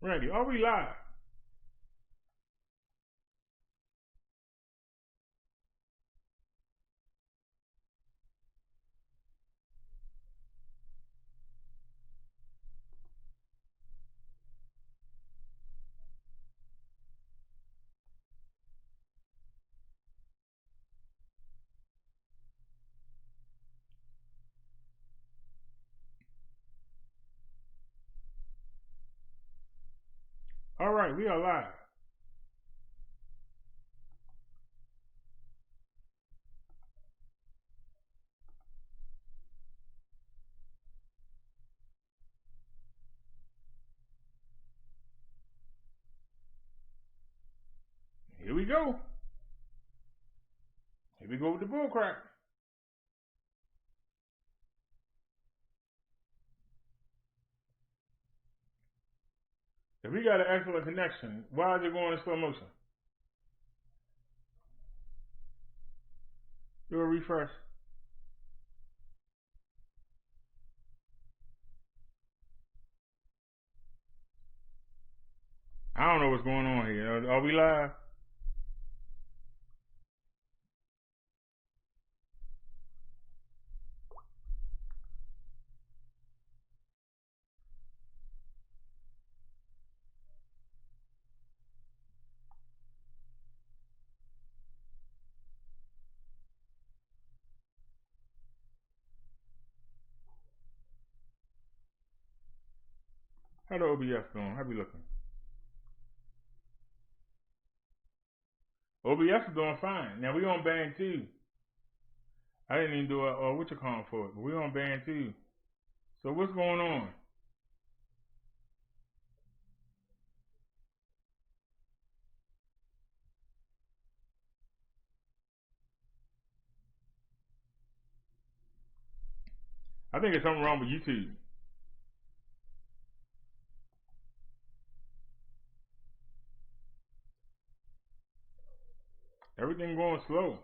Randy, are we live? All right, we are live. Here we go. Here we go with the bull crap. If we got an excellent connection, why is it going in slow motion? Do a refresh. I don't know what's going on here. Are we live? How the OBS doing? How we looking? OBS is doing fine. Now we on band 2. I didn't even do a what you calling for it, but we on band 2. So what's going on? I think there's something wrong with YouTube. Everything going slow.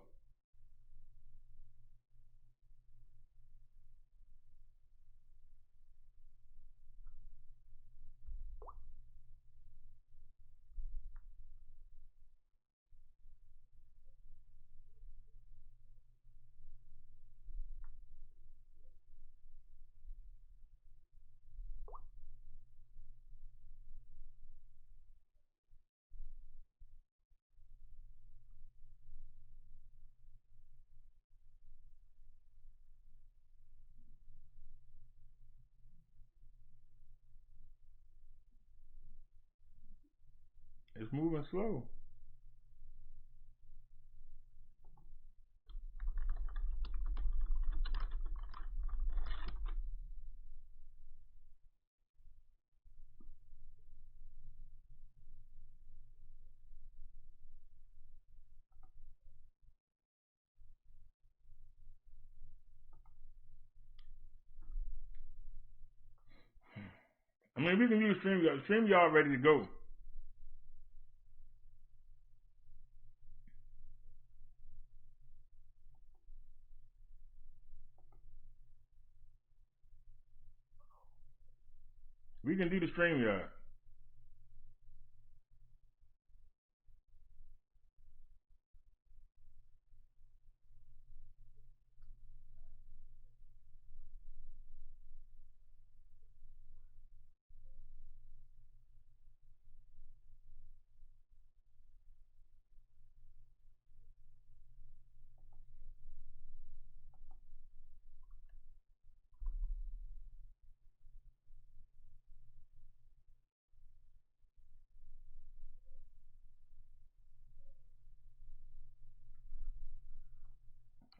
It's moving slow. I mean, we can use StreamYard. StreamYard ready to go. We can do the StreamYard.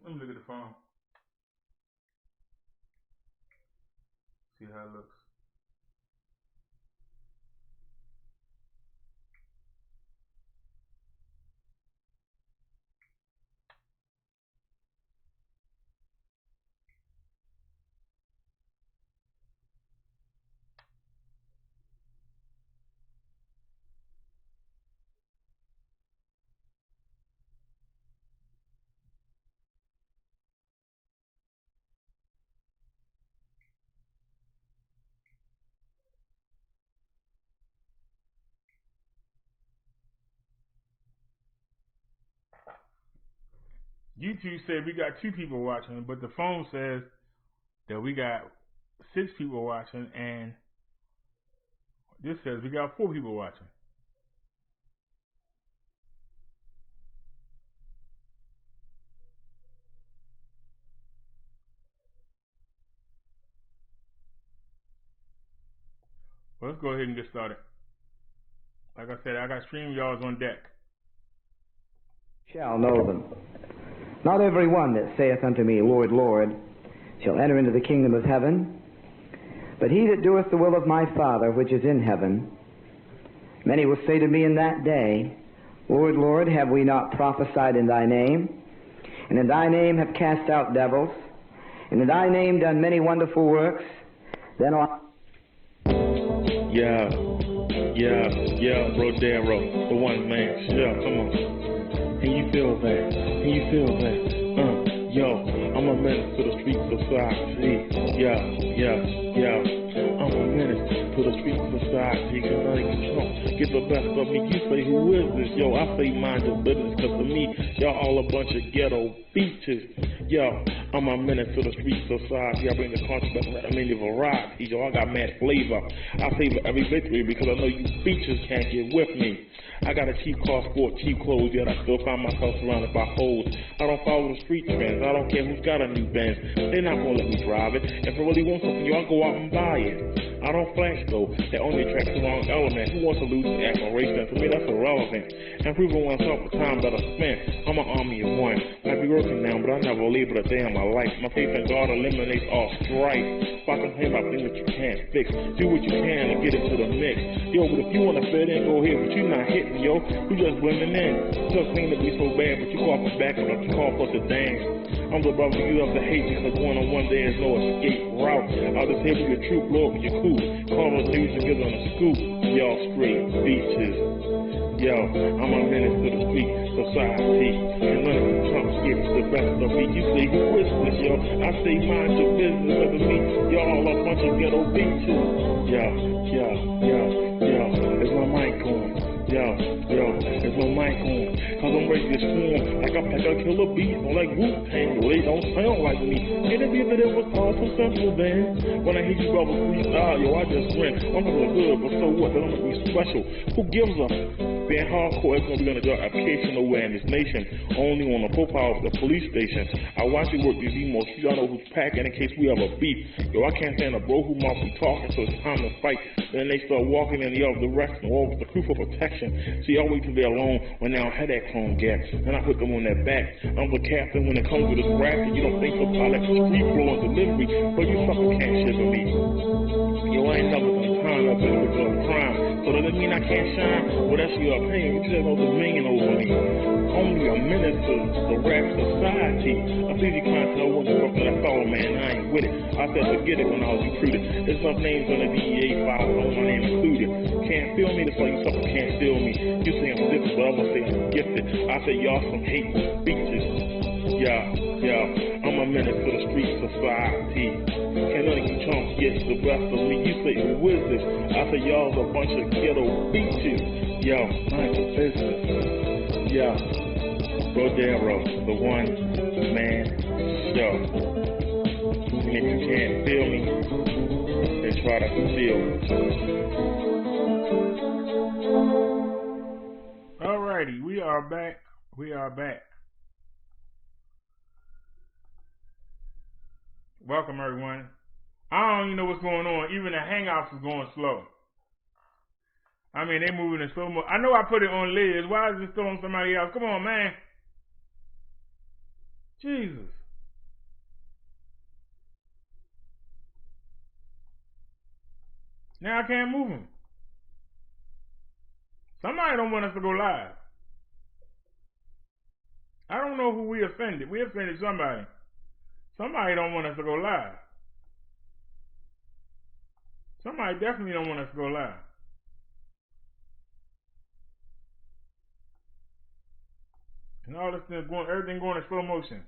Let me look at the phone. See how it looks. YouTube said we got 2 people watching, but the phone says that we got 6 people watching, and this says we got 4 people watching. Well, let's go ahead and get started. Like I said, I got StreamYards on deck. Shall know them. Not every one that saith unto me, Lord, Lord, shall enter into the kingdom of heaven, but he that doeth the will of my Father which is in heaven. Many will say to me in that day, Lord, Lord, have we not prophesied in thy name? And in thy name have cast out devils? And in thy name done many wonderful works? Then will Rodero, the one man, come on. Can you feel that? I'm a menace to the street society. I'm a menace to the street society. Cause I ain't get the best of me. You say, who is this? Yo, I say, mind your business. Cause to me, y'all all a bunch of ghetto beaches. I'm a menace to the street society. I bring the contrast and many variety. Yo, I got mad flavor. I savor every victory because I know you beaches can't get with me. I got a cheap car, sport, cheap clothes, yet I still find myself surrounded by hoes. I don't follow the street trends. I don't care who's got a new Benz. They're not gonna let me drive it. If I really want something, y'all go out and buy it. I don't flash though. That only attracts the wrong element. Who wants to lose the admiration? For me, that's irrelevant. And proving oneself the time that I spent. I'm an army of one. Might be working now, but I never labor a day in my life. My faith in God eliminates all strife. If I complain about things that you can't fix, do what you can and get into the mix. Yo, but if you wanna fit in, go ahead, but you not hitting, yo. You just blending in. Just seem to be so bad, but you call for back and you call for the dance. I'm the brother you love to hate because one-on-one there is no escape route. I'll just hit with your troop, blow up with your coup. Call the news and give them a scoop. Y'all straight beaches. Yo, I'm a menace to the street society. And none of you punks get the best of me. You say, who is this, yo? I say, mind your business of me. Y'all a bunch of ghetto beaches. Is my mic on? Is my mic on? Cause I'm ready to swarm like a killer beast or like Wu-Tang. They don't sound like me. Can it be that it was all so simple then? When I hear you brothers freestyle, yo, I just grin. I'm feeling good, but so what? That I'm gonna be special. Who gives up? Being hardcore is gonna be on the drug application nowhere in this nation. Only on the profile of the police station. I watch you work these emos. You don't know who's packing in case we have a beef. Yo, I can't stand a bro who mouth be talking, so it's time to fight. Then they start walking in the other direction, or with the crew for protection. See, I wait till they're alone when they don't have that clone gap. Then I put them on their back. I'm the captain when it comes to this rap, and you don't think so. I like street flow and delivery, but you sucker can't shiver me. Yo, I ain't never done time up in the crime. So does it mean I can't shine? Well, that's your opinion. You just hold dominion over me. Only a menace to the rap society. I see the clientele when you're working that fellow man. I ain't with it. I said forget it when I was recruited. There's some names on the DEA file, my name included. Can't feel me, that's why you sucker can't steal me. You say I'm different, but I'm gonna say I'm gifted. I say y'all some hateful speeches. I'm a menace to the street society. Can't none of you chumps get the best of me. You say who is this? I say y'all's a bunch of ghetto beaches. Mind your business. Rodero, the one man show. And if you can't feel me, then try to feel me. Alrighty, we are back. Welcome, everyone. I don't even know what's going on. Even the Hangouts is going slow. I mean, they moving in slow mo. I know I put it on Liz. Why is it still on somebody else? Come on, man. Jesus. Now I can't move them. Somebody don't want us to go live. I don't know who we offended. We offended somebody. Somebody don't want us to go live. Somebody definitely don't want us to go live. And all this thing going, everything going in slow motion.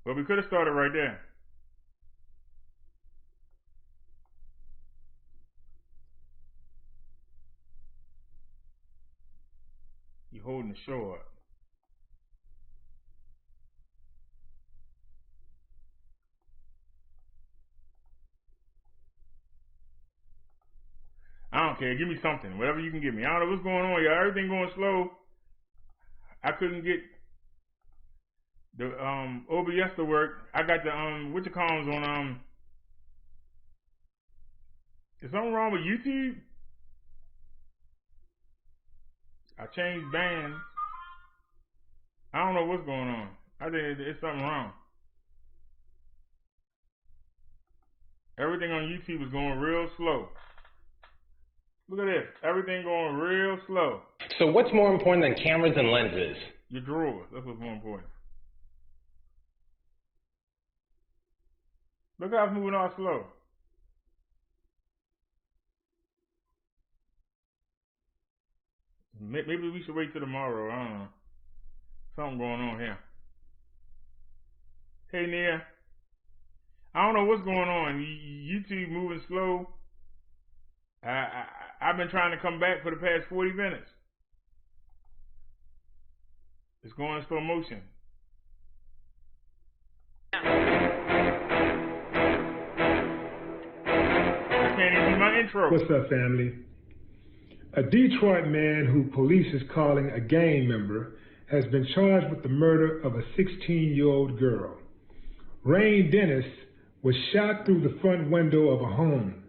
Well, we could have started right there. You're holding the show up. I don't care. Give me something. Whatever you can give me. I don't know what's going on, y'all. Everything going slow. I couldn't get the OBS to work. I got the what you call on is something wrong with YouTube? I changed bands. I don't know what's going on. I think it's something wrong. Everything on YouTube is going real slow. Look at this. Everything going real slow. So what's more important than cameras and lenses? Your drawers. That's what's more important. Look how it's moving all slow. Maybe we should wait till tomorrow. I don't know. Something going on here. Hey, Nia. I don't know what's going on. YouTube moving slow. I've been trying to come back for the past 40 minutes. It's going in slow motion. I can't even do my intro. What's up, family? A Detroit man who police is calling a gang member has been charged with the murder of a 16-year-old girl. Rain Dennis was shot through the front window of a home.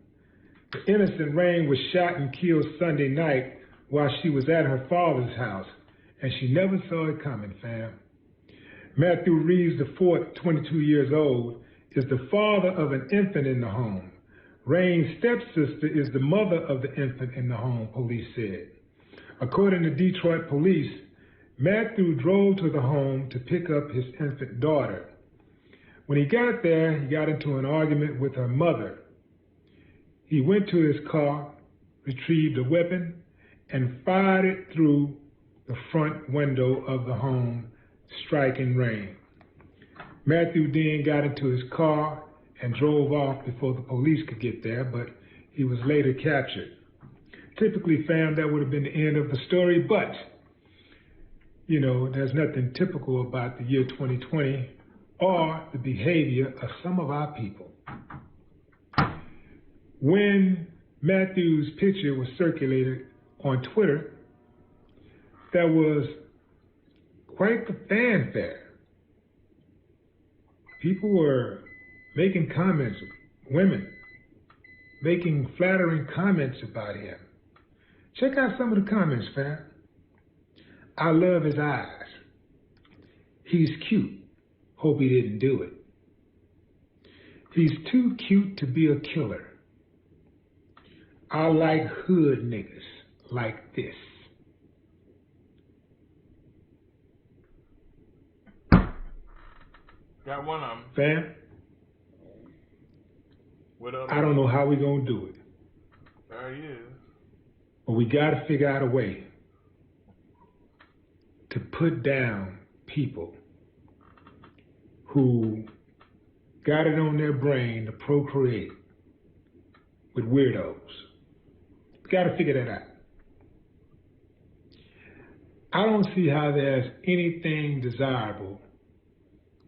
The innocent Rain was shot and killed Sunday night while she was at her father's house, and she never saw it coming, fam. Matthew Reeves IV, 22 years old, is the father of an infant in the home. Rain's stepsister is the mother of the infant in the home, police said. According to Detroit police, Matthew drove to the home to pick up his infant daughter. When he got there, he got into an argument with her mother. He went to his car, retrieved a weapon, and fired it through the front window of the home, striking Rain. Matthew then got into his car and drove off before the police could get there, but he was later captured. Typically, fam, that would have been the end of the story, but, you know, there's nothing typical about the year 2020 or the behavior of some of our people. When Matthew's picture was circulated on Twitter, there was quite the fanfare. People were making comments, women making flattering comments about him. Check out some of the comments, fam. I love his eyes. He's cute. Hope he didn't do it. He's too cute to be a killer. I like hood niggas like this. Got one of them. Fam, What else? I don't know how we're going to do it. There he is. But we got to figure out a way to put down people who got it on their brain to procreate with weirdos. Got to figure that out. I don't see how there's anything desirable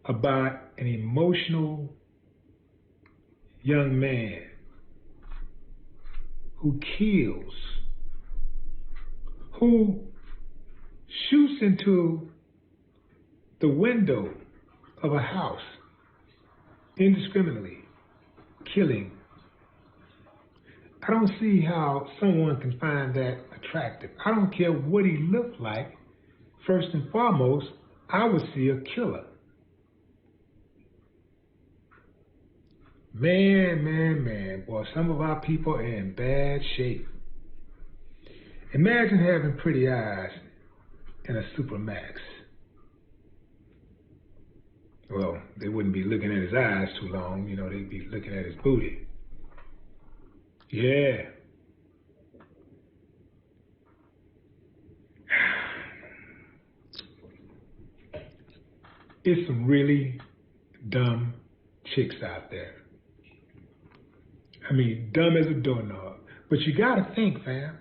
about an emotional young man who kills, who shoots into the window of a house indiscriminately, killing. I don't see how someone can find that attractive. I don't care what he looked like. First and foremost, I would see a killer. Man, boy, some of our people are in bad shape. Imagine having pretty eyes and a Supermax. Well, they wouldn't be looking at his eyes too long, you know, they'd be looking at his booty. Yeah. It's some really dumb chicks out there. I mean, dumb as a doorknob. But you gotta think, fam.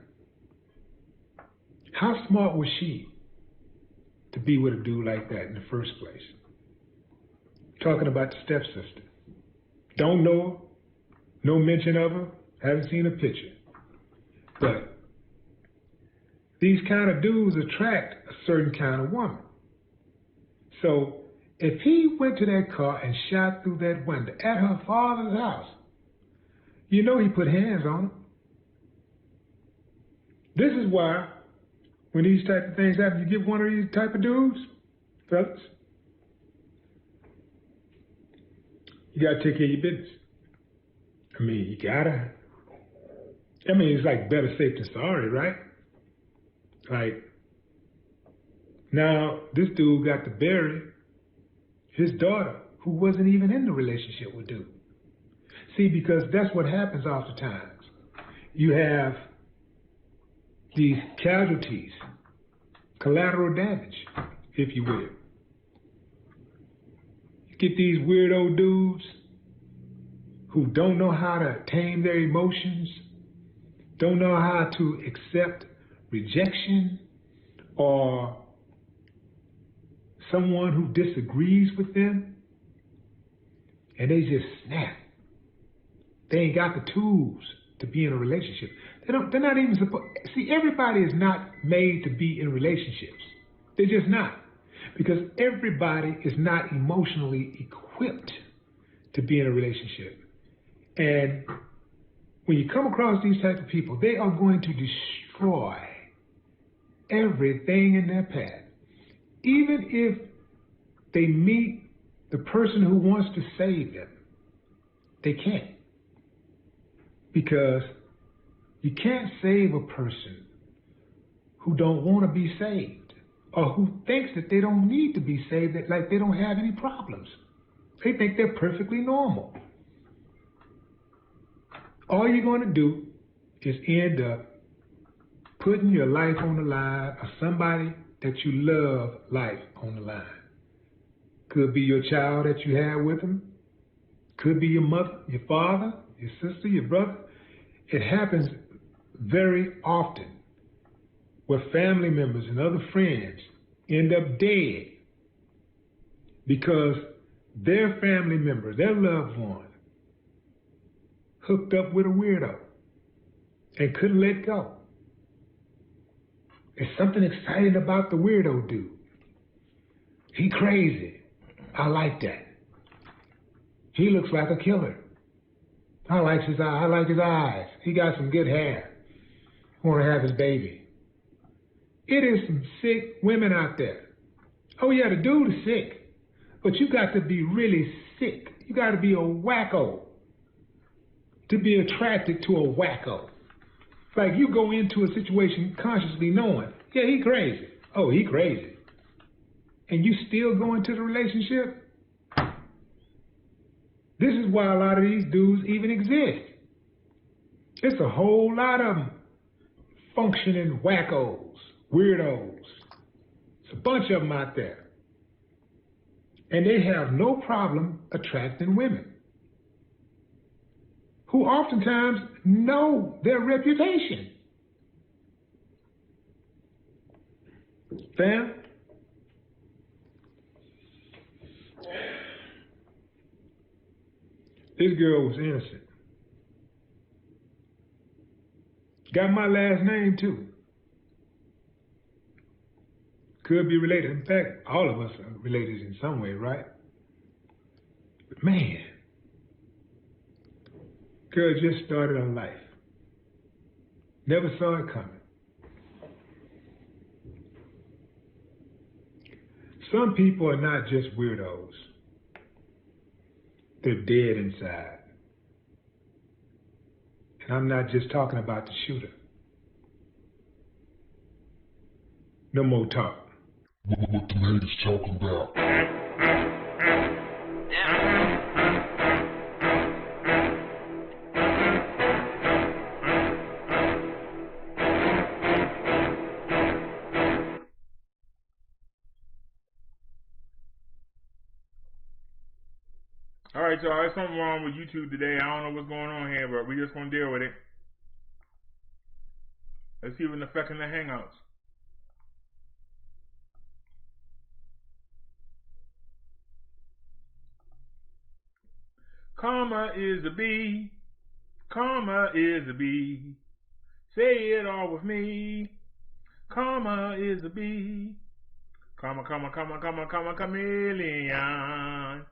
How smart was she? to be with a dude like that in the first place. Talking about the stepsister. Don't know her, no mention of her, haven't seen a picture. But these kind of dudes attract a certain kind of woman. So if he went to that car and shot through that window at her father's house, you know he put hands on her. This is why when these type of things happen, you get one of these type of dudes, fellas, you gotta take care of your business. I mean, you gotta. I mean, it's like better safe than sorry, right? Like, now this dude got to bury his daughter, who wasn't even in the relationship with dude. See, because that's what happens oftentimes. You have these casualties, collateral damage, if you will. You get these weirdo dudes who don't know how to tame their emotions, don't know how to accept rejection or someone who disagrees with them, and they just snap. They ain't got the tools to be in a relationship. They're not even supposed. See, everybody is not made to be in relationships. They're just not, because everybody is not emotionally equipped to be in a relationship. And when you come across these type of people, they are going to destroy everything in their path. Even if they meet the person who wants to save them, they can't. Because you can't save a person who don't want to be saved, or who thinks that they don't need to be saved, that like they don't have any problems. They think they're perfectly normal. All you're going to do is end up putting your life on the line, or somebody that you love life on the line. Could be your child that you had with them. Could be your mother, your father, your sister, your brother. It happens very often where family members and other friends end up dead because their family member, their loved one, hooked up with a weirdo and couldn't let go. There's something exciting about the weirdo dude. He crazy. I like that. He looks like a killer. I like his eyes. He got some good hair. I want to have his baby. It is some sick women out there. Oh yeah, the dude is sick. But you got to be really sick. You got to be a wacko to be attracted to a wacko. Like you go into a situation consciously knowing, yeah, he crazy. Oh, he crazy. And you still go into the relationship? This is why a lot of these dudes even exist. It's a whole lot of them. Functioning wackos, weirdos. It's a bunch of them out there. And they have no problem attracting women who oftentimes know their reputation. Fam? This girl was innocent. Got my last name too. Could be related. In fact, all of us are related in some way, right? But man, girl just started her life. Never saw it coming. Some people are not just weirdos. They're dead inside. And I'm not just talking about the shooter. No more talk. What the haters talking about? Alright, y'all, there's something wrong with YouTube today. I don't know what's going on here, but we're just going to deal with it. Let's see what's affecting the Hangouts. is a bee. Karma is a bee. Say it all with me. Karma is a bee. Karma, karma, karma, karma, karma, chameleon.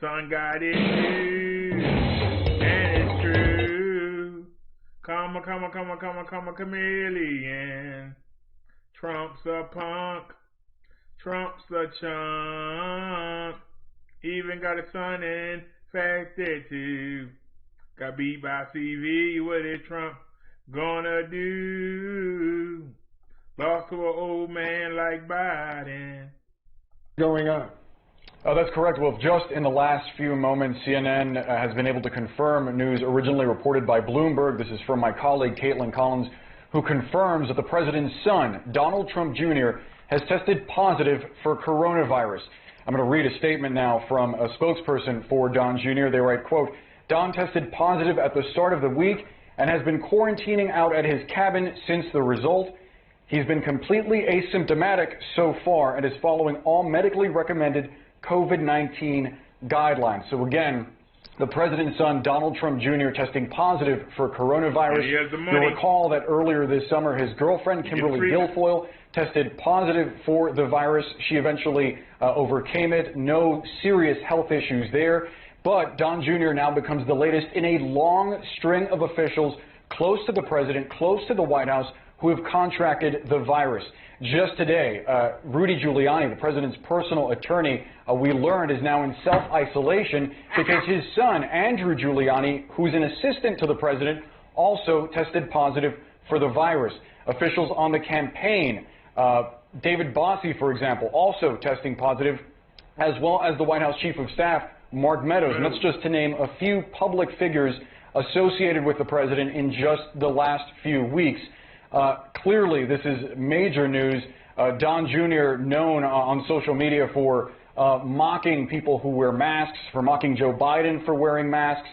Sun God is true, and it's true. Karma, karma, karma, karma, karma, chameleon. Trump's a punk. Trump's a chump. Even got a son infected too. Got beat by CV. What is Trump gonna do? Lost to an old man like Biden. Going on. That's correct, Wolf. Just in the last few moments, CNN has been able to confirm news originally reported by Bloomberg. This is from my colleague, Caitlin Collins, who confirms that the president's son, Donald Trump Jr., has tested positive for coronavirus. I'm going to read a statement now from a spokesperson for Don Jr. They write, quote, Don tested positive at the start of the week and has been quarantining out at his cabin since the result. He's been completely asymptomatic so far and is following all medically recommended COVID-19 guidelines. So again, the president's son, Donald Trump Jr., testing positive for coronavirus. You'll recall that earlier this summer, his girlfriend, Kimberly Guilfoyle, tested positive for the virus. She eventually overcame it. No serious health issues there. But Don Jr. now becomes the latest in a long string of officials close to the president, close to the White House, who have contracted the virus. Just today, Rudy Giuliani, the president's personal attorney, we learned is now in self-isolation because his son, Andrew Giuliani, who's an assistant to the president, also tested positive for the virus. Officials on the campaign, David Bossie, for example, also testing positive, as well as the White House Chief of Staff, Mark Meadows. And that's just to name a few public figures associated with the president in just the last few weeks. Clearly, this is major news. Don Jr., known on social media for mocking people who wear masks, for mocking Joe Biden for wearing masks,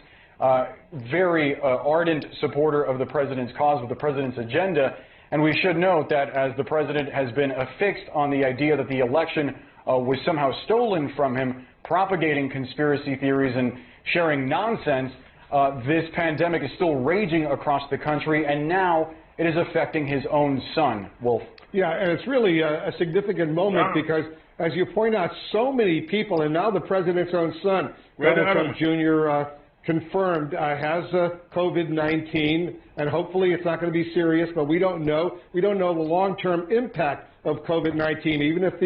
very ardent supporter of the president's cause, with the president's agenda. And we should note that as the president has been affixed on the idea that the election was somehow stolen from him, propagating conspiracy theories and sharing nonsense, this pandemic is still raging across the country, and now it is affecting his own son, Wolf. Yeah, and it's really a significant moment because, as you point out, so many people, and now the president's own son, Donald Trump Jr., confirmed has COVID-19, and hopefully it's not going to be serious, but we don't know. We don't know the long-term impact of COVID-19. Even if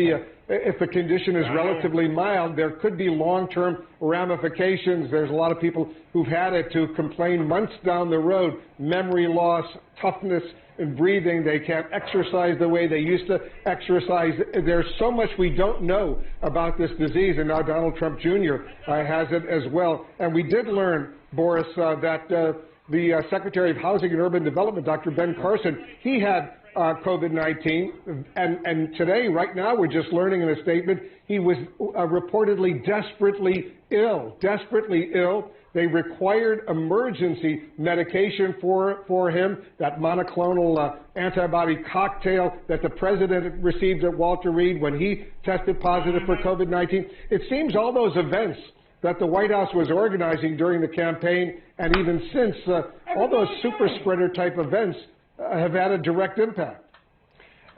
the condition is relatively mild, there could be long-term ramifications. There's a lot of people who've had it to complain months down the road, memory loss, toughness in breathing. They can't exercise the way they used to exercise. There's so much we don't know about this disease, and now Donald Trump Jr. Has it as well. And we did learn, Boris, that the Secretary of Housing and Urban Development, Dr. Ben Carson, he had COVID-19, and today, right now, we're just learning in a statement, he was reportedly desperately ill. They required emergency medication for him, that monoclonal antibody cocktail that the president received at Walter Reed when he tested positive for COVID-19. It seems all those events that the White House was organizing during the campaign, and even since, all those super spreader type events have had a direct impact.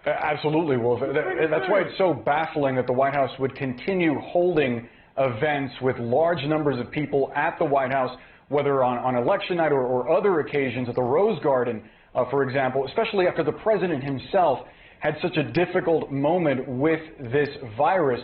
Absolutely, Wolf. That's why it's so baffling that the White House would continue holding events with large numbers of people at the White House, whether on election night or other occasions, at the Rose Garden, for example, especially after the president himself had such a difficult moment with this virus.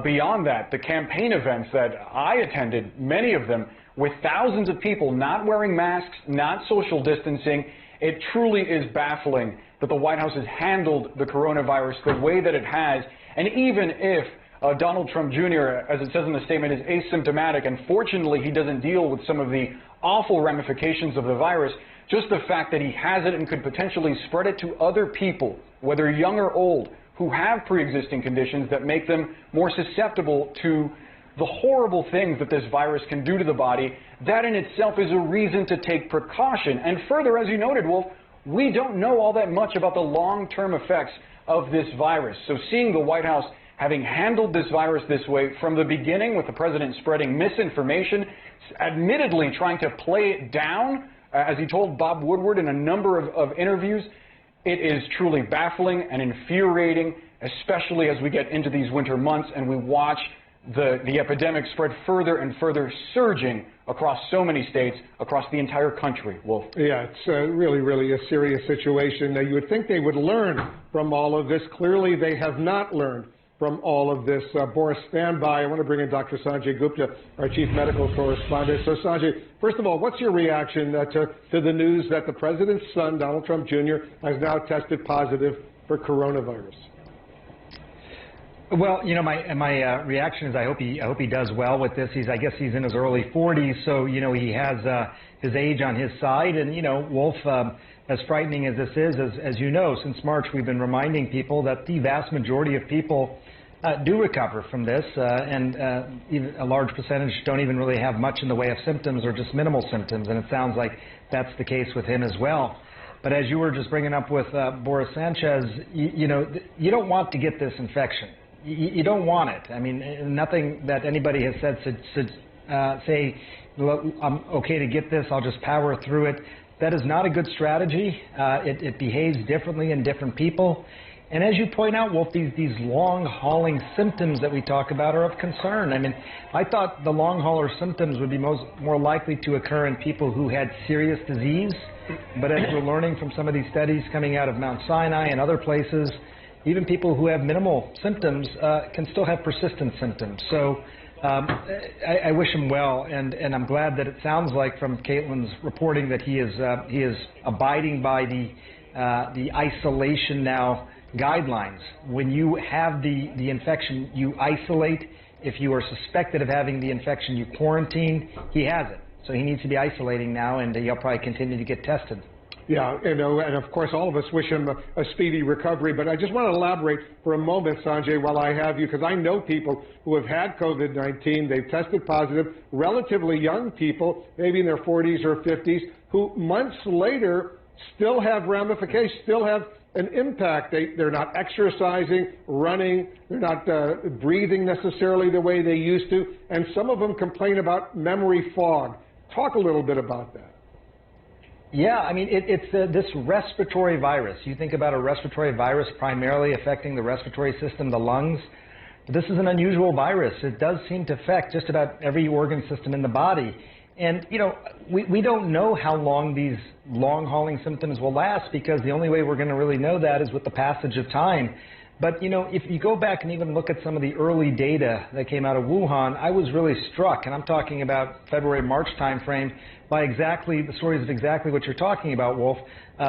Beyond that, the campaign events that I attended, many of them, with thousands of people not wearing masks, not social distancing, it truly is baffling that the White House has handled the coronavirus the way that it has. And even if Donald Trump Jr., as it says in the statement, is asymptomatic, and fortunately he doesn't deal with some of the awful ramifications of the virus, just the fact that he has it and could potentially spread it to other people, whether young or old, who have pre-existing conditions that make them more susceptible to the horrible things that this virus can do to the body, that in itself is a reason to take precaution. And further, as you noted, Wolf, we don't know all that much about the long-term effects of this virus. So seeing the White House having handled this virus this way from the beginning, with the president spreading misinformation, admittedly trying to play it down, as he told Bob Woodward in a number of interviews. It is truly baffling and infuriating, especially as we get into these winter months and we watch the epidemic spread further and further, surging across so many states, across the entire country. Wolf. Yeah, it's really, really a serious situation. You would think they would learn from all of this. Clearly, they have not learned from all of this. Boris, stand by. I want to bring in Dr. Sanjay Gupta, our chief medical correspondent. So, Sanjay, first of all, what's your reaction to the news that the president's son, Donald Trump Jr., has now tested positive for coronavirus? Well, you know, my reaction is I hope he does well with this. I guess he's in his early 40s, so you know he has his age on his side. And you know, Wolf, as frightening as this is, as you know, since March we've been reminding people that the vast majority of people do recover from this, and even a large percentage don't even really have much in the way of symptoms or just minimal symptoms. And it sounds like that's the case with him as well. But as you were just bringing up with Boris Sanchez, you know, you don't want to get this infection. You don't want it. I mean, nothing that anybody has said should say, well, I'm okay to get this, I'll just power through it. That is not a good strategy. It behaves differently in different people. And as you point out, Wolf, these long-hauling symptoms that we talk about are of concern. I mean, I thought the long-hauler symptoms would be more likely to occur in people who had serious disease. But as we're learning from some of these studies coming out of Mount Sinai and other places, even people who have minimal symptoms can still have persistent symptoms. So I wish him well, and I'm glad that it sounds like from Caitlin's reporting that he is abiding by the isolation now guidelines. When you have the infection, you isolate. If you are suspected of having the infection, you quarantine. He has it, so he needs to be isolating now, and he'll probably continue to get tested. Yeah, you know, and of course all of us wish him a speedy recovery, but I just want to elaborate for a moment, Sanjay, while I have you, because I know people who have had COVID-19, they've tested positive, relatively young people, maybe in their 40s or 50s, who months later still have ramifications, still have an impact. They're not exercising, running, they're not breathing necessarily the way they used to, and some of them complain about memory fog. Talk a little bit about that. Yeah, I mean, it's this respiratory virus. You think about a respiratory virus primarily affecting the respiratory system, the lungs. This is an unusual virus. It does seem to affect just about every organ system in the body. And, you know, we don't know how long these long-hauling symptoms will last, because the only way we're going to really know that is with the passage of time. But, you know, if you go back and even look at some of the early data that came out of Wuhan, I was really struck, and I'm talking about February, March timeframe, by exactly the stories of exactly what you're talking about, Wolf.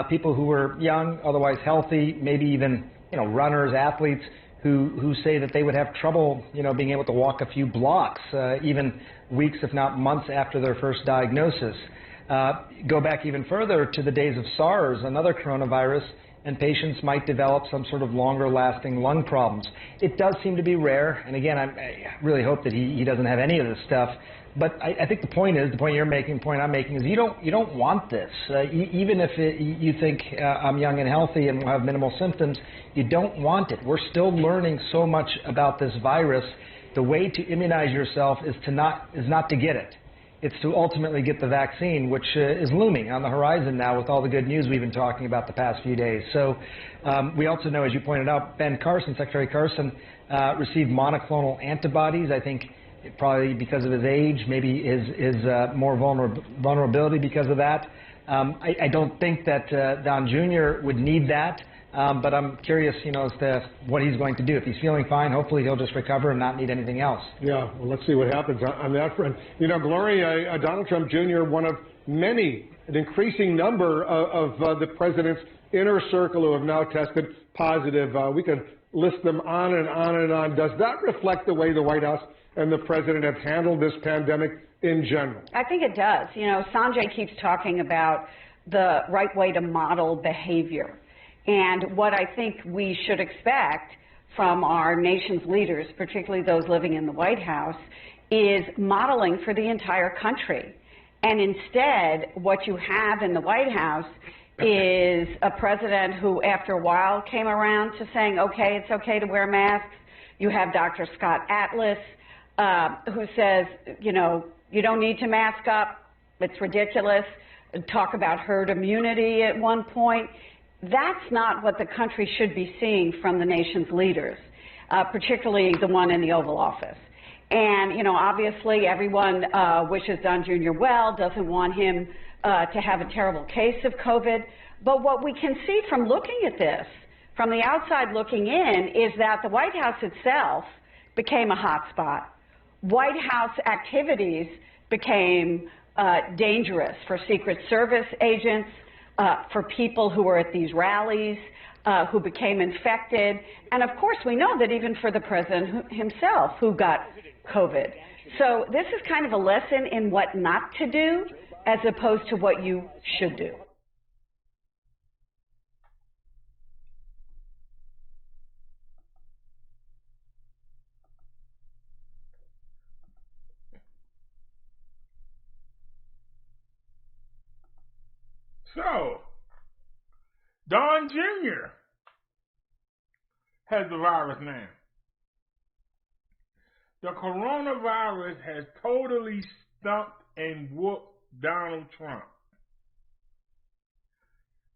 People who were young, otherwise healthy, maybe even, you know, runners, athletes, who say that they would have trouble, you know, being able to walk a few blocks, even weeks, if not months after their first diagnosis. Go back even further to the days of SARS, another coronavirus, and patients might develop some sort of longer-lasting lung problems. It does seem to be rare, and again, I really hope that he doesn't have any of this stuff. But I think the point you're making, the point I'm making is you don't want this. Even if you think I'm young and healthy and will have minimal symptoms, you don't want it. We're still learning so much about this virus. The way to immunize yourself is not to get it. It's to ultimately get the vaccine, which is looming on the horizon now with all the good news we've been talking about the past few days. So we also know, as you pointed out, Secretary Carson, received monoclonal antibodies. I think probably because of his age, maybe his more vulnerability because of that. I don't think that Don Jr. would need that, but I'm curious, you know, as to what he's going to do. If he's feeling fine, hopefully he'll just recover and not need anything else. Yeah, well, let's see what happens on that front. You know, Gloria, Donald Trump Jr., one of many, an increasing number of the president's inner circle who have now tested positive. We could list them on and on and on. Does that reflect the way the White House and the president have handled this pandemic in general? I think it does. You know, Sanjay keeps talking about the right way to model behavior. And what I think we should expect from our nation's leaders, particularly those living in the White House, is modeling for the entire country. And instead, what you have in the White House is a president who, after a while, came around to saying, okay, it's okay to wear masks. You have Dr. Scott Atlas, who says, you don't need to mask up. It's ridiculous. Talk about herd immunity at one point. That's not what the country should be seeing from the nation's leaders, particularly the one in the Oval Office. And, obviously everyone wishes Don Jr. well, doesn't want him to have a terrible case of COVID. But what we can see from looking at this, from the outside looking in, is that the White House itself became a hot spot. White House activities became dangerous for Secret Service agents, for people who were at these rallies, who became infected. And of course, we know that even for the president himself, who got COVID. So this is kind of a lesson in what not to do, as opposed to what you should do. So, Don Jr. has the virus now. The coronavirus has totally stumped and whooped Donald Trump.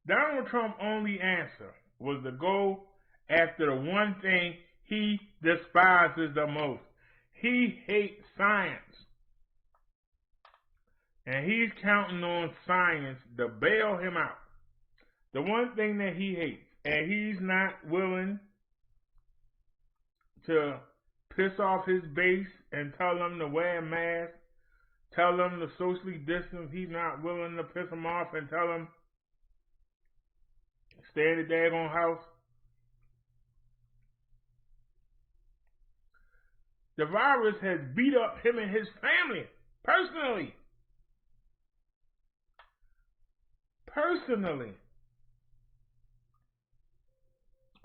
Donald Trump's only answer was to go after the one thing he despises the most. He hates science. And he's counting on science to bail him out. The one thing that he hates. And he's not willing to piss off his base and tell them to wear a mask. Tell them to socially distance. He's not willing to piss them off and tell them stay in the daggone house. The virus has beat up him and his family personally.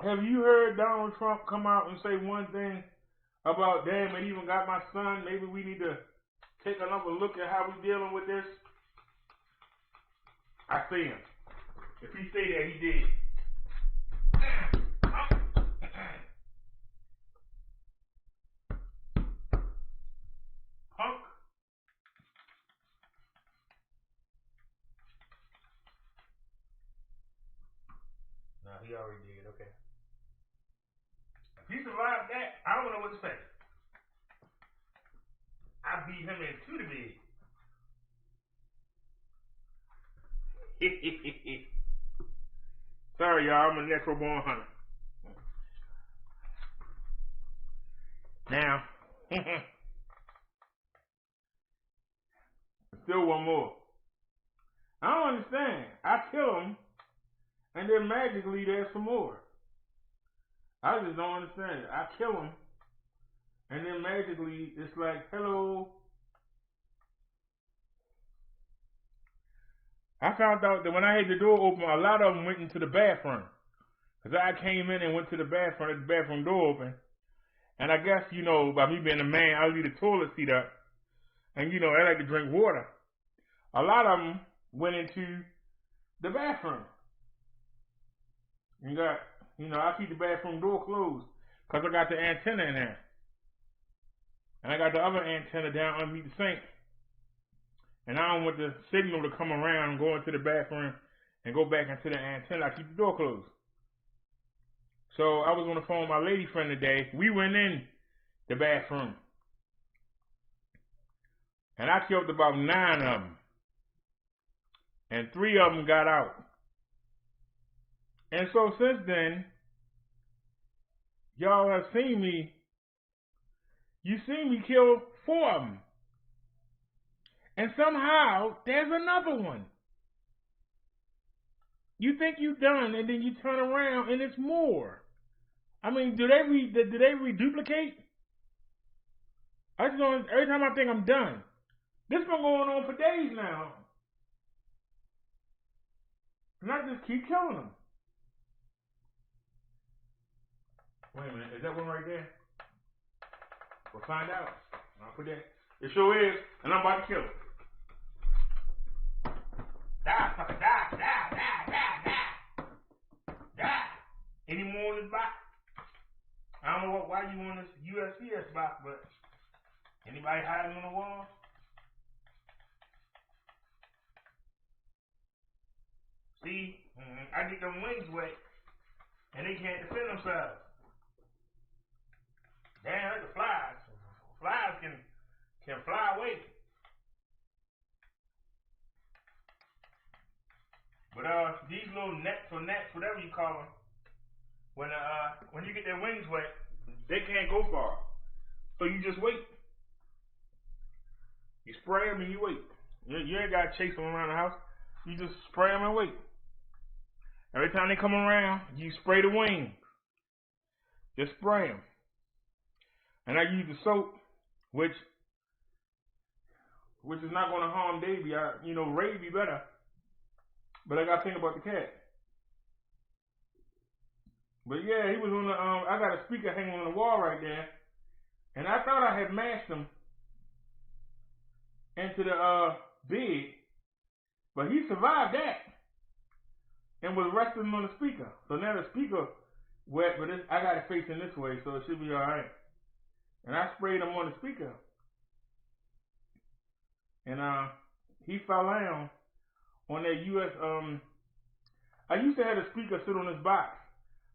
Have you heard Donald Trump come out and say one thing about, damn, it even got my son, maybe we need to take another look at how we dealing with this? I see him. If he say that, he did. Punk. No, he already did. Okay. If he survived that, I don't know what to say. I beat him into the bed. Sorry, y'all. I'm a natural born hunter. Now, still one more. I don't understand. I kill him, and then magically there's some more. I just don't understand it. I kill him, and then magically it's like, hello. I found out that when I had the door open, a lot of them went into the bathroom. Because I came in and went to the bathroom door open. And I guess, by me being a man, I leave the toilet seat up. And, I like to drink water. A lot of them went into the bathroom. You got, I keep the bathroom door closed. Because I got the antenna in there. And I got the other antenna down underneath the sink. And I don't want the signal to come around and go into the bathroom and go back into the antenna. I keep the door closed. So I was on the phone with my lady friend today. We went in the bathroom. And I killed about 9 of them. And 3 of them got out. And so since then, y'all have seen me. You seen me kill 4 of them. And somehow, there's another one. You think you're done, and then you turn around, and it's more. I mean, do they reduplicate? I just don't, every time I think I'm done. This has been going on for days now. And I just keep killing them. Wait a minute, is that one right there? We'll find out. I'll put that. It sure is, and I'm about to kill it. Die, sucker, die, die, die, die, die. Die. Any more in this box? I don't know why you want this USPS box, but anybody hiding on the wall? See, I get them wings wet, and they can't defend themselves. Damn, that's the flies. Flies can fly away. But these little nets or nets, whatever you call them, when you get their wings wet, they can't go far. So you just wait. You spray them and you wait. You ain't got to chase them around the house. You just spray them and wait. Every time they come around, you spray the wings. Just spray them. And I use the soap, which is not going to harm Davey. Ray be better. But I got to think about the cat. But yeah, he was on the, I got a speaker hanging on the wall right there. And I thought I had mashed him into the bed. But he survived that. And was resting on the speaker. So now the speaker wet, but I got it facing this way, so it should be alright. And I sprayed him on the speaker. And he fell down on that I used to have the speaker sit on this box,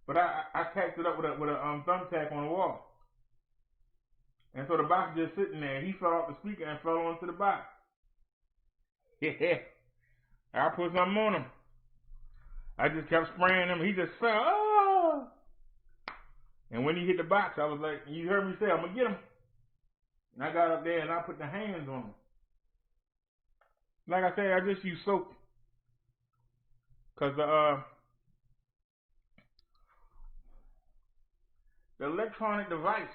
but I tacked it up with a thumbtack on the wall. And so the box just sitting there. He fell off the speaker and fell onto the box. Yeah. I put something on him. I just kept spraying him. He just fell. Oh! And when he hit the box, I was like, you heard me say, I'm going to get him. And I got up there and I put the hands on him. Like I said, I just use soap. Because the electronic device,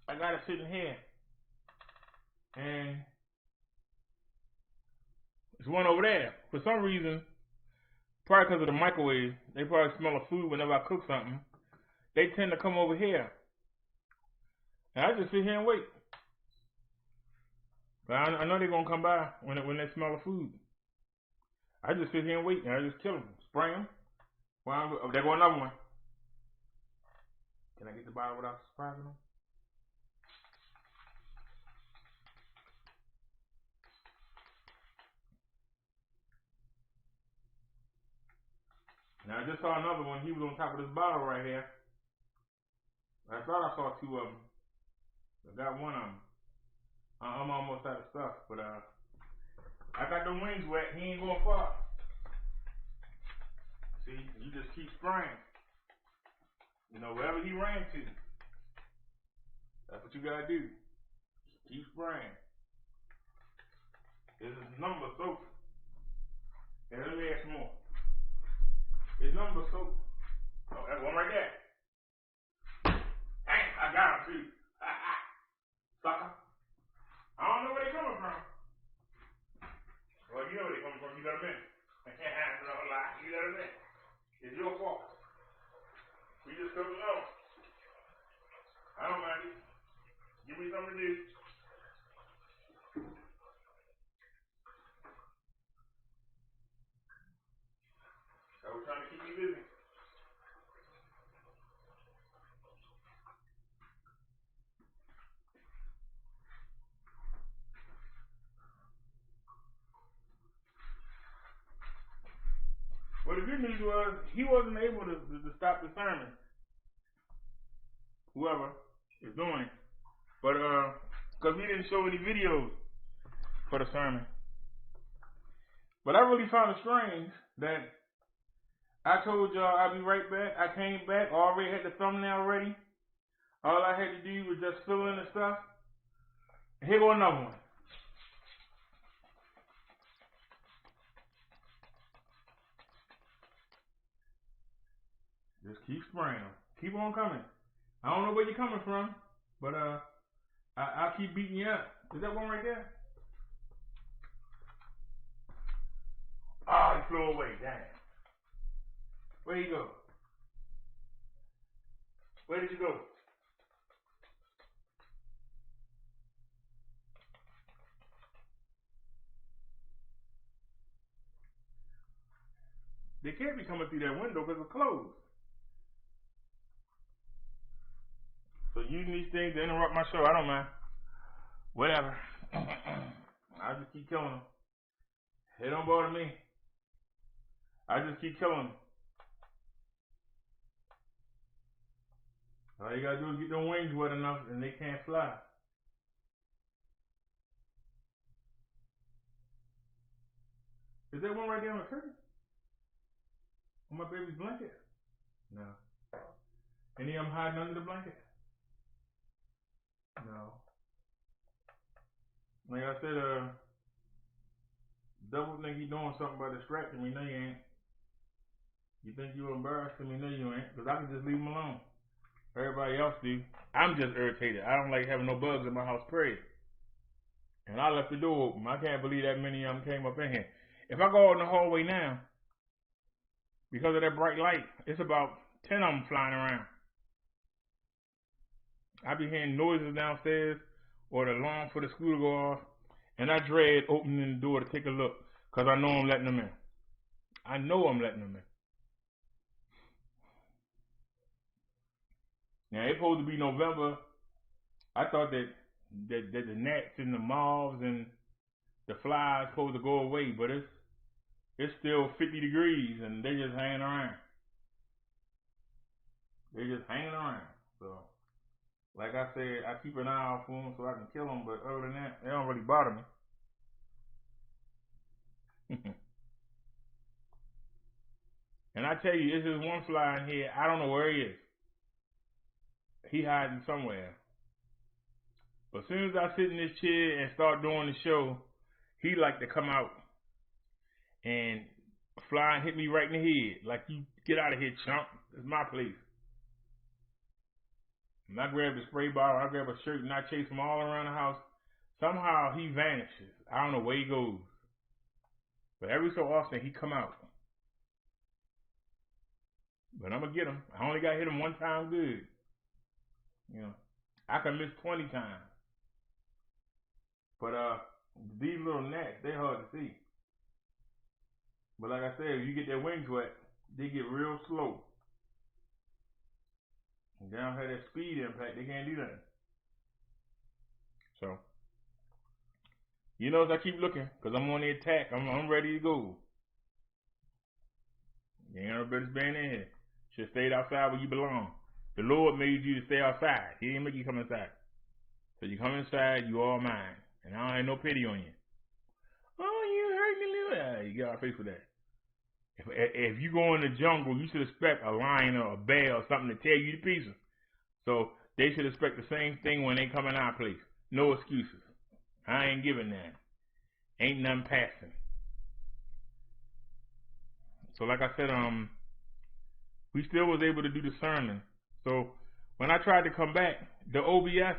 I got it sitting here. And there's one over there. For some reason, probably because of the microwave, they probably smell of food whenever I cook something. They tend to come over here. And I just sit here and wait. But I know they're going to come by when they smell the food. I just sit here and wait, and I just kill them. Spray them. Oh, there go another one. Can I get the bottle without surprising them? Now, I just saw another one. He was on top of this bottle right here. I thought I saw two of them. I got one of them. I'm almost out of stuff, but I got them wings wet. He ain't going far. See, you just keep spraying. Wherever he ran to. That's what you gotta do. Keep spraying. This is number soap. And let me add some more. It's number soap. Oh, that's one right there. Dang, I got him too. Sucker. I don't know where they coming from. Well, you know where they coming from. You let them in. No lie. You let them in. It's your fault. We just couldn't know. I don't mind it. Give me something to do. I was trying to keep you busy. Well, the good news was he wasn't able to stop the sermon. Whoever is doing it. But, because he didn't show any videos for the sermon. But I really found it strange that I told y'all I'll be right back. I came back, already had the thumbnail ready. All I had to do was just fill in the stuff. And here go another one. Just keep spraying them. Keep on coming. I don't know where you're coming from, but I'll keep beating you up. Is that one right there? Oh, he flew away. Damn. Where you go? Where did you go? They can't be coming through that window because it's closed. So using these things to interrupt my show, I don't mind. Whatever. I just keep killing them. It don't bother me. I just keep killing them. All you gotta do is get them wings wet enough and they can't fly. Is there one right there on the curtain? On my baby's blanket? No. Any of them hiding under the blanket? No. Like I said, Double think you doing something by distracting me. No, you ain't. You think you embarrassing me? No, you ain't. Because I can just leave them alone. Everybody else do. I'm just irritated. I don't like having no bugs in my house, period. And I left the door open. I can't believe that many of them came up in here. If I go out in the hallway now, because of that bright light, it's about 10 of them flying around. I be hearing noises downstairs or the alarm for the school to go off, and I dread opening the door to take a look because I know I'm letting them in. I know I'm letting them in. Now, it's supposed to be November. I thought that the gnats and the moths and the flies supposed to go away, but it's still 50 degrees and they just hanging around. They're just hanging around. So, like I said, I keep an eye out for them so I can kill them, but other than that, they don't really bother me. And I tell you, there's just one fly in here. I don't know where he is. He hiding somewhere. But as soon as I sit in this chair and start doing the show, he like to come out and fly and hit me right in the head. Like, you get out of here, chump. It's my place. And I grab the spray bottle, I grab a shirt, and I chase him all around the house. Somehow he vanishes. I don't know where he goes. But every so often he come out. But I'm going to get him. I only got to hit him one time good. You know, I can miss 20 times. But these little gnats, they're hard to see. But like I said, if you get their wings wet, they get real slow. And they don't have that speed impact. They can't do that. So, you know, as I keep looking, because I'm on the attack, I'm ready to go. You ain't no business being in here. Should have stayed outside where you belong. The Lord made you to stay outside. He didn't make you come inside. So you come inside, you all mine. And I don't have no pity on you. Oh, you hurt me, little. You got a face for that. If you go in the jungle, you should expect a lion or a bear or something to tear you to pieces. So they should expect the same thing when they come in our place. No excuses. I ain't giving that. Ain't nothing passing. So like I said, we still was able to do the sermon. So when I tried to come back, the OBS,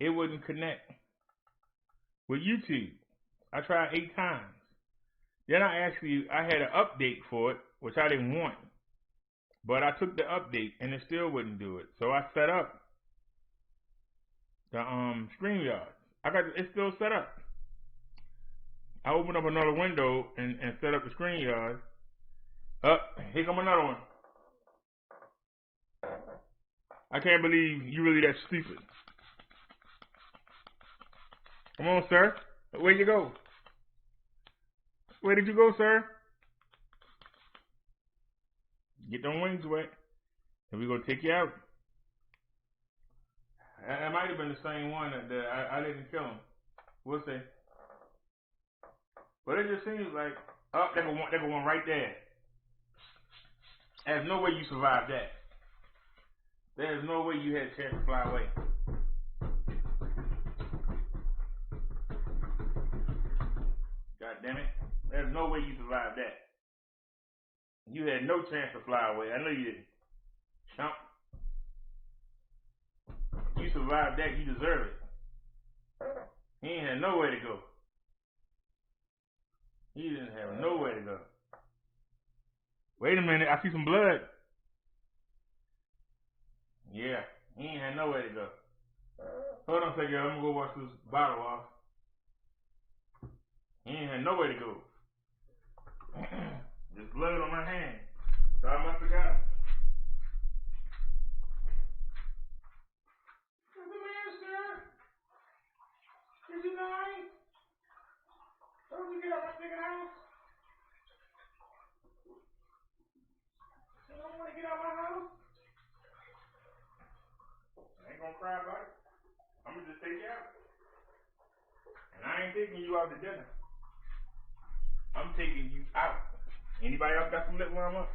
it wouldn't connect with YouTube. I tried 8 times. Then I had an update for it, which I didn't want. But I took the update and it still wouldn't do it. So I set up the StreamYard. It's still set up. I opened up another window and set up the StreamYard. Here come another one. I can't believe you really that stupid. Come on, sir. Where'd you go? Where did you go, sir? Get them wings wet, and we're going to take you out. It might have been the same one that I didn't kill him. We'll see. But it just seems like, there go one right there. There's no way you survived that. There's no way you had a chance to fly away. God damn it. There's no way you survived that. You had no chance to fly away. I know you didn't. Chump. You survived that, you deserve it. He ain't had nowhere to go. He didn't have nowhere to go. Wait a minute, I see some blood. Yeah, he ain't had nowhere to go. Hold on a second, I'm gonna go wash this bottle off. He ain't had nowhere to go. There's blood on my hand. So I must have got him. cry about it. I'm gonna just take you out. And I ain't taking you out to dinner. I'm taking you out. Anybody else got some lip warm up?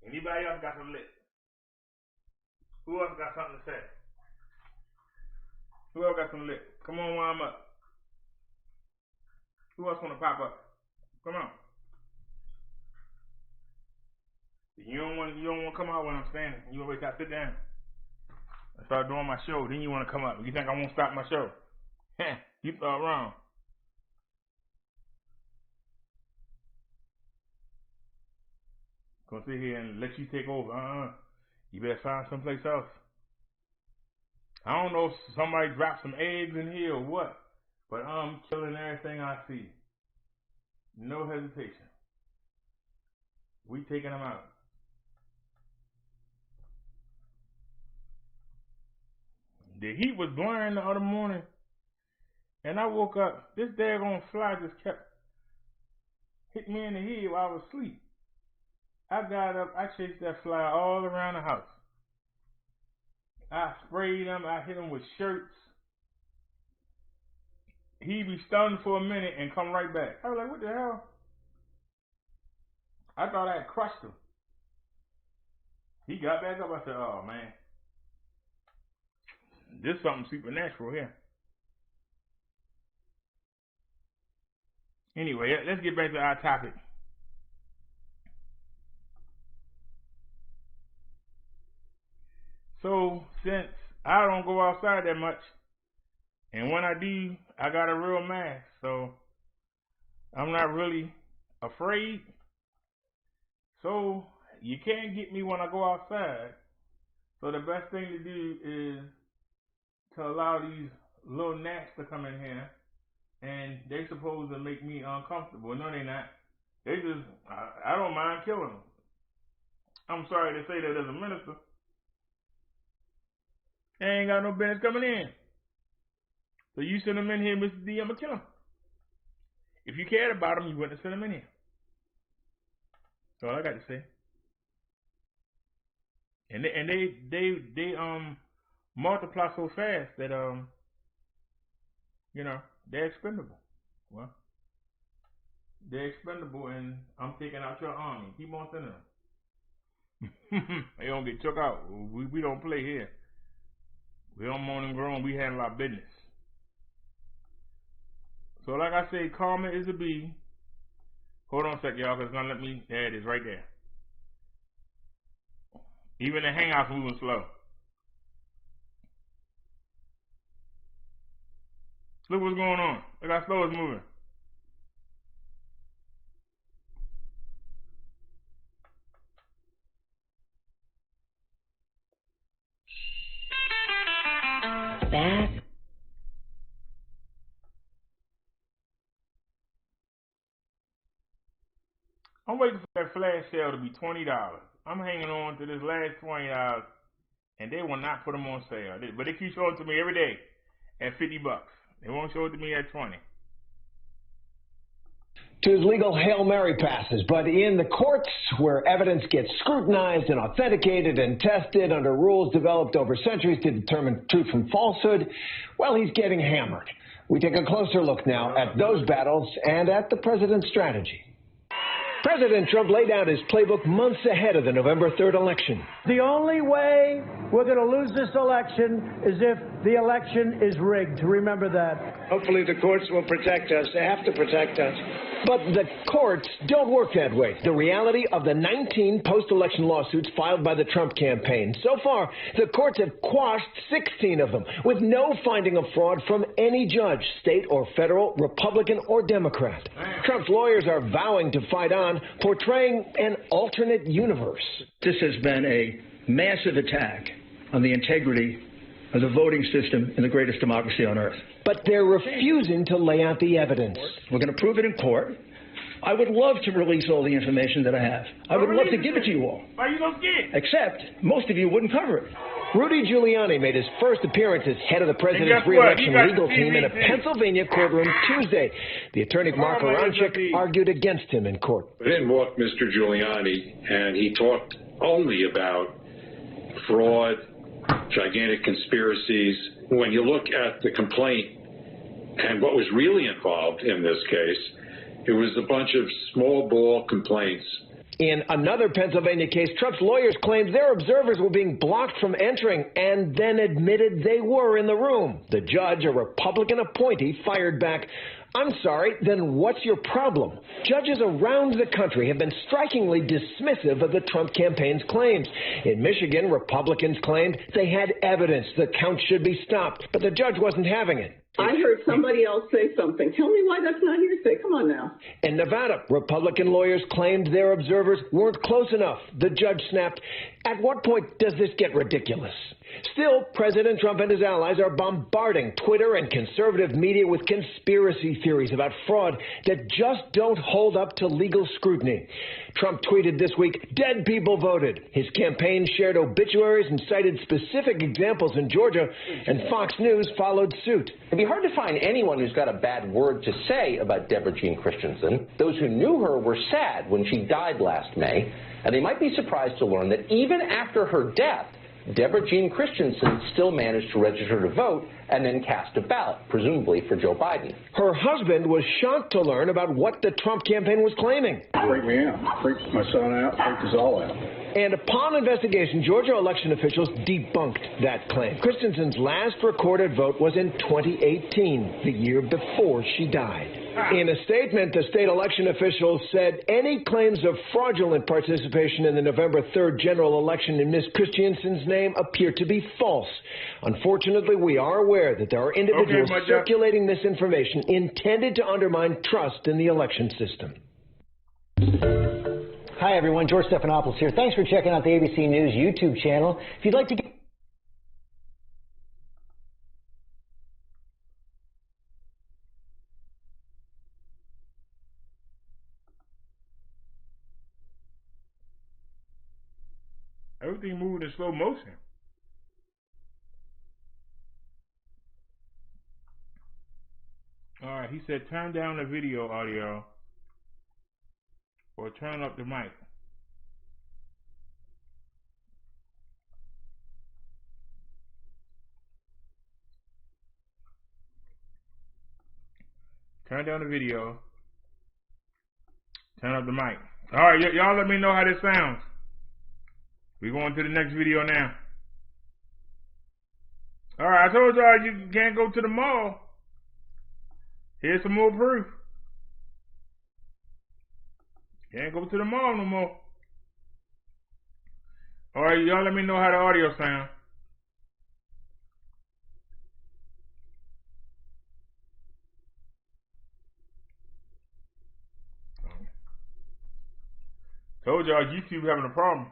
Anybody else got some lip? Who else got something to say? Who else got some lip? Come on, warm up. Who else wanna pop up? Come on. You don't want to come out when I'm standing. You always got to sit down. I start doing my show. Then you want to come up. You think I won't stop my show? You thought wrong. Gonna sit here and let you take over. You better find someplace else. I don't know if somebody dropped some eggs in here or what, but I'm killing everything I see. No hesitation. We taking them out. The heat was blaring the other morning, and I woke up. This daggone fly just kept hitting me in the head while I was asleep. I got up, I chased that fly all around the house. I sprayed him, I hit him with shirts. He'd be stunned for a minute and come right back. I was like, what the hell? I thought I had crushed him. He got back up. I said, oh, man. This is something supernatural here. Anyway, let's get back to our topic. So, since I don't go outside that much, and when I do, I got a real mask, so I'm not really afraid. So, you can't get me when I go outside. So the best thing to do is to allow these little gnats to come in here, and they supposed to make me uncomfortable. No, they not. They just, I don't mind killing them. I'm sorry to say that as a minister. They ain't got no business coming in. So you send them in here, Mr. D, I'm going to kill them. If you cared about them, you wouldn't have sent them in here. That's all I got to say. And they multiply so fast that you know, they're expendable. Well, they're expendable, and I'm taking out your army. Keep on sending them. They don't get took out. We don't play here. We don't moan and groan. We handle our business. So like I say, karma is a bee. Hold on a sec, y'all, because it's going to let me. There it is, right there. Even the hangout's moving slow. Look what's going on. Look how slow it's moving. Back. I'm waiting for that flash sale to be $20. I'm hanging on to this last $20, and they will not put them on sale. But they keep showing it to me every day at $50. They won't show it to me at $20. To his legal Hail Mary passes, but in the courts where evidence gets scrutinized and authenticated and tested under rules developed over centuries to determine truth from falsehood, well, he's getting hammered. We take a closer look now at those battles and at the president's strategy. President Trump laid out his playbook months ahead of the November 3rd election. The only way we're going to lose this election is if the election is rigged. Remember that. Hopefully the courts will protect us. They have to protect us. But the courts don't work that way. The reality of the 19 post-election lawsuits filed by the Trump campaign. So far, the courts have quashed 16 of them, with no finding of fraud from any judge, state or federal, Republican or Democrat. Trump's lawyers are vowing to fight on, portraying an alternate universe. This has been a massive attack on the integrity of the voting system in the greatest democracy on earth. But they're refusing to lay out the evidence. We're going to prove it in court. I would love to release all the information that I have. I would love to give it to you all. Why you don't get it? Except most of you wouldn't cover it. Rudy Giuliani made his first appearance as head of the president's re-election legal team in a Pennsylvania courtroom Tuesday. The attorney Mark Aronchik argued against him in court. Then walked Mr. Giuliani, and he talked only about fraud gigantic conspiracies. When you look at the complaint and what was really involved in this case, it was a bunch of small ball complaints. In another Pennsylvania case, Trump's lawyers claimed their observers were being blocked from entering and then admitted they were in the room. The judge, a Republican appointee, fired back, "I'm sorry, then what's your problem?" Judges around the country have been strikingly dismissive of the Trump campaign's claims. In Michigan, Republicans claimed they had evidence the count should be stopped, but the judge wasn't having it. I heard somebody else say something. Tell me why that's not hearsay. Come on now. In Nevada, Republican lawyers claimed their observers weren't close enough. The judge snapped, "At what point does this get ridiculous?" Still, President Trump and his allies are bombarding Twitter and conservative media with conspiracy theories about fraud that just don't hold up to legal scrutiny. Trump tweeted this week, "Dead people voted." His campaign shared obituaries and cited specific examples in Georgia, and Fox News followed suit. It'd be hard to find anyone who's got a bad word to say about Deborah Jean Christensen. Those who knew her were sad when she died last May, and they might be surprised to learn that even after her death, Deborah Jean Christensen still managed to register to vote and then cast a ballot, presumably for Joe Biden. Her husband was shocked to learn about what the Trump campaign was claiming. Freaked me out. Freaked my son out. Freaked us all out. And upon investigation, Georgia election officials debunked that claim. Christensen's last recorded vote was in 2018, the year before she died. In a statement, the state election officials said any claims of fraudulent participation in the November 3rd general election in Ms. Christensen's name appear to be false. Unfortunately, we are aware that there are individuals circulating this information intended to undermine trust in the election system. Hi, everyone. George Stephanopoulos here. Thanks for checking out the ABC News YouTube channel. If you'd like to get everything moving in slow motion. All right, he said turn down the video audio or turn up the mic. Turn down the video. Turn up the mic. All right, y'all let me know how this sounds. We're going to the next video now. All right, I told y'all you can't go to the mall. Here's some more proof. Can't go to the mall no more. All right, y'all let me know how the audio sounds. Told y'all YouTube having a problem.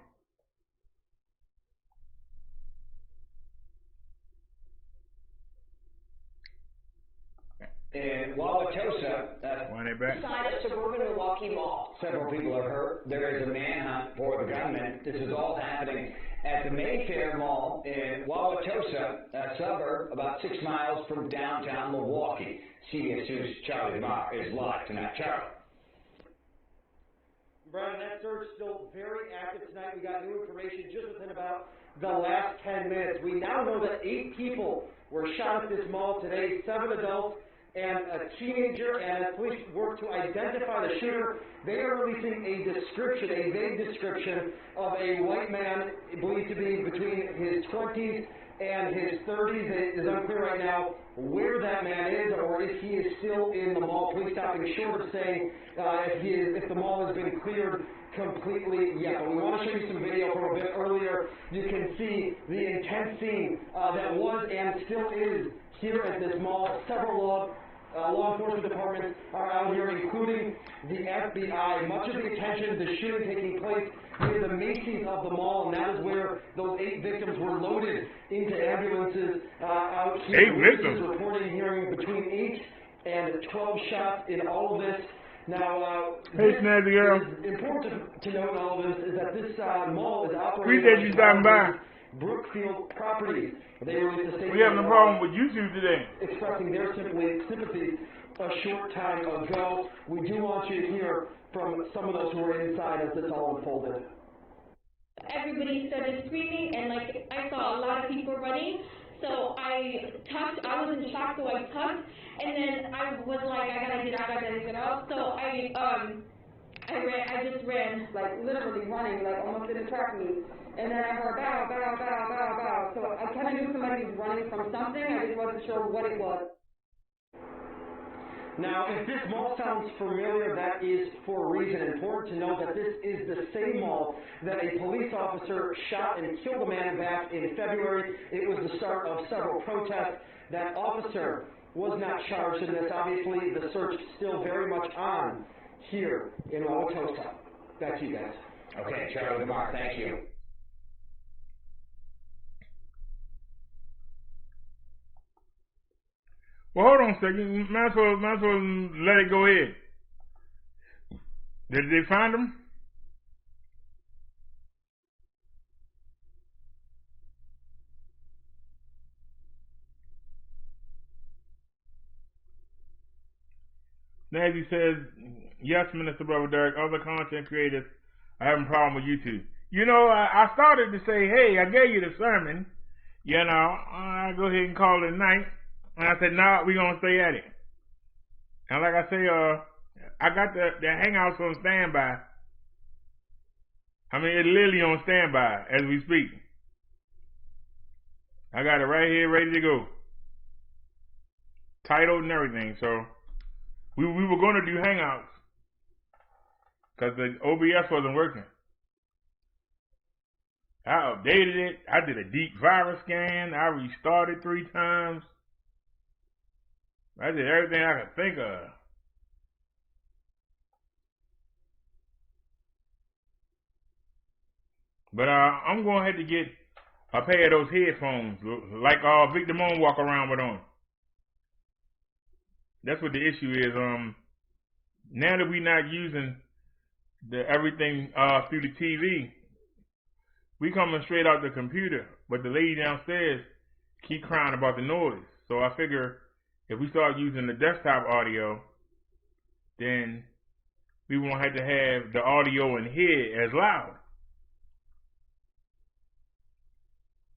In Wauwatosa, inside a suburban Milwaukee mall. Several people are hurt. There is a manhunt for the gunman. This is all happening at the Mayfair Mall in Wauwatosa, a suburb about 6 miles from downtown Milwaukee. CBS News' Charlie DeMar is live tonight. Charlie. Brian, that search is still very active tonight. We got new information just within about the last 10 minutes. We now know that 8 people were shot at this mall today, 7 adults and a teenager, and as police work to identify the shooter, they are releasing a description, a vague description of a white man believed to be between his 20s and his 30s. It is unclear right now where that man is or if he is still in the mall. Police stopping short of saying if the mall has been cleared completely yet. But we want to show you some video from a bit earlier. You can see the intense scene that was and still is here at this mall. Several law enforcement departments are out here, including the FBI. Much of the attention, the shooting taking place near the Macy's of the mall, and that is where those 8 victims were loaded into ambulances out here. 8 victims? Reporting hearing between 8 and 12 shots in all of this. Now, hey, Snazzy girl. Important to note in all of this is that this mall is operating. Appreciate you stopping by. Brookfield Properties. They released a statement. We having a problem with YouTube today. Expressing their sympathy a short time ago. We do want you to hear from some of those who were inside as this all unfolded. everybody started screaming, and like I saw a lot of people running. So I tucked. I was in shock, so I tucked, and then I was like, I gotta get out. So I just ran, like literally running, like almost didn't track me. And then I heard bow, bow, bow, bow, bow. So I kind of knew somebody was running from something. I just wasn't sure what it was. Now, if this mall sounds familiar, that is for a reason. Important to know that this is the same mall that a police officer shot and killed a man back in February. It was the start of several protests. That officer was not charged in this. Obviously, the search is still very much on here in Wauwatosa. Back to you guys. Okay, Charlie DeMar, thank you. Well, hold on a second. Might as well let it go ahead. Did they find him? Nancy says, yes, Minister Brother Derek, other content creators are having a problem with YouTube. You know, I started to say, hey, I gave you the sermon. You know, I'll go ahead and call it a night. And I said, nah, we're going to stay at it. And like I say, I got the Hangouts on standby. I mean, it's literally on standby as we speak. I got it right here, ready to go. Titled and everything. So, we were going to do Hangouts. Because the OBS wasn't working. I updated it. I did a deep virus scan. I restarted 3 times. I did everything I could think of. But I'm going to have to get a pair of those headphones, like Victor Moon walk around with on. That's what the issue is. Now that we're not using everything through the TV, we coming straight out the computer. But the lady downstairs keep crying about the noise. So I figure if we start using the desktop audio, then we won't have to have the audio in here as loud.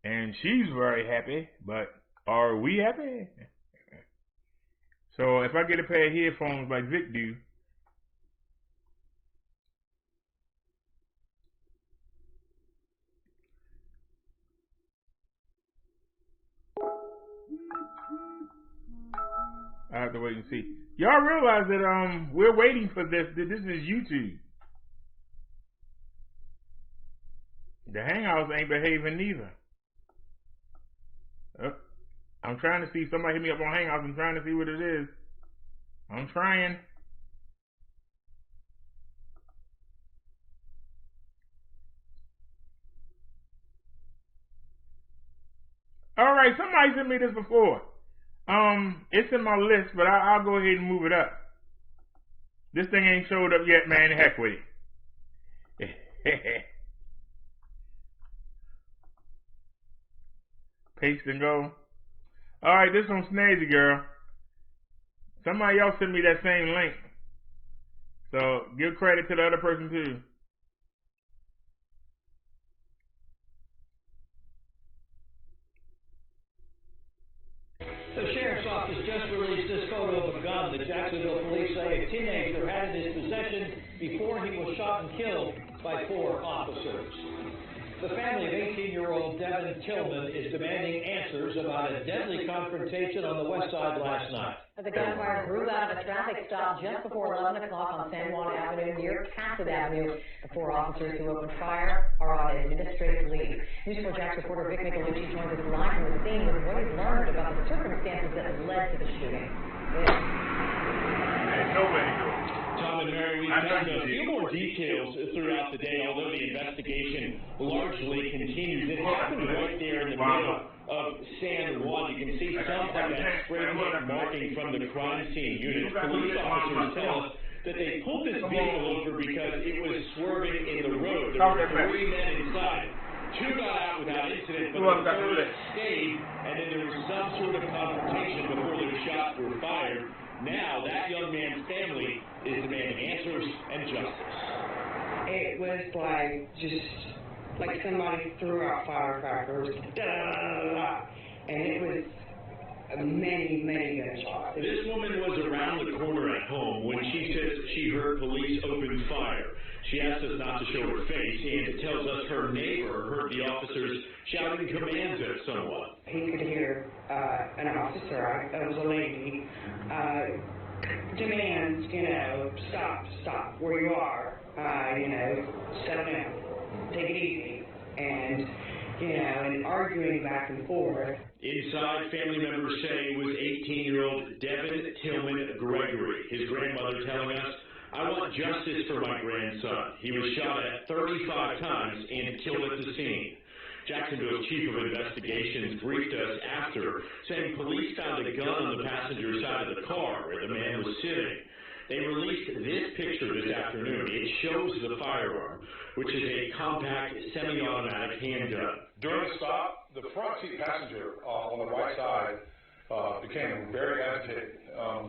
And she's very happy, but are we happy? So if I get a pair of headphones like Vic do, I have to wait and see. Y'all realize that we're waiting for this. This is YouTube. The Hangouts ain't behaving neither. I'm trying to see. Somebody hit me up on Hangouts. I'm trying to see what it is. I'm trying. All right, somebody sent me this before. It's in my list, but I'll go ahead and move it up. This thing ain't showed up yet, man. Heck with it. Paste and go. All right, this one's Snazzy Girl. Somebody else sent me that same link. So give credit to the other person too. The Sheriff's Office just released this photo of a gun that Jacksonville police say a teenager had in his possession before he was shot and killed by 4 officers. The family of 18-year-old Devin Tillman is demanding answers about a deadly confrontation on the west side last night. The gunfire grew out of a traffic stop just before 11 o'clock on San Juan Avenue near Concede Avenue. The 4 officers who opened fire are on administrative leave. News 4 Jax reporter Vic Michelucci joins us live from the scene with what he's learned about the circumstances that led to the shooting. There's no way to go. Tom and Mary, we've gotten a few more details throughout the day, although the investigation largely continues. It happened right there in the middle of San Juan. You can see some of that spray paint marking from the crime scene unit. Police officers tell us that they pulled this vehicle over because it was swerving in the road. There were 3 men inside. 2 got out without incident, but the 3rd stayed, and then there was some sort of confrontation before the shots were fired. Now, that young man's family is demanding answers and justice. It was like just like somebody threw out firecrackers, and it was many, many gunshots. This woman was around the corner at home when she says she heard police open fire. She asked us not to show her face and tells us her neighbor heard the officers shouting commands at someone. He could hear an officer, it was a lady, demands, stop where you are, settle down, take it easy, and and arguing back and forth. Inside, family members say it was 18-year-old Devin Tillman Gregory. His grandmother telling us, "I want justice for my grandson. He was shot at 35 times and killed at the scene." Jacksonville's chief of investigations briefed us after, saying police found a gun on the passenger side of the car where the man was sitting. They released this picture this afternoon. It shows the firearm, which is a compact semi-automatic handgun. During the stop, the front seat passenger on the right side became very agitated.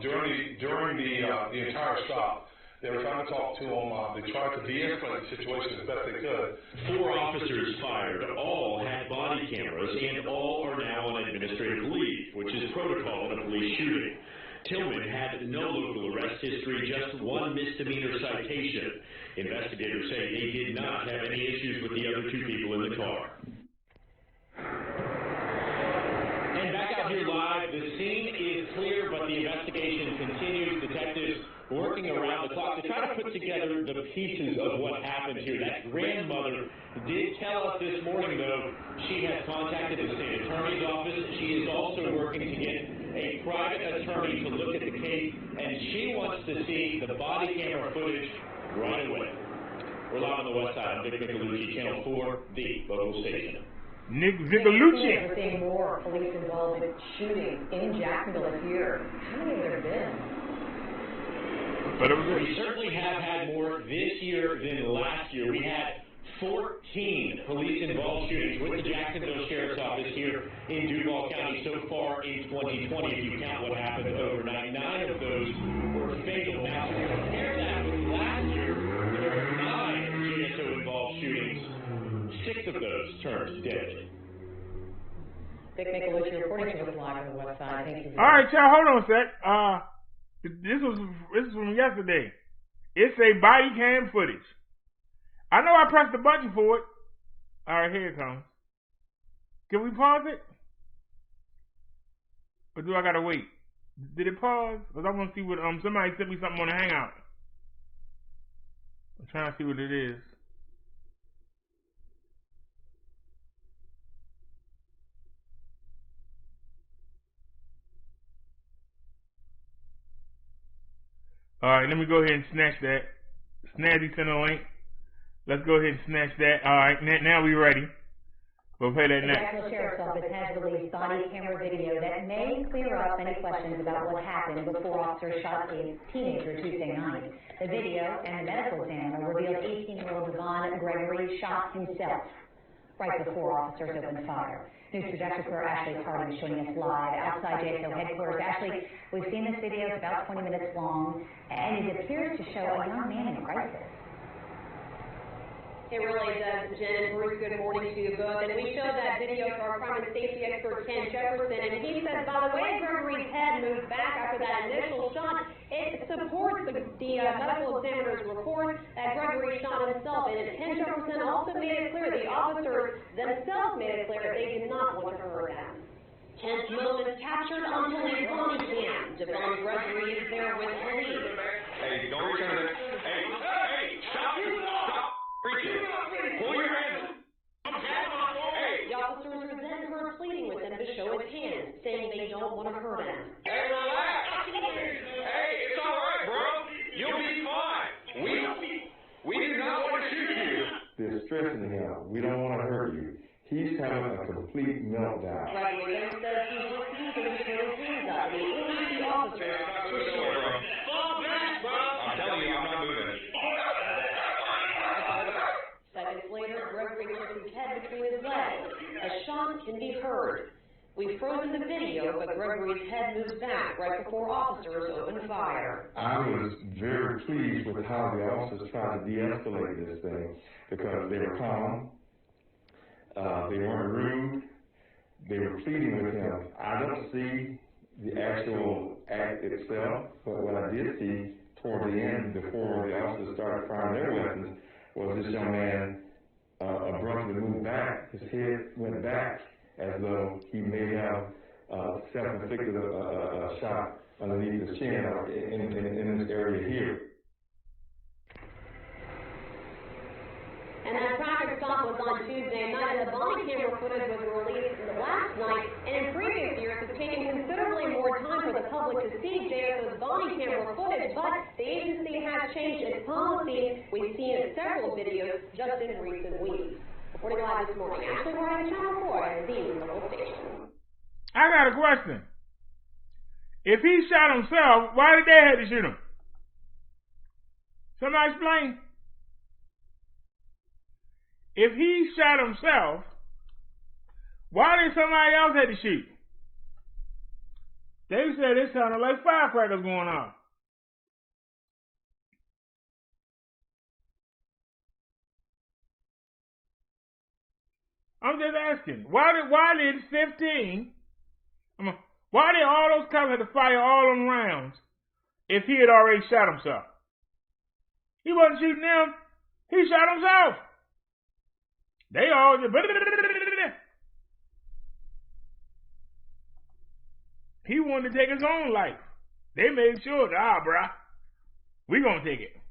During the entire stop, they were trying to talk to him. They tried to de-escalate the situation as best they could. 4 officers fired. All had body cameras, and all are now on administrative leave, which is protocol in a police shooting. Tillman had no local arrest history, just 1 misdemeanor citation. Investigators say they did not have any issues with the other 2 people in the car. And back out here live, the scene is clear, but the investigation continues. Detectives working around the clock to try to put together the pieces of what happened here. That grandmother did tell us this morning, though, she has contacted the state attorney's office. She is also working to get a private attorney to look at the case, and she wants to see the body camera footage right away. We're live on the west side. I'm Vic Micolucci, Channel 4, the local station. Nick Vicolucci. We're seeing more police involvement shootings in Jacksonville this year. How many have there been? But we certainly have had more this year than last year. We had 14 police-involved shootings with the Jacksonville Sheriff's Office here in Duval County so far in 2020. If you count what happened overnight, 9 of those were fatal. Now, to compare that with last year, there were 9 GSO-involved shootings. 6 of those turned deadly. Vic Micolucci reporting to us live on the west side. Thank you. All right, y'all, hold on a sec. This is from yesterday. It's a body cam footage. I know I pressed the button for it. All right, here it comes. Can we pause it? Or do I gotta wait? Did it pause? Because I want to see what somebody sent me something on the Hangout. I'm trying to see what it is. All right, let me go ahead and snatch that. Snazzy sent a link. Let's go ahead and snatch that. All right, now we're ready. We'll play that The next. Jacksonville Sheriff's Office has released body camera video that may clear up any questions about what happened before officers shot a teenager Tuesday night. The video and the medical examiner revealed 18-year-old Devon Gregory shot himself right before officers opened fire. News Director Ashley Harding joining us live outside JSO headquarters. Ashley, we've seen this video. It's about 20 minutes long, and it appears to show a young man in crisis. It really does, Jen and Bruce. Good morning to you both. And we showed that video to our crime and safety expert, Ken Jefferson, and he says, by the way Gregory's head moved back after that initial shot, it supports the medical examiner's report that Gregory shot himself. And Ken Jefferson also made it clear, the officers themselves made it clear they did not want to hurt him. Tense moments captured on police body cam. Devon Gregory is there with police. Hey, don't return it. Hey, stop! Pull your hands. Hey. The officers then were pleading with him to show his hands, saying they don't want to hurt him. Hey, relax. Hey, it's all right, bro. You'll be fine. We do not want to shoot you. They're stressing him. We don't want to hurt you. He's having a complete meltdown. Gregory says he's refusing to put his hands up. He ordered the officers to shoot him. Fall back, bro. I'm telling you, I'm not moving. Seconds later, Gregory took his head between his legs. A shot can be heard. We've frozen the video, but Gregory's head moves back right before officers opened fire. I was very pleased with how the officers tried to de-escalate this thing because they were calm. They weren't rude. They were pleading with him. I don't see the actual act itself, but what I did see toward the end, before the officers started firing their weapons, was this young man abruptly moved back. His head went back as though he may have self-inflicted a shot underneath his chin in this area here. And that traffic stop was on Tuesday night, and the body camera footage was released last night. And in previous years, it's taken considerably more time for the public to see JSO's body camera footage, but the agency has changed its policy. We've seen it in several videos just in recent weeks. Reporting live this morning, Ashley Ryan, Channel 4, and the local station. I got a question. If he shot himself, why did they have to shoot him? Somebody explain. If he shot himself, why did somebody else have to shoot? They said it sounded like firecrackers going on. I'm just asking, why did all those cops have to fire all them rounds if he had already shot himself? He wasn't shooting them, he shot himself. They all just, he wanted to take his own life. They made sure, bruh, we gonna take it.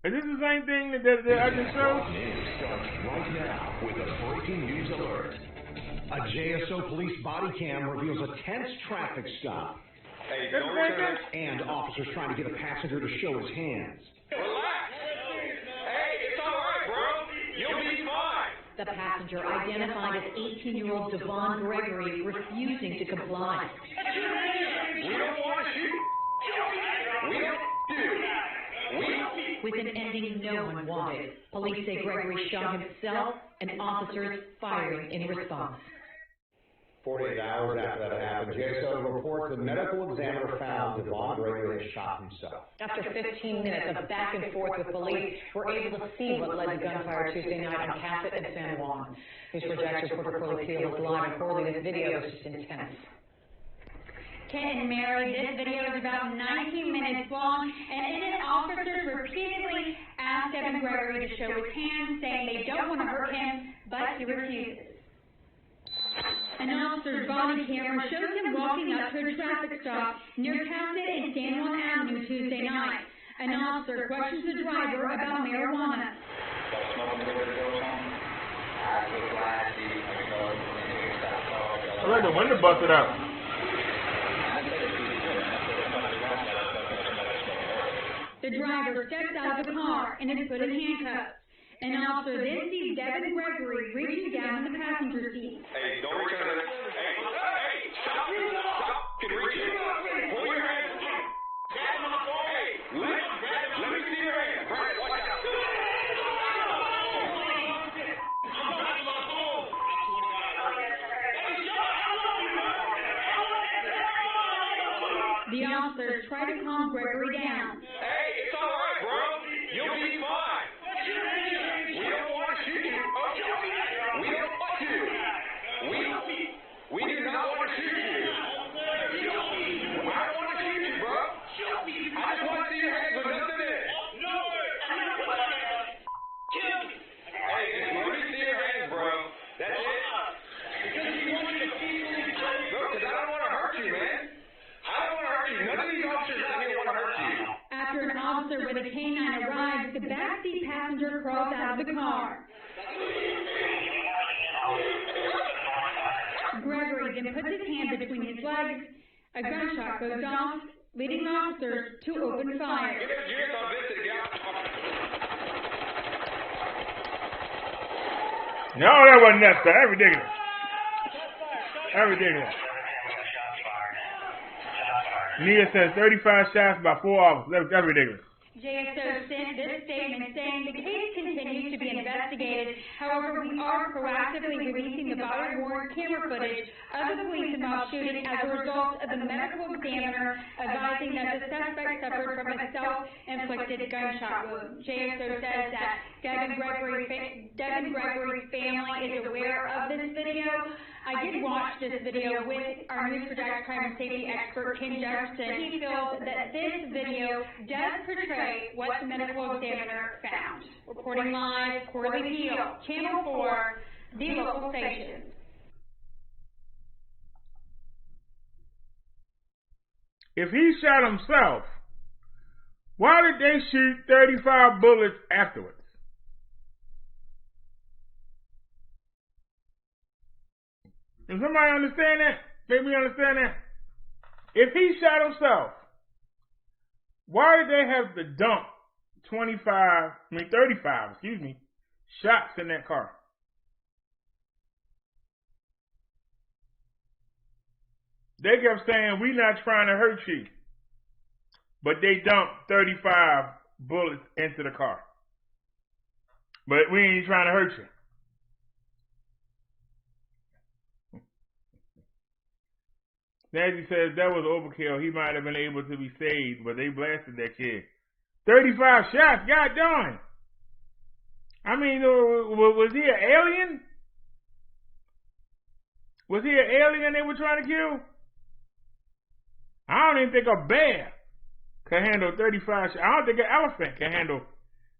Is this the same thing that I just showed? News starts right now with a breaking news alert. A JSO police body cam reveals a tense traffic stop. Hey, don't return. And officers trying to get a passenger to show his hands. Relax. Hey, it's all right, bro. You'll be fine. The passenger, identified as 18-year-old Devon Gregory, refusing to comply. We don't want to shoot. We don't do. With an ending no one wanted, police say Gregory shot himself and officers firing in response. 48 hours after that happened, JSO reports the medical examiner found Devon Gregory had shot himself. After 15 minutes of back and forth with police, we're able to see what led to gunfire Tuesday night on Concede and San Juan. News 4 Jax reporter Corley Teal is live, and Corley, this video is just intense. Ken and Mary, this video is about 19 minutes long, and in it, officers repeatedly asked Devon Gregory to show his hands, saying they don't want to hurt him, but he refuses. An officer's body camera shows him walking up to a traffic stop near Concede and San Juan Avenue Tuesday night. An officer questions the driver about marijuana. I heard the window busted out. The driver steps out of the car and is put in handcuffs. An officer then sees Devon Gregory reaching down in the passenger seat. Hey, don't return it. Hey, stop. Can reach it. Pull your hands. Hey, let me see your hands. Right, watch out. The officers try to calm Gregory down. Hey, it's all right, bro. You'll be fine. We don't want to shoot you. We don't want to. We do not want to shoot you. I don't want to shoot you, bro. I just want to see your hands with nothing in it. Hey, let me see your hands, bro. That's it. Bro, because I don't want to hurt you, man. I don't want to hurt you. None of these officers out here want to hurt you. After an officer with a canine arrives, the backseat passenger crawls out of the car. Gregory then puts his hand between his legs. A gunshot goes off, leading officers to open fire. No, that wasn't necessary. That's ridiculous. That's ridiculous. Nia says 35 shots by 4 officers. That's ridiculous. JSO sent this statement saying the case continues to be investigated. However, we are proactively releasing the body-worn camera footage of the police involved shooting as a result of the medical examiner advising that the suspect suffered from a self-inflicted gunshot wound. JSO says that Devin Gregory's family is aware of this video. I did watch this video with our News for Jax crime and safety expert, Ken Jefferson. He feels that this video does portray what the medical examiner found. Reporting live, Corley Hill, Channel 4, the local station. If he shot himself, why did they shoot 35 bullets afterwards? Does somebody understand that? Make me understand that. If he shot himself, why did they have to dump 35 shots in that car? They kept saying, we're not trying to hurt you. But they dumped 35 bullets into the car. But we ain't trying to hurt you. Nancy says that was overkill. He might have been able to be saved, but they blasted that kid. 35 shots, God darn. I mean, was he an alien? Was he an alien they were trying to kill? I don't even think a bear can handle 35 shots. I don't think an elephant can handle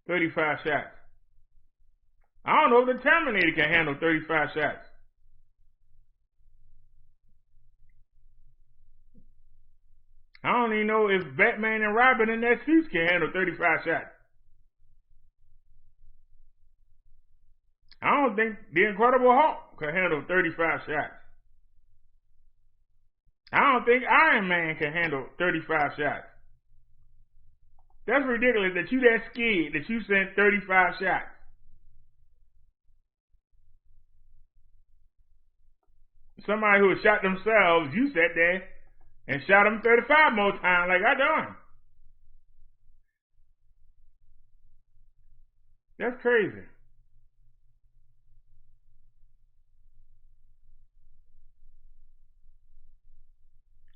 35 shots. I don't know if the Terminator can handle 35 shots. I don't even know if Batman and Robin in their suits can handle 35 shots. I don't think the Incredible Hulk can handle 35 shots. I don't think Iron Man can handle 35 shots. That's ridiculous that you that scared that you sent 35 shots. Somebody who had shot themselves, you sat there and shot them 35 more times like I done. That's crazy.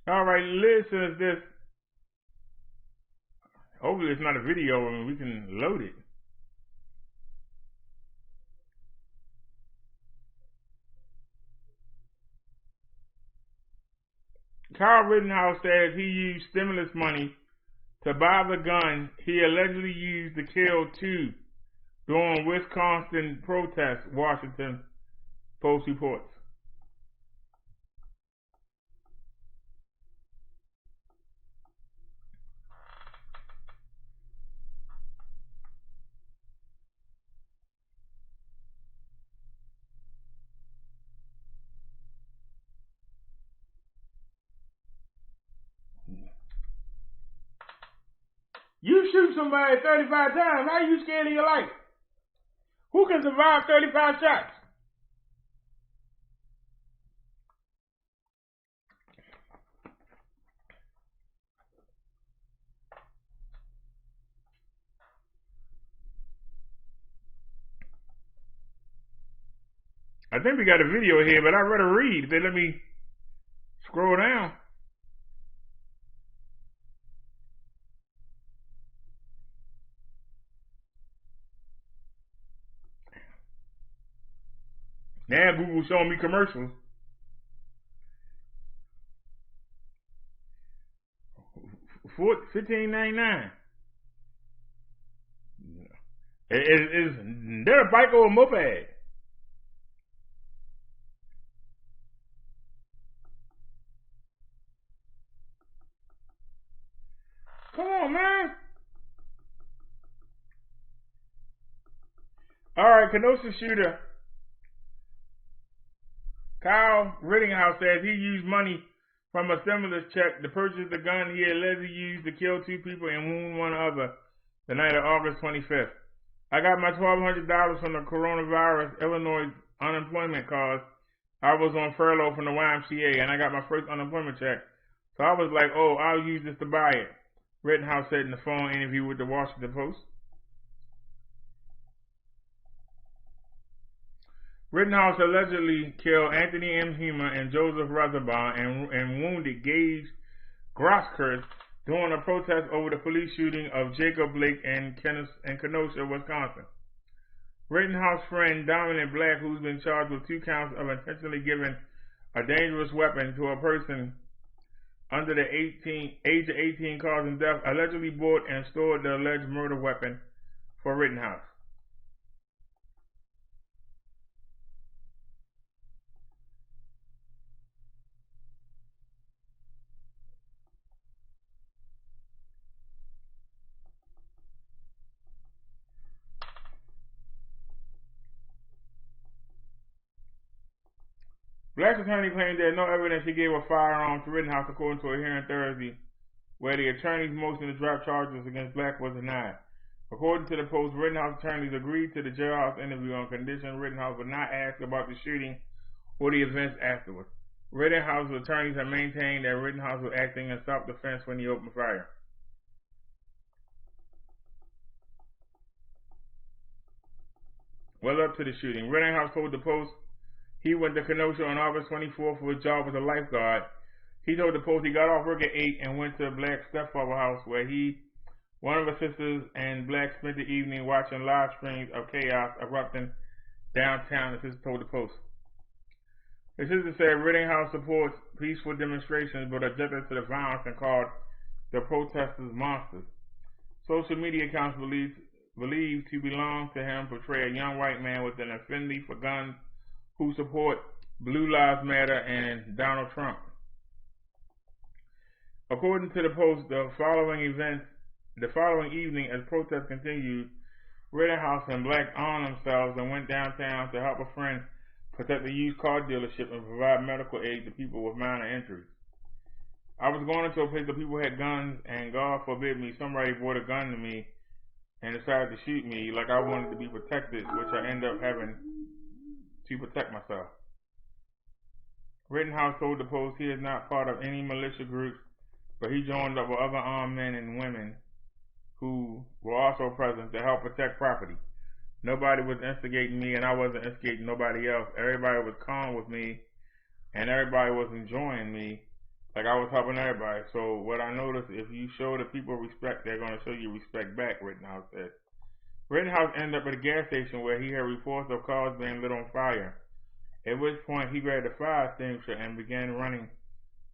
All right, listen to this. Hopefully it's not a video and we can load it. Kyle Rittenhouse says he used stimulus money to buy the gun he allegedly used to kill 2 during Wisconsin protests, Washington Post reports. You shoot somebody 35 times, how are you scared of your life? Who can survive 35 shots? I think we got a video here, but I'd rather read. If they let me scroll down. Now Google's showing me commercials. $15.99. Is there a bike or a moped? Come on, man. All right, Kenosha shooter Kyle Rittenhouse says he used money from a stimulus check to purchase the gun he allegedly used to kill 2 people and wound 1 other the night of August 25th. I got my $1,200 from the coronavirus Illinois unemployment cause. I was on furlough from the YMCA and I got my first unemployment check. So I was like, oh, I'll use this to buy it. Rittenhouse said in the phone interview with the Washington Post. Rittenhouse allegedly killed Anthony M. Hema and Joseph Rosenbaum and wounded Gage Grosskreutz during a protest over the police shooting of Jacob Blake in Kenosha, Wisconsin. Rittenhouse friend Dominic Black, who's been charged with 2 counts of intentionally giving a dangerous weapon to a person under the age of 18 causing death, allegedly bought and stored the alleged murder weapon for Rittenhouse. Black's attorney claimed there is no evidence he gave a firearm to Rittenhouse, according to a hearing Thursday, where the attorney's motion to drop charges against Black was denied. According to the Post, Rittenhouse attorneys agreed to the jailhouse interview on condition Rittenhouse would not ask about the shooting or the events afterwards. Rittenhouse's attorneys have maintained that Rittenhouse was acting in self-defense when he opened fire. Well, up to the shooting, Rittenhouse told the Post he went to Kenosha on August 24th for his job as a lifeguard. He told the Post he got off work at 8 and went to Black's stepfather's house, where he, one of his sisters, and Black spent the evening watching live streams of chaos erupting downtown, the sister told the Post. The sister said Rittenhouse supports peaceful demonstrations but objected to the violence and called the protesters monsters. Social media accounts believed to belong to him portray a young white man with an affinity for guns who support Blue Lives Matter and Donald Trump. According to the Post, the following evening, as protests continued, Rittenhouse and Black armed themselves and went downtown to help a friend protect a used car dealership and provide medical aid to people with minor injuries. I was going into a place where people had guns, and God forbid me, somebody brought a gun to me and decided to shoot me like I wanted to be protected, which I ended up having to protect myself. Rittenhouse told the Post he is not part of any militia groups, but he joined up with other armed men and women who were also present to help protect property. Nobody was instigating me, and I wasn't instigating nobody else. Everybody was calm with me, and everybody was enjoying me like I was helping everybody. So what I noticed, if you show the people respect, they're going to show you respect back, Rittenhouse said. Rittenhouse ended up at a gas station where he heard reports of cars being lit on fire, at which point he grabbed a fire extinguisher and began running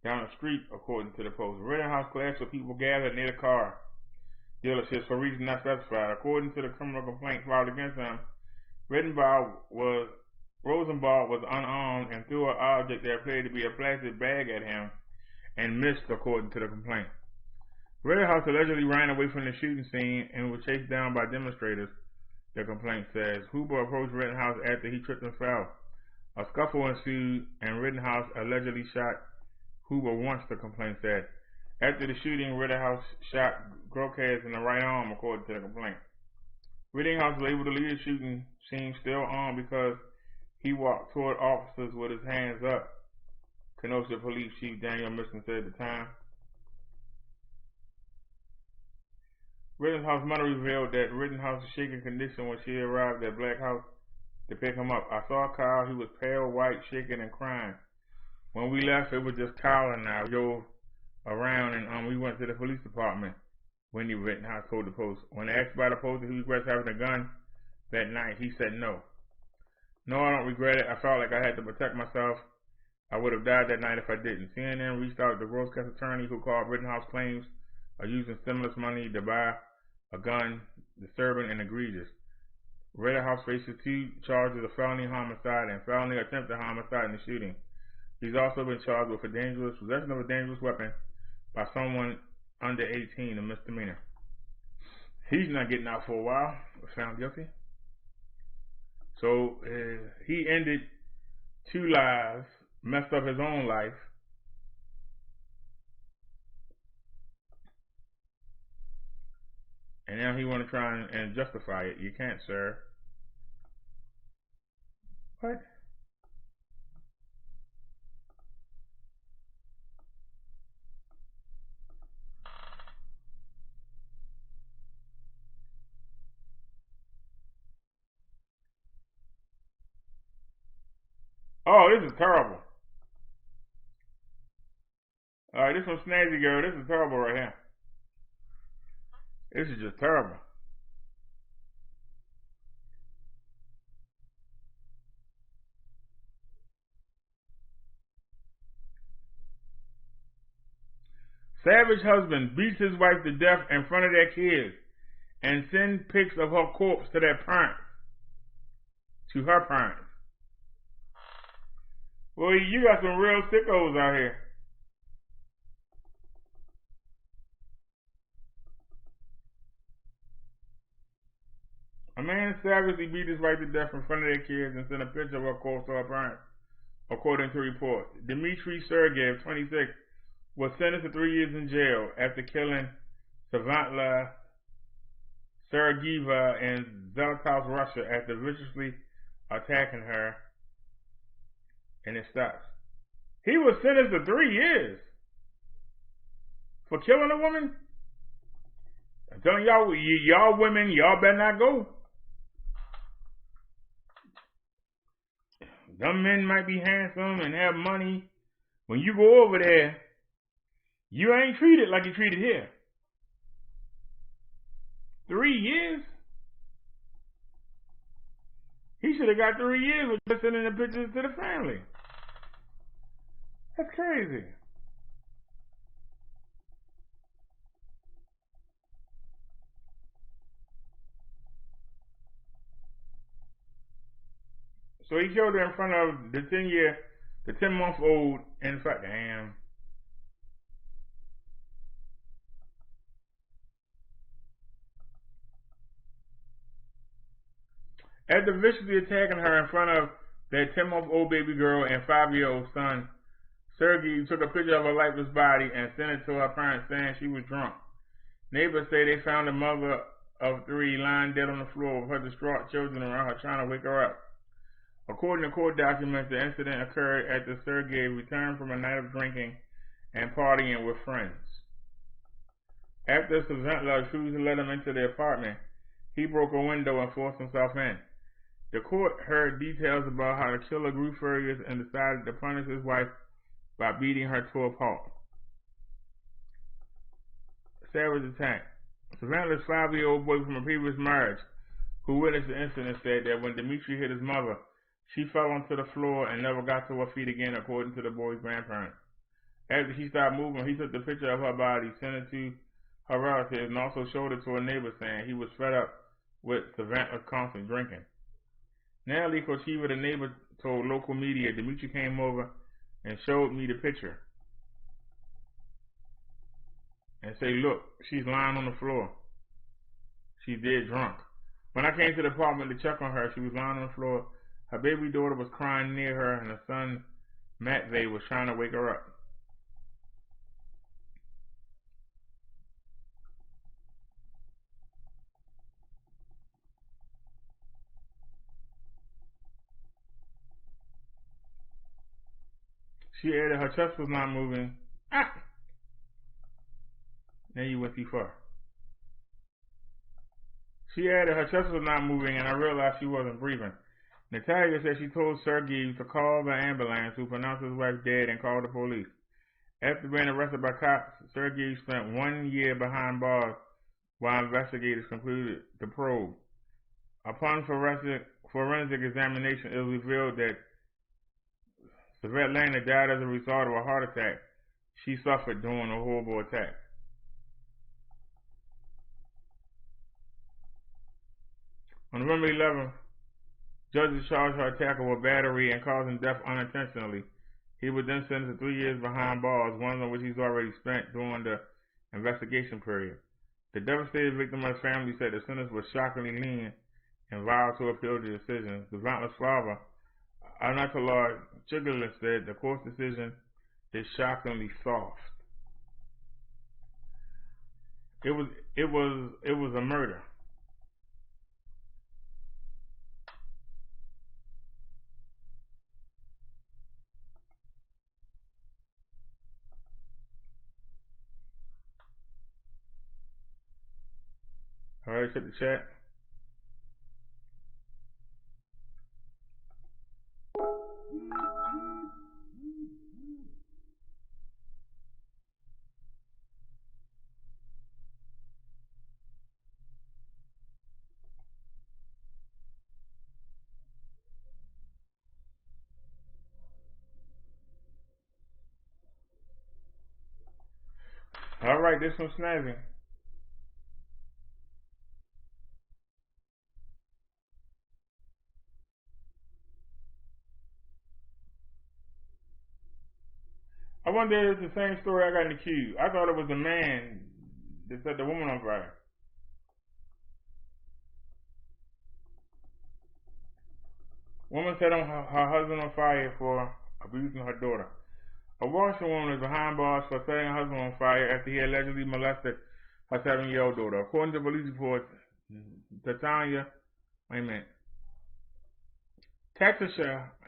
down the street, according to the Post. Rittenhouse clashed with people gathered near the car dealerships for reasons not specified. According to the criminal complaint filed against him, Rosenbaum was unarmed and threw an object that appeared to be a plastic bag at him and missed, according to the complaint. Rittenhouse allegedly ran away from the shooting scene and was chased down by demonstrators, the complaint says. Huber approached Rittenhouse after he tripped and fell. A scuffle ensued, and Rittenhouse allegedly shot Huber once, the complaint said. After the shooting, Rittenhouse shot Grosskreutz in the right arm, according to the complaint. Rittenhouse was able to leave the shooting scene still armed because he walked toward officers with his hands up, Kenosha Police Chief Daniel Mission said at the time. Rittenhouse's mother revealed that Rittenhouse's shaken condition when she arrived at Black House to pick him up. I saw Kyle. He was pale, white, shaking, and crying. When we left, it was just Kyle and I. We drove around and we went to the police department. Wendy Rittenhouse told the Post. When asked by the Post if he regrets having a gun that night, he said no. No, I don't regret it. I felt like I had to protect myself. I would have died that night if I didn't. CNN reached out to the Grosskreutz attorney who called Rittenhouse claims of using stimulus money to buy a gun disturbing and egregious. Rittenhouse faces 2 charges of felony homicide and felony attempted homicide in the shooting. He's also been charged with possession of a dangerous weapon by someone under 18, a misdemeanor. He's not getting out for a while, found guilty. So he ended 2 lives, messed up his own life. And now he want to try and justify it. You can't, sir. What? Oh, this is terrible. Alright, this one Snazzy Girl. This is terrible right here. This is just terrible. Savage husband beats his wife to death in front of their kids and sends pics of her corpse to their parents. To her parents. Well, you got some real sickos out here. A man savagely beat his wife to death in front of their kids and sent a picture of her corpse to her parents, according to reports. Dmitry Sergeyev, 26, was sentenced to 3 years in jail after killing Savantla Sergeyeva in Zolotov, Russia, after viciously attacking her in his steps. He was sentenced to 3 years for killing a woman. I'm telling y'all, y'all women, y'all better not go. Some men might be handsome and have money. When you go over there, you ain't treated like you treated here. 3 years? He should have got 3 years with just sending the pictures to the family. That's crazy. So he killed her in front of the 10-month-old, in fact, damn. After viciously attacking her in front of their 10-month-old baby girl and 5-year-old son, Sergey took a picture of her lifeless body and sent it to her parents saying she was drunk. Neighbors say they found the mother of 3 lying dead on the floor with her distraught children around her trying to wake her up. According to court documents, the incident occurred after Sergey returned from a night of drinking and partying with friends. After Savantla refused to let him into the apartment, he broke a window and forced himself in. The court heard details about how the killer grew furious and decided to punish his wife by beating her to a pulp. Savage attack. Savantla's 5-year-old boy from a previous marriage, who witnessed the incident, said that when Dmitry hit his mother, she fell onto the floor and never got to her feet again, according to the boy's grandparents. After she stopped moving, he took the picture of her body, sent it to her relatives, and also showed it to a neighbor, saying he was fed up with Savantla's constant drinking. Natalie Kocheva, the neighbor, told local media, Dmitry came over and showed me the picture and say, look, she's lying on the floor. She's dead drunk. When I came to the apartment to check on her, she was lying on the floor. Her baby daughter was crying near her, and her son, Matvey, was trying to wake her up. She added her chest was not moving. Ah! Now you went too far. She added her chest was not moving, and I realized she wasn't breathing. Natalia said she told Sergey to call the ambulance, who pronounced his wife dead and called the police. After being arrested by cops, Sergey spent 1 year behind bars while investigators concluded the probe. Upon forensic examination, it was revealed that Savantla died as a result of a heart attack she suffered during a horrible attack. On November 11th, judges charged her attacker with battery and causing death unintentionally. He was then sentenced to 3 years behind bars, one of which he's already spent during the investigation period. The devastated victim and his family said the sentence was shockingly lenient and vowed to appeal the decision. Savantla's father, Anatoly Chigulin, said the court's decision is shockingly soft. It was a murder. All right, check the chat. All right, this one's snazzy. I wonder if it's the same story I got in the queue. I thought it was the man that set the woman on fire. Woman set on her husband on fire for abusing her daughter. A washerwoman is behind bars for setting her husband on fire after he allegedly molested her 7-year-old daughter. According to police reports, Texasshire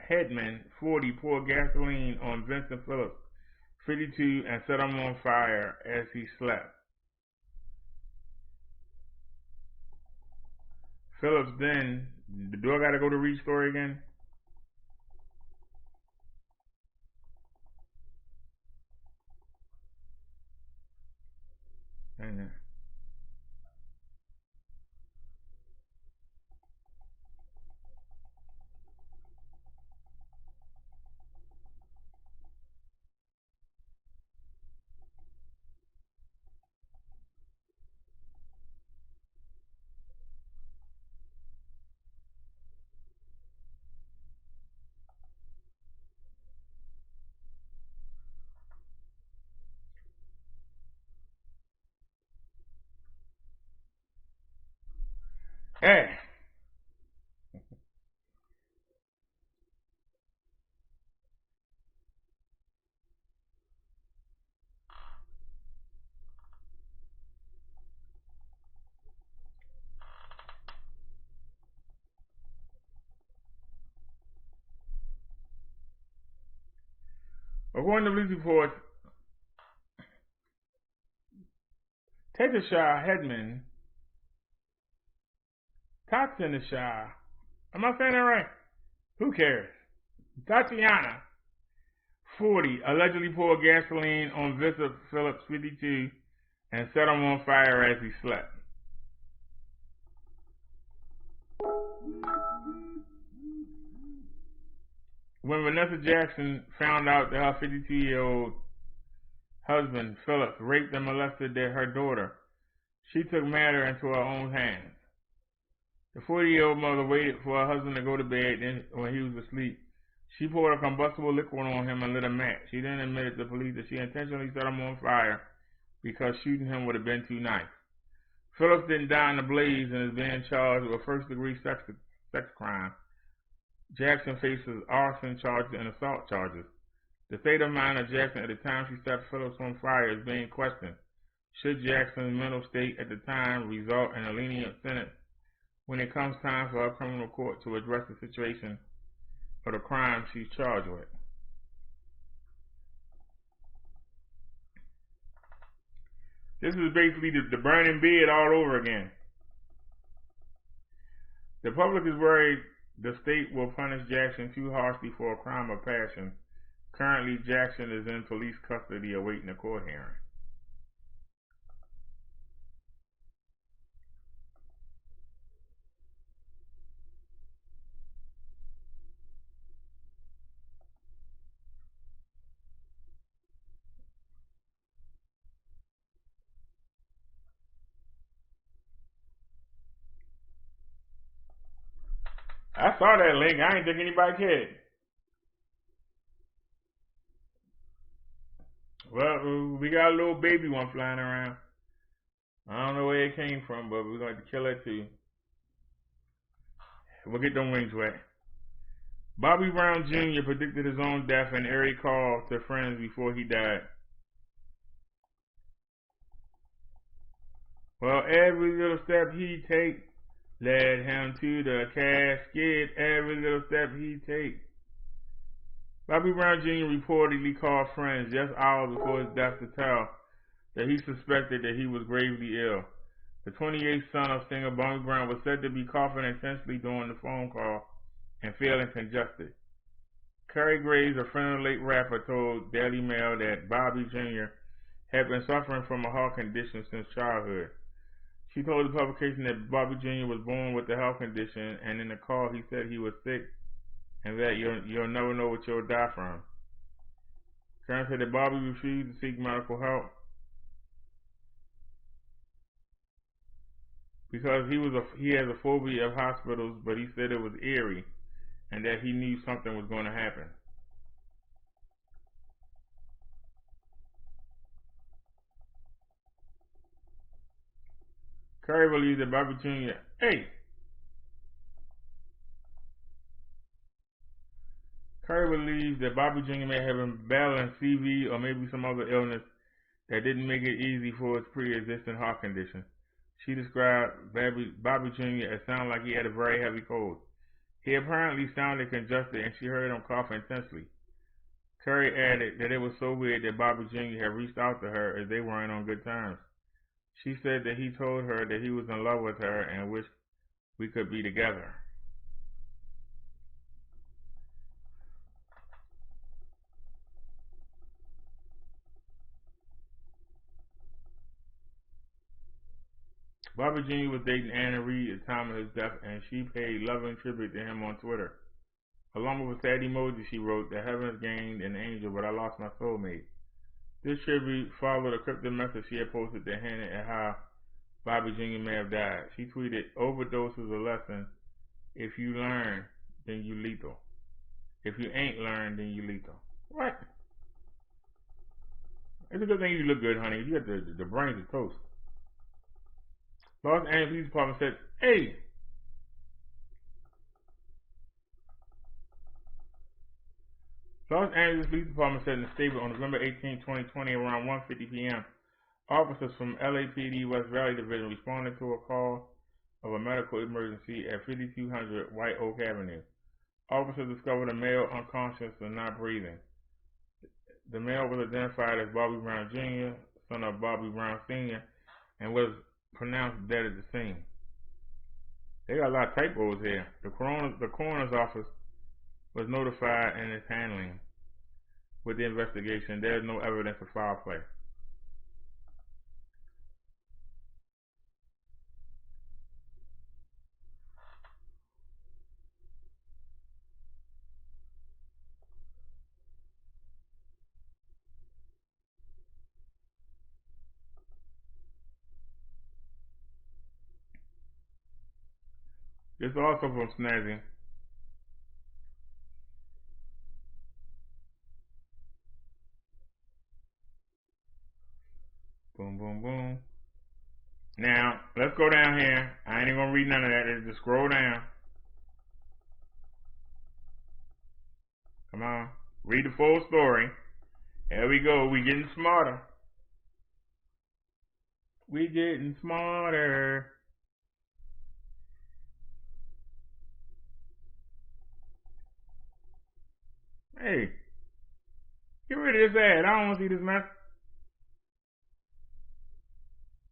Headman, 40, poured gasoline on Vincent Phillips, 52, and set him on fire as he slept. Phillips then, do I gotta go to read story again? Hey. According to police reports, Texasshire Headman, Texasshire, am I saying that right? Who cares? Tatiana, 40, allegedly poured gasoline on Vincent Phillips, 52, and set him on fire as he slept. When Vanessa Jackson found out that her 52-year-old husband, Phillips, raped and molested her daughter, she took matter into her own hands. The 40-year-old mother waited for her husband to go to bed, then when he was asleep, she poured a combustible liquid on him and lit a match. She then admitted to police that she intentionally set him on fire because shooting him would have been too nice. Phillips didn't die in the blaze and is being charged with first-degree sex crime. Jackson faces arson charges and assault charges. The state of mind of Jackson at the time she set Phillips on fire is being questioned. Should Jackson's mental state at the time result in a lenient sentence when it comes time for her criminal court to address the situation or the crime she's charged with? This is basically the burning bed all over again. The public is worried the state will punish Jackson too harshly for a crime of passion. Currently, Jackson is in police custody awaiting a court hearing. I saw that link. I ain't think anybody cared. Well, we got a little baby one flying around. I don't know where it came from, but we're going to kill it too. We'll get them wings wet. Bobby Brown Jr. predicted his own death in an eerie call to friends before he died. Well, every little step he takes led him to the casket. Every little step he takes. Bobby Brown Jr. reportedly called friends just hours before his death to tell that he suspected that he was gravely ill. The 28th son of singer Bobby Brown was said to be coughing intensely during the phone call and feeling congested. Carrie Graves, a friend of the late rapper, told Daily Mail that Bobby Jr. had been suffering from a heart condition since childhood. She told the publication that Bobby Jr. was born with the health condition, and in the call he said he was sick and that you'll never know what you'll die from. Karen said that Bobby refused to seek medical help because he has a phobia of hospitals, but he said it was eerie and that he knew something was going to happen. Curry believes that Bobby Jr. Curry believes that Bobby Jr. may have been battling CV or maybe some other illness that didn't make it easy for his pre-existing heart condition. She described Bobby Jr. as sounding like he had a very heavy cold. He apparently sounded congested and she heard him cough intensely. Curry added that it was so weird that Bobby Jr. had reached out to her as they weren't on good terms. She said that he told her that he was in love with her and wished we could be together. Bobby Jr. was dating Anna Reid at the time of his death, and she paid loving tribute to him on Twitter. Along with a sad emoji, she wrote, "The heavens gained an angel, but I lost my soulmate." This tribute followed a cryptic message she had posted that hinted at how Bobby Jr. may have died. She tweeted, "Overdose is a lesson. If you learn, then you lethal. If you ain't learned, then you lethal." What? It's a good thing you look good, honey. You got the brains of toast. Los Angeles Police Department said, Los Angeles Police Department said in a statement on November 18, 2020, around 1:50 p.m., officers from LAPD West Valley Division responded to a call of a medical emergency at 5200 White Oak Avenue. Officers discovered a male unconscious and not breathing. The male was identified as Bobby Brown Jr., son of Bobby Brown Sr., and was pronounced dead at the scene. They got a lot of typos here. The coroner's office was notified and is handling with the investigation. There is no evidence of foul play. This is also from Snazzy. Boom, boom, boom. Now, let's go down here. I ain't even going to read none of that. Just scroll down. Come on. Read the full story. There we go. We getting smarter. We getting smarter. Hey, get rid of this ad. I don't want to see this mess.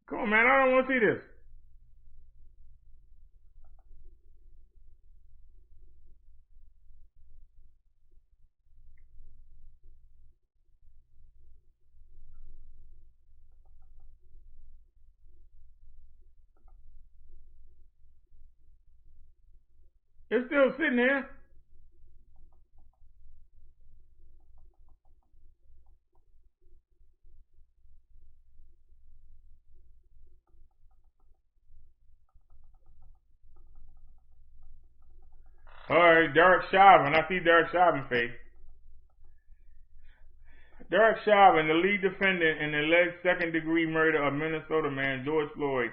Come on, man. I don't want to see this. It's still sitting there. Alright, Derek Chauvin. I see Derek Chauvin's face. Derek Chauvin, the lead defendant in the alleged second-degree murder of Minnesota man George Floyd,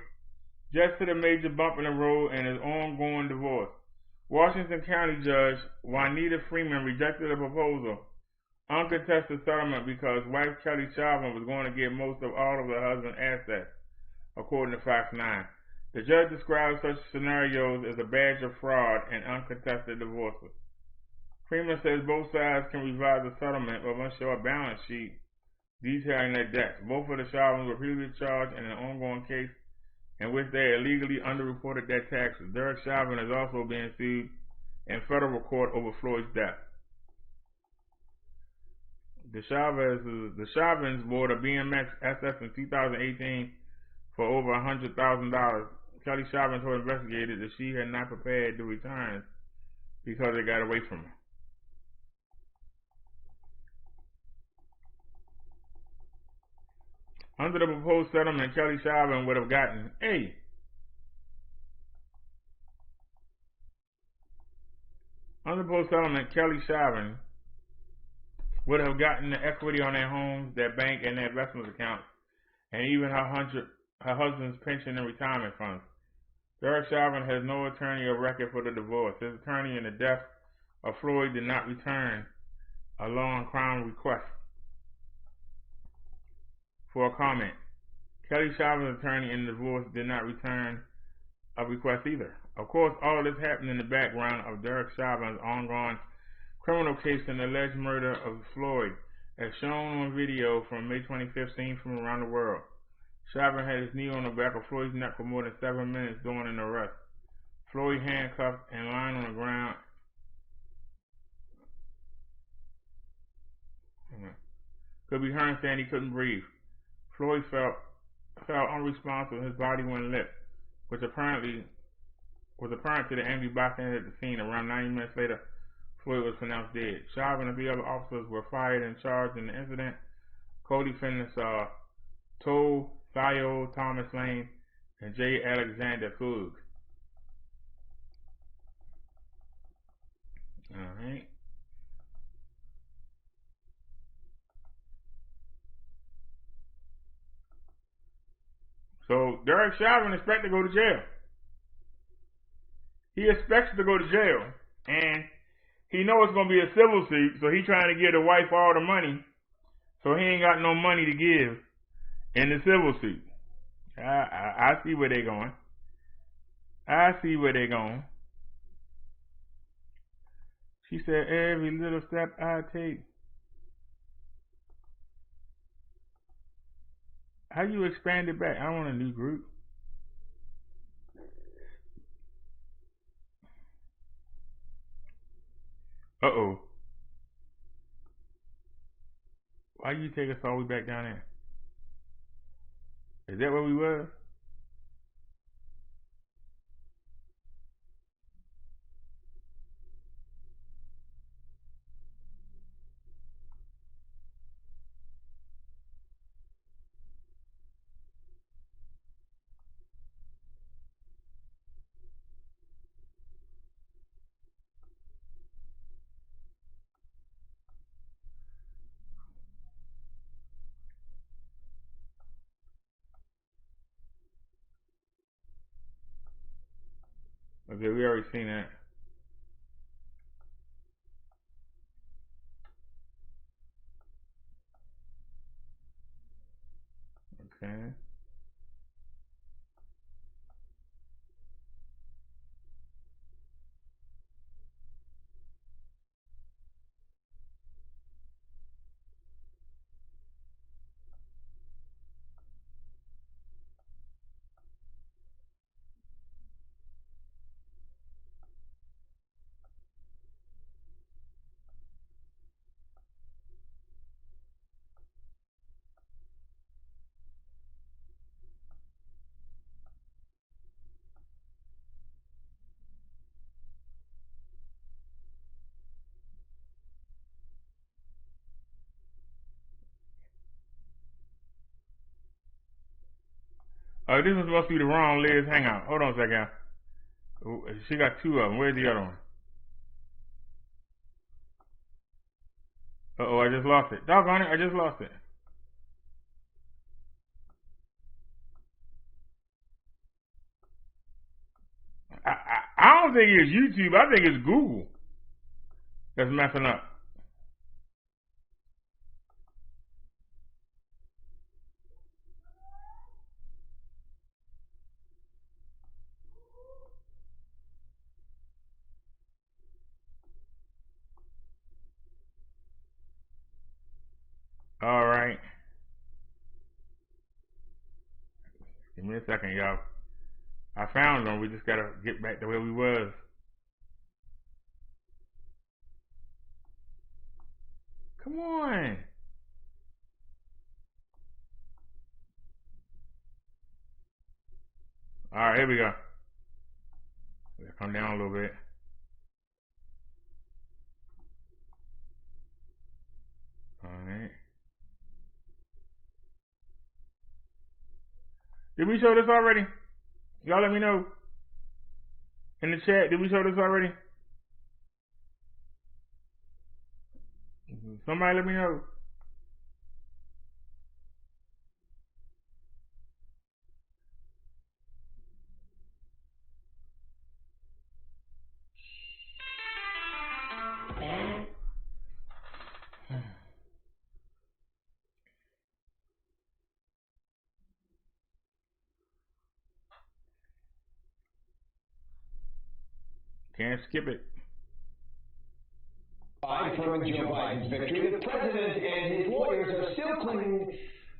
just hit a major bump in the road in his ongoing divorce. Washington County Judge Juanita Freeman rejected a proposal, uncontested settlement, because wife Kelly Chauvin was going to get most of all of her husband's assets, according to Fox 9. The judge described such scenarios as a badge of fraud and uncontested divorces. Freeman says both sides can revise the settlement, but must show a balance sheet detailing their debts. Both of the Chauvins were previously charged in an ongoing case in which they illegally underreported their taxes. Derek Chauvin is also being sued in federal court over Floyd's death. The Chauvins bought a BMX SS in 2018 for over $100,000. Kelly Chauvin told investigators that she had not prepared the returns because it got away from her. Under the proposed settlement, Kelly Chauvin would have gotten supposed settlement, Kelly Chauvin would have gotten the equity on their homes, their bank, and their investment accounts, and even her husband's pension and retirement funds. Derek Chauvin has no attorney or record for the divorce. His attorney in the death of Floyd did not return a long Crown request for a comment. Kelly Chauvin's attorney in the divorce did not return a request either. Of course, all this happened in the background of Derek Chauvin's ongoing criminal case in the alleged murder of Floyd, as shown on video from May 25th, seen from around the world. Chauvin had his knee on the back of Floyd's neck for more than 7 minutes during an arrest. Floyd handcuffed and lying on the ground. Could be heard saying he couldn't breathe. Floyd felt unresponsive. His body went limp, which apparently was apparent to the angry bystander at the scene. Around 90 minutes later, Floyd was pronounced dead. Chauvin and 3 other officers were fired and charged in the incident. Co-defendants are Toe Thayo Thomas Lane and J. Alexander Coog. Alright. So Derek Chauvin expects to go to jail. He expects to go to jail, and he knows it's going to be a civil suit, so he's trying to give the wife all the money, so he ain't got no money to give in the civil suit. I see where they're going. I see where they're going. She said, every little step I take. How you expand it back? I want a new group. Uh-oh. Why you take us all the way back down there? Is that where we were? Okay, we already seen that. Okay. This is supposed to be the wrong Liz hangout. Hold on a second. She got 2 of them. Where's the other one? Uh-oh, I just lost it. Doggone it, I just lost it. I don't think it's YouTube. I think it's Google that's messing up. All right. Give me a second, y'all. I found them. We just gotta get back to where we was. Come on. All right, here we go. We'll come down a little bit. All right. Did we show this already? Y'all let me know in the chat. Did we show this already? Somebody let me know. Can't skip it. Confirming Joe Biden's victory, the president and his lawyers are still clinging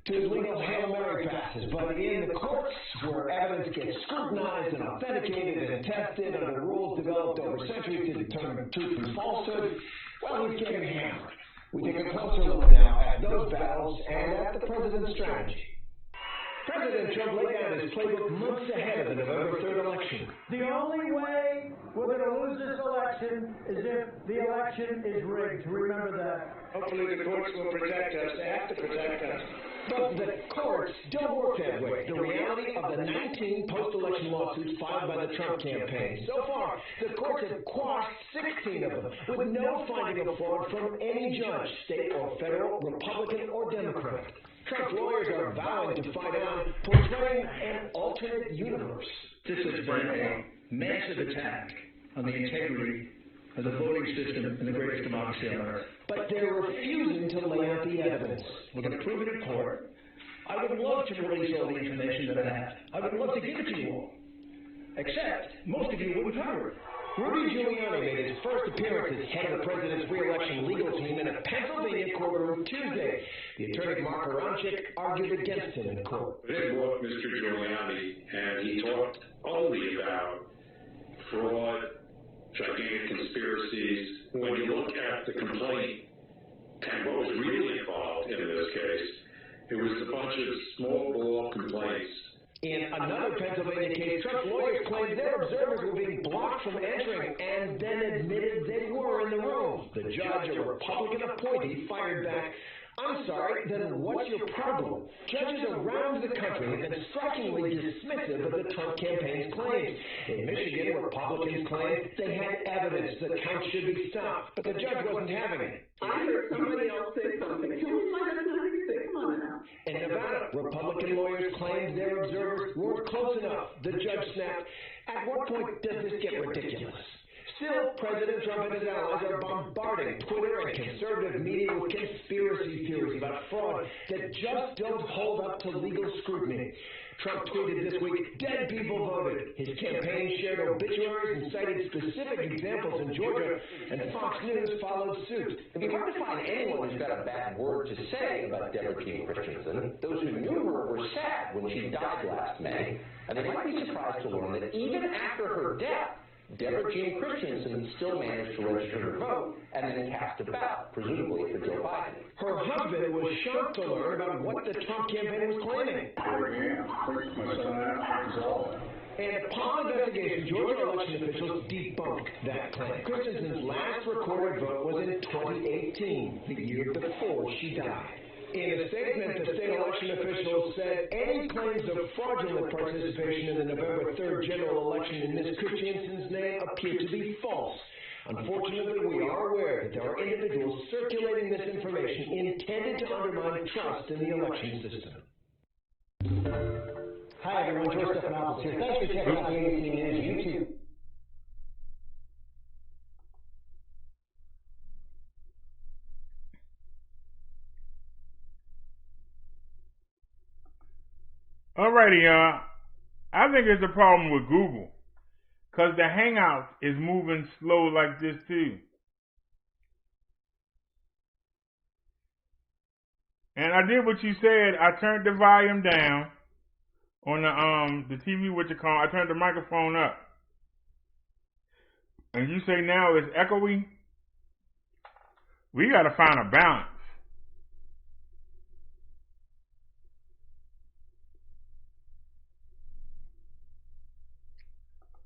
to legal Hail Mary passes, but in the courts where evidence gets scrutinized and authenticated and tested under rules developed over centuries to determine truth from falsehood, well, he's getting hammered. We take a closer look now at those battles and at the president's strategy. President Trump laid out his playbook months ahead of the November 3rd election. The only way we're going to lose this election is if the election is rigged. Remember that. Hopefully the courts will protect us. They have to protect us. But the courts don't work that way. The reality of the 19 post-election lawsuits filed by the Trump campaign. So far, the courts have quashed 16 of them, with no finding of fraud from any judge, state or federal, Republican or Democrat. Trump's lawyers are vowing to fight on, portraying an alternate universe. This has been a massive attack on the integrity of the voting system in the greatest democracy on earth. But they're refusing to lay out the evidence. We're going to prove it in court. I would love to release all the information that I have. I would love to give it to you all. Except, most of you wouldn't cover it. Rudy Giuliani made his first appearance as head of the president's re-election legal team in a Pennsylvania courtroom Tuesday. The attorney Mark Aronchik argued against him in court. They brought Mr. Giuliani, and he talked only about fraud, gigantic conspiracies. When you look at the complaint and what was really involved in this case, it was a bunch of small ball complaints. In another Pennsylvania case, Trump's lawyers claimed their observers were being blocked from entering and then admitted they were in the room. The judge, a Republican appointee, fired back, "I'm sorry, then what's your problem?" Judges around the country have been strikingly dismissive of the Trump campaign's claims. In Michigan, Republicans claimed they had evidence the count should be stopped, but the judge wasn't having it. I heard somebody else say something. Tell me why that's not here. Come on now. In Nevada, Republican lawyers claimed their observers weren't close enough. The judge snapped, "At what point does this get ridiculous?" Still, President Trump and his allies are bombarding Twitter and conservative media with conspiracy theories about fraud that just don't hold up to legal scrutiny. Trump tweeted this week, "Dead people voted." His campaign shared obituaries and cited specific examples in Georgia, and Fox News followed suit. It'd be hard to find anyone who's got a bad word to say about Deborah Jean Christensen. Those who knew her were sad when she died last May, and they might be surprised to learn that even after her death, Deborah Jean Christensen still managed to register her vote and then cast a ballot, presumably for Joe Biden. Her husband was shocked to learn about what the Trump campaign was claiming. My son out is all. And upon investigation, Georgia election officials debunked that claim. Christensen's last recorded vote was in 2018, the year before she died. In a statement, the state election officials said any claims of fraudulent participation in the November 3rd general election in Ms. Christensen's name appear to be false. Unfortunately, we are aware that there are individuals circulating this information intended to undermine trust in the election system. Hi everyone, George Stephanopoulos here. Thanks for checking out the ABC News YouTube. Alrighty, y'all. I think it's a problem with Google, because the Hangouts is moving slow like this too. And I did what you said. I turned the volume down on the TV, what you call. I turned the microphone up. And you say now it's echoey. We got to find a balance.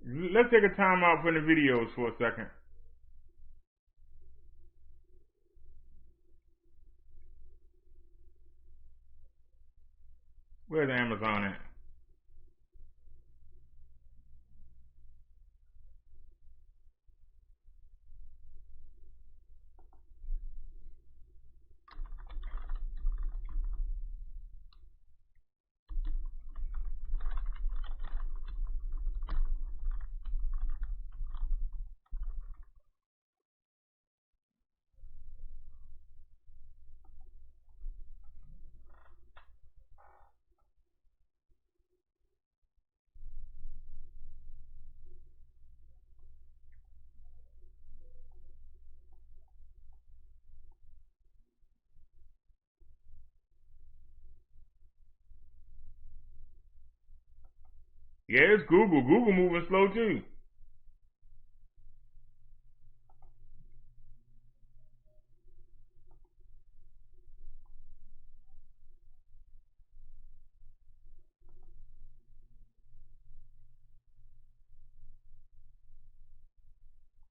Let's take a time out from the videos for a second. Where's Amazon at? Yeah, it's Google. Google moving slow too.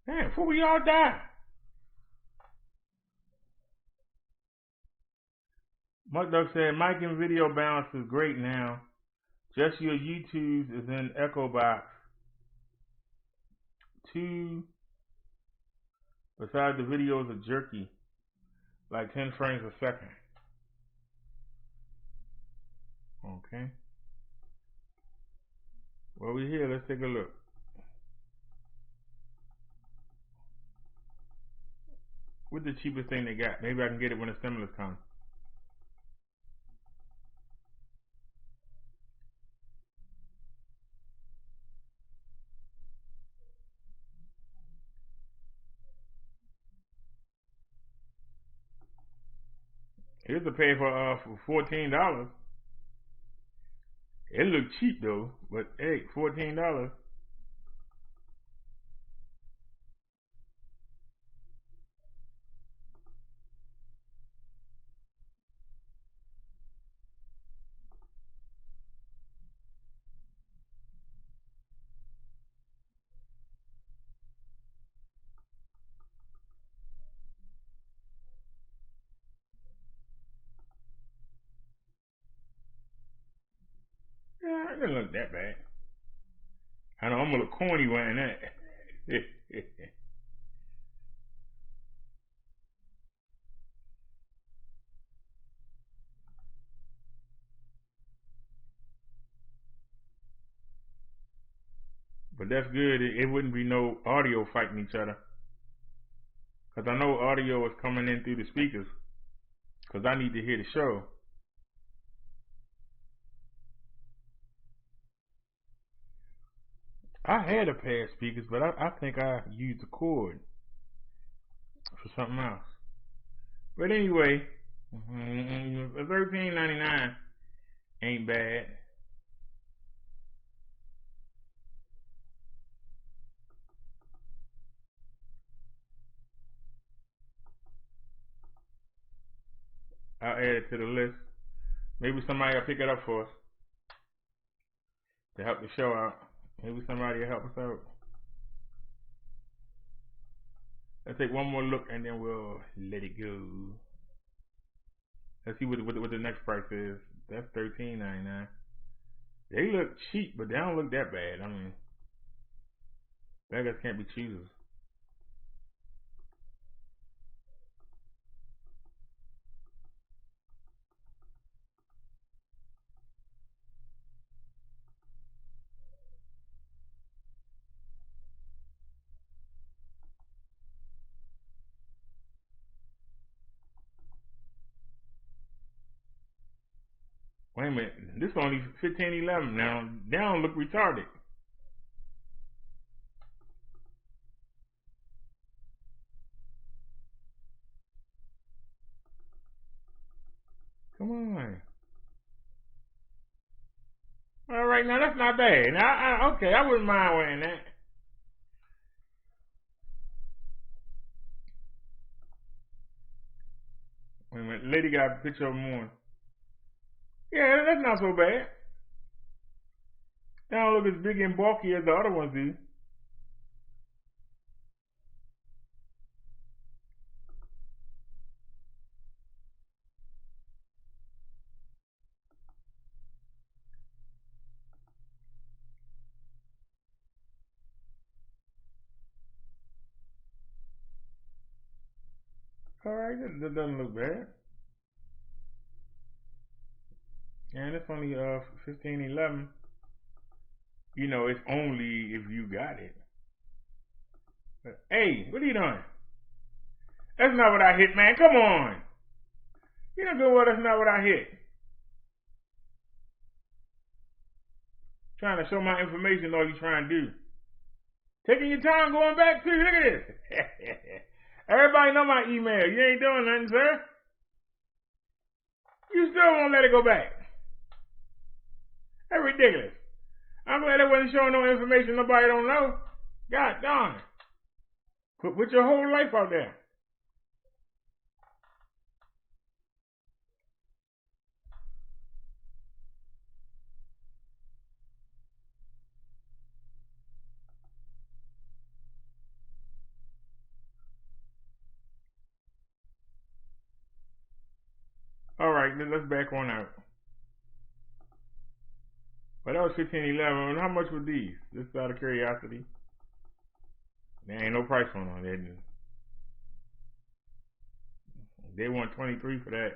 Man, before we all die. Mark Duck said, mic and video balance is great now. Just your YouTube's is in Echo Box. 2, besides the videos are jerky, like 10 frames a second. Okay. Well, we're here. Let's take a look. What's the cheapest thing they got? Maybe I can get it when the stimulus comes. Here's a pay for $14. It looked cheap though, but hey, $14. Yeah, it didn't look that bad. I know I'm gonna look corny wearing that. But that's good. It wouldn't be no audio fighting each other. Because I know audio is coming in through the speakers. Because I need to hear the show. I had a pair of speakers, but I think I used the cord for something else. But anyway, $13.99 ain't bad. I'll add it to the list. Maybe somebody will pick it up for us to help the show out. Maybe somebody will help us out. Let's take one more look and then we'll let it go. Let's see what the next price is. That's $13.99. They look cheap, but they don't look that bad. I mean, beggars can't be choosers. Wait a minute, this is only $15.11 now. They don't look retarded. Come on. All right, now that's not bad. Now, okay, I wouldn't mind wearing that. Wait a minute, lady got a picture of them on. Yeah, that's not so bad. They don't look as big and bulky as the other ones do. All right, that doesn't look bad. And it's only $15.11. You know, it's only if you got it. But, hey, what are you doing? That's not what I hit, man. Come on. You know good well that's not what I hit. Trying to show my information, all you trying to do. Taking your time going back too. Look at this. Everybody know my email. You ain't doing nothing, sir. You still won't let it go back. That's ridiculous. I'm glad it wasn't ain't showing no information nobody don't know. God darn. Put your whole life out there. All right, then let's back on out. But that was 1511. How much were these? Just out of curiosity. There ain't no price on them. They want 23 for that.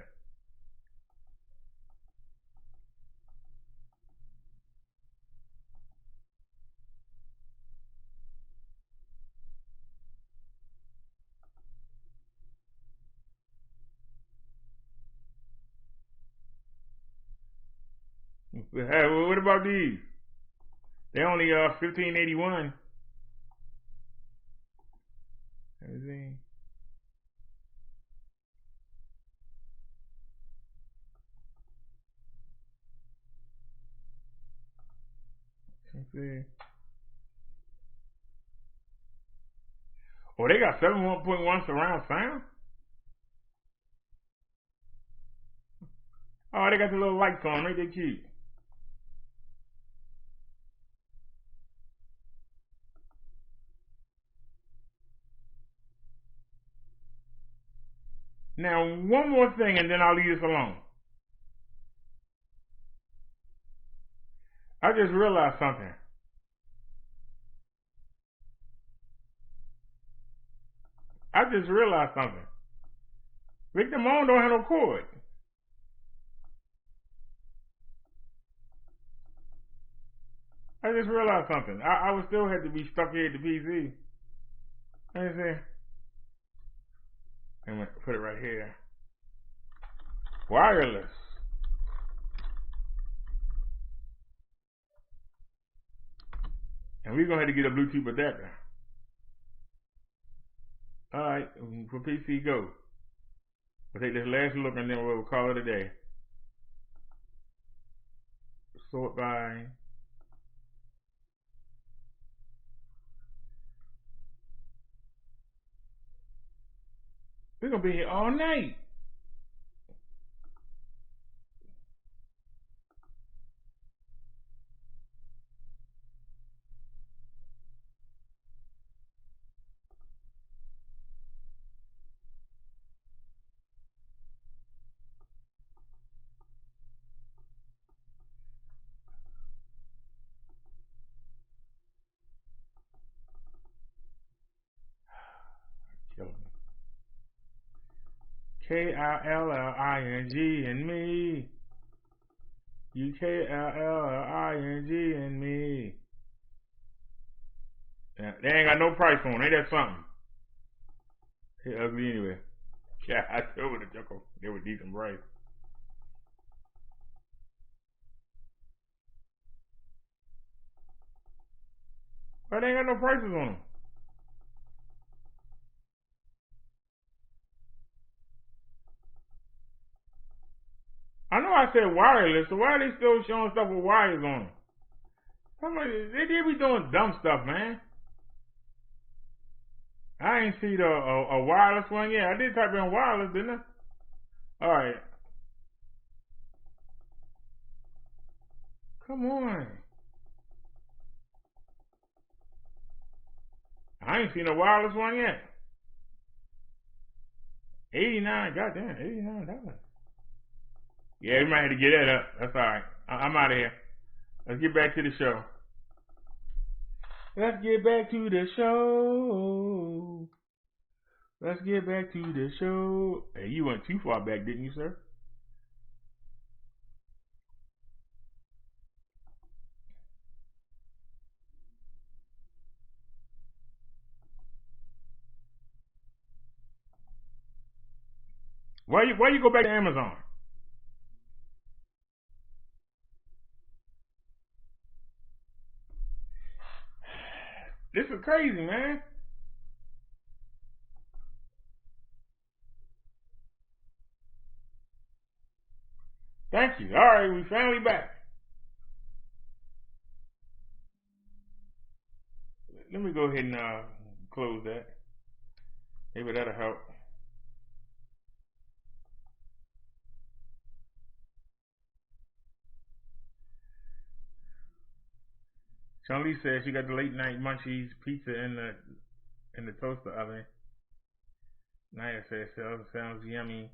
Hey, well, what about these? They only $15.81. Let me see. Let's see. Oh, they got 7.1 surround sound. Oh, they got the little lights on. Ain't they cute? Now, one more thing, and then I'll leave this alone. I just realized something. Victor Moan don't have no cord. I just realized something. I would still have to be stuck here at the PC. Let me see. I'm going to put it right here. Wireless. And we're going to have to get a Bluetooth adapter. Alright, for PC, go. We'll take this last look and then we'll call it a day. Sort by. We're going to be here all night. K-I-L-L-I-N-G and me. You K-I-L-L-I-N-G and me. Yeah, they ain't got no price on. Ain't that something? They're ugly anyway. Yeah, I still would have took them. They were decent price. But they ain't got no prices on them. I know I said wireless, so why are they still showing stuff with wires on them? They be doing dumb stuff, man. I ain't see a wireless one yet. I did type in wireless, didn't I? Alright. Come on. I ain't seen a wireless one yet. 89, goddamn, $89. Yeah, we might have to get that up. That's alright. I'm out of here. Let's get back to the show. Let's get back to the show. Let's get back to the show. Hey, you went too far back, didn't you, sir? Why you go back to Amazon? This is crazy, man. Thank you. All right, we finally back. let me go ahead and close that. Maybe that'll help. Sean-Lee says she got the late night munchies pizza in the toaster oven. Naya says sounds yummy.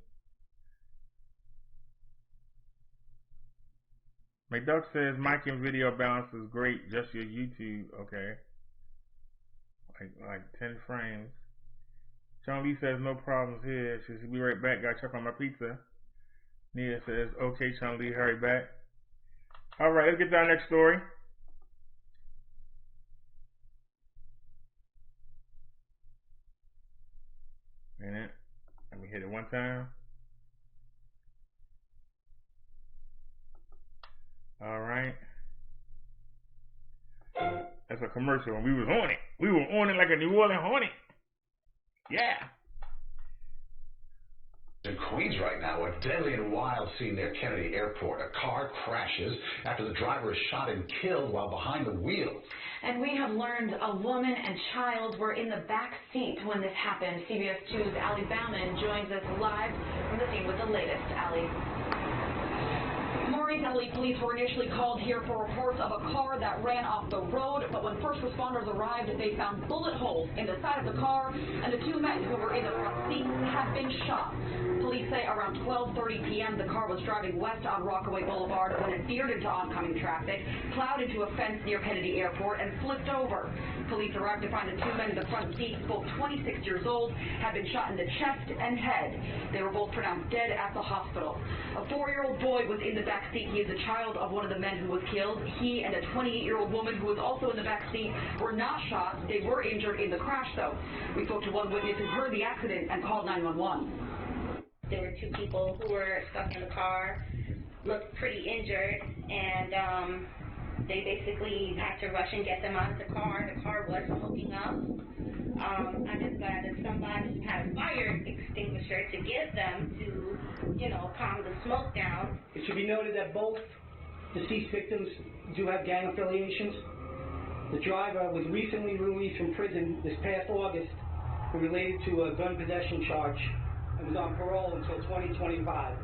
McDuck says mic and video balance is great, just your YouTube, okay. Like 10 frames. Sean-Lee says no problems here. She'll be right back. Gotta check on my pizza. Nia says, okay, Sean-Lee, hurry back. Alright, let's get to our next story. Minute. Let me hit it one time. Alright. That's a commercial and we was on it. We were on it like a New Orleans Hornet. Yeah. In Queens right now, a deadly and wild scene near Kennedy Airport. A car crashes after the driver is shot and killed while behind the wheel. And we have learned a woman and child were in the back seat when this happened. CBS 2's Ali Bauman joins us live from the scene with the latest. Ali. Maureen, police were initially called here for reports of a car that ran off the road, but when first responders arrived, they found bullet holes in the side of the car, and the two men who were in the front seat had been shot. Police say around 12:30 p.m. the car was driving west on Rockaway Boulevard when it veered into oncoming traffic, plowed into a fence near Kennedy Airport, and flipped over. Police arrived to find the two men in the front seats, both 26 years old, had been shot in the chest and head. They were both pronounced dead at the hospital. A 4-year-old boy was in the back seat. He is a child of one of the men who was killed. He and a 28-year-old woman who was also in the back seat were not shot. They were injured in the crash, though. We spoke to one witness who heard the accident and called 911. There were two people who were stuck in the car, looked pretty injured, and they basically had to rush and get them out of the car. The car was smoking up. I'm just glad that somebody had a fire extinguisher to get them to, calm the smoke down. It should be noted that both deceased victims do have gang affiliations. The driver was recently released from prison this past August related to a gun possession charge and was on parole until 2025.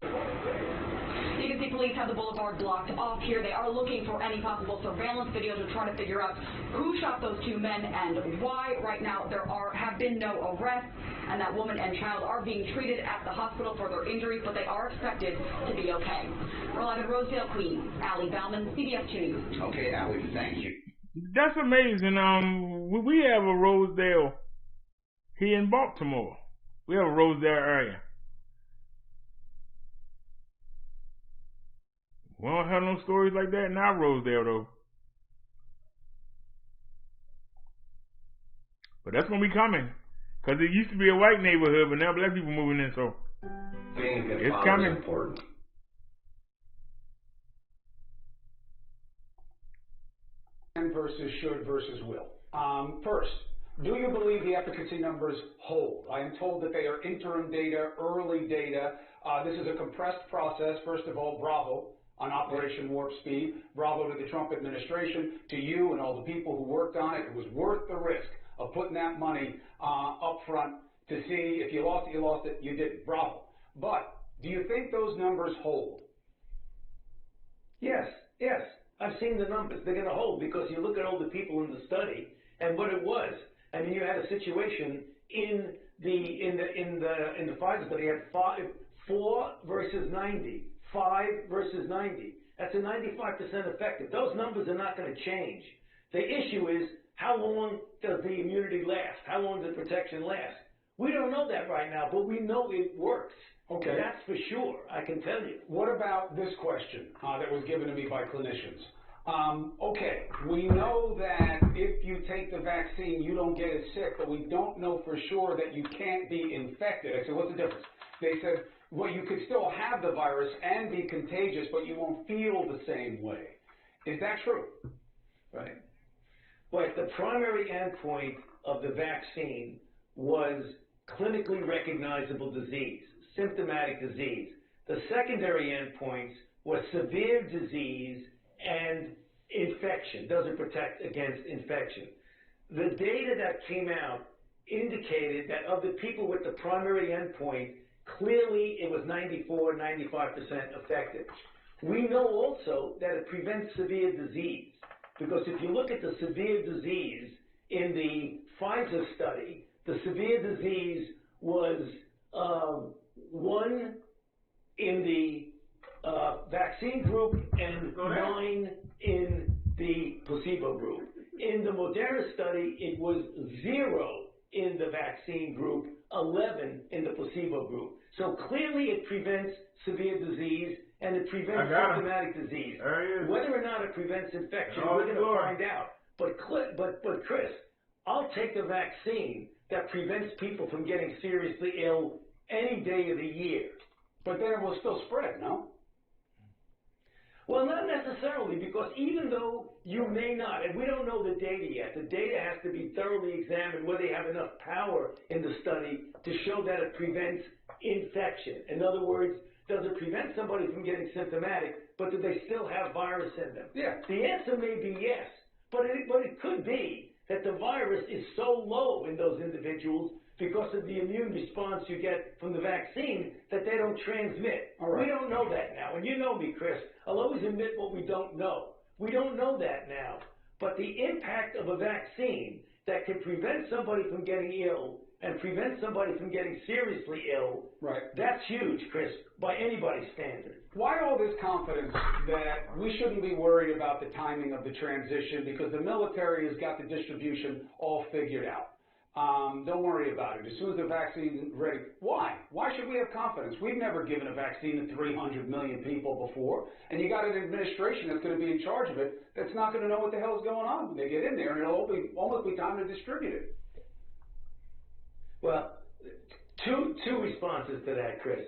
You can see police have the boulevard blocked off here. They are looking for any possible surveillance videos to try to figure out who shot those two men and why. Right now, there have been no arrests, and that woman and child are being treated at the hospital for their injuries, but they are expected to be okay. We're live in Rosedale, Queens. Ali Bauman, CBS 2 News. Okay, Ali, thank you. That's amazing. We have a Rosedale here in Baltimore. We have a Rosedale area. We don't have no stories like that in our Rosedale, though. But that's gonna be coming. Because it used to be a white neighborhood, but now black people moving in, so it's coming. Important. Versus should versus will. First, do you believe the efficacy numbers hold? I am told that they are interim data, early data. This is a compressed process. First of all, bravo on Operation Warp Speed. Bravo to the Trump administration, to you and all the people who worked on it. It was worth the risk of putting that money up front to see if you lost it, you didn't. Bravo. But do you think those numbers hold? Yes. I've seen the numbers. They're going to hold because you look at all the people in the study and what it was. I mean, you had a situation in the Pfizer study. You had 4 versus 90, 5 versus 90. That's a 95% effective. Those numbers are not going to change. The issue is how long does the immunity last? How long does the protection last? We don't know that right now, but we know it works. Okay. That's for sure, I can tell you. What about this question that was given to me by clinicians? Okay, we know that if you take the vaccine, you don't get as sick, but we don't know for sure that you can't be infected. I said, what's the difference? They said, well, you could still have the virus and be contagious, but you won't feel the same way. Is that true? Right. But the primary endpoint of the vaccine was clinically recognizable disease, symptomatic disease. The secondary endpoints were severe disease and infection, doesn't protect against infection. The data that came out indicated that of the people with the primary endpoint, clearly it was 94, 95% effective. We know also that it prevents severe disease, because if you look at the severe disease in the Pfizer study, the severe disease was 1 in the vaccine group and 9 in the placebo group. In the Moderna study, it was 0 in the vaccine group, 11 in the placebo group. So clearly it prevents severe disease and it prevents symptomatic disease. Whether or not it prevents infection, we're going to find out. But Chris, I'll take the vaccine that prevents people from getting seriously ill any day of the year. But then it will still spread, no? Well, not necessarily, because even though you may not, and we don't know the data yet, the data has to be thoroughly examined where they have enough power in the study to show that it prevents infection. In other words, does it prevent somebody from getting symptomatic, but do they still have virus in them? Yeah. The answer may be yes, but it could be that the virus is so low in those individuals because of the immune response you get from the vaccine that they don't transmit. All right. We don't know that now. And you know me, Chris. I'll always admit what we don't know. We don't know that now. But the impact of a vaccine that can prevent somebody from getting ill and prevent somebody from getting seriously ill, that's huge, Chris, by anybody's standard. Why all this confidence that we shouldn't be worried about the timing of the transition because the military has got the distribution all figured out? Don't worry about it. As soon as the vaccine is ready. Why? Why should we have confidence? We've never given a vaccine to 300 million people before, and you got an administration that's going to be in charge of it that's not going to know what the hell is going on when they get in there, and it'll almost be time to distribute it. Well, two responses to that, Chris.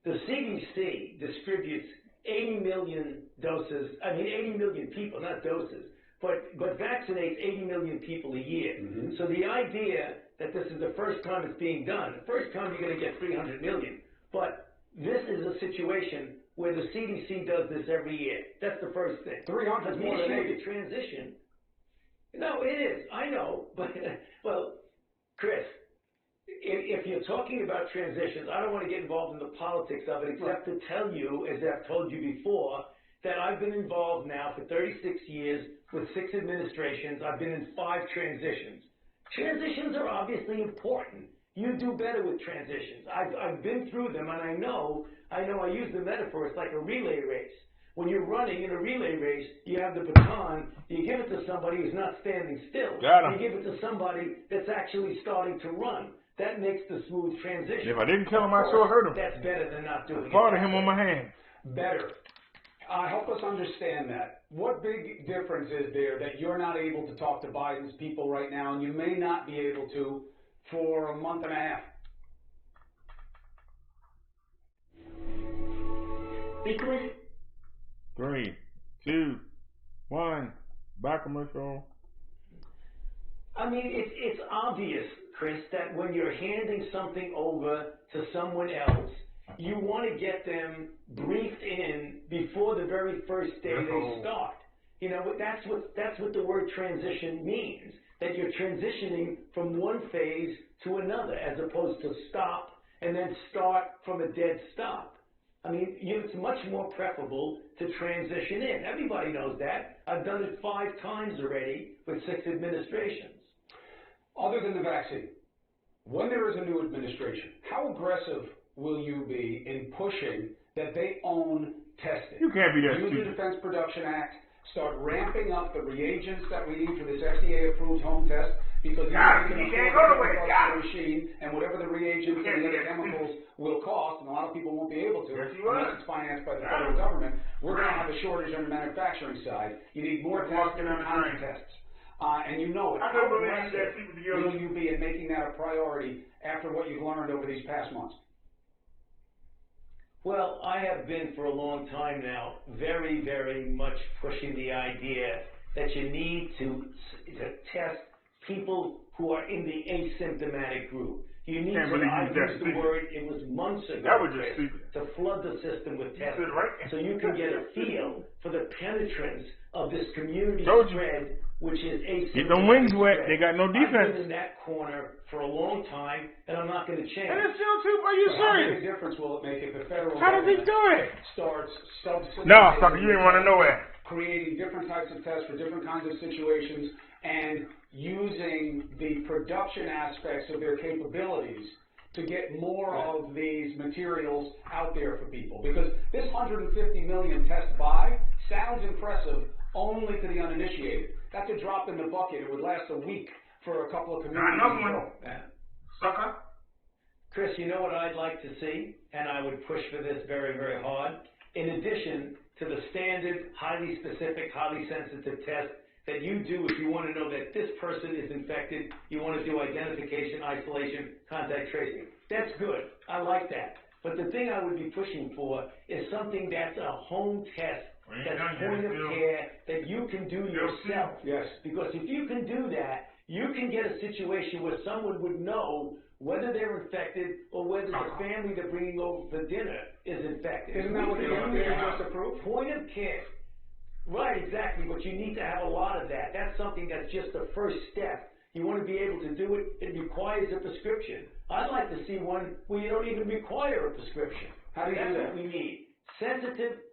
The CDC distributes 80 million doses, 80 million people, not doses, but vaccinates 80 million people a year. Mm-hmm. So the idea that this is the first time it's being done, the first time you're going to get 300 million, but this is a situation where the CDC does this every year. That's the first thing. 300 more than 80. The transition. No, it is. I know, but well, Chris, if you're talking about transitions, I don't want to get involved in the politics of it, except to tell you, as I've told you before, that I've been involved now for 36 years with 6 administrations. I've been in 5 transitions. Transitions are obviously important. You do better with transitions. I've been through them, and I know I use the metaphor, it's like a relay race. When you're running in a relay race, you have the baton, you give it to somebody who's not standing still. You give it to somebody that's actually starting to run. That makes the smooth transition. If I didn't kill him, I sure hurt him. That's better than not doing it. Part of him on my hand. Better. Help us understand that. What big difference is there that you're not able to talk to Biden's people right now, and you may not be able to for a month and a half? Because 3, 2, 1, back commercial. I mean, it's obvious, Chris, that when you're handing something over to someone else, you want to get them briefed in before the very first day they start. You know, that's what the word transition means, that you're transitioning from one phase to another, as opposed to stop and then start from a dead stop. I mean, it's much more preferable to transition in. Everybody knows that. I've done it 5 times already with 6 administrations. Other than the vaccine, when there is a new administration, how aggressive will you be in pushing that they own testing? You can't be that Use stupid. the Defense Production Act, start ramping up the reagents that we need for this FDA-approved home test, because you can afford the machine, and whatever the reagents and the other chemicals will cost, and a lot of people won't be able to, unless it's financed by the federal government, we're going to have a shortage on the manufacturing side. You need more tests and counter tests. And you know it. How aggressive will you be in making that a priority after what you've learned over these past months? Well, I have been for a long time now very, very much pushing the idea that you need to test people who are in the asymptomatic group. You need Can't to, believe I you used the word, it was months ago, That was just Chris, stupid. to flood the system with testing. Right. So you can get a feel for the penetrance of this community Told you. spread, which is asymptomatic. Get them wings wet. spread. They got no I've defense. been in that corner for a long time, and I'm not going to change. And it's still too. Are you So how serious? big a difference will it make if the federal How does he government do it? starts subsidizing? No, sucker, you didn't want to know that. Creating different types of tests for different kinds of situations and using the production aspects of their capabilities to get more of these materials out there for people. Because this 150 million test buy sounds impressive only to the uninitiated. That's a drop in the bucket. It would last a week for a couple of communities. Another one. Sucker. Chris, you know what I'd like to see, and I would push for this very, very hard, in addition to the standard, highly specific, highly sensitive test that you do if you want to know that this person is infected, you want to do identification, isolation, contact tracing. That's good. I like that. But the thing I would be pushing for is something that's a home test, that's point of care, that you can do yourself. Yes. Because if you can do that, you can get a situation where someone would know whether they're infected or whether the family they're bringing over for dinner is infected. Isn't that what the FDA just approved? Point of care. Right, exactly, but you need to have a lot of that. That's something that's just the first step. You want to be able to do it, it requires a prescription. I'd like to see one where you don't even require a prescription. How do you do That's that? what we need. Sensitive,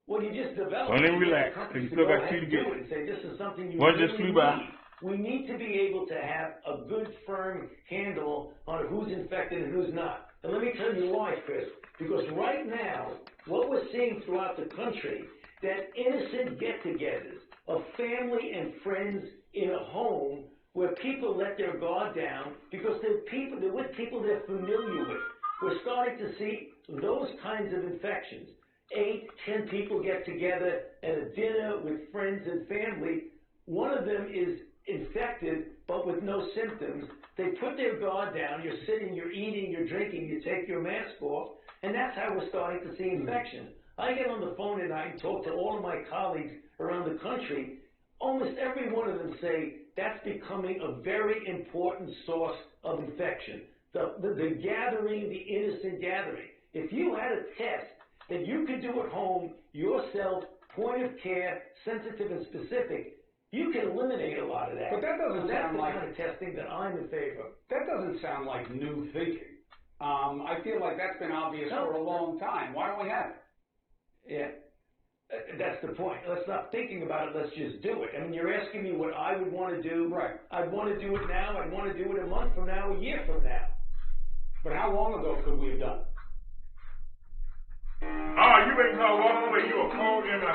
well, you just develop. Don't even you get relax, companies 'cause you to still go got ahead two to and do get. it and say, this is something you One really just flew by. need. We need to be able to have a good, firm handle on who's infected and who's not. And let me tell you why, Chris. Because right now, what we're seeing throughout the country, that innocent get-togethers of family and friends in a home where people let their guard down because they're with people they're familiar with. We're starting to see those kinds of infections. 8, 10 people get together at a dinner with friends and family. One of them is infected, but with no symptoms. They put their guard down. You're sitting, you're eating, you're drinking, you take your mask off, and that's how we're starting to see infection. I get on the phone and I talk to all of my colleagues around the country. Almost every one of them say that's becoming a very important source of infection. The gathering, the innocent gathering. If you had a test that you could do at home yourself, point of care, sensitive and specific, you can eliminate a lot of that. But that doesn't That's sound the like kind of testing that I'm in favor of. That doesn't sound like new thinking. I feel like that's been obvious for a long time. Why don't we have it? Yeah. That's the point. Let's not thinking about it, let's just do it. I mean, you're asking me what I would want to do. Right. I'd want to do it now. I'd want to do it a month from now, a year from now. But how long ago could we have done it? Oh, you ain't gonna walk away. You a cold in my.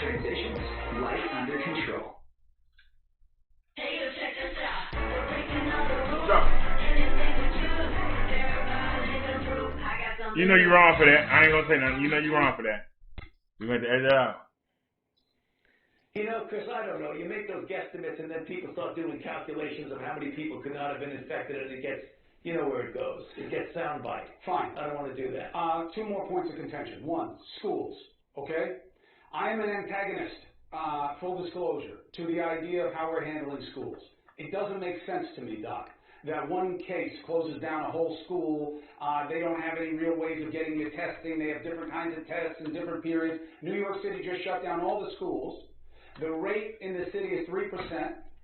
Transitions, life under control. You know you're wrong for that. I ain't gonna say nothing. You know you're wrong for that. You got to edit it out. You know, Chris, I don't know. You make those guesstimates and then people start doing calculations of how many people could not have been infected and it gets, you know where it goes. It gets soundbite. Fine. I don't want to do that. 2 more points of contention. 1, schools, okay? I am an antagonist, full disclosure, to the idea of how we're handling schools. It doesn't make sense to me, Doc, that one case closes down a whole school. They don't have any real ways of getting the testing. They have different kinds of tests in different periods. New York City just shut down all the schools. The rate in the city is 3%.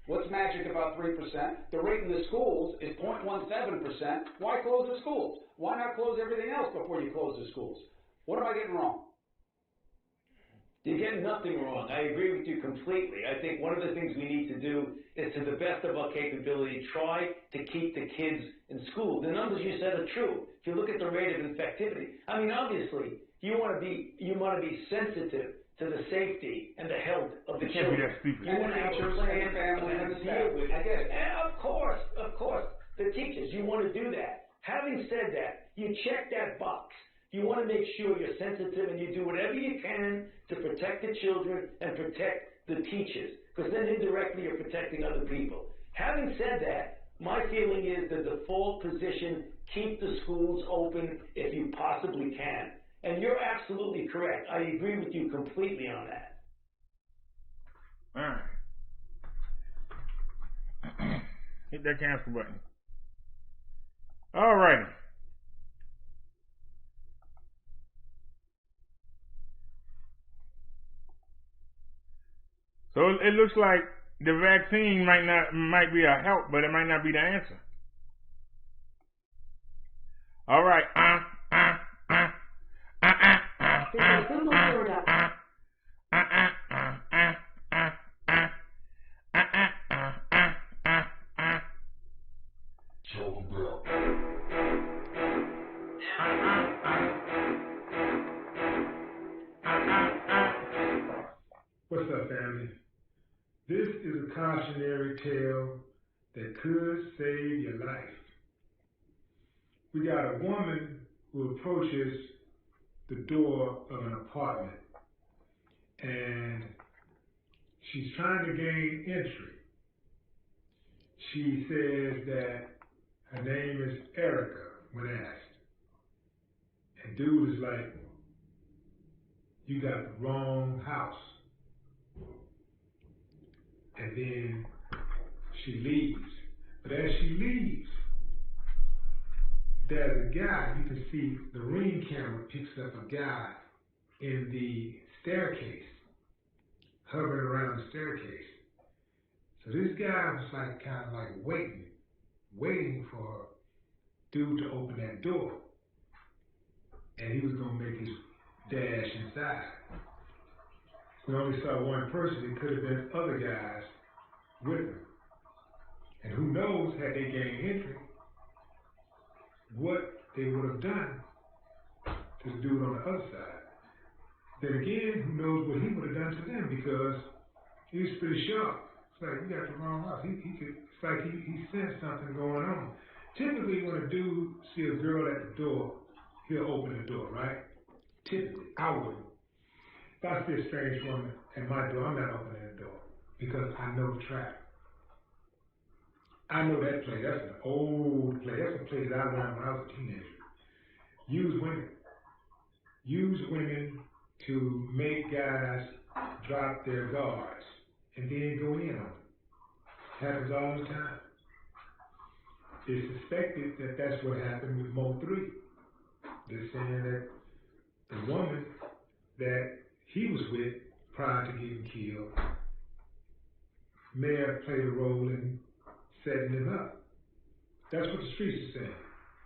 What's magic about 3%? The rate in the schools is 0.17%. Why close the schools? Why not close everything else before you close the schools? What am I getting wrong? You're getting nothing wrong. I agree with you completely. I think one of the things we need to do is, to the best of our capability, try to keep the kids in school. The numbers you said are true. If you look at the rate of infectivity, I mean, obviously, you want to be sensitive to the safety and the health of the children. Can't be that stupid. You want to have a plan and deal with it. I get it. And of course, the teachers, you want to do that. Having said that, you check that box. You want to make sure you're sensitive and you do whatever you can to protect the children and protect the teachers, because then indirectly you're protecting other people. Having said that, my feeling is that the default position, keep the schools open if you possibly can. And you're absolutely correct. I agree with you completely on that. All right. Hit that cancel button. All right. So it looks like the vaccine might be a help, but it might not be the answer. All right. What's up, family? This is a cautionary tale that could save your life. We got a woman who approaches the door of an apartment and she's trying to gain entry. She says that her name is Erica when asked. And dude is like, you got the wrong house. And then she leaves. But as she leaves, there's a guy, you can see the Ring camera picks up a guy in the staircase, hovering around the staircase. So this guy was like kind of like waiting for dude to open that door. And he was gonna make his dash inside. We only saw one person. It could have been other guys with him. And who knows, had they gained entry, what they would have done to the dude on the other side. Then again, who knows what he would have done to them, because he was pretty sharp. It's like, you got the wrong house. It's like he sensed something going on. Typically, when a dude see a girl at the door, he'll open the door, right? Typically, I wouldn't. If I see a strange woman at my door, I'm not opening the door, because I know the trap. I know that place. That's an old place. That's a place I learned when I was a teenager. Use women. Use women to make guys drop their guards and then go in on them. Happens all the time. It's suspected that that's what happened with Mo 3. They're saying that the woman that he was with prior to getting killed may have played a role in setting him up. That's what the streets are saying.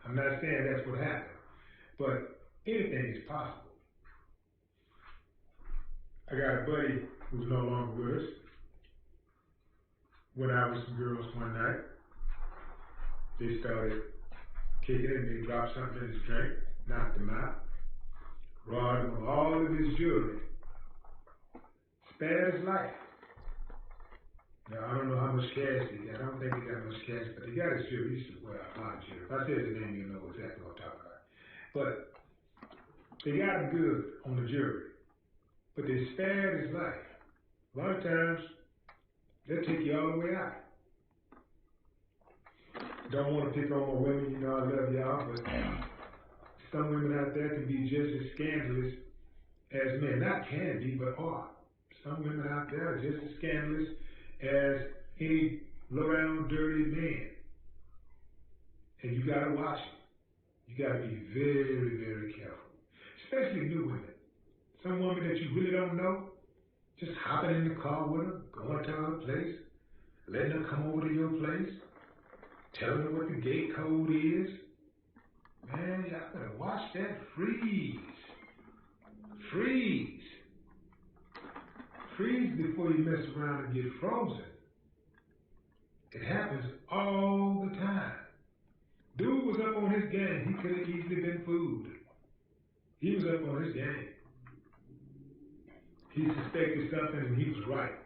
I'm not saying that's what happened, but anything is possible. I got a buddy who's no longer with us. Went out with some girls one night. They started kicking it and they dropped something in his drink, knocked him out, robbed him of all of his jewelry, spared his life. Now, I don't know how much cash he got. I don't think he got much cash, but he got his jewelry. He used to wear a lot of jewelry. If I say his name, you'll know exactly what I'm talking about. But they got him good on the jewelry, but they spared his life. A lot of times, they'll take you all the way out. Don't want to pick on my women, you know I love y'all, but some women out there can be just as scandalous as men. Not can be, but are. Some women out there are just as scandalous as any low-down, dirty man. And you got to watch it. You got to be very, very careful. Especially new women. Some woman that you really don't know, just hopping in the car with her, going to her place, letting her come over to your place, telling her what the gate code is. Man, y'all better watch that. Freeze. Freeze. Freeze before you mess around and get frozen. It happens all the time. Dude was up on his game. He could have easily been fooled. He was up on his game. He suspected something and he was right.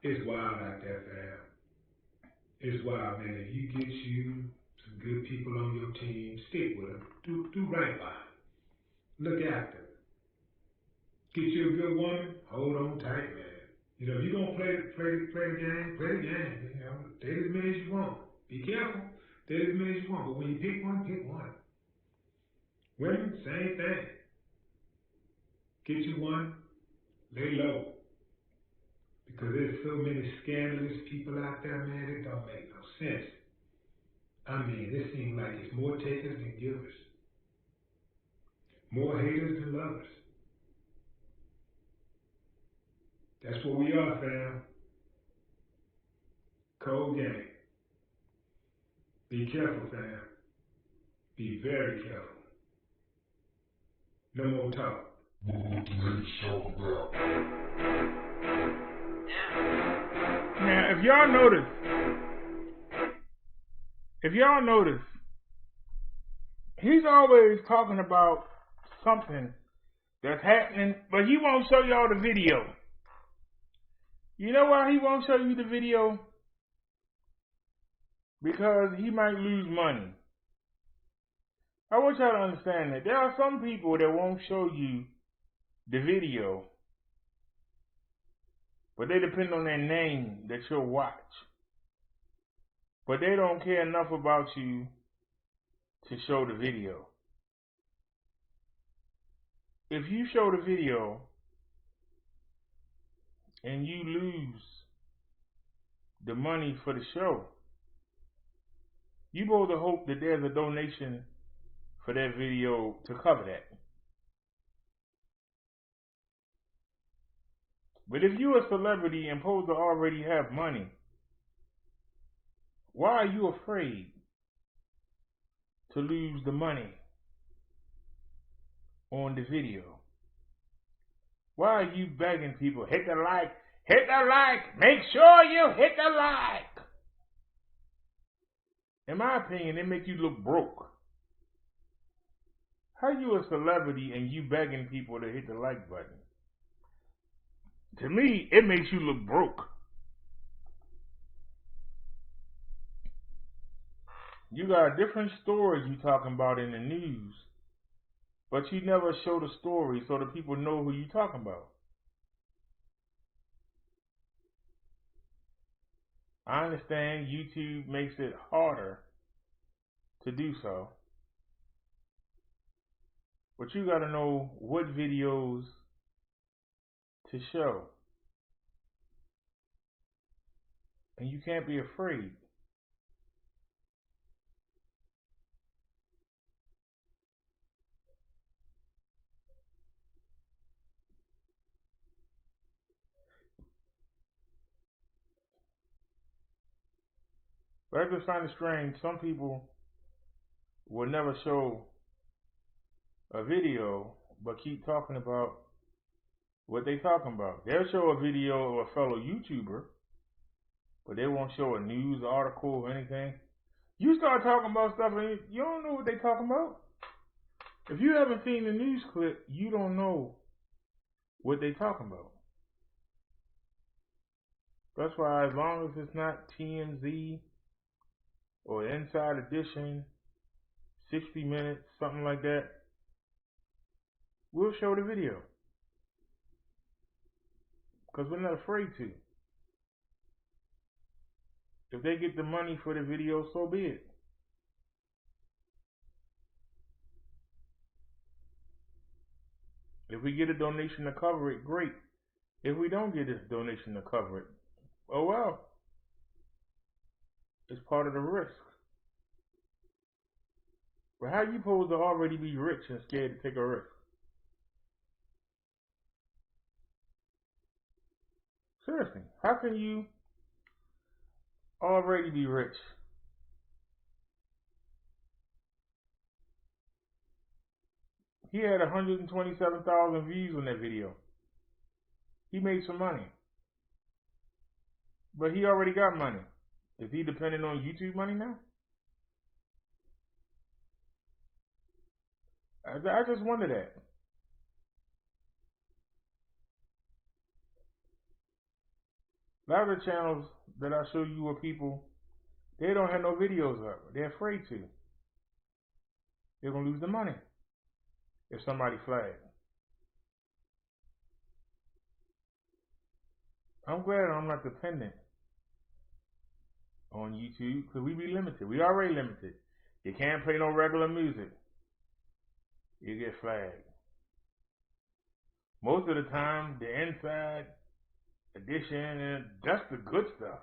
It's wild out there, fam. It's wild, man. If you get you some good people on your team, stick with them. Do right by them. Look after them. Get you a good woman, hold on tight, man. You know, if you're gonna play the game, play the game. You know, date as many as you want. Be careful. Date as many as you want. But when you pick one, pick one. Women, same thing. Get you one, lay low. Because there's so many scandalous people out there, man, it don't make no sense. I mean, it seems like it's more takers than givers. More haters than lovers. That's what we are, fam. Cold game. Be careful, fam. Be very careful. No more talk. Now, if y'all notice, he's always talking about something that's happening, but he won't show y'all the video. You know why he won't show you the video? Because he might lose money. I want y'all to understand that there are some people that won't show you the video, but they depend on their name that you'll watch. But they don't care enough about you to show the video. If you show the video and you lose the money for the show, you supposed to hope that there's a donation for that video to cover that. But if you're a celebrity and supposed to already have money, why are you afraid to lose the money on the video? Why are you begging people, hit the like, make sure you hit the like? In my opinion, it makes you look broke. How you a celebrity and you begging people to hit the like button? To me, it makes you look broke. You got different stories you talking about in the news, but you never show the story so the people know who you talking about. I understand YouTube makes it harder to do so, but you got to know what videos to show, and you can't be afraid. But I just find it strange. Some people will never show a video, but keep talking about what they talking about. They'll show a video of a fellow YouTuber, but they won't show a news article or anything. You start talking about stuff and you don't know what they talking about. If you haven't seen the news clip, you don't know what they talking about. That's why as long as it's not TMZ or Inside Edition, 60 Minutes, something like that, we'll show the video. Because we're not afraid to. If they get the money for the video, so be it. If we get a donation to cover it, great. If we don't get a donation to cover it, oh well. It's part of the risk. But how you supposed to already be rich and scared to take a risk? Seriously, how can you already be rich? He had 127,000 views on that video. He made some money. But he already got money. Is he dependent on YouTube money now? I just wonder that. A lot of the channels that I show you are people, they don't have no videos up. They're afraid to. They're going to lose the money if somebody flags. I'm glad I'm not dependent on YouTube because we be limited. We already limited. You can't play no regular music. You get flagged. Most of the time, the inside edition, and that's the good stuff.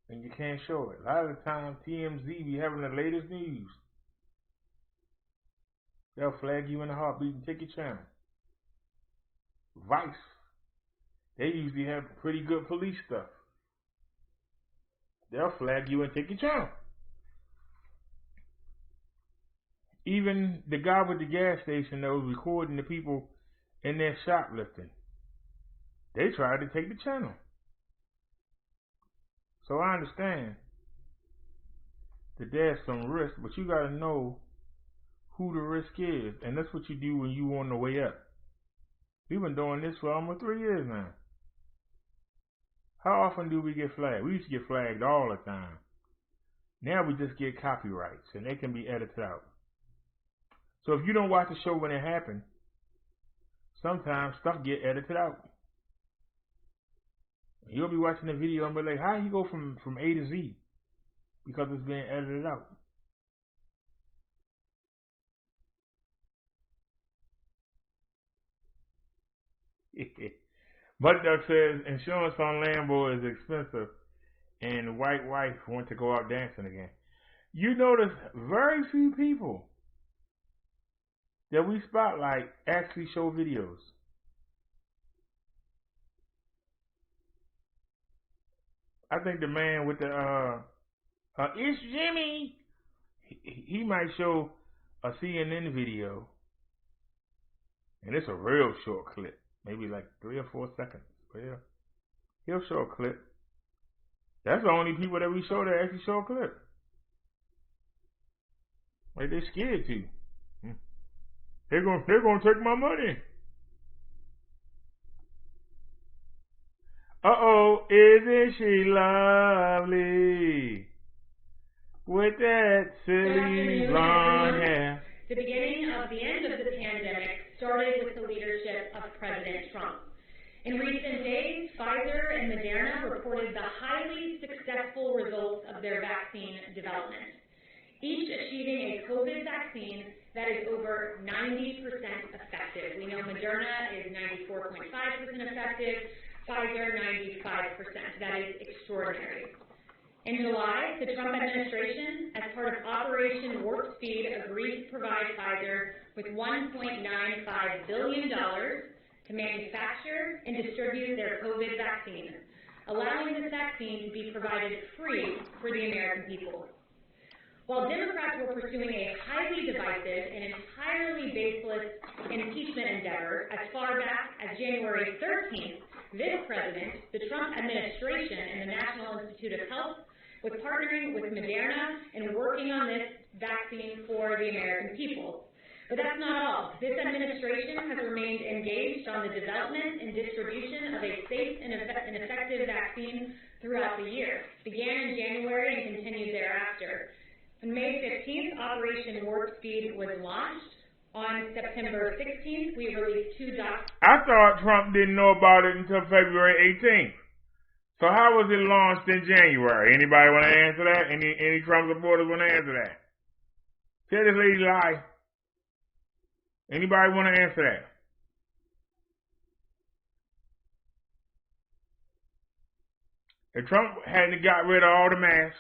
And you can't show it. A lot of the time, TMZ be having the latest news. They'll flag you in the heartbeat and take your channel. Vice, they usually have pretty good police stuff. They'll flag you and take your channel. Even the guy with the gas station that was recording the people in their shoplifting, they tried to take the channel. So I understand that there's some risk, but you got to know who the risk is, and that's what you do when you on the way up. We've been doing this for almost 3 years now. How often do we get flagged? We used to get flagged all the time. Now we just get copyrights, and they can be edited out. So if you don't watch the show when it happened, sometimes stuff get edited out. You'll be watching the video and be like, how do you go from A to Z? Because it's being edited out. But Duck says insurance on Lambo is expensive and white wife went to go out dancing again. You notice very few people that we spotlight actually show videos. I think the man with the it's Jimmy, he might show a CNN video, and it's a real short clip, maybe like 3 or 4 seconds. But yeah, he'll show a clip. That's the only people that we show that actually show a clip. Like they're scared to. They're gonna take my money. Uh-oh, isn't she lovely? With that silly blonde hair. The beginning of the end of the pandemic started with the leadership of President Trump. In recent days, Pfizer and Moderna reported the highly successful results of their vaccine development, each achieving a COVID vaccine that is over 90% effective. We know Moderna is 94.5% effective, Pfizer 95%. That is extraordinary. In July, the Trump administration, as part of Operation Warp Speed, agreed to provide Pfizer with $1.95 billion to manufacture and distribute their COVID vaccine, allowing this vaccine to be provided free for the American people. While Democrats were pursuing a highly divisive and entirely baseless impeachment endeavor as far back as January 13th, this president, the Trump administration, and the National Institute of Health was partnering with Moderna and working on this vaccine for the American people. But that's not all. This administration has remained engaged on the development and distribution of a safe and effective vaccine throughout the year. It began in January and continued thereafter. On May 15th, Operation Warp Speed was launched. On September 16th, we released 2 docs. I thought Trump didn't know about it until February 18th. So how was it launched in January? Anybody want to answer that? Any Trump supporters want to answer that? Tell this lady lie. Anybody want to answer that? If Trump hadn't got rid of all the masks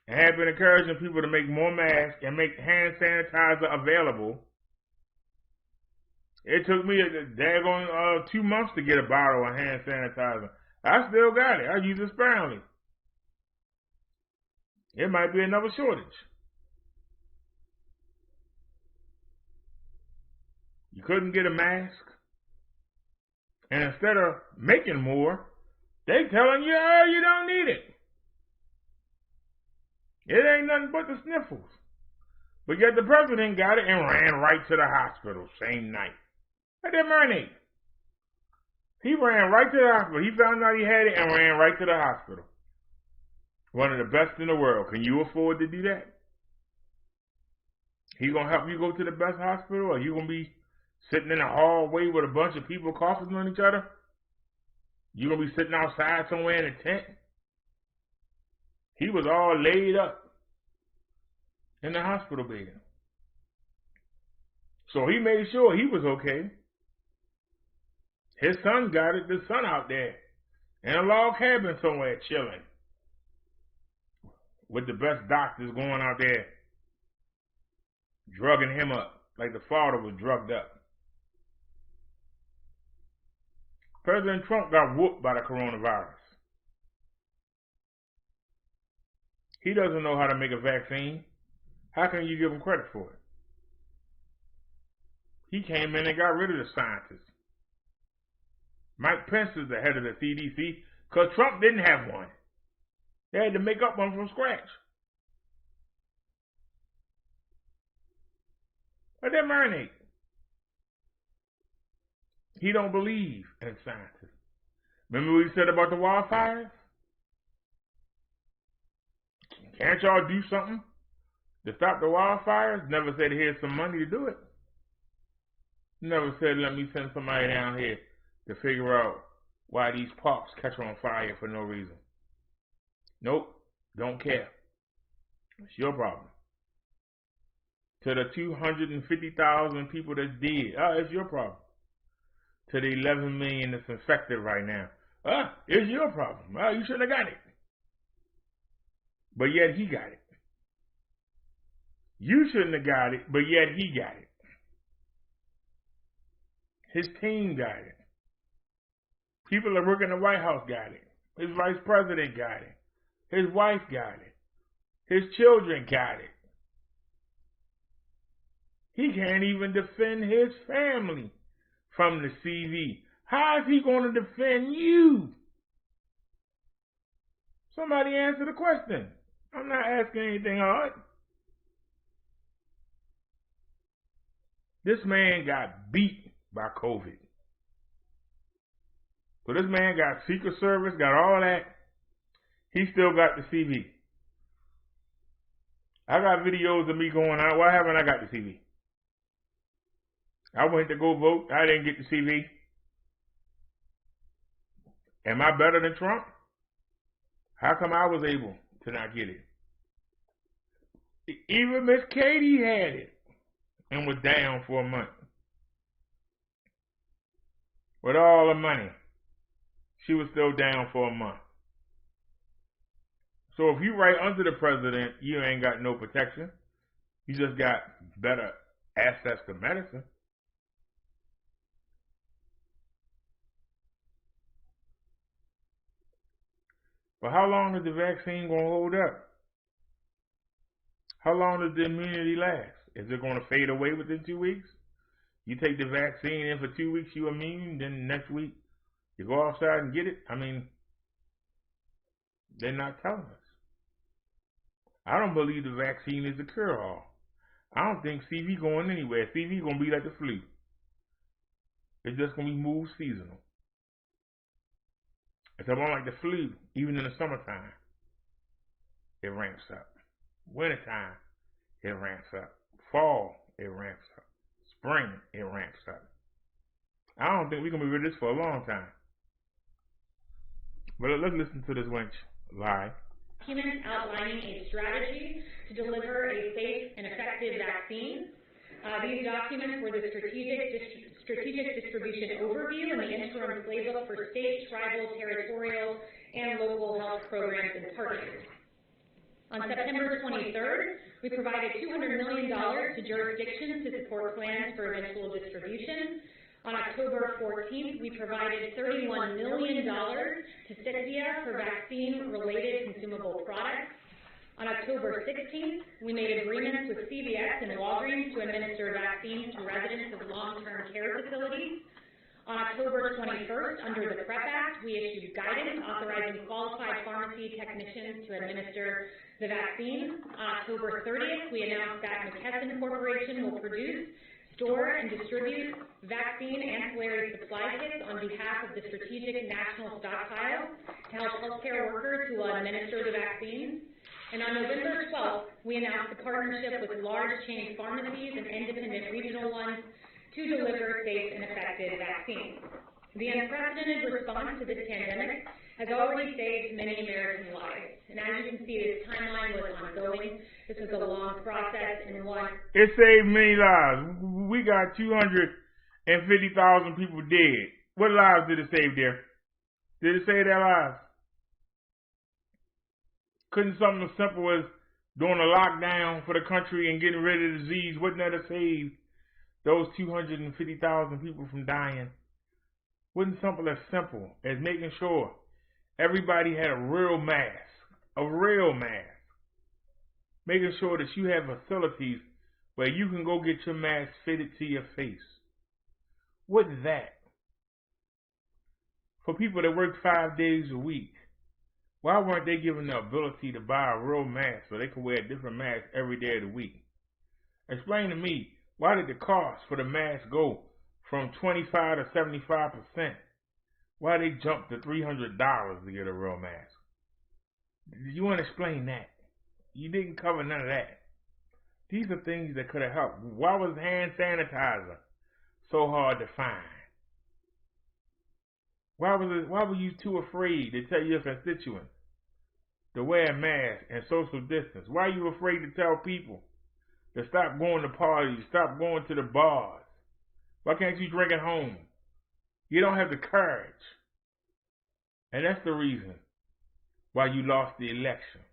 and had been encouraging people to make more masks and make hand sanitizer available, it took me a daggone 2 months to get a bottle of hand sanitizer. I still got it. I use it sparingly. It might be another shortage. You couldn't get a mask. And instead of making more, they telling you, oh, you don't need it. It ain't nothing but the sniffles. But yet the president got it and ran right to the hospital same night. Like that marinade. He ran right to the hospital. He found out he had it and ran right to the hospital. One of the best in the world. Can you afford to do that? He gonna help you go to the best hospital, or you gonna be sitting in a hallway with a bunch of people coughing on each other? You gonna be sitting outside somewhere in a tent? He was all laid up in the hospital bed. So he made sure he was okay. His son got it, the son out there in a log cabin somewhere chilling with the best doctors going out there drugging him up like the father was drugged up. President Trump got whooped by the coronavirus. He doesn't know how to make a vaccine. How can you give him credit for it? He came in and got rid of the scientists. Mike Pence is the head of the CDC because Trump didn't have one. They had to make up one from scratch. Let that marinate. He don't believe in scientists. Remember what he said about the wildfires? Can't y'all do something to stop the wildfires? Never said here's some money to do it. Never said let me send somebody down here to figure out why these parks catch on fire for no reason. Nope, don't care. It's your problem. To the 250,000 people that's dead, it's your problem. To the 11 million that's infected right now, it's your problem. You shouldn't have got it. But yet he got it. You shouldn't have got it, but yet he got it. His team got it. People that work in the White House got it. His vice president got it. His wife got it. His children got it. He can't even defend his family from the CV. How is he going to defend you? Somebody answer the question. I'm not asking anything hard. This man got beat by COVID. So this man got Secret Service, got all that. He still got the CV. I got videos of me going out. Why haven't I got the CV? I went to go vote. I didn't get the CV. Am I better than Trump? How come I was able to not get it? Even Miss Katie had it and was down for a month. With all the money, she was still down for a month. So if you right under the president, you ain't got no protection. You just got better access to medicine. But how long is the vaccine going to hold up? How long does the immunity last? Is it going to fade away within 2 weeks? You take the vaccine and for 2 weeks you're immune, then next week you go outside and get it? I mean, they're not telling us. I don't believe the vaccine is the cure-all. I don't think CV going anywhere. CV going to be like the flu. It's just going to be moved seasonal. It's about like the flu, even in the summertime. It ramps up. Wintertime, it ramps up. Fall, it ramps up. Spring, it ramps up. I don't think we're going to be rid of this for a long time. But let's listen to this wench live. Documents outlining a strategy to deliver a safe and effective vaccine. These documents were the strategic distribution overview and the interim playbook for state, tribal, territorial, and local health programs and partners. On September 23rd, we provided $200 million to jurisdictions to support plans for eventual distribution. On October 14th, we provided $31 million to CITSIA for vaccine-related consumable products. On October 16th, we made agreements with CVS and Walgreens to administer vaccines to residents of long-term care facilities. On October 21st, under the PrEP Act, we issued guidance authorizing qualified pharmacy technicians to administer the vaccine. On October 30th, we announced that McKesson Corporation will produce, store, and distribute vaccine ancillary supply kits on behalf of the Strategic National Stockpile to help healthcare workers who will administer the vaccines. And on November 12th, we announced a partnership with large chain pharmacies and independent regional ones to deliver safe and effective vaccines. The unprecedented response to this pandemic has already saved many American lives. And as you can see, this timeline was ongoing. This was a long process and one. It saved many lives. We got 250,000 people dead. What lives did it save there? Did it save their lives? Couldn't something as simple as doing a lockdown for the country and getting rid of the disease, wouldn't that have saved those 250,000 people from dying? Wouldn't something as simple as making sure everybody had a real mask, making sure that you have facilities where you can go get your mask fitted to your face? Wouldn't that? For people that work 5 days a week, why weren't they given the ability to buy a real mask so they could wear a different mask every day of the week? Explain to me, why did the cost for the mask go from 25 to 75%? Why they jumped to $300 to get a real mask? You want to explain that? You didn't cover none of that. These are things that could have helped. Why was hand sanitizer so hard to find? Why were you too afraid to tell your constituents to wear a mask and social distance? Why are you afraid to tell people to stop going to parties, stop going to the bars? Why can't you drink at home? You don't have the courage. And that's the reason why you lost the election.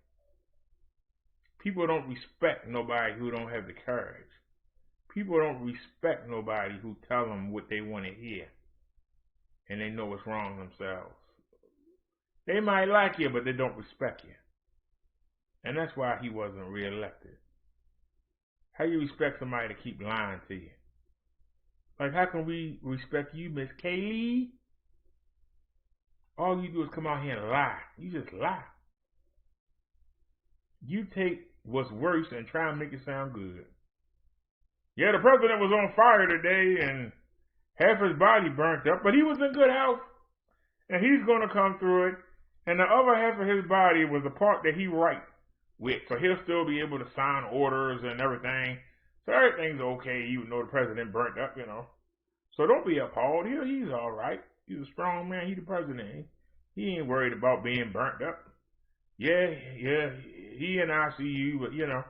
People don't respect nobody who don't have the courage. People don't respect nobody who tell them what they want to hear and they know what's wrong themselves. They might like you, but they don't respect you. And that's why he wasn't reelected. How you respect somebody to keep lying to you? Like, how can we respect you, Miss Kaylee? All you do is come out here and lie. You just lie. You take what's worse and try and make it sound good. Yeah, the president was on fire today and half his body burnt up, but he was in good health. And he's going to come through it. And the other half of his body was the part that he writes with. So he'll still be able to sign orders and everything. So everything's okay, even though the president burnt up, you know. So don't be appalled. He's all right. He's a strong man. He's the president. He ain't worried about being burnt up. Yeah, he in ICU, but, you know,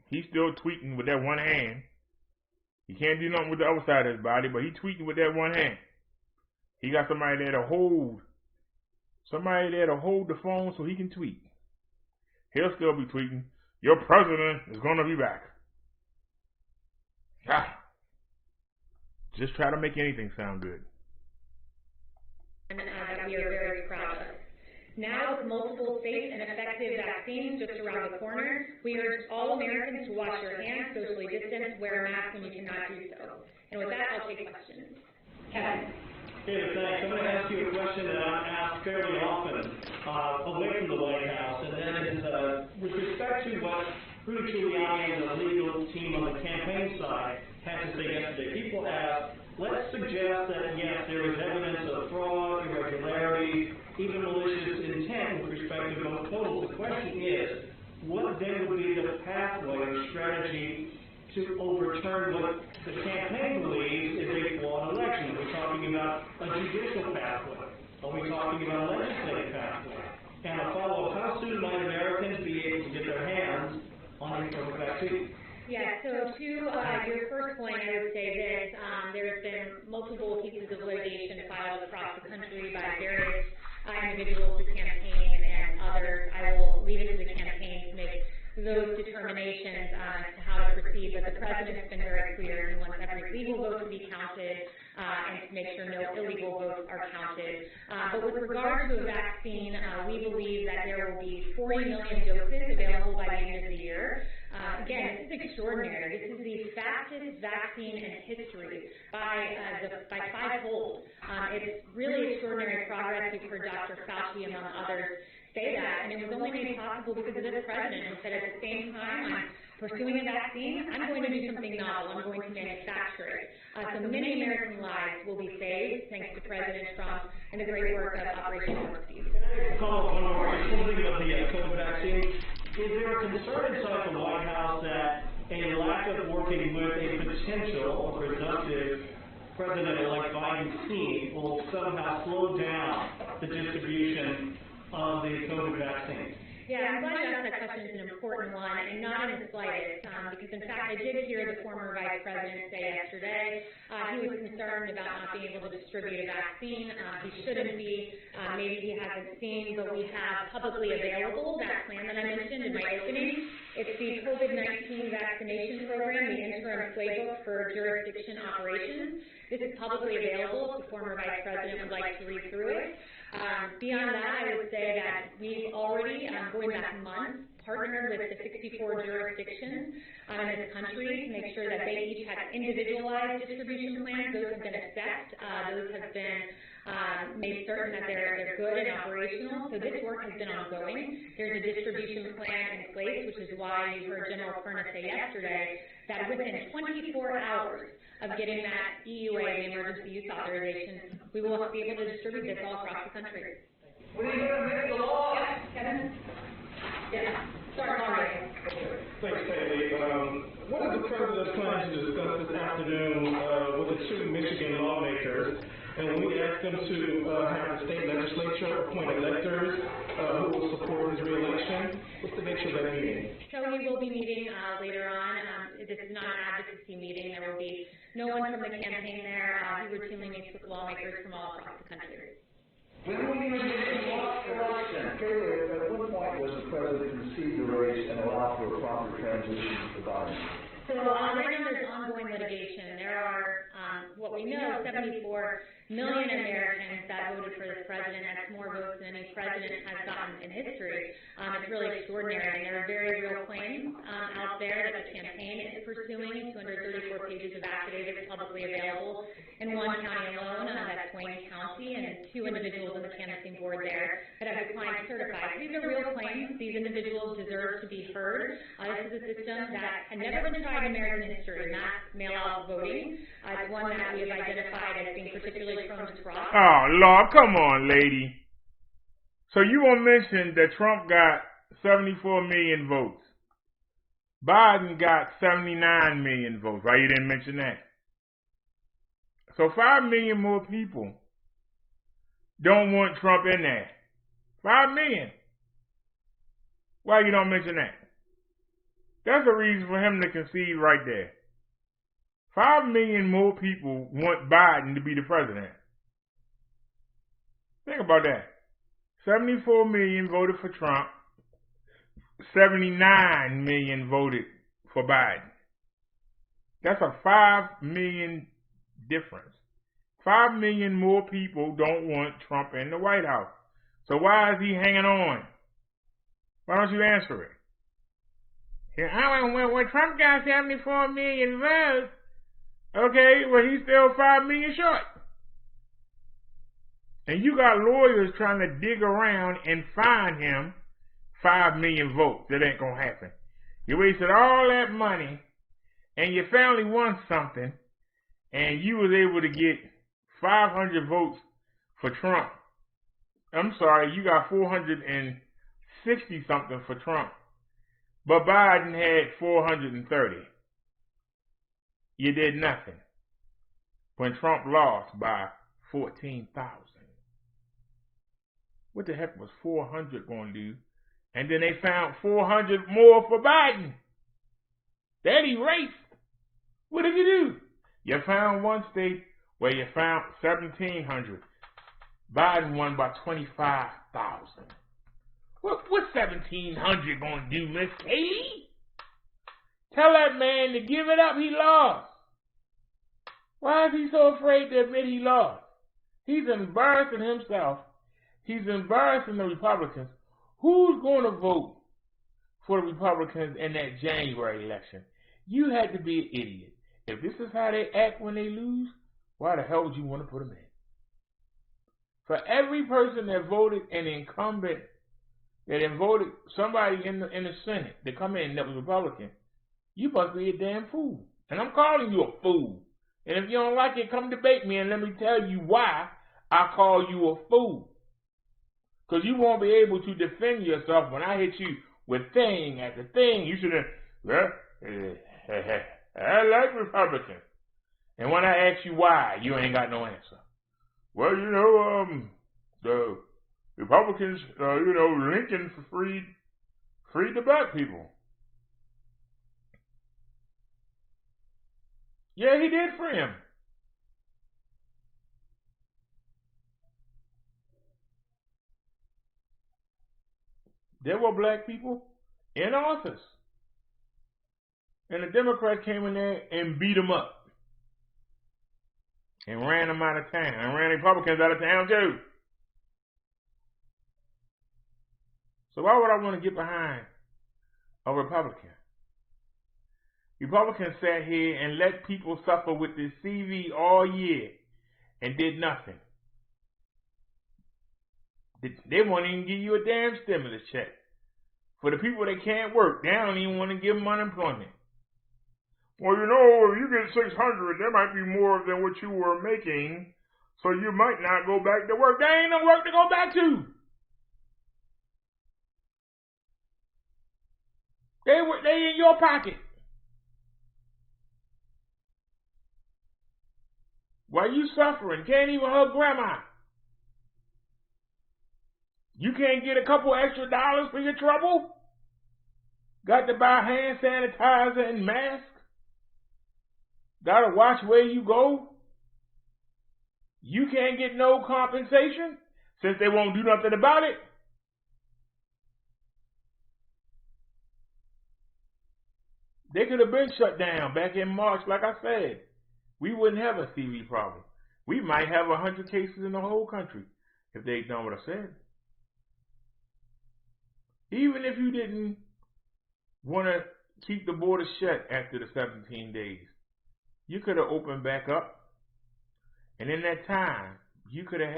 he's still tweeting with that one hand. He can't do nothing with the other side of his body, but he's tweeting with that one hand. He got somebody there to hold the phone so he can tweet. He'll still be tweeting, your president is going to be back. Just try to make anything sound good. And that we are very proud of. Now, with multiple safe and effective vaccines just around the corner, we urge all Americans to wash their hands, socially distance, wear a mask when you cannot do so. And with that, I'll take questions. Kevin. David, thanks. I'm going to ask you a question that I ask fairly often away from the White House, and that is with respect to what Rudy Giuliani and the legal team on the campaign side had to say yesterday. People ask, let's suggest that, yes, there is evidence of fraud, irregularity, even malicious intent with respect to vote totals. The question is, what then would be the pathway or strategy to overturn what the campaign believes is a flawed election? Are we talking about a judicial pathway? Are we talking about a legislative pathway? And a follow-up, how soon might Americans be able to get their hands on a COVID vaccine? Yeah, so to your first point, I would say this. There's been multiple pieces of litigation filed across the country by various individuals, the campaign and others. I will leave it to the campaign to make those determinations as to how to proceed, but the president's been very clear. He wants every legal vote to be counted and to make sure no illegal votes are counted. But with regard to a vaccine, we believe that there will be 40 million doses available by the end of the year. Again, this is extraordinary. This is the fastest vaccine in history by fivefold. It's really extraordinary progress. You've heard Dr. Fauci, among others, say that, and it was only made possible because of this president who said at the same time, I'm pursuing a vaccine, I'm going to do something novel, I'm going to manufacture it. So many American lives will be saved thanks to President Trump and the great work of Operation Warp Speed. One more question about the COVID vaccine. Is there a concern inside the White House that a lack of working with a potential or presumptive President-elect Biden's team will somehow slow down the distribution of the COVID vaccine? Yeah, I'm glad you asked that question. It's an important one, and not in the slightest, because in fact I did hear the former vice president say yesterday he was concerned about not being able to distribute a vaccine. He shouldn't be. Maybe he hasn't seen, but we have publicly available that plan that I mentioned in my opening. It's the COVID-19 vaccination program, the interim playbook for jurisdiction operations. This is publicly available if the former vice president would like to read through it. Beyond that, I would say that we've already, going back months, partnered with the 64 jurisdictions in this country to make sure that they each have individualized distribution plans. Those have been assessed. Those have been made certain that they're good and operational. So this work has been ongoing. There's a distribution plan in place, which is why you heard General Perna say yesterday that within 24 hours of getting that EUA, the emergency use authorization, we will be able to distribute this all across the country. When are you going to make the law? Kevin? Yeah. Start already. Thanks, Haley. What is the president planning to discuss this afternoon with the two Michigan lawmakers? And when we ask them to have the state legislature appoint electors who will support his re-election, what's the nature of that meeting? So we will be meeting later on. This is not an advocacy meeting. There will be no one from the campaign there. He routinely meets with lawmakers from all across the country. When will you lost the election? At what point does the president concede the race and allow for a proper transition to Biden? So right now there's ongoing litigation. There are, what we know, 74 million Americans that voted for this president. That's more votes than any president has gotten in history. It's really extraordinary. And there are very real claims out there that the campaign is pursuing. 234 pages of affidavits publicly available in one county alone, that's Wayne County, and 2 individuals on the canvassing board there that have declined to certify. So these are real claims. These individuals deserve to be heard. This is a system that had never been tried in American history, not mail-out voting. It's one that we have identified as being particularly prone to fraud. Oh, Lord, come on, lady. So you won't mention that Trump got 74 million votes. Biden got 79 million votes. Why you didn't mention that? So 5 million more people don't want Trump in there. 5 million. Why you don't mention that? That's a reason for him to concede right there. 5 million more people want Biden to be the president. Think about that. 74 million voted for Trump. 79 million voted for Biden. That's a 5 million difference. 5 million more people don't want Trump in the White House. So why is he hanging on? Why don't you answer it? When Trump got 74 million votes, okay, well, he's still 5 million short. And you got lawyers trying to dig around and find him 5 million votes. That ain't going to happen. You wasted all that money, and your family won something, and you was able to get 500 votes for Trump. I'm sorry, you got 460 something for Trump. But Biden had 430. You did nothing when Trump lost by 14,000. What the heck was 400 going to do? And then they found 400 more for Biden. That erased. What did you do? You found one state where you found 1,700. Biden won by 25,000. What's 1,700 going to do, Miss Katie? Tell that man to give it up. He lost. Why is he so afraid to admit he lost? He's embarrassing himself. He's embarrassing the Republicans. Who's going to vote for the Republicans in that January election? You had to be an idiot. If this is how they act when they lose, why the hell would you want to put them in? For every person that voted an incumbent, that then voted somebody in the Senate to come in that was Republican, you must be a damn fool. And I'm calling you a fool. And if you don't like it, come debate me and let me tell you why I call you a fool. Because you won't be able to defend yourself when I hit you with thing after thing. You should have, well, I like Republicans. And when I ask you why, you ain't got no answer. Well, you know, the Republicans, you know, Lincoln freed the black people. Yeah, he did free him. There were black people in office. And the Democrats came in there and beat them up. And ran them out of town. And ran the Republicans out of town too. So why would I want to get behind a Republican? Republicans sat here and let people suffer with this CV all year and did nothing. They won't even give you a damn stimulus check. For the people that can't work, they don't even want to give them unemployment. Well, you know, if you get 600, there might be more than what you were making, so you might not go back to work. There ain't no work to go back to. They in your pocket. While you suffering, can't even hug grandma. You can't get a couple extra dollars for your trouble? Got to buy hand sanitizer and mask? Gotta watch where you go? You can't get no compensation since they won't do nothing about it? They could have been shut down back in March, like I said. We wouldn't have a CV problem. We might have 100 cases in the whole country if they'd done what I said. Even if you didn't want to keep the border shut after the 17 days, you could have opened back up. And in that time, you could have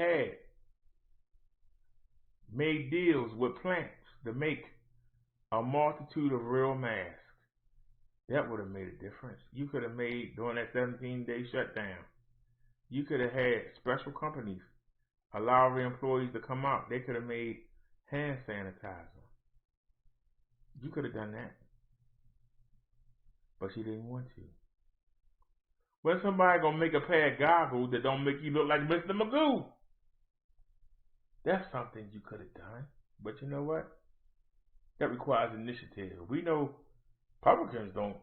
made deals with plants to make a multitude of real masks. That would have made a difference. You could have made, during that 17-day shutdown, you could have had special companies allow the employees to come out. They could have made hand sanitizer. You could have done that. But you didn't want to. When somebody gonna make a pair of goggles that don't make you look like Mr. Magoo? That's something you could have done. But you know what? That requires initiative. We know Republicans don't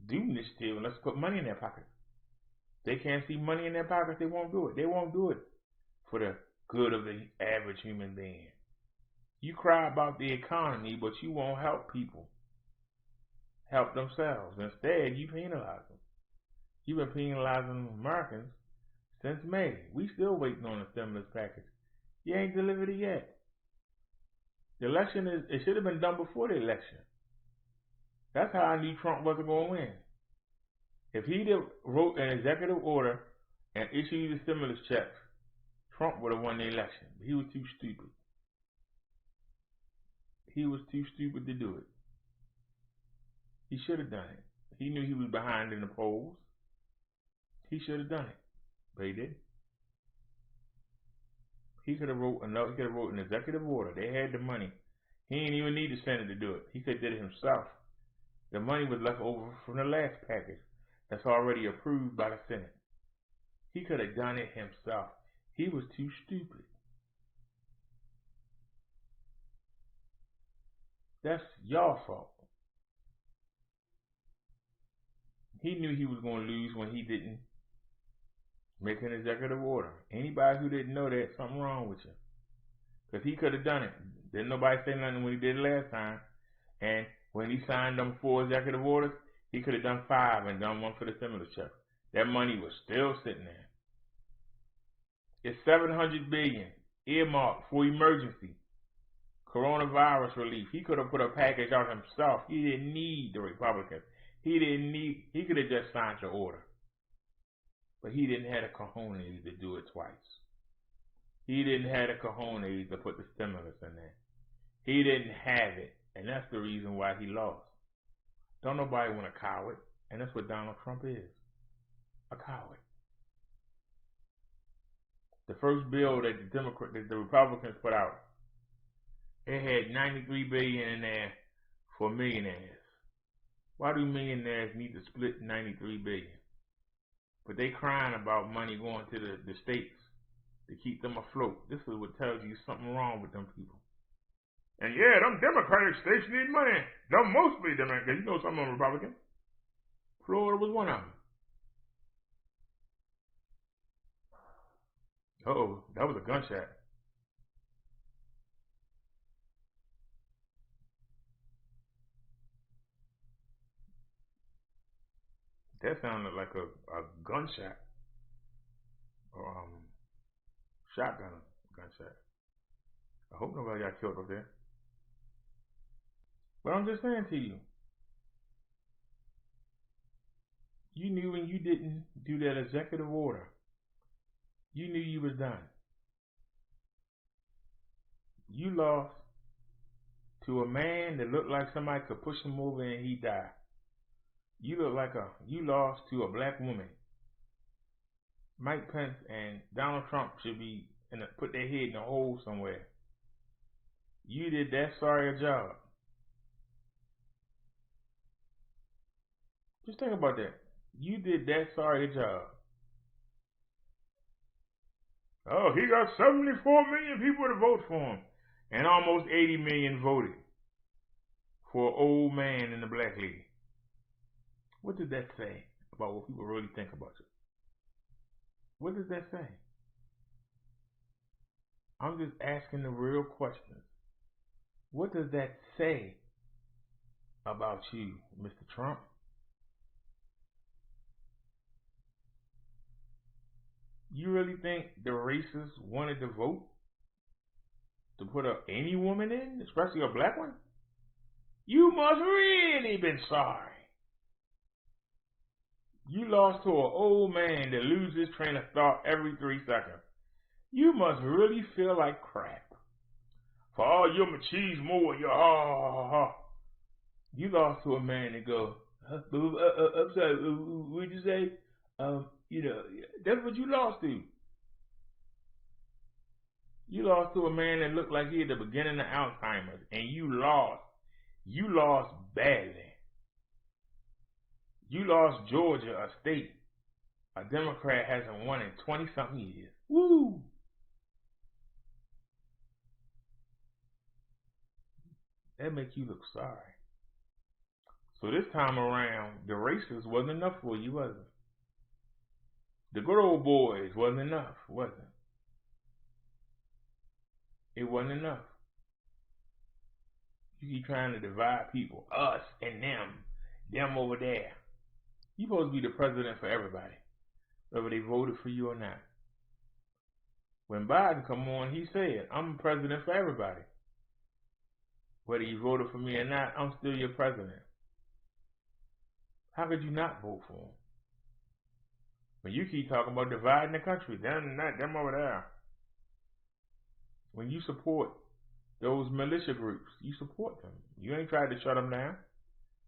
do initiative unless they put money in their pockets. They can't see money in their pockets, they won't do it. They won't do it for the good of the average human being. You cry about the economy, but you won't help people help themselves. Instead, you penalize them. You've been penalizing Americans since May. We still waiting on the stimulus package. You ain't delivered it yet. The election it should have been done before the election. That's how I knew Trump wasn't going to win. If he'd have wrote an executive order and issued the stimulus checks, Trump would have won the election. But he was too stupid. He was too stupid to do it. He should have done it. He knew he was behind in the polls. He should have done it, but he didn't. He could have wrote an executive order. They had the money. He didn't even need the Senate to do it. He could have did it himself. The money was left over from the last package that's already approved by the Senate. He could have done it himself. He was too stupid. That's your fault. He knew he was going to lose when he didn't make an executive order. Anybody who didn't know that, something wrong with you. Because he could have done it. Didn't nobody say nothing when he did it last time. And when he signed them 4 executive orders, he could have done 5 and done 1 for the stimulus check. That money was still sitting there. It's $700 billion earmarked for emergency coronavirus relief. He could have put a package out himself. He didn't need the Republicans. He could have just signed the order. But he didn't have the cojones to do it twice. He didn't have the cojones to put the stimulus in there. He didn't have it. And that's the reason why he lost. Don't nobody want a coward. And that's what Donald Trump is. A coward. The first bill that the Republicans put out, it had $93 billion in there for millionaires. Why do millionaires need to split $93 billion? But they crying about money going to the states to keep them afloat. This is what tells you something wrong with them people. And yeah, them Democratic states need money. Them mostly Democrats. You know some of them Republicans. Florida was one of them. Uh-oh, that was a gunshot. That sounded like a gunshot. Or shotgun gunshot. I hope nobody got killed up there. But I'm just saying to you, you knew when you didn't do that executive order, you knew you was done. You lost to a man that looked like somebody could push him over and he died. You lost to a black woman. Mike Pence and Donald Trump should be put their head in a hole somewhere. You did that sorry a job. Just think about that. You did that sorry a job. Oh, he got 74 million people to vote for him. And almost 80 million voted for an old man in the black league. What does that say about what people really think about you? What does that say? I'm just asking the real questions. What does that say about you, Mr. Trump? You really think the racists wanted to vote to put any woman in, especially a black one? You must really been sorry. You lost to an old man that loses train of thought every 3 seconds. You must really feel like crap. For all your machismo and your You lost to a man that go, I'm sorry, what'd you say? That's what you lost to. You lost to a man that looked like he had the beginning of Alzheimer's, and you lost. You lost badly. You lost Georgia, a state a Democrat hasn't won in 20-something years. Woo! That makes you look sorry. So this time around, the racists wasn't enough for you, was it? The good old boys wasn't enough, was it? It wasn't enough. You keep trying to divide people, us and them over there. You're supposed to be the president for everybody, whether they voted for you or not. When Biden come on, he said, I'm president for everybody. Whether you voted for me or not, I'm still your president. How could you not vote for him? When you keep talking about dividing the country, them over there. When you support those militia groups, you support them. You ain't tried to shut them down.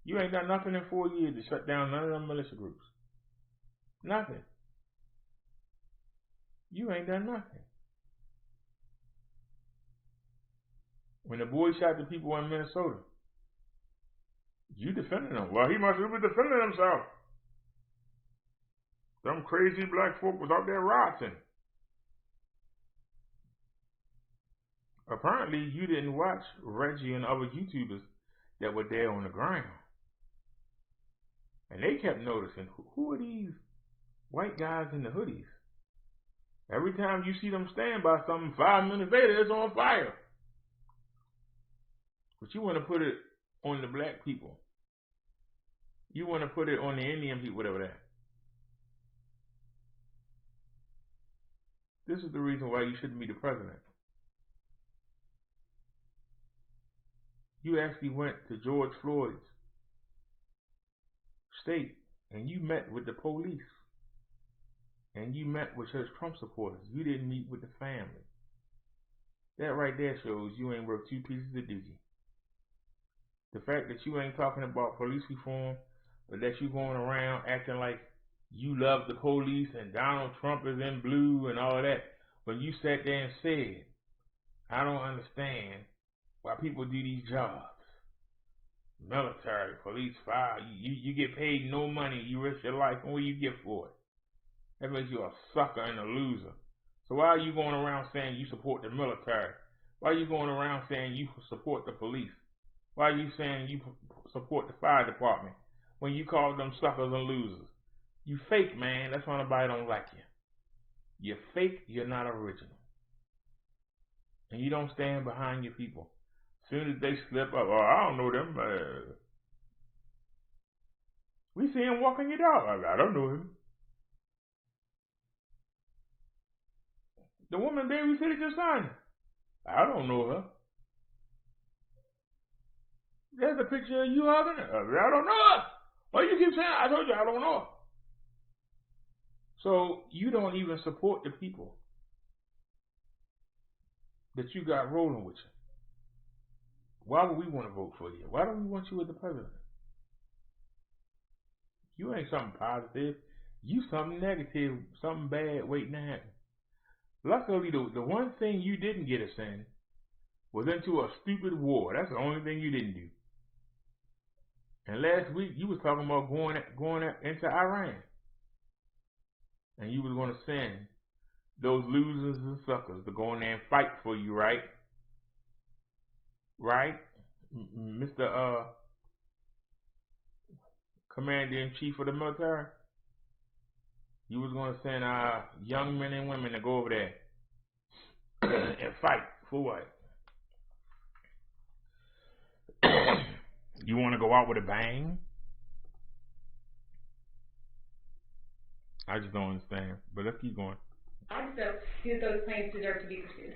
You ain't done nothing in 4 years to shut down none of them militia groups. Nothing. You ain't done nothing. When the boy shot the people in Minnesota, you defended him. Well, he must have been defending himself. Them crazy black folk was out there rioting. Apparently, you didn't watch Reggie and other YouTubers that were there on the ground. And they kept noticing, who are these white guys in the hoodies? Every time you see them stand by something, 5 minutes later, it's on fire. But you want to put it on the black people. You want to put it on the Indian people, whatever that. This is the reason why you shouldn't be the president. You actually went to George Floyd's state and you met with the police. And you met with his Trump supporters. You didn't meet with the family. That right there shows you ain't worth 2 pieces of dookie. The fact that you ain't talking about police reform, but that you going around acting like you love the police and Donald Trump is in blue and all that, when you sat there and said, I don't understand why people do these jobs. Military, police, fire, you get paid no money, you risk your life, and what do you get for it? That makes you a sucker and a loser. So why are you going around saying you support the military? Why are you going around saying you support the police? Why are you saying you support the fire department when you call them suckers and losers? You fake, man. That's why nobody don't like you. You're fake. You're not original. And you don't stand behind your people. As soon as they slip up, oh, I don't know them. We see him walking your dog. I don't know him. The woman babysitted your son. I don't know her. There's a picture of you hugging her. I don't know her. Why you keep saying, I told you I don't know her. So you don't even support the people that you got rolling with you. Why would we want to vote for you? Why don't we want you as the president? You ain't something positive. You something negative, something bad waiting to happen. Luckily, the one thing you didn't get us in was into a stupid war. That's the only thing you didn't do. And last week, you was talking about going into Iran. And you was going to send those losers and suckers to go in there and fight for you, right? Right? Mr. Commander-in-Chief of the military? You was going to send young men and women to go over there and fight for what? You want to go out with a bang? I just don't understand. But let's keep going. So, do those claims deserve to be pursued?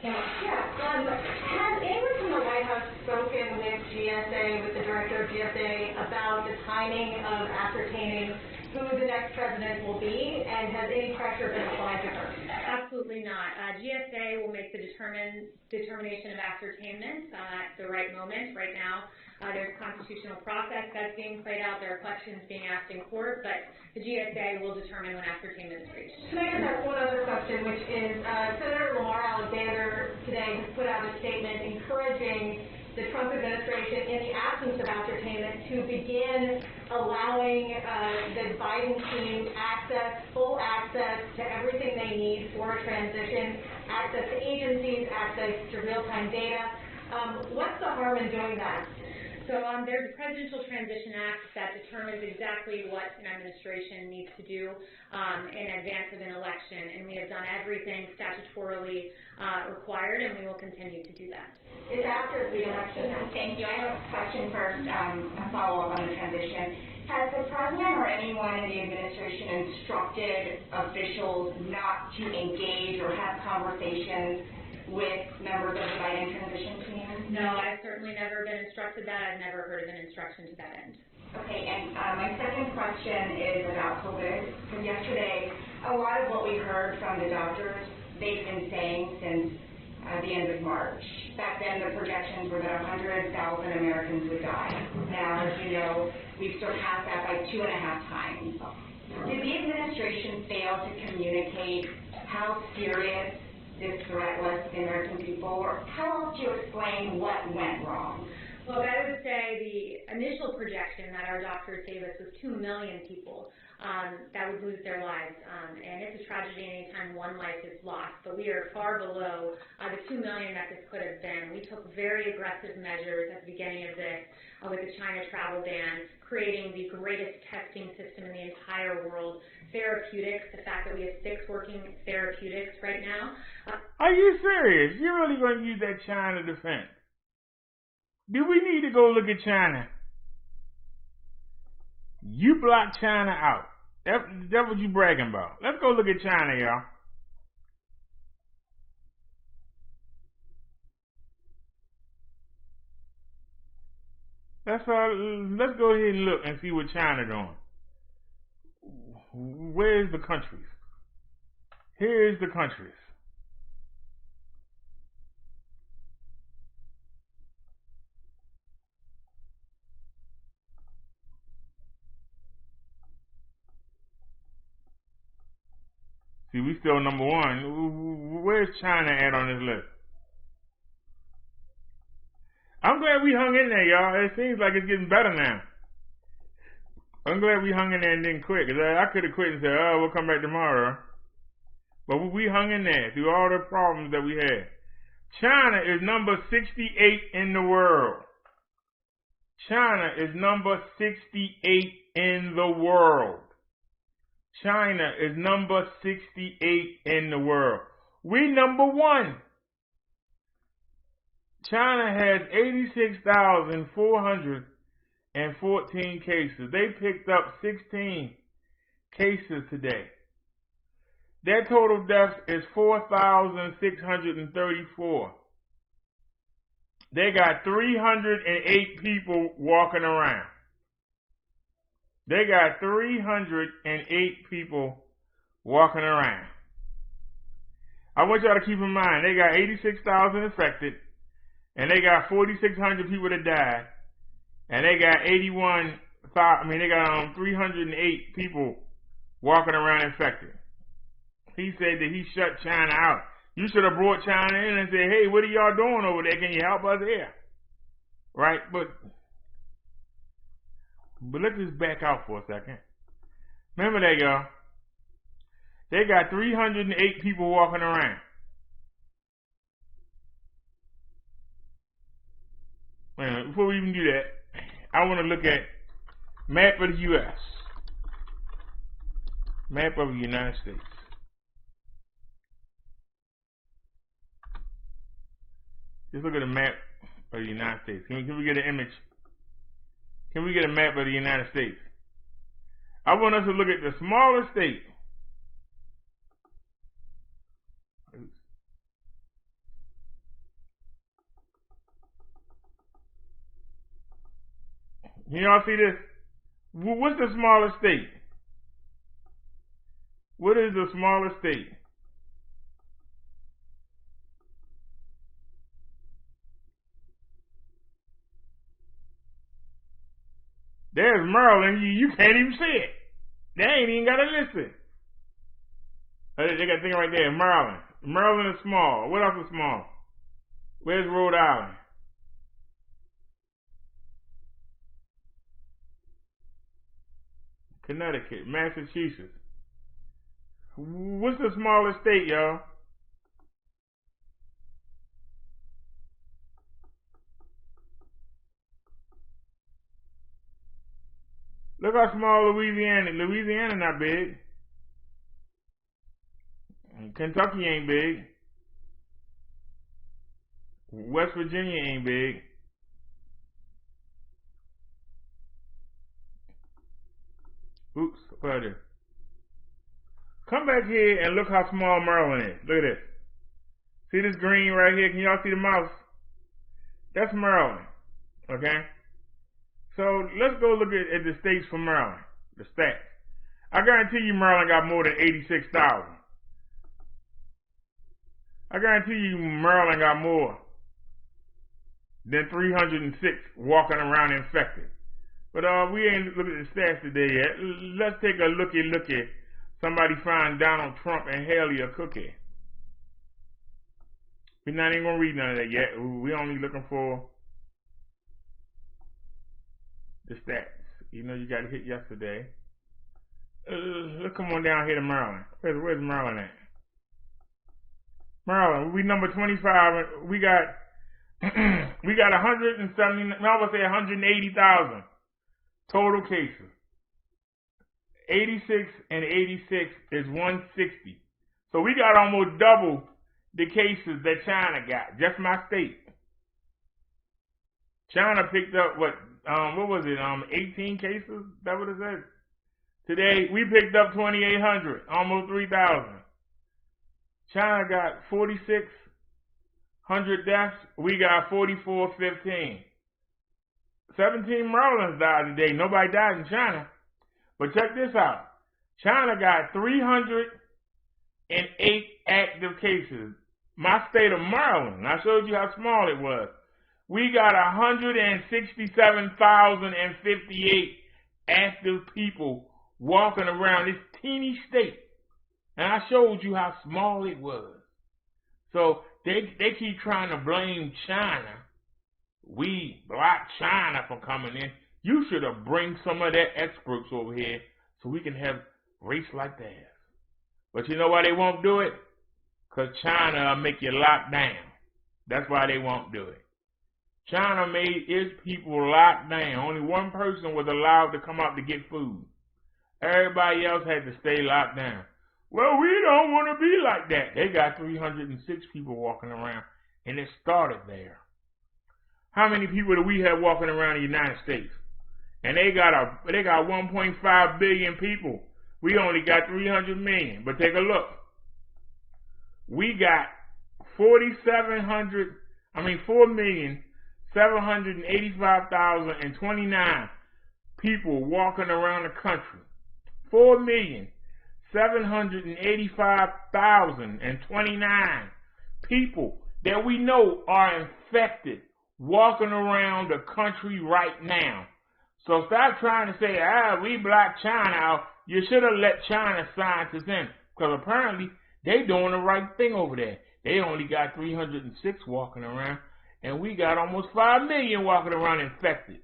Has anyone from the White House spoken with GSA, with the director of GSA, about the timing of ascertaining who the next president will be, and has any pressure been applied to her? Absolutely not. GSA will make the determination of ascertainment at the right moment. Right now, there's a constitutional process that's being played out. There are questions being asked in court, but the GSA will determine when ascertainment is reached. Can I just ask one other question, which is Senator Lamar Alexander today has put out a statement encouraging the Trump administration, in the absence of ascertainment, to begin allowing the Biden team full access to everything they need for a transition, access to agencies, access to real-time data. What's the harm in doing that? So there's a Presidential Transition Act that determines exactly what an administration needs to do in advance of an election, and we have done everything statutorily required, and we will continue to do that. It's after the election. Thank you. I have a question first, a follow-up on the transition. Has the president or anyone in the administration instructed officials not to engage or have conversations with members of the Biden transition team? No, I've certainly never been instructed that. I've never heard of an instruction to that end. Okay, and my second question is about COVID. Because yesterday, a lot of what we heard from the doctors, they've been saying since the end of March. Back then, the projections were that 100,000 Americans would die. Now, as you know, we've surpassed that by 2.5 times. Did the administration fail to communicate how serious this threat was to the American people, or how else do you explain what went wrong? Look, I would say the initial projection that our doctors gave us was 2 million people that would lose their lives, and it's a tragedy anytime one life is lost, but we are far below the 2 million that this could have been. We took very aggressive measures at the beginning of this with the China travel ban, creating the greatest testing system in the entire world. Therapeutics, the fact that we have 6 working therapeutics right now. Are you serious? You're really going to use that China defense? Do we need to go look at China? You blocked China out. That's what you bragging about. Let's go look at China, y'all. Let's go ahead and look and see what China doing. Where's the countries? Here's the countries. See, we still number 1. Where's China at on this list? I'm glad we hung in there, y'all. It seems like it's getting better now. I'm glad we hung in there and didn't quit, because I could have quit and said, oh, we'll come back tomorrow. But we hung in there through all the problems that we had. China is number 68 in the world. China is number 68 in the world. China is number 68 in the world. We number 1. China has 86,414 cases. They picked up 16 cases today. Their total deaths is 4,634. They got 308 people walking around. They got 308 people walking around. I want y'all to keep in mind, they got 86,000 infected, and they got 4,600 people that died, and they got 308 people walking around infected. He said that he shut China out. You should have brought China in and said, hey, what are y'all doing over there? Can you help us here? Right? But let's just back out for a second. Remember that, y'all. They got 308 people walking around. Before we even do that, I want to look at map of the U.S. Map of the United States. Just look at a map of the United States. Can we get an image? Can we get a map of the United States? I want us to look at the smallest state. Can y'all see this? What's the smallest state? What is the smallest state? There's Maryland. You can't even see it. They ain't even got to listen. They got a thing right there, Maryland. Maryland is small. What else is small? Where's Rhode Island? Connecticut, Massachusetts. What's the smallest state, y'all? Look how small Louisiana is. Louisiana not big. Kentucky ain't big. West Virginia ain't big. Oops, what is it? Come back here and look how small Maryland is. Look at this. See this green right here? Can y'all see the mouse? That's Maryland. Okay? So let's go look at the states for Maryland. The stats. I guarantee you Maryland got more than 86,000. I guarantee you Maryland got more than 306 walking around infected. But we ain't looking at the stats today yet. Let's take a looky. Somebody find Donald Trump and Haley a cookie. We're not even going to read none of that yet. We're only looking for the stats. You know you got hit yesterday. Let's come on down here to Maryland. Where's Maryland at? Maryland, we number 25. We got 180,000 total cases. 86 and 86 is 160. So we got almost double the cases that China got. Just my state. China picked up what was it? 18 cases? Is that what it said? Today we picked up 2,800, almost 3,000. China got 4,600 deaths. We got 4,415. 17 Marylanders died today. Nobody died in China. But check this out. China got 308 active cases. My state of Maryland, I showed you how small it was. We got 167,058 active people walking around this teeny state. And I showed you how small it was. So they keep trying to blame China. We blocked China from coming in. You should have bring some of their experts over here so we can have race like theirs. But you know why they won't do it? Because China will make you lock down. That's why they won't do it. China made its people lock down. Only one person was allowed to come out to get food. Everybody else had to stay locked down. Well, we don't want to be like that. They got 306 people walking around, and it started there. How many people do we have walking around the United States? And they got 1.5 billion people. We only got 300 million. But take a look. We got 4,785,029 people walking around the country. 4,785,029 people that we know are infected walking around the country right now. So stop trying to say, we blocked China out. You should have let China scientists in, because apparently they doing the right thing over there. They only got 306 walking around, and we got almost 5 million walking around infected.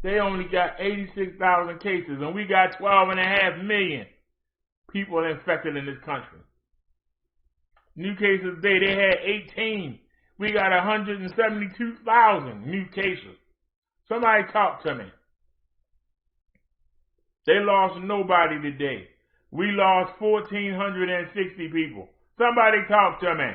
They only got 86,000 cases, and we got 12.5 million people infected in this country. New cases today, they had 18. We got 172,000 new cases. Somebody talk to me. They lost nobody today. We lost 1,460 people. Somebody talk to me.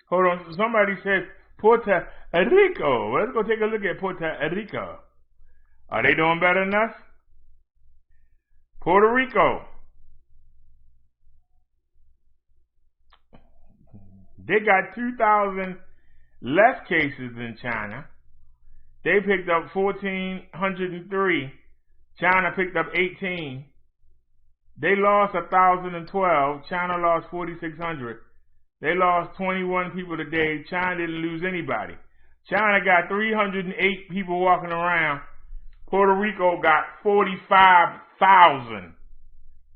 Hold on. Somebody says Puerto Rico. Let's go take a look at Puerto Rico. Are they doing better than us? Puerto Rico. They got 2,000 less cases than China. They picked up 1,403. China picked up 18. They lost 1,012. China lost 4,600. They lost 21 people today. China didn't lose anybody. China got 308 people walking around. Puerto Rico got 45,000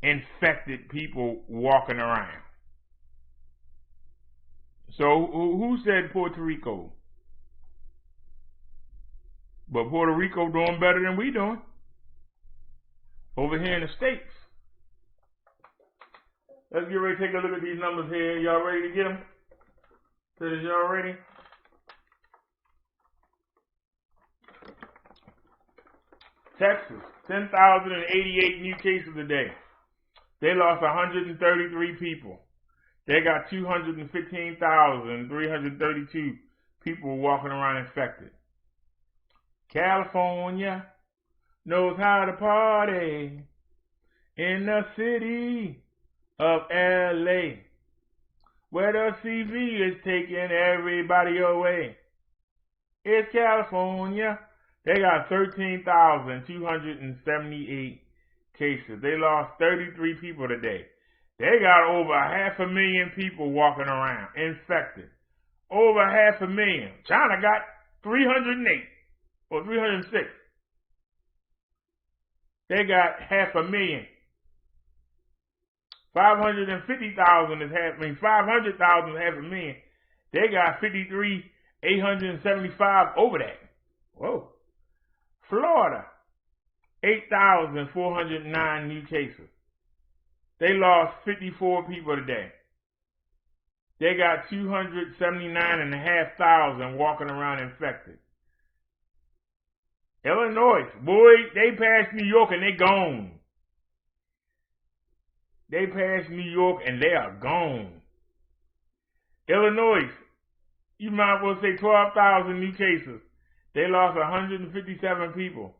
infected people walking around. So who said Puerto Rico? But Puerto Rico doing better than we doing over here in the States. Let's get ready to take a look at these numbers here. Y'all ready to get them? Says y'all ready? Texas, 10,088 new cases a day. They lost 133 people. They got 215,332 people walking around infected. California knows how to party in the city of LA, where the CV is taking everybody away. It's California. They got 13,278 cases. They lost 33 people today. They got over 500,000 people walking around infected. Over 500,000. China got 308 or 306. They got 500,000. 550,000 is 500,000 is 500,000. They got 53,875 over that. Whoa. Florida, 8,409 new cases. They lost 54 people today. They got 279,500 walking around infected. Illinois, boy, they passed New York and they gone. They passed New York and they are gone. Illinois, you might as well say 12,000 new cases. They lost 157 people.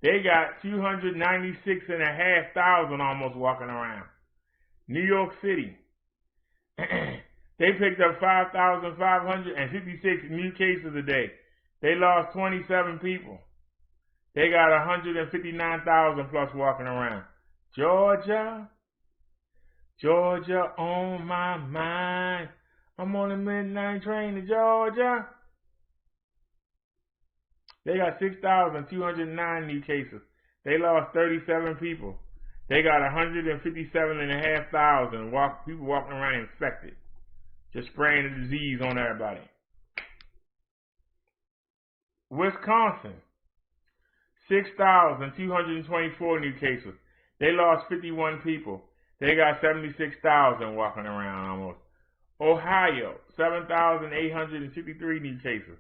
They got 296,500 almost walking around. New York City, they picked up 5,556 new cases a day. They lost 27 people. They got 159,000 plus walking around. Georgia on my mind. I'm on the midnight train to Georgia. They got 6,209 new cases. They lost 37 people. They got 157,500 people walking around infected. Just spraying the disease on everybody. Wisconsin, 6,224 new cases. They lost 51 people. They got 76,000 walking around almost. Ohio, 7,863 new cases.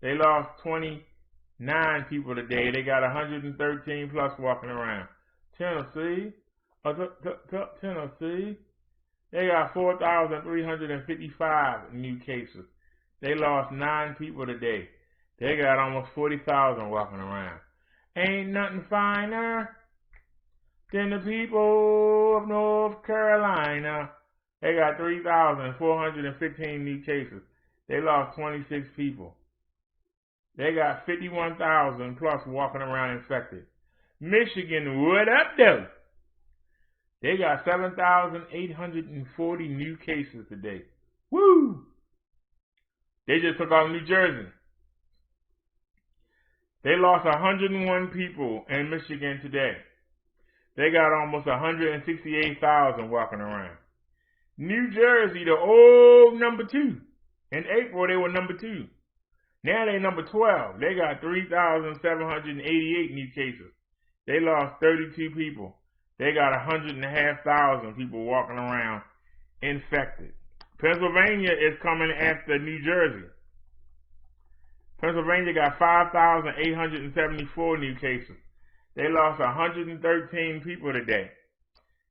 They lost 29 people today. They got 113 plus walking around. Tennessee, they got 4,355 new cases. They lost 9 people today. They got almost 40,000 walking around. Ain't nothing finer than the people of North Carolina. They got 3,415 new cases. They lost 26 people. They got 51,000 plus walking around infected. Michigan, what up, though? They got 7,840 new cases today. Woo! They just took on New Jersey. They lost 101 people in Michigan today. They got almost 168,000 walking around. New Jersey, the old number 2. In April, they were number 2. Now they number 12. They got 3,788 new cases. They lost 32 people. They got 150,000 people walking around infected. Pennsylvania is coming after New Jersey. Pennsylvania got 5,874 new cases. They lost 113 people today.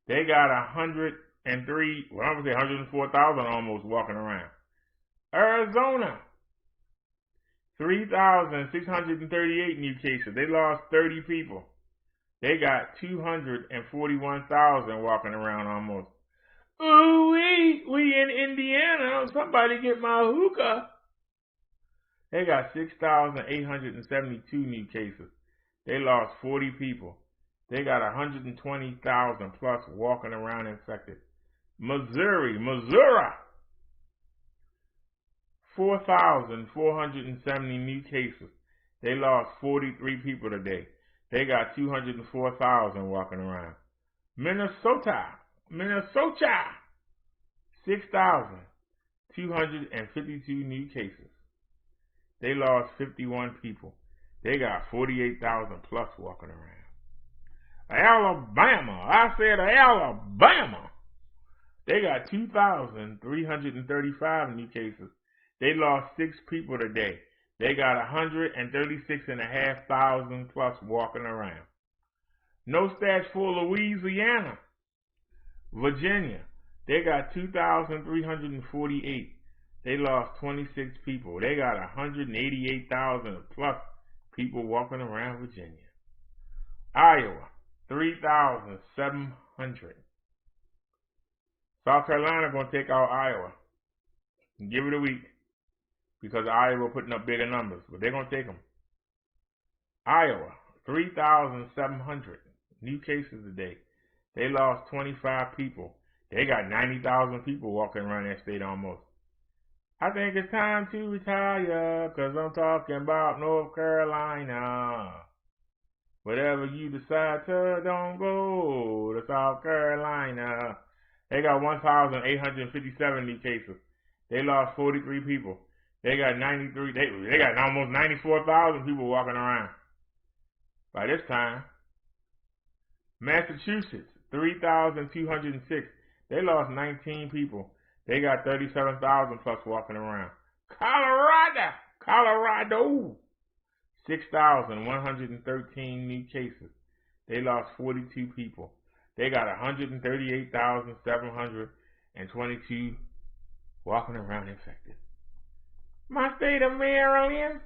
They got 104,000 almost walking around. Arizona, 3,638 new cases. They lost 30 people. They got 241,000 walking around almost. Ooh, we in Indiana. Somebody get my hookah. They got 6,872 new cases. They lost 40 people. They got 120,000 plus walking around infected. Missouri, 4,470 new cases. They lost 43 people today. They got 204,000 walking around. Minnesota, 6,252 new cases. They lost 51 people. They got 48,000 plus walking around. Alabama, I said Alabama. They got 2,335 new cases. They lost 6 people today. They got 136,500 plus walking around. No stats for Louisiana. Virginia, they got 2,348. They lost 26 people. They got 188,000 plus people walking around Virginia. Iowa, 3,700. South Carolina going to take out Iowa and give it a week because Iowa putting up bigger numbers, but they're going to take them. Iowa, 3,700 new cases today. They lost 25 people. They got 90,000 people walking around that state almost. I think it's time to retire because I'm talking about North Carolina. Whatever you decide to, don't go to South Carolina. They got 1,857 new cases. They lost 43 people. They got 93. They got almost 94,000 people walking around. By this time, Massachusetts, 3,206. They lost 19 people. They got 37,000 plus walking around. Colorado, 6,113 new cases. They lost 42 people. They got 138,722 walking around infected. My state of Maryland,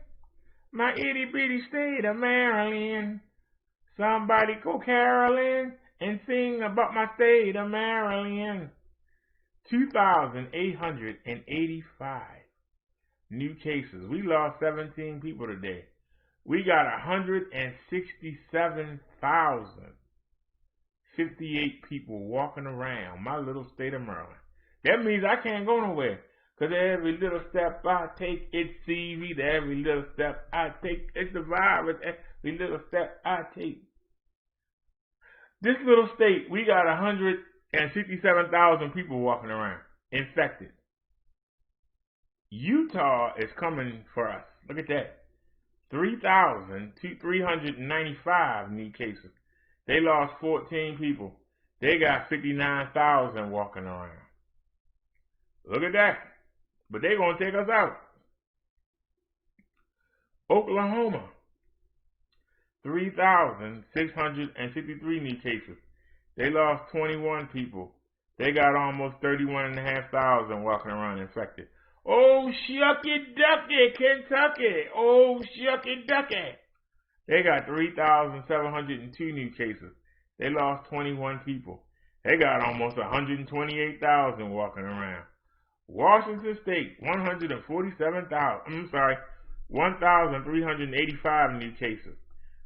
my itty bitty state of Maryland. Somebody go caroling and sing about my state of Maryland. 2,885 new cases. We lost 17 people today. We got 167,058 people walking around my little state of Maryland. That means I can't go nowhere 'Cause every little step I take, it's seaweed. Every little step I take, it's the virus. Every little step I take. This little state, we got 167,000 people walking around infected. Utah is coming for us. Look at that. 395 new cases. They lost 14 people. They got 59,000 walking around. Look at that. But they're going to take us out. Oklahoma. 3,653 new cases. They lost 21 people. They got almost 31,500 walking around infected. Oh, shucky ducky, Kentucky. Oh, shucky ducky. They got 3,702 new cases. They lost 21 people. They got almost 128,000 walking around. Washington State, 1,385 new cases.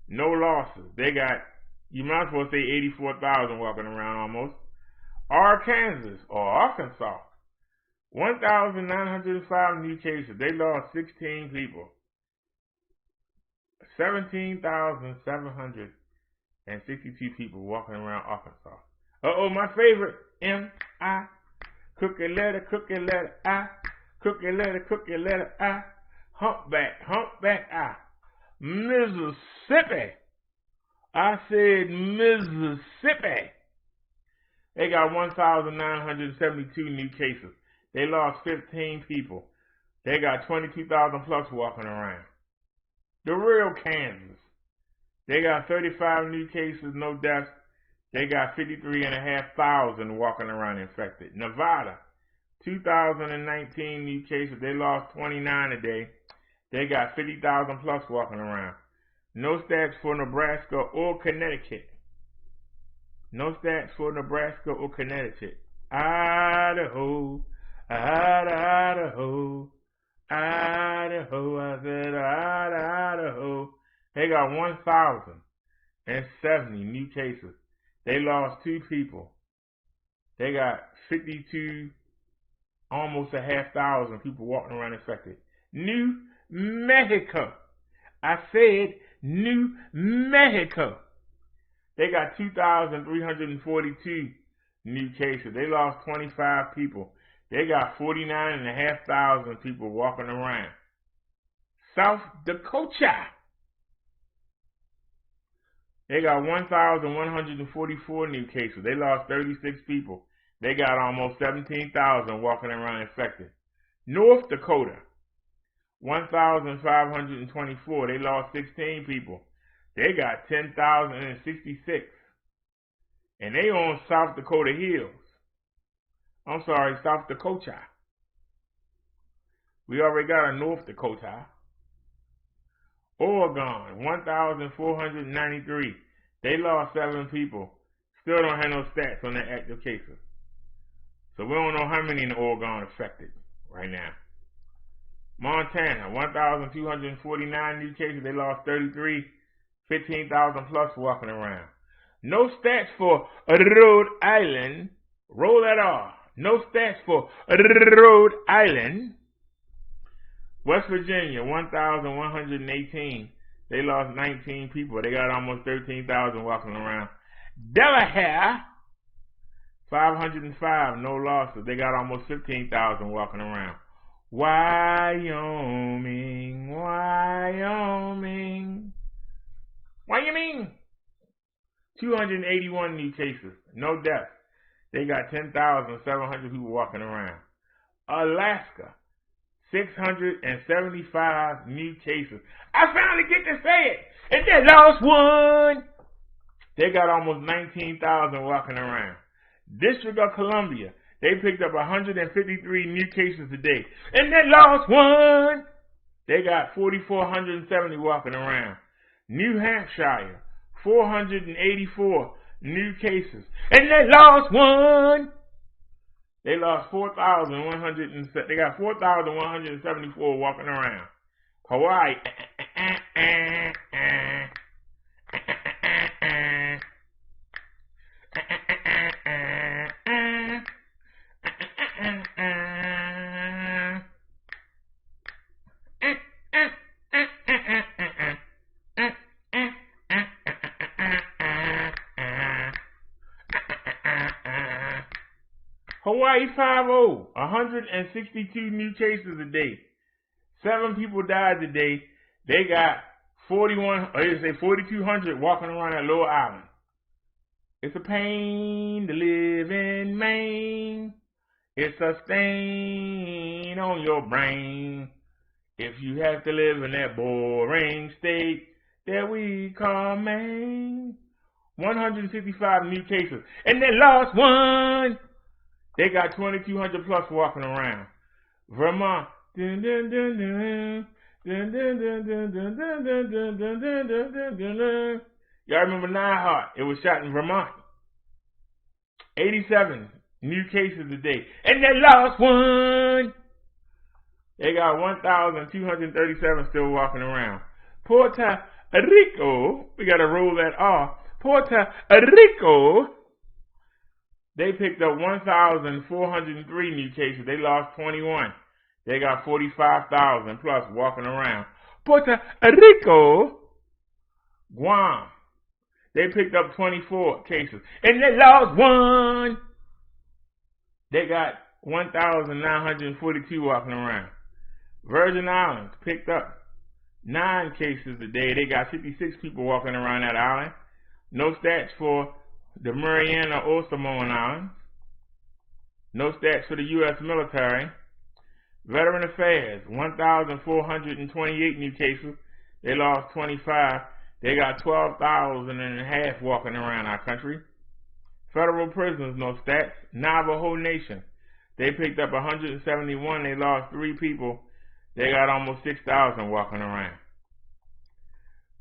No losses. They got, you might as well say 84,000 walking around almost. Arkansas, 1,905 new cases. They lost 16 people. 17,762 people walking around Arkansas. My favorite, M.I. Cookie letter, I. Cookie letter, I. Humpback, I. Mississippi. I said Mississippi. They got 1,972 new cases. They lost 15 people. They got 22,000 plus walking around. The real Kansas. They got 35 new cases, no deaths. They got 53,500 walking around infected. Nevada, 2019 new cases. They lost 29 a day. They got 50,000 plus walking around. No stats for Nebraska or Connecticut. No stats for Nebraska or Connecticut. Idaho, Idaho, Idaho. I said Idaho. They got 1,070 new cases. They lost 2 people. They got 52, almost 500 people walking around infected. New Mexico. I said New Mexico. They got 2,342 new cases. They lost 25 people. They got 49,500 people walking around. South Dakota. They got 1,144 new cases. They lost 36 people. They got almost 17,000 walking around infected. North Dakota, 1,524. They lost 16 people. They got 10,066. And they on South Dakota Hills. I'm sorry, South Dakota. We already got a North Dakota. Oregon, 1,493. They lost 7 people. Still don't have no stats on their active cases. So we don't know how many in Oregon affected right now. Montana, 1,249 new cases. They lost 33. 15,000 plus walking around. No stats for Rhode Island. Roll that R. No stats for Rhode Island. West Virginia, 1,118. They lost 19 people. They got almost 13,000 walking around. Delaware, 505, no losses. They got almost 15,000 walking around. Wyoming, Wyoming. 281 new cases, no deaths. They got 10,700 people walking around. Alaska, 675 new cases. I finally get to say it. And they lost 1. They got almost 19,000 walking around. District of Columbia, they picked up 153 new cases today. And they lost 1. They got 4,470 walking around. New Hampshire, 484 new cases. And they lost 1. They lost 4,100. They got 4,174 walking around. Hawaii. Hawaii 5-0, 162 new cases a day. 7 people died today. They got 4,200 walking around that Lower Island. It's a pain to live in Maine. It's a stain on your brain. If you have to live in that boring state that we call Maine. 155 new cases. And they lost one. They got 2,200 plus walking around. Vermont. Dun, dun, dun, dun. Dun, dun, dun, dun, dun, dun, dun, dun, dun, dun, dun, dun, dun, dun. Y'all remember Nighthawk? It was shot in Vermont. 87 new cases a day. And they lost one. They got 1,237 still walking around. Puerto Rico, we got to roll that off. Puerto Rico, they picked up 1,403 new cases. They lost 21. They got 45,000 plus walking around. Puerto Rico, Guam, they picked up 24 cases. And they lost one. They got 1,942 walking around. Virgin Islands picked up 9 cases a day. They got 56 people walking around that island. No stats for the Mariana or Samoan Islands. No stats for the U.S. military. Veteran Affairs, 1,428 new cases. They lost 25. They got 12,500 walking around our country. Federal prisons, no stats. Navajo Nation, they picked up 171. They lost 3 people. They got almost 6,000 walking around.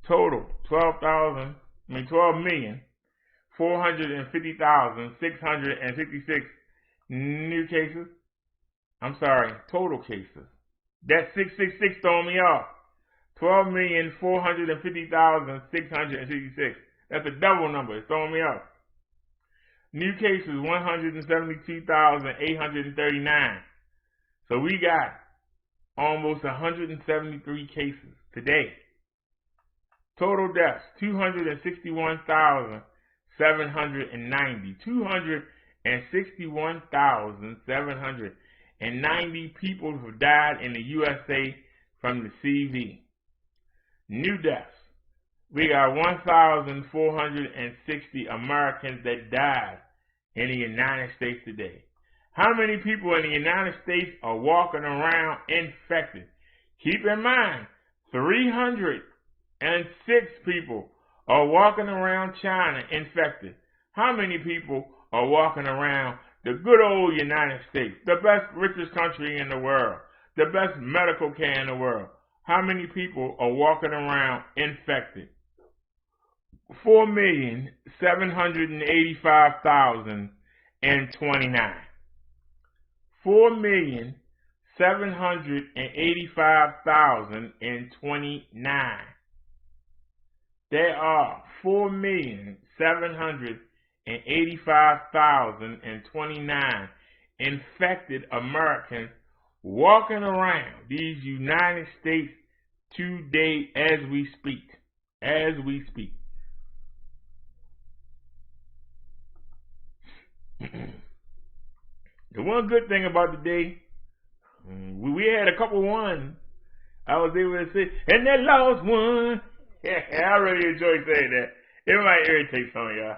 Total, 12,450,666 new cases. I'm sorry, total cases. That 666 throwing me off. 12,450,666. That's a double number. It's throwing me off. New cases, 172,839. So we got almost 173 cases today. Total deaths, 261,790. 261,790 people have died in the USA from the CV. New deaths, we got 1,460 Americans that died in the United States today. How many people in the United States are walking around infected? Keep in mind, 306 people are walking around China infected. How many people are walking around the good old United States, the best, richest country in the world, the best medical care in the world? How many people are walking around infected? 4,785,029. 4,785,029. There are 4,785,029 infected Americans walking around these United States today as we speak. As we speak. The one good thing about the day, we had a couple ones. I was able to say, and they lost one. I really enjoy saying that. It might irritate some of y'all.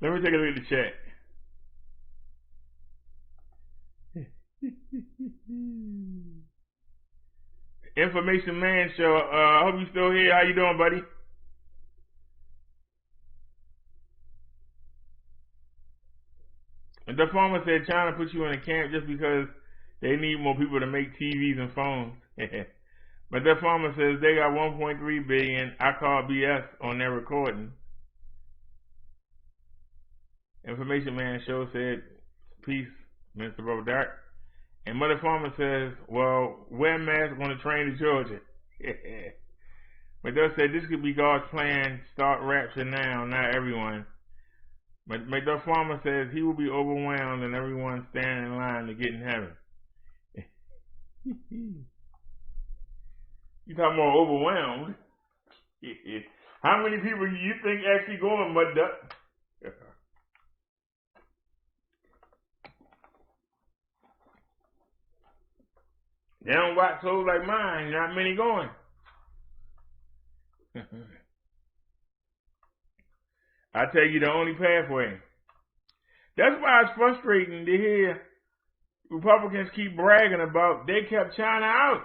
Let me take a look at the chat. Information Man Show. I hope you still here. How you doing, buddy? And the farmer said China put you in a camp just because they need more people to make TVs and phones. But the farmer says they got 1.3 billion. I call BS on their recording. Information Man Show said, peace, Mr. Brother Dark. And Mother Farmer says, well, wear masks on the train to Georgia. But they'll say this could be God's plan. Start rapture now, not everyone. But the Farmer says he will be overwhelmed and everyone standing in line to get in heaven. You talking about overwhelmed? How many people do you think actually going mud duck? They don't watch clothes like mine. Not many going. I tell you, the only pathway. That's why it's frustrating to hear Republicans keep bragging about they kept China out.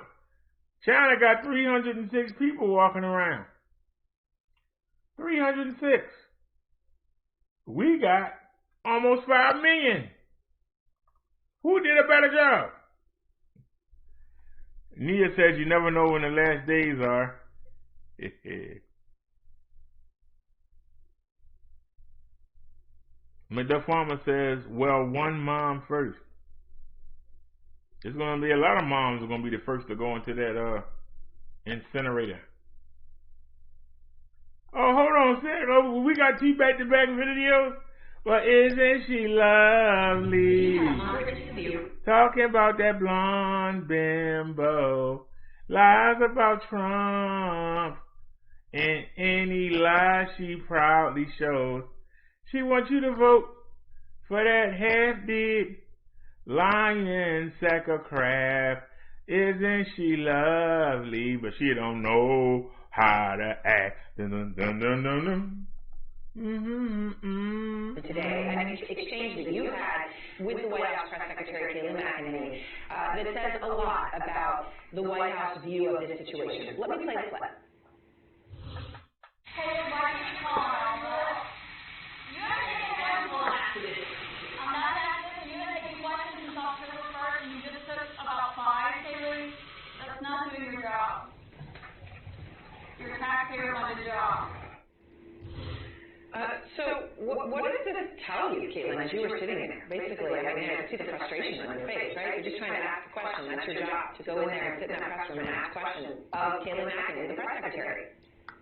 China got 306 people walking around. 306. We got almost 5 million. Who did a better job? Nia says you never know when the last days are. Mr. Farmer says, well, one mom first. There's going to be a lot of moms are going to be the first to go into that incinerator. Oh, hold on a second. Oh, we got 2 back-to-back videos. Well, isn't she lovely? Talking about that blonde bimbo. Lies about Trump. And any lie she proudly shows. She wants you to vote for that half-dead lying sack of crap. Isn't she lovely? But she don't know how to act. Dun, dun, dun, dun, dun, dun. Today, an exchange that you had with the White House Press Secretary Kayleigh McEnany that says a lot about the White House view of this situation. Let me play the clip. Hey, everybody, come on. You're going to take a political activist. I'm not an activist, and you're going to take questions since October 1st, and you just took about 5, Kayleigh. That's not doing your job. You're a taxpayer on a job. So what does this tell you, Kayleigh, as you were sitting there? Basically, I mean, I could see the frustration on your face, right? You're just trying to ask a question. That's your job, to go in there and sit in that press room and ask questions of Kayleigh McEnany, the press secretary.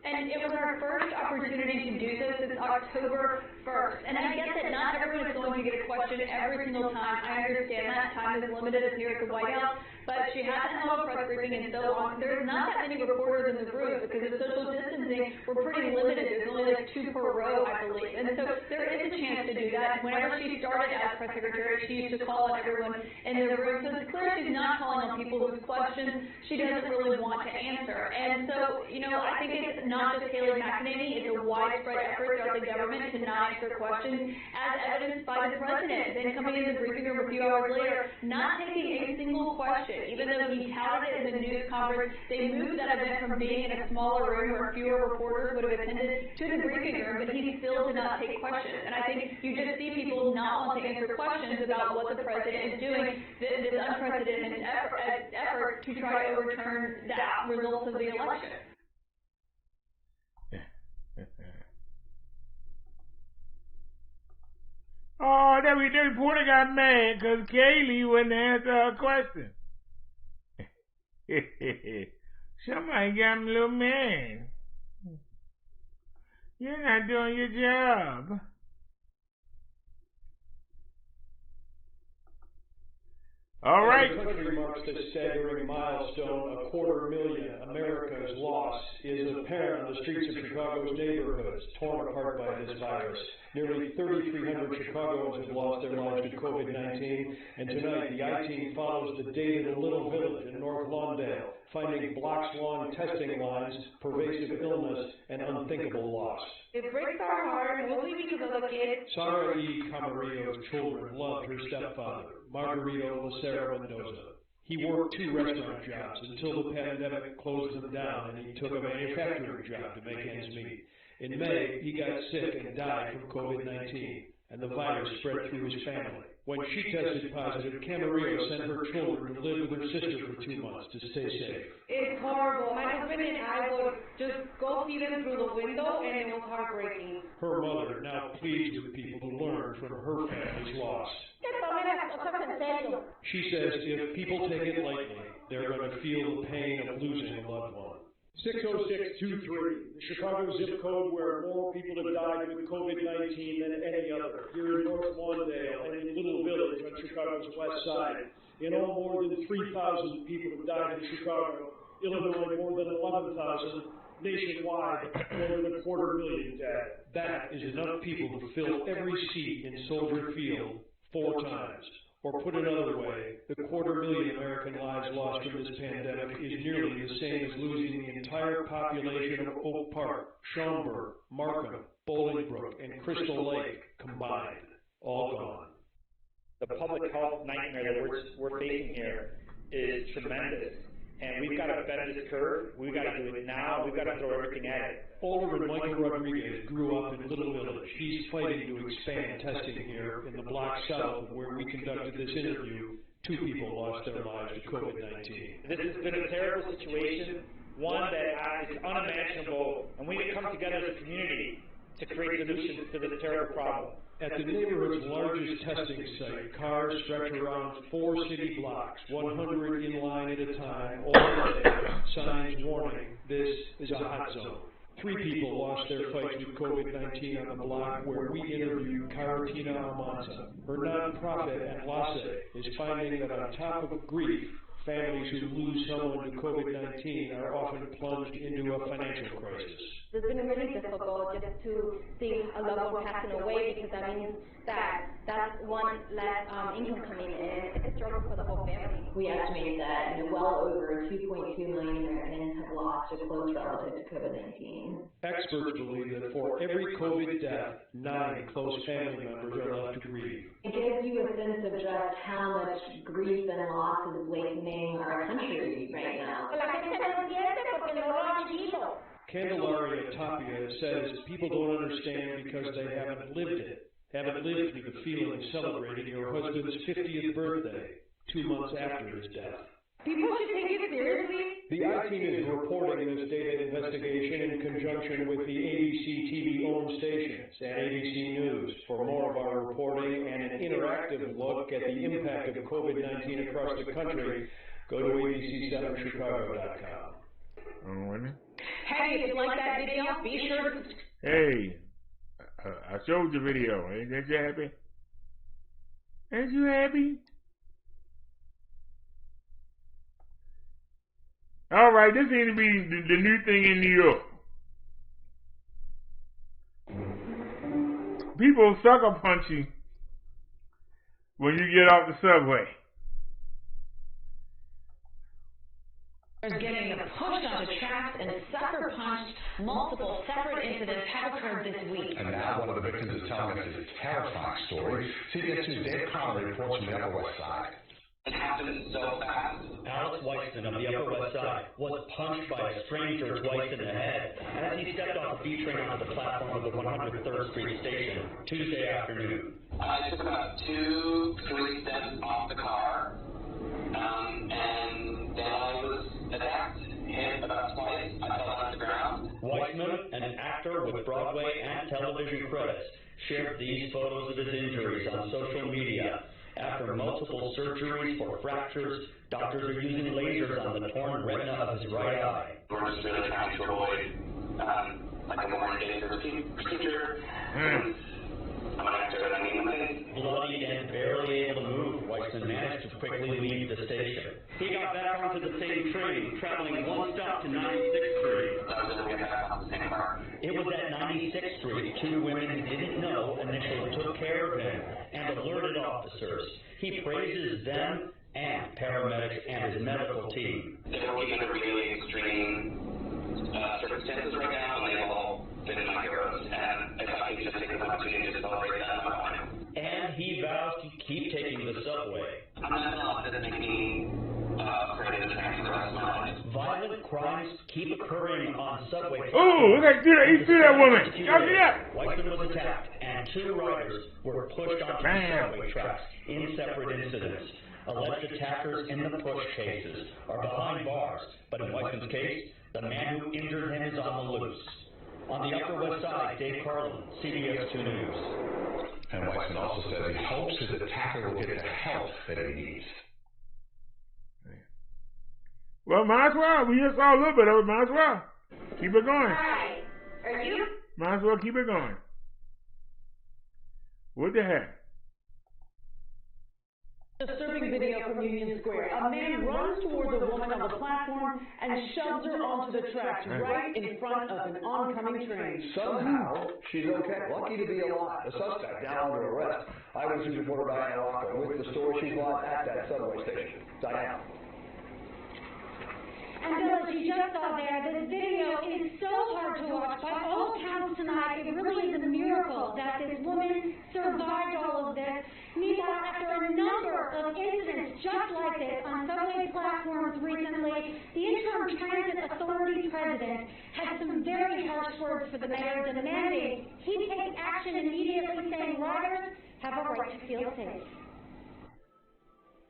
And it was our first opportunity to do this since October 1st. And I get that not everyone is going to get a question every single time. I understand that. Time is limited here at the White House. But she hasn't held a press briefing in so long. There's not that many reporters in the room because of social distancing. We're pretty limited. There's only like 2 per row, I believe. And so there is a chance to do that. Whenever she started as press secretary, she used to call on everyone in the room. So it's clear she's not calling on people whose questions she doesn't really want to answer. And so, you know, I think it's not just Kayleigh McEnany. It's a widespread effort throughout the government to not answer questions, as evidenced by the president. Then coming in the briefing room a few hours later, not taking a single question. Even though he touted it in the news conference, they moved that event from being in a smaller room where fewer reporters would have attended to the briefing room, but he still did not take questions. And I think you just see people not want to answer questions about what the president is doing, this unprecedented effort to try to overturn the results of the election. Oh, the reporter got mad because Kayleigh wouldn't answer her question. Somebody got him a little mad. You're not doing your job. All right. As the country marks this staggering milestone, 250,000 America's loss is apparent on the streets of Chicago's neighborhoods, torn apart by this virus. Nearly 3,300 Chicagoans have lost their lives to COVID-19, and tonight the I-Team follows the day to Little Village in North Lawndale, finding blocks-long testing lines, pervasive illness, and unthinkable loss. It breaks our heart, mostly because of the kids. Sara E. Camarillo's children loved her stepfather, Margarito Lucero Mendoza. He worked 2 restaurant jobs until the pandemic closed them down, and he took a manufacturing job to make ends meet. In May, he got sick and died from COVID-19, and the virus spread through his family. When she tested positive, Camarillo sent her children to live with her sister for 2 months to stay safe. It's horrible. My husband and I would just go see them through the window, and it was heartbreaking. Her mother now pleads with people to learn from her family's loss. She says if people take it lightly, they're going to feel the pain of losing a loved one. 60623, the Chicago zip code where more people have died with COVID-19 than any other. Here in North Lawndale and in Little Village on Chicago's west side. In all, more than 3,000 people have died in Chicago Illinois more than 11,000. Nationwide, more than 250,000 dead. That is enough people to fill every seat in Soldier Field 4 times. Or put another way, the 250,000 American lives lost from this pandemic is nearly the same as losing the entire population of Oak Park, Schaumburg, Markham, Bolingbrook, and Crystal Lake combined. All gone. The public health nightmare that we're facing here is tremendous. And we've got to bend this curve. We've got to do it now. We've got to throw everything at it. Alderman Michael Rodriguez grew up in Little Village. He's fighting to expand testing here in the block south of where we conducted this interview. 2 people lost their lives to COVID-19. This has been a terrible situation, one that is unimaginable, and we need to come together as a community to create solutions to this terrible problem. At the neighborhood's largest testing site, cars stretch around 4 city blocks, 100 in line at a time, all day, signs warning, this is a hot zone. 3 people lost their fights with COVID-19 on the block where we interviewed Caratina Almanza. Her nonprofit, Enlace, is finding that on top of grief, families who lose someone to COVID-19 are often plunged into a financial crisis. It's been really difficult just to see a loved one passing away because that means that's one less income coming in. It's a struggle for the whole family. We estimate that well over 2.2 million Americans have lost a close relative to COVID-19. Experts believe that for every COVID death, 9 close family members are left to grieve. It gives you a sense of just how much grief and loss is weighing our country right now. Candelaria Tapia says people don't understand because they haven't lived it, haven't lived through the feeling of celebrating your husband's 50th birthday, 2 months after his death. People should take it seriously. The I-Team is reporting this data investigation in conjunction with the ABC TV-owned stations and ABC News. For more of our reporting and an interactive look at the impact of COVID-19 across the country, go to abc7chicago.com. Hey, if you like that video, be sure to... Hey, I showed the video. Ain't you happy? Ain't you happy? All right, this seems to be the new thing in New York. People sucker punch you when you get off the subway. Getting pushed onto tracks and sucker punched. Multiple separate incidents have occurred this week. And now one of the victims is telling us his terrifying story. CBS 2's Dave Connolly reports from the Upper West Side. It happened so fast. Alex Weissman of the Upper West Side was punched by a stranger twice in the head as he stepped off a B train onto the platform of the 103rd Street station Tuesday afternoon. I took about 2-3 steps off the car, and then I was attacked, hit about twice. I fell on the ground. Weissman, an actor with Broadway and television credits, shared these photos of his injuries on social media. After multiple surgeries for fractures, doctors are using lasers on the torn retina of his right eye. We're just really trying to avoid like a more invasive procedure. I'm an actor and I need my face. Bloodied and barely able to move, Weissman managed to quickly leave the station. He got back onto the same train, traveling one stop to 96th Street. I was able to get back on the same car. It was at 96th Street. 2 women who didn't know initially took care of him and alerted officers. He praises them and paramedics and his medical team. They're working under really extreme circumstances right now, and they've all been my heroes. And if I could just take the opportunity to celebrate them, I want to. And he vows to keep taking the subway. I'm not going to let this make me afraid of the train for the rest of my life. Violent crimes keep occurring on subways. Oh, look at that! He threw that woman. Y'all see that? Weissman was attacked, and 2 riders were pushed onto the subway tracks in separate incidents. Alleged attackers in the push cases are behind bars, but in Weissman's case, the man who injured him is on the loose. On the Upper West Side, Dave Carlin, CBS 2 News. And Weissman also says he hopes his attacker will get the help that he needs. Well, might as well. We just saw a little bit of it. Might as well. Keep it going. Hi. Are you? Might as well keep it going. What the heck? Disturbing video from Union Square. A man runs towards a woman on the platform and shoves her onto the tracks right in front of an oncoming train. Somehow, she's okay. Lucky to be alive. The suspect now under arrest. Eyewitness reporter Diana Rocco with the story. She's live at that subway station. Diana. And Bill, as you just saw there, this video is so hard to watch. By all accounts tonight, it really is a miracle that this woman survived all of this. Meanwhile, after a number of incidents just like this on subway platforms recently, the interim transit authority president had some very harsh words for the mayor, demanding he take action immediately, saying riders have a right to feel safe.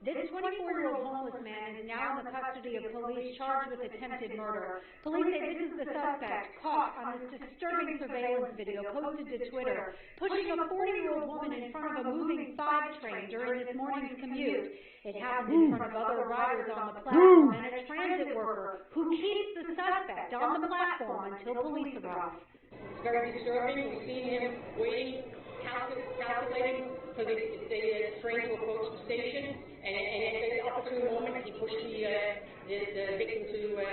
This 24-year-old homeless man is now in the custody of police charged with attempted murder. Police say this is the suspect caught on this disturbing surveillance video posted to Twitter, pushing a 40-year-old woman in front of a moving 5 train during this morning's commute. It happened in front of other riders on the platform and a transit worker who keeps the suspect on the platform until police arrive. It's very disturbing. We've seen him waiting, calculating for the train to approach the station. And at the opportune moment, he pushed the victim to the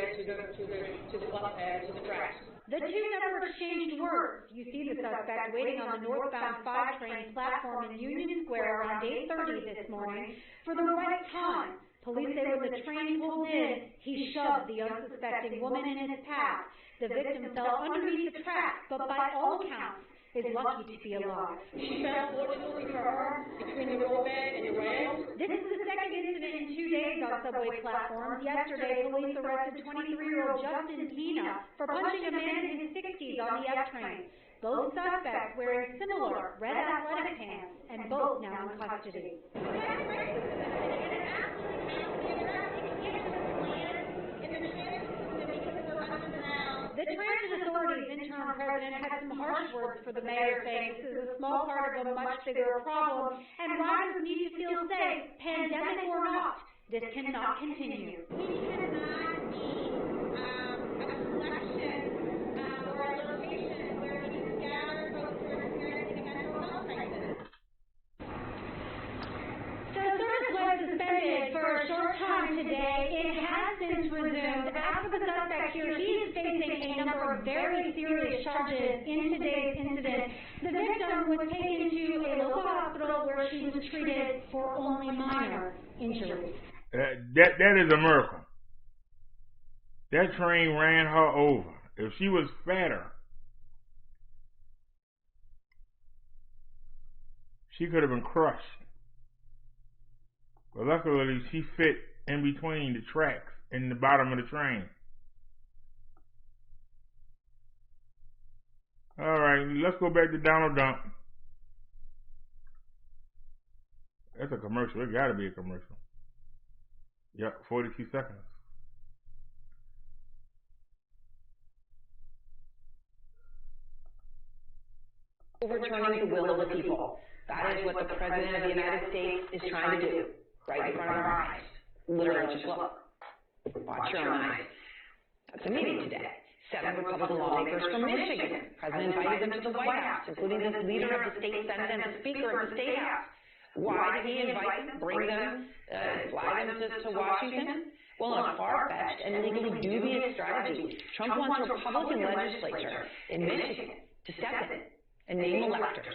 tracks. The two never exchanged words. You see the suspect waiting on the northbound 5 train platform in Union Square around 8:30 this morning for the right time. Police say when the train pulled in, he shoved the unsuspecting woman in his path. The victim fell underneath the tracks, but by all accounts, is lucky to be alive. She fell, fortunately for her, between the roadbed and the rails. This is the second incident in 2 days on subway platforms. Yesterday, police arrested 23-year-old Justin Pina for punching a man in his 60s on the F train. Both suspects wearing similar red athletic pants, and both now in custody. The transit authority's interim president had some harsh words for the mayor, saying this is a small part of a much bigger problem, and riders need to feel safe, pandemic or not. This cannot continue. We cannot be a collection or a location where we gather folks who are experiencing a mental health crisis. So service was suspended for a short time today. It has since resumed. As for the suspect here, he is facing a number of very serious charges in today's incident. The victim was taken to a local hospital where she was treated for only minor injuries. That is a miracle. That train ran her over. If she was fatter, she could have been crushed. But luckily, she fit in between the tracks in the bottom of the train. All right, let's go back to Donald Trump. That's a commercial. It got to be a commercial. Yep, 42 seconds. Overturning the will of the people. That is what the President of the United States is trying to do, right in front of our eyes. Literally, just look. Watch your own eyes. That's a meeting today. 7 Republican lawmakers from Michigan. The President invited them to the White House, including the leader of the state Senate and the Speaker of the State House. Why did he invite them, bring them, fly them to Washington? Well, in a far-fetched and legally dubious strategy, Trump wants a Republican legislature in Michigan to step in and name electors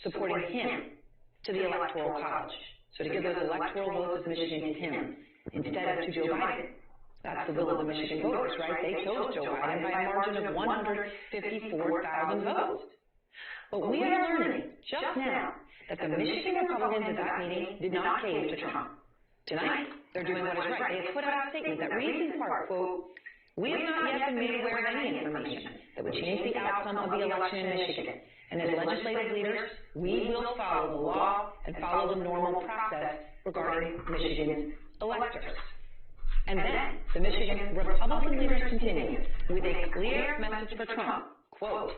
supporting him to the Electoral College. So to give those electoral votes of Michigan to him instead of to Joe Biden. That's the will of the Michigan voters, right? They chose Joe Biden by a margin of 154,000 votes. But we are learning just now that the Michigan Republicans at that meeting did not cave to Trump. Tonight, they're doing what is right. They have put out a statement that reads in part, quote, "We have not yet been made aware of any information that would change the outcome of the election in Michigan. And as legislative leaders, we will follow the law and follow the normal process regarding Michigan's electors." And then the Michigan Republican leaders continue with a clear message for Trump, quote,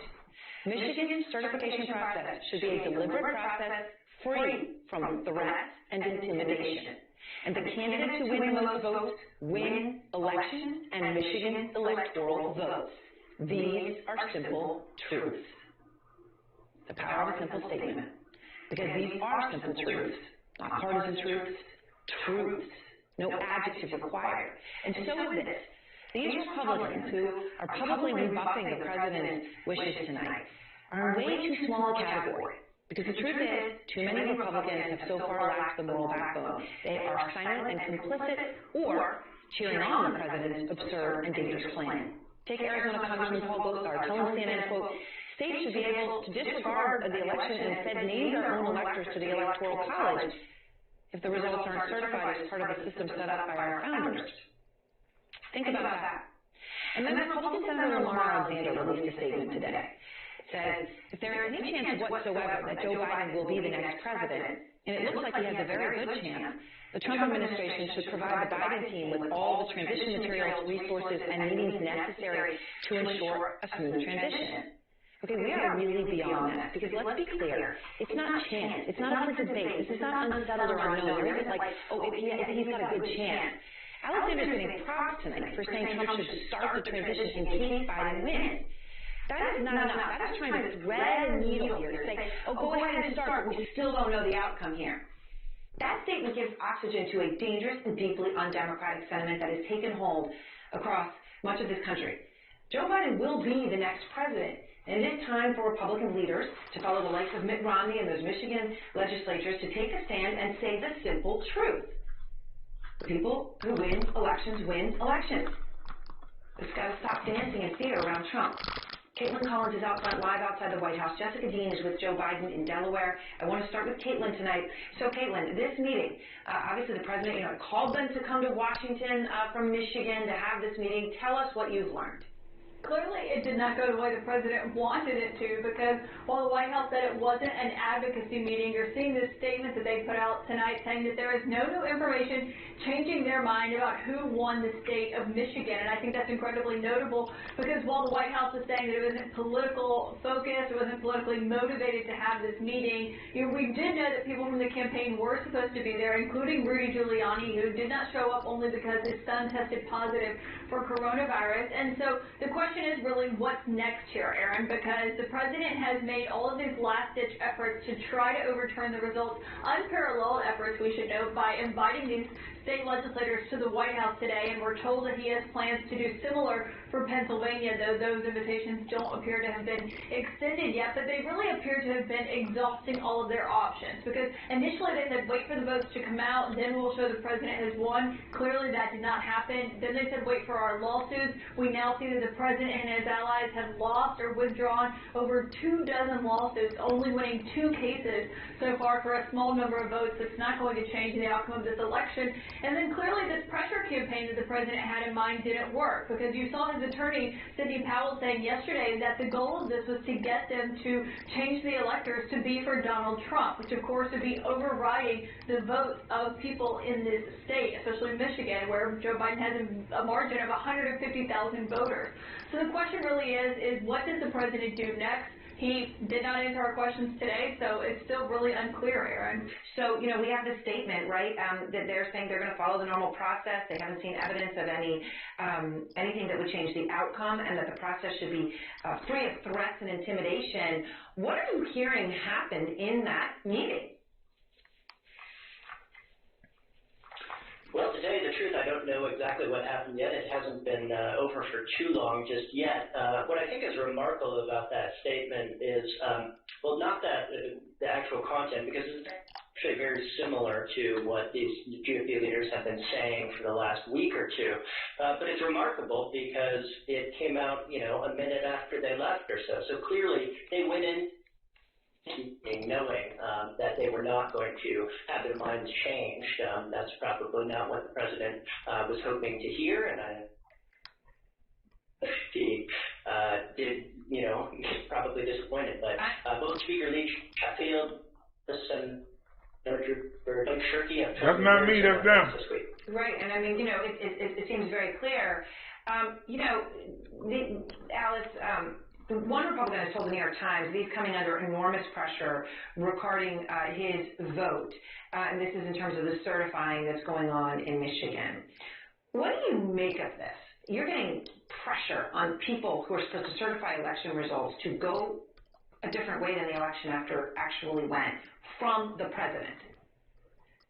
"Michigan's certification process should be a deliberate process free from threats and intimidation. And the candidates who win the most votes win elections and Michigan electoral votes. These are simple truths." The power of a simple statement. Because these are simple truths, not partisan truths, truth. No adjective required. And so is this. These Republicans who are publicly rebuffing the president's wishes tonight are in way too small a category. Because the truth is, too many Republicans have so far lacked the moral backbone. They are silent and complicit or cheering on the president's absurd and dangerous plan. Take Arizona Congressman Paul Gosar telling CNN, quote, states should be able to disregard the election and instead name their own electors to the Electoral College if the results aren't certified as part of the system set up by our founders. Think about that. And then Republican Senator Lamar Alexander released a statement today. It says, if there is any chance whatsoever that Joe Biden will be the next president, and it looks like he has a very good chance, the Trump administration should provide the Biden team with all the transition materials, resources, and meetings necessary to ensure a smooth transition. Okay, we are really beyond that, because let's be clear, it's not chance, it's not up for debate, this is not unsettled or unknown, there isn't like, oh, if he's got a good chance. Alexander's getting props tonight for saying Trump should start the transition in case Biden wins. That is not enough. That is trying to thread a needle here to say, oh, go ahead and start, but we still don't know the outcome here. That statement gives oxygen to a dangerous and deeply undemocratic sentiment that has taken hold across much of this country. Joe Biden will be the next president, and it is time for Republican leaders to follow the likes of Mitt Romney and those Michigan legislators to take a stand and say the simple truth. The people who win elections win elections. It's got to stop dancing in fear around Trump. Caitlin Collins is out front live outside the White House. Jessica Dean is with Joe Biden in Delaware. I want to start with Caitlin tonight. So, Caitlin, this meeting, obviously the president, called them to come to Washington from Michigan to have this meeting. Tell us what you've learned. Clearly, it did not go the way the president wanted it to, because while the White House said it wasn't an advocacy meeting, you're seeing this statement that they put out tonight saying that there is no new information changing their mind about who won the state of Michigan. And I think that's incredibly notable, because while the White House was saying that it wasn't political focused, it wasn't politically motivated to have this meeting, we did know that people from the campaign were supposed to be there, including Rudy Giuliani, who did not show up only because his son tested positive for coronavirus. And so the question is really what's next here, Aaron, because the president has made all of these last-ditch efforts to try to overturn the results, unparalleled efforts, we should note, by inviting these state legislators to the White House today, and we're told that he has plans to do similar for Pennsylvania, though those invitations don't appear to have been extended yet, but they really appear to have been exhausting all of their options, because initially they said wait for the votes to come out, then we'll show the president has won. Clearly that did not happen. Then they said wait for our lawsuits. We now see that the president and his allies have lost or withdrawn over 24 lawsuits, only winning 2 cases so far for a small number of votes. That's not going to change the outcome of this election. And then clearly this pressure campaign that the president had in mind didn't work, because you saw his attorney, Sidney Powell, saying yesterday that the goal of this was to get them to change the electors to be for Donald Trump, which of course would be overriding the votes of people in this state, especially Michigan, where Joe Biden has a margin of 150,000 voters. So the question really is what does the president do next? He did not answer our questions today, so it's still really unclear, Aaron. So, we have this statement, right, that they're saying they're going to follow the normal process. They haven't seen evidence of anything that would change the outcome, and that the process should be free of threats and intimidation. What are you hearing happened in that meeting? Well, to tell you the truth, I don't know exactly what happened yet. It hasn't been over for too long just yet. What I think is remarkable about that statement is, well, not that the actual content, because it's actually very similar to what these GOP leaders have been saying for the last week or two. But it's remarkable because it came out, a minute after they left or so. So clearly they went in knowing that they were not going to have their minds changed. That's probably not what the president was hoping to hear, and he did, probably disappointed. But both Speaker Lee Chatfield and Doug Shirkey have that's not me, that's them. Right, and I mean, it seems very clear. Alice, one Republican has told the New York Times he's coming under enormous pressure regarding his vote, and this is in terms of the certifying that's going on in Michigan. What do you make of this? You're getting pressure on people who are supposed to certify election results to go a different way than the election actually went from the president.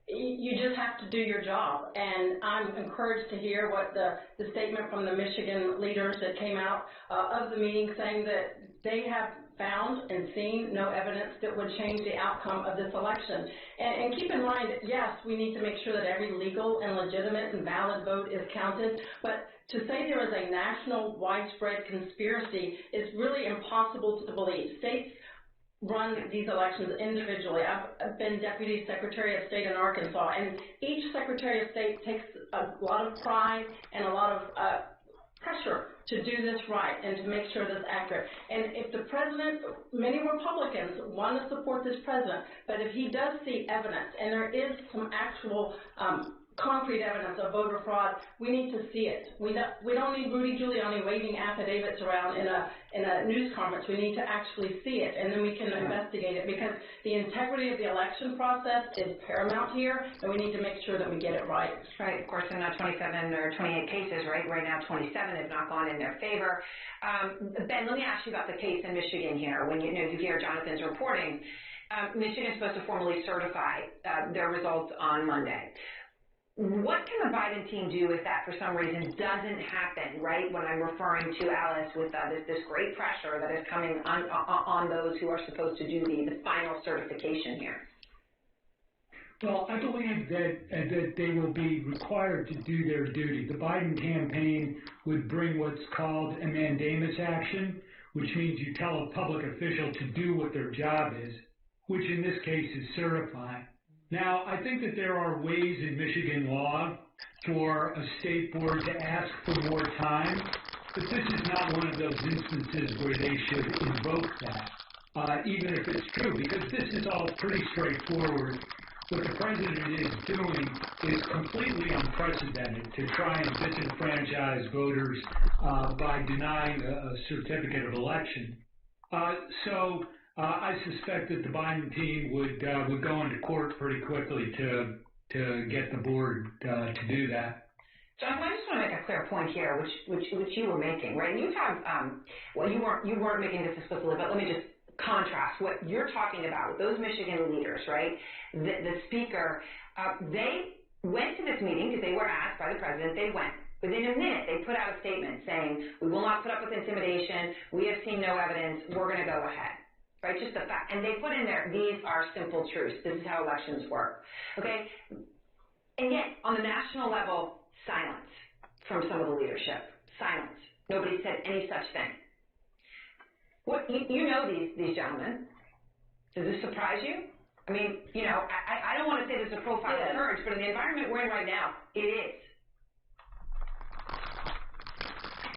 you just have to do your job. And I'm encouraged to hear what the statement from the Michigan leaders that came out of the meeting, saying that they have found and seen no evidence that would change the outcome of this election. And keep in mind, yes, we need to make sure that every legal and legitimate and valid vote is counted, but to say there is a national widespread conspiracy is really impossible to believe. States run these elections individually. I've been Deputy Secretary of State in Arkansas, and each Secretary of State takes a lot of pride and a lot of pressure to do this right and to make sure that's accurate. And if the president, many Republicans want to support this president, but if he does see evidence, and there is some actual concrete evidence of voter fraud, we need to see it. We don't need Rudy Giuliani waving affidavits around in a news conference. We need to actually see it, and then we can investigate it, because the integrity of the election process is paramount here, and we need to make sure that we get it right. Right. Of course, in 27 or 28 cases, right now 27 have not gone in their favor. Ben, let me ask you about the case in Michigan here. When you hear Jonathan's reporting, Michigan's supposed to formally certify their results on Monday. What can the Biden team do if that for some reason doesn't happen, right? When I'm referring to Alice with this great pressure that is coming on those who are supposed to do the final certification here. Well, I believe that they will be required to do their duty. The Biden campaign would bring what's called a mandamus action, which means you tell a public official to do what their job is, which in this case is certifying. Now, I think that there are ways in Michigan law for a state board to ask for more time, but this is not one of those instances where they should invoke that, even if it's true, because this is all pretty straightforward. What the president is doing is completely unprecedented to try and disenfranchise voters by denying a certificate of election. I suspect that the Biden team would go into court pretty quickly to get the board to do that. Jonathan, I just want to make a clear point here, which you were making, right? You have well, you weren't making this explicitly, but let me just contrast what you're talking about with those Michigan leaders, right? The speaker, they went to this meeting because they were asked by the president. They went. Within a minute, they put out a statement saying, "We will not put up with intimidation. We have seen no evidence. We're going to go ahead." Right, just the fact, and they put in there, these are simple truths. This is how elections work, okay? And yet, on the national level, silence from some of the leadership. Silence. Nobody said any such thing. What you know these gentlemen. Does this surprise you? I mean, I don't want to say there's a profile of courage, but in the environment we're in right now, it is.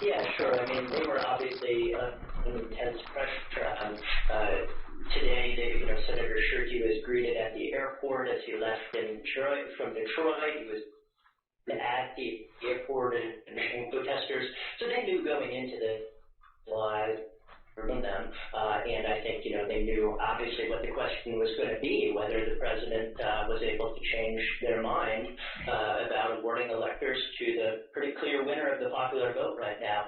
Yeah, sure. I mean, they were obviously intense pressure. Today, Senator Shirkey was greeted at the airport as he left from Detroit. He was at the airport and protesters. So they knew going into the live from them, and I think they knew obviously what the question was going to be, whether the president was able to change their mind about awarding electors to the pretty clear winner of the popular vote right now.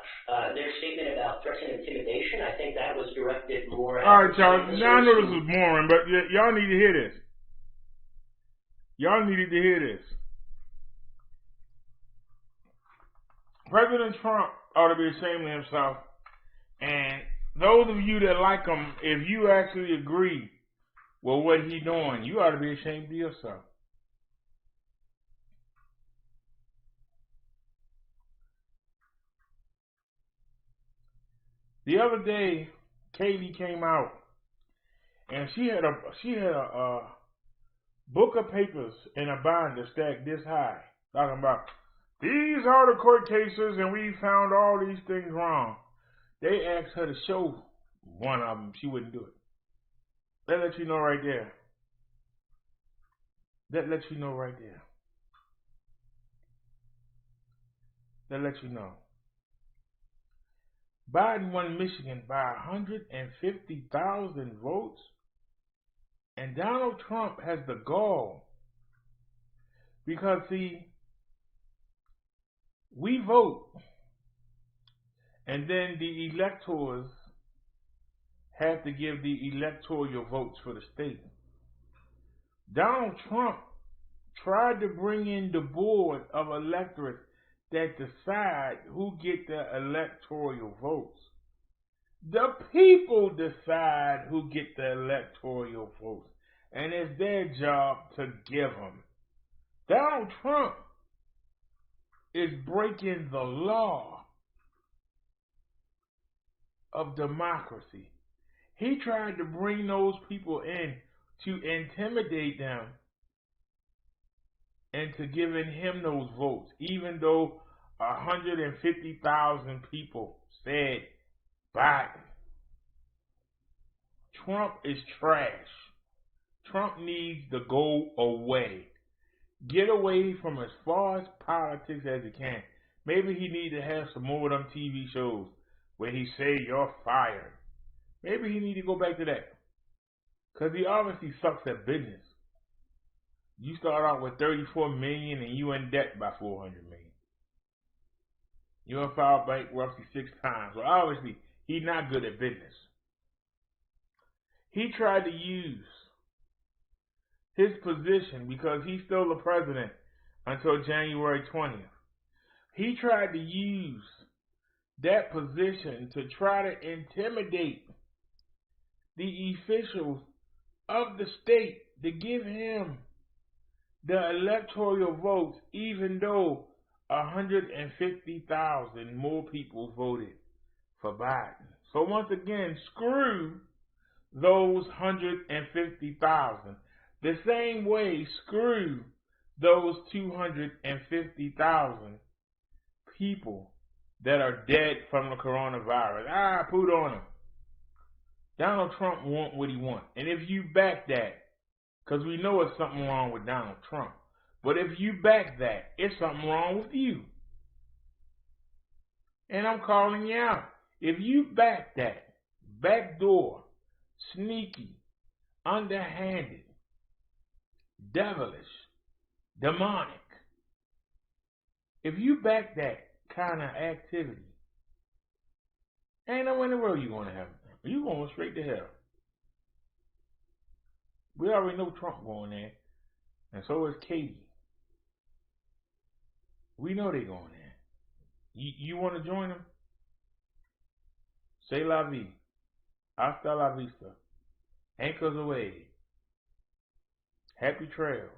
Their statement about threats and intimidation, I think that was directed more at... All right, Charles, now I know this is boring, but y'all need to hear this. Y'all needed to hear this. President Trump ought to be ashamed of himself, and those of you that like him, if you actually agree with what he's doing, you ought to be ashamed of yourself. The other day, Katie came out, and she had a book of papers in a binder stacked this high, talking about these are the court cases, and we found all these things wrong. They asked her to show one of them. She wouldn't do it. That lets you know right there. That lets you know right there. That lets you know. Biden won Michigan by 150,000 votes, and Donald Trump has the gall. Because, see, we vote, and then the electors have to give the electoral votes for the state. Donald Trump tried to bring in the board of electors that decide who get the electoral votes. The people decide who get the electoral votes, and it's their job to give them. Donald Trump is breaking the law of democracy. He tried to bring those people in to intimidate them into giving him those votes, even though 150,000 people said Biden. Trump is trash. Trump needs to go away. Get away from as far as politics as he can. Maybe he need to have some more of them TV shows where he say you're fired. Maybe he need to go back to that. Because he obviously sucks at business. You start out with $34 million and you in debt by $400 million. You done filed bankruptcy 6 times. Well, obviously, he's not good at business. He tried to use his position because he's still the president until January 20th. He tried to use that position to try to intimidate the officials of the state to give him the electoral votes, even though 150,000 more people voted for Biden. So once again, screw those 150,000. The same way, screw those 250,000 people that are dead from the coronavirus. Put on them. Donald Trump want what he want. And if you back that, because we know it's something wrong with Donald Trump, but if you back that, it's something wrong with you. And I'm calling you out. If you back that, backdoor, sneaky, underhanded, devilish, demonic, if you back that kind of activity, ain't no in the world you're going to heaven. You're going straight to hell. We already know Trump going there, and so is Katie. We know they going there. You want to join them? C'est la vie. Hasta la vista. Anchors away. Happy trails.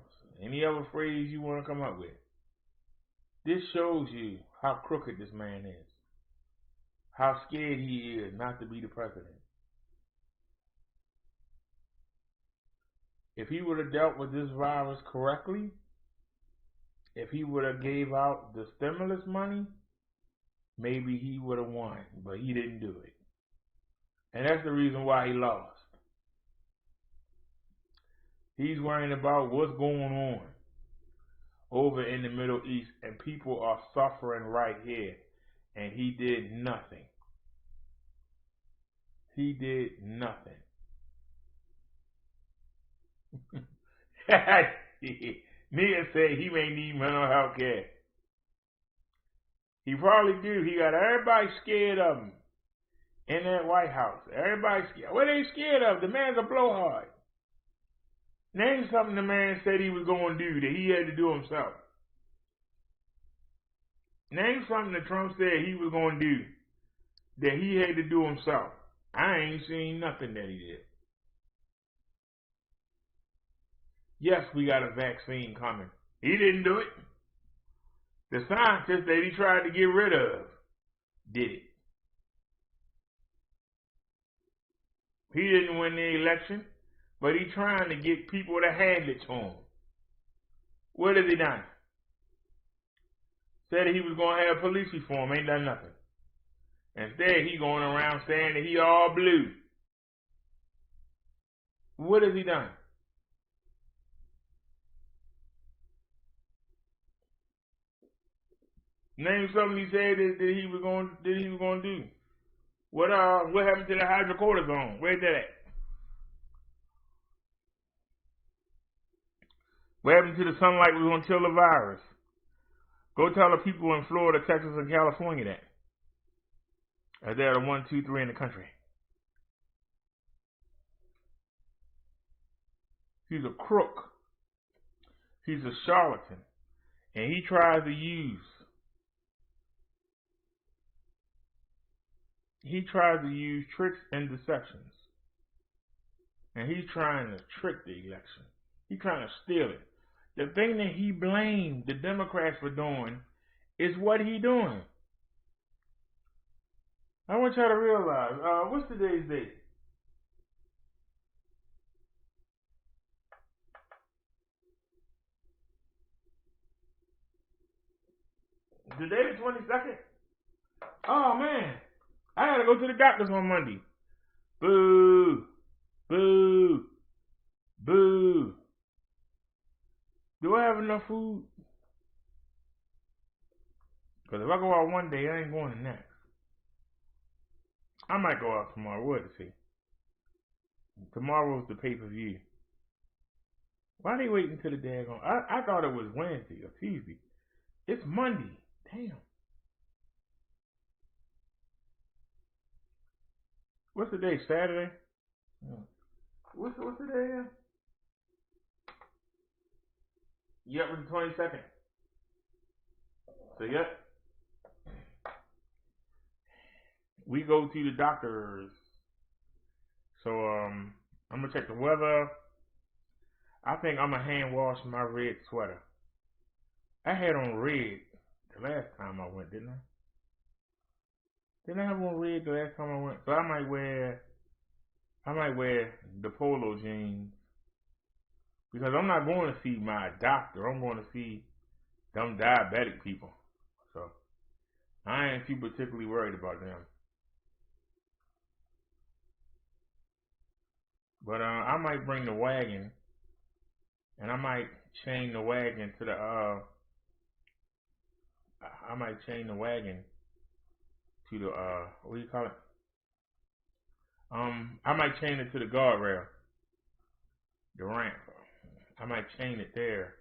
Any other phrase you want to come up with. This shows you how crooked this man is. How scared he is not to be the president. If he would have dealt with this virus correctly, if he would have gave out the stimulus money, maybe he would have won, but he didn't do it. And that's the reason why he lost. He's worrying about what's going on over in the Middle East, and people are suffering right here, and he did nothing. He did nothing. Nia said he may need mental health care. He probably do. He got everybody scared of him in that White House. Everybody scared. What are they scared of? The man's a blowhard. Name something the man said he was going to do that he had to do himself. Name something that Trump said he was going to do that he had to do himself. I ain't seen nothing that he did. Yes, we got a vaccine coming. He didn't do it. The scientist that he tried to get rid of did it. He didn't win the election, but he trying to get people to hand it to him. What has he done? Said he was going to have police reform, ain't done nothing. Instead, he going around saying that he all blue. What has he done? Name something he said that he was going to do. What happened to the hydrocortisone? Where's that at? What happened to the sunlight was going to kill the virus? Go tell the people in Florida, Texas, and California that. As they're the 1, 2, 3 in the country. He's a crook. He's a charlatan. And he tries to use tricks and deceptions. And he's trying to trick the election. He's trying to steal it. The thing that he blamed the Democrats for doing is what he doing. I want y'all to realize, what's today's date? Today the 22nd? Oh man, I gotta go to the doctors on Monday. Boo, boo, boo. Do I have enough food? Because if I go out one day, I ain't going the next. I might go out tomorrow. We'll see. Tomorrow's the pay-per-view. Why they waiting till the daggone? I thought it was Wednesday or Tuesday. It's Monday. Damn. What's the day? Saturday? What's the day? Yep, it's the 22nd. So yep. We go to the doctors. So I'm gonna check the weather. I think I'm gonna hand wash my red sweater. I had on red the last time I went, didn't I? Didn't I have on red the last time I went? So I might wear the polo jeans. Because I'm not going to see my doctor. I'm going to see them diabetic people. So I ain't too particularly worried about them. But I might bring the wagon, and I might chain the wagon to the what do you call it? I might chain it to the guardrail, the ramp. I might chain it there,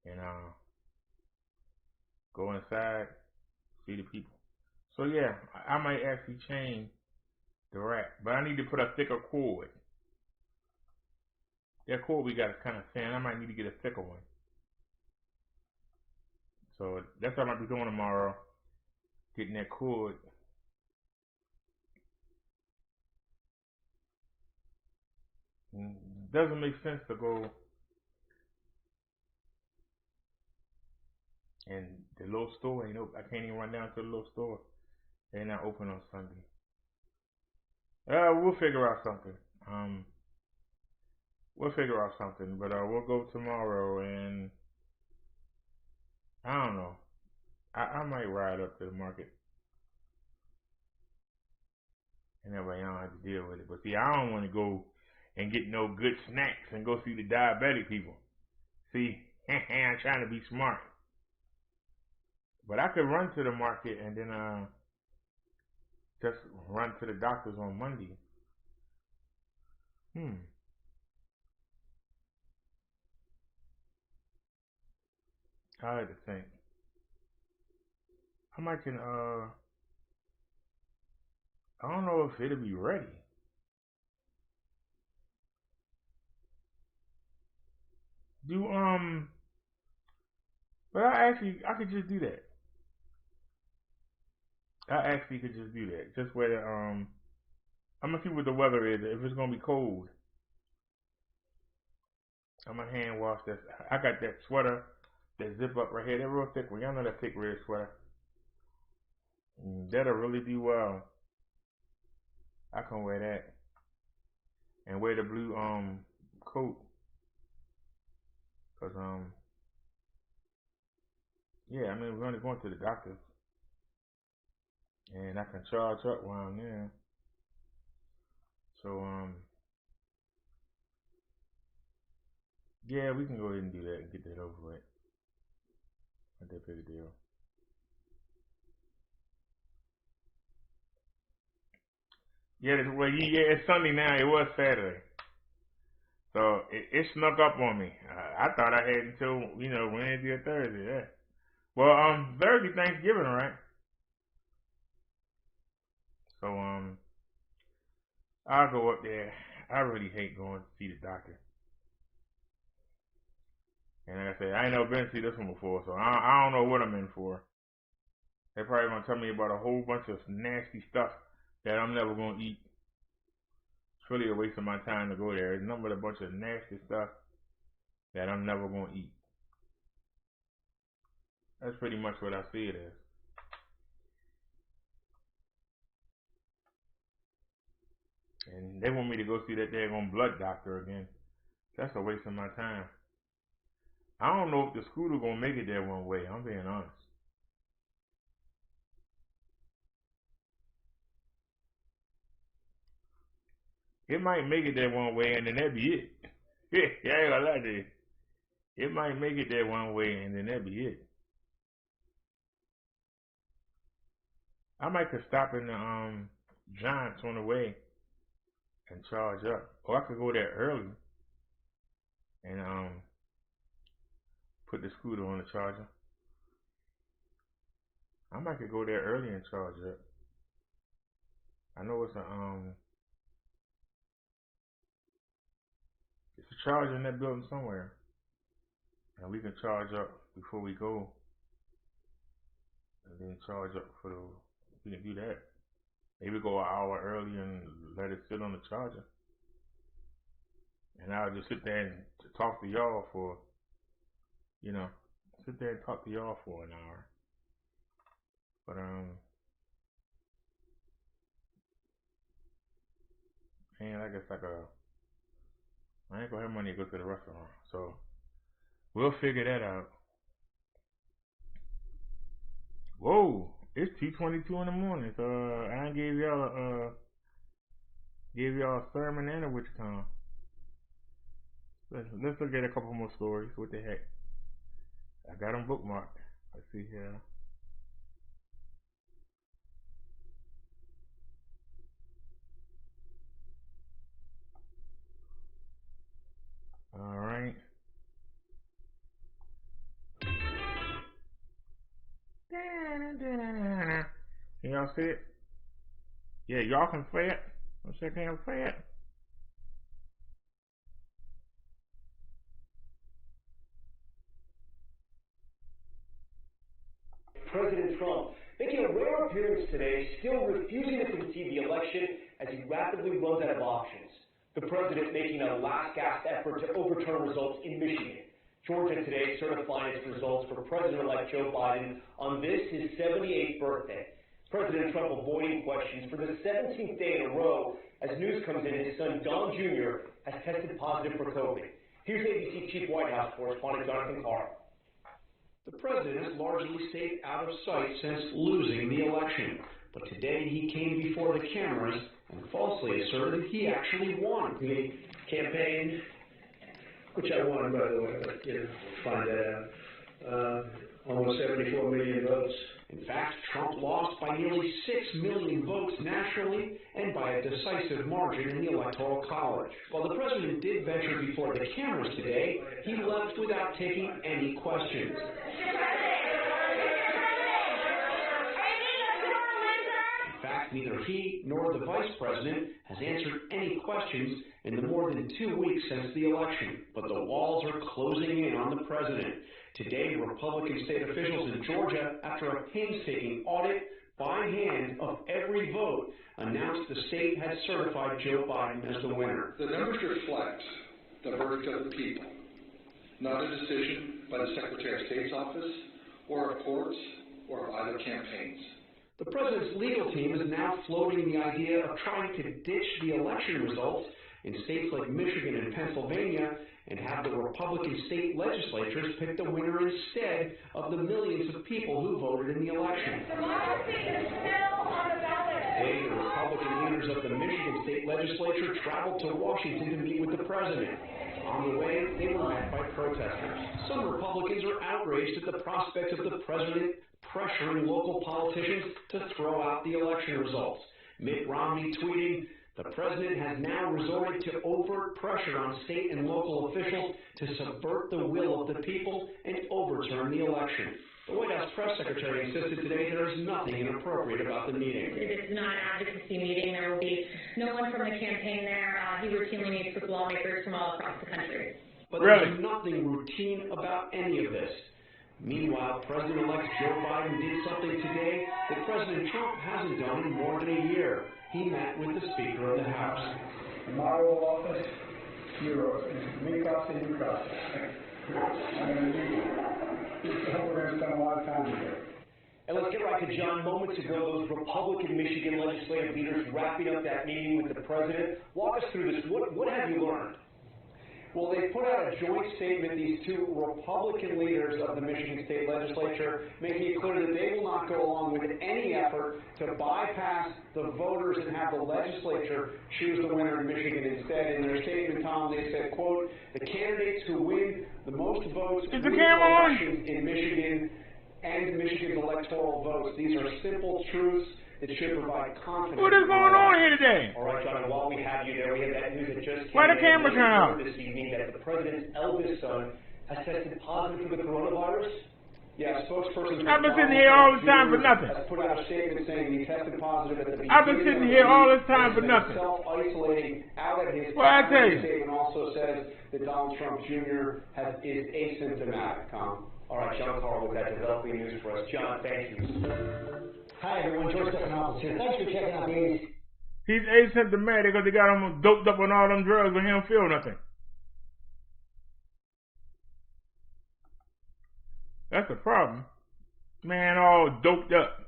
and go inside, see the people. So yeah, I might actually chain the rack, but I need to put a thicker cord. That cord we got is kind of thin. I might need to get a thicker one. So that's what I might be doing tomorrow, getting that cord. Doesn't make sense to go and the little store ain't open. I can't even run down to the little store. They're not open on Sunday. We'll figure out something. But we'll go tomorrow, and I don't know. I might ride up to the market, and that way I don't have to deal with it. But see, I don't want to go and get no good snacks and go see the diabetic people. See, I'm trying to be smart. But I could run to the market and then just run to the doctors on Monday. I had to think. I might can I don't know if it'll be ready. But I could just do that. I actually could just do that. Just wear the I'm gonna see what the weather is. If it's gonna be cold, I'm gonna hand wash this. I got that sweater, that zip up right here. That real thick one. Y'all know that thick red sweater. That'll really do well. I can wear that and wear the blue coat. Cause yeah, I mean we're only going to the doctor, and I can charge up while I'm there. So yeah, we can go ahead and do that and get that over with. Not that big a deal. Yeah, it's Sunday now. It was Saturday, so it snuck up on me. I thought I had until Wednesday or Thursday. Yeah. Well, Thursday Thanksgiving, right? So I'll go up there. I really hate going to see the doctor. And like I said, I ain't never been to see this one before, so I don't know what I'm in for. They're probably going to tell me about a whole bunch of nasty stuff that I'm never going to eat. It's really a waste of my time to go there. It's nothing but a bunch of nasty stuff that I'm never going to eat. That's pretty much what I see it as. And they want me to go see that daggone blood doctor again. That's a waste of my time. I don't know if the scooter gonna make it there one way. I'm being honest. It might make it there one way and then that'd be it. Yeah, I ain't gonna lie to you. It might make it there one way and then that'd be it. I might could stop in the Giants on the way and charge up. Or I could go there early and put the scooter on the charger. I might could go there early and charge up. I know it's a charger in that building somewhere. And we can charge up before we go. And then charge up for the, we can do that. Maybe go an hour early and let it sit on the charger. And I'll just sit there and talk to y'all for, you know, sit there and talk to y'all for an hour. But man, I guess I ain't gonna have money to go to the restaurant, so we'll figure that out. Whoa, it's 2:22 in the morning, so I ain't gave y'all a sermon and a witch con. Let's look at a couple more stories. What the heck? I got them bookmarked. Let's see here. All right. Can y'all see it? Yeah, y'all can say it. I'm sure can say it. President Trump making a rare appearance today, still refusing to concede the election as he rapidly runs out of options. The president making a last-gasp effort to overturn results in Michigan. Georgia today certifying its results for President-elect Joe Biden on this, his 78th birthday. President Trump avoiding questions for the 17th day in a row as news comes in his son Don Jr. has tested positive for COVID. Here's ABC Chief White House correspondent Jonathan Carr. The president has largely stayed out of sight since losing the election. But today he came before the cameras and falsely asserted he actually won. The campaign, which I won, by the way, but find that out. Almost 74 million votes. In fact, Trump lost by nearly 6 million votes nationally and by a decisive margin in the Electoral College. While the president did venture before the cameras today, he left without taking any questions. In fact, neither he nor the vice president has answered any questions in the more than 2 weeks since the election. But the walls are closing in on the president. Today, Republican state officials in Georgia, after a painstaking audit by hand of every vote, announced the state had certified Joe Biden as the winner. The numbers reflect the verdict of the people, not a decision by the Secretary of State's office or of courts or of either campaigns. The president's legal team is now floating the idea of trying to ditch the election results in states like Michigan and Pennsylvania and have the Republican state legislatures pick the winner instead of the millions of people who voted in the election. Democracy is still on the ballot. Today, the Republican leaders of the Michigan state legislature traveled to Washington to meet with the president. On the way, they were met by protesters. Some Republicans are outraged at the prospect of the president pressuring local politicians to throw out the election results. Mitt Romney tweeting, "The president has now resorted to overt pressure on state and local officials to subvert the will of the people and overturn the election." The White House press secretary insisted today there is nothing inappropriate about the meeting. It is not an advocacy meeting. There will be no one from the campaign there. He routinely meets with lawmakers from all across the country. But there's nothing routine about any of this. Meanwhile, President-elect Joe Biden did something today that President Trump hasn't done in more than a year. He met with the Speaker of the House. In my Oval Office, mi casa y your casa. I'm going to need you. I hope we're going to spend a lot of time together. And let's get right to John. Moments ago, those Republican Michigan legislative leaders wrapping up that meeting with the president. Walk us through this. What have you learned? Well, they put out a joint statement, these two Republican leaders of the Michigan State Legislature, making it clear that they will not go along with any effort to bypass the voters and have the legislature choose the winner in Michigan instead. In their statement, Tom, they said, quote, the candidates who win the most votes win elections in Michigan and Michigan's electoral votes. These are simple truths that should provide confidence. What is going on here today? All right, John, while we have you there, we have that news that just came Why the camera turn off? this evening that the president's eldest son has tested positive for the coronavirus. Yeah, spokesperson. I've been sitting here all this time for nothing. Has put out a statement saying he tested positive at the beginning. I've been sitting here all this time for nothing. Self-isolating out of his. Well, I tell you. Statement also says that Donald Trump Jr. is asymptomatic. Tom. All right, John Carl with that developing news for us. John, thank you. Hi everyone, George Stephanopoulos here. Thanks for checking out these. He's asymptomatic because they got him doped up on all them drugs and he don't feel nothing. That's the problem. Man, all doped up.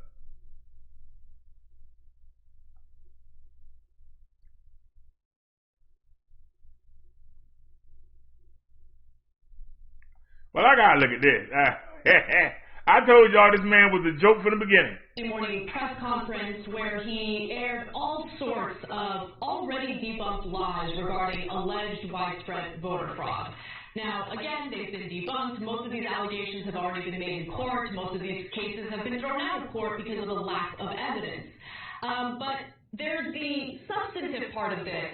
Well, I gotta look at this. I told y'all this man was a joke from the beginning. Morning press conference where he aired all sorts of already debunked lies regarding alleged widespread voter fraud. Now, again, they've been debunked. Most of these allegations have already been made in court. Most of these cases have been thrown out of court because of the lack of evidence. But there's the substantive part of this,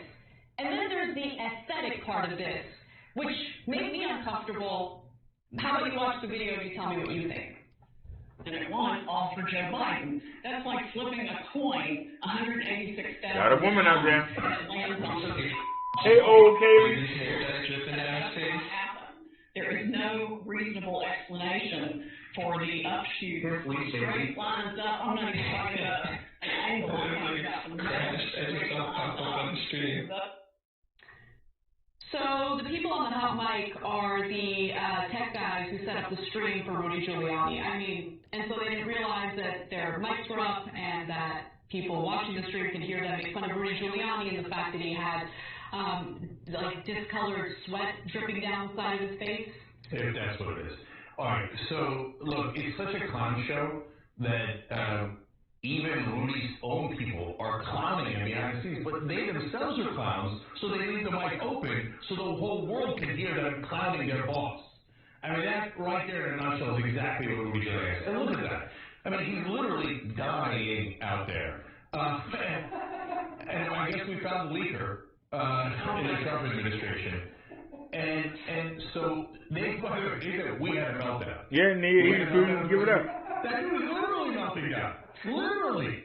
and then there's the aesthetic part of this, which made me uncomfortable. How about you watch the video and you tell me what you think? And it won all for Joe Biden. That's like flipping a coin, 186,000. Got a woman out there. And lands on the Hey, old Kaylee. There is no reasonable explanation for the upshoot, straight lines up. I'm not even talking about an angle. I'm talking about some So the people on the hot mic are the tech guys who set up the stream for Rudy Giuliani. I mean, and so they didn't realize that their mics were up and that people watching the stream could hear them make fun of Rudy Giuliani and the fact that he had like discolored sweat dripping down the side of his face. If that's what it is. All right. So look, it's such a clown show that even Rudy's own people are clowning him behind the scenes, but they themselves are clowns, so they leave the mic open so the whole world can hear them clowning their boss. I mean, that right there in a nutshell is exactly what Rudy Giuliani is. And look at that. I mean, he's literally dying out there. And I guess we found the leaker in the Trump administration. And so we had a meltdown. Yeah, he couldn't give it up. That was literally melting down. Literally.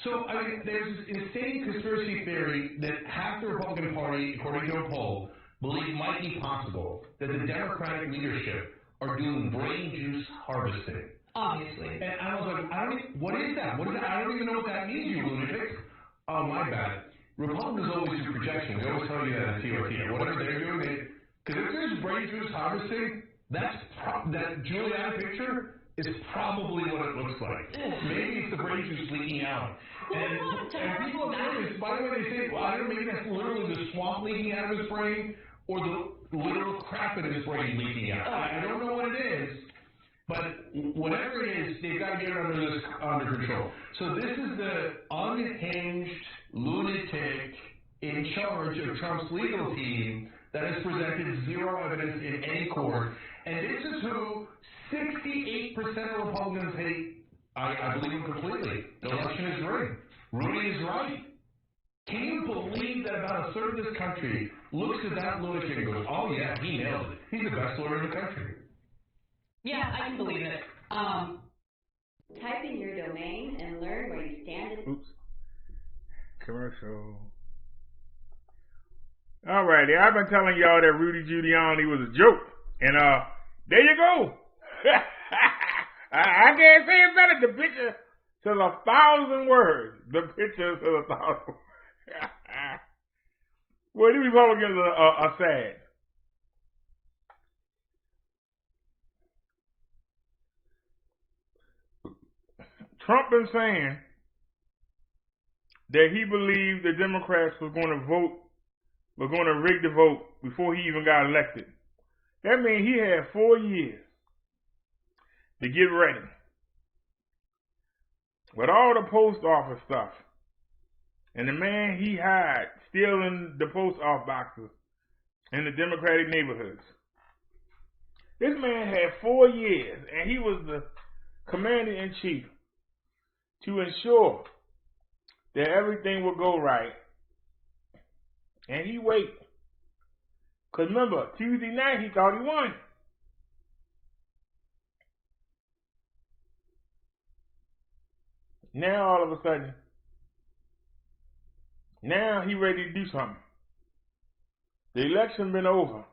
So, I mean, there's this insane conspiracy theory that half the Republican Party, according to a poll, believe might be possible that the Democratic leadership are doing brain juice harvesting. Obviously. And I was like, what is that? What is that? I don't even know what that means, you lunatic. Oh, my bad. Republicans always do projection. We always tell you that in TOT. Whatever they're doing, because if there's brain juice harvesting, that Giuliani picture is probably what it looks like. Maybe it's the brain juice leaking out. And people have noticed, by the way, they say, well, I don't know, maybe that's literally the swamp leaking out of his brain or the literal crap in his brain leaking out. I don't know what it is, but whatever it is, they've got to get it under control. So this is the unhinged lunatic in charge of Trump's legal team that has presented zero evidence in any court. And this is who 68% of Republicans hate. I believe him completely. The election is rigged. Rudy is right. Can you believe that about a third of this country looks at that lunatic and goes, oh yeah, he nailed it. He's the best lawyer in the country. Yeah, I can believe it. Type in your domain and learn where you stand. Oops. Commercial. All righty, I've been telling y'all that Rudy Giuliani was a joke, and there you go. I can't say it better. The picture says 1,000 words. The picture says 1,000. Well, these Republicans are sad. Trump been saying that he believed the Democrats were going to rig the vote before he even got elected. That means he had 4 years to get ready. With all the post office stuff, and the man he hired stealing the post office boxes in the Democratic neighborhoods. This man had 4 years, and he was the commander-in-chief to ensure that everything would go right. And he wait. Because remember, Tuesday night he thought he won. Now all of a sudden, now he ready to do something. The election been over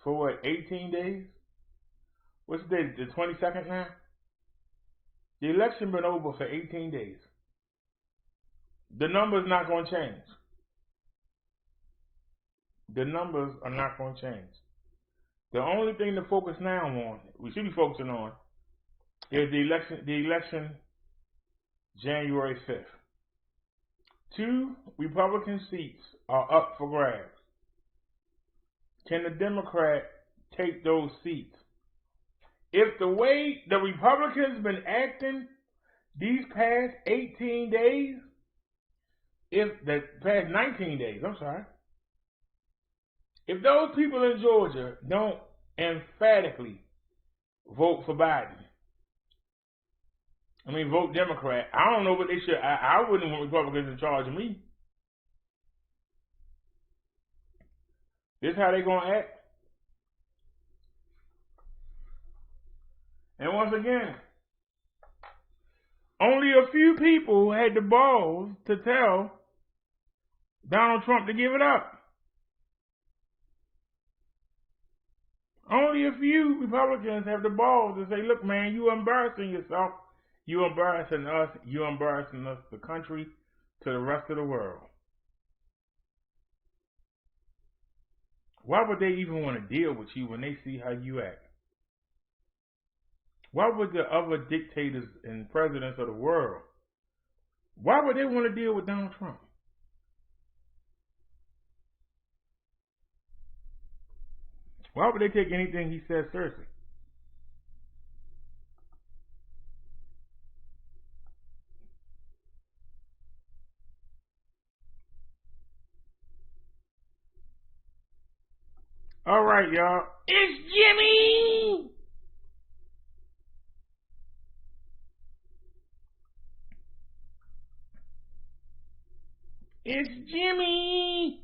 for what, 18 days? What's the date? The 22nd now? The election been over for 18 days. The numbers not going to change. The numbers are not going to change. The only thing to focus now on, we should be focusing on, is the election January 5th. 2 Republican seats are up for grabs. Can the Democrat take those seats? If the way the Republicans been acting these past 18 days, past 19 days, I'm sorry. If those people in Georgia don't emphatically vote for Biden, vote Democrat, I don't know what they should. I wouldn't want Republicans in charge of me. This how they gonna act. And once again, only a few people had the balls to tell Donald Trump to give it up. Only a few Republicans have the balls to say, look, man, you embarrassing yourself. You embarrassing us. You embarrassing us, the country, to the rest of the world. Why would they even want to deal with you when they see how you act? Why would the other dictators and presidents of the world, why would they want to deal with Donald Trump? Why would they take anything he says seriously? All right, y'all. It's Jimmy! It's Jimmy!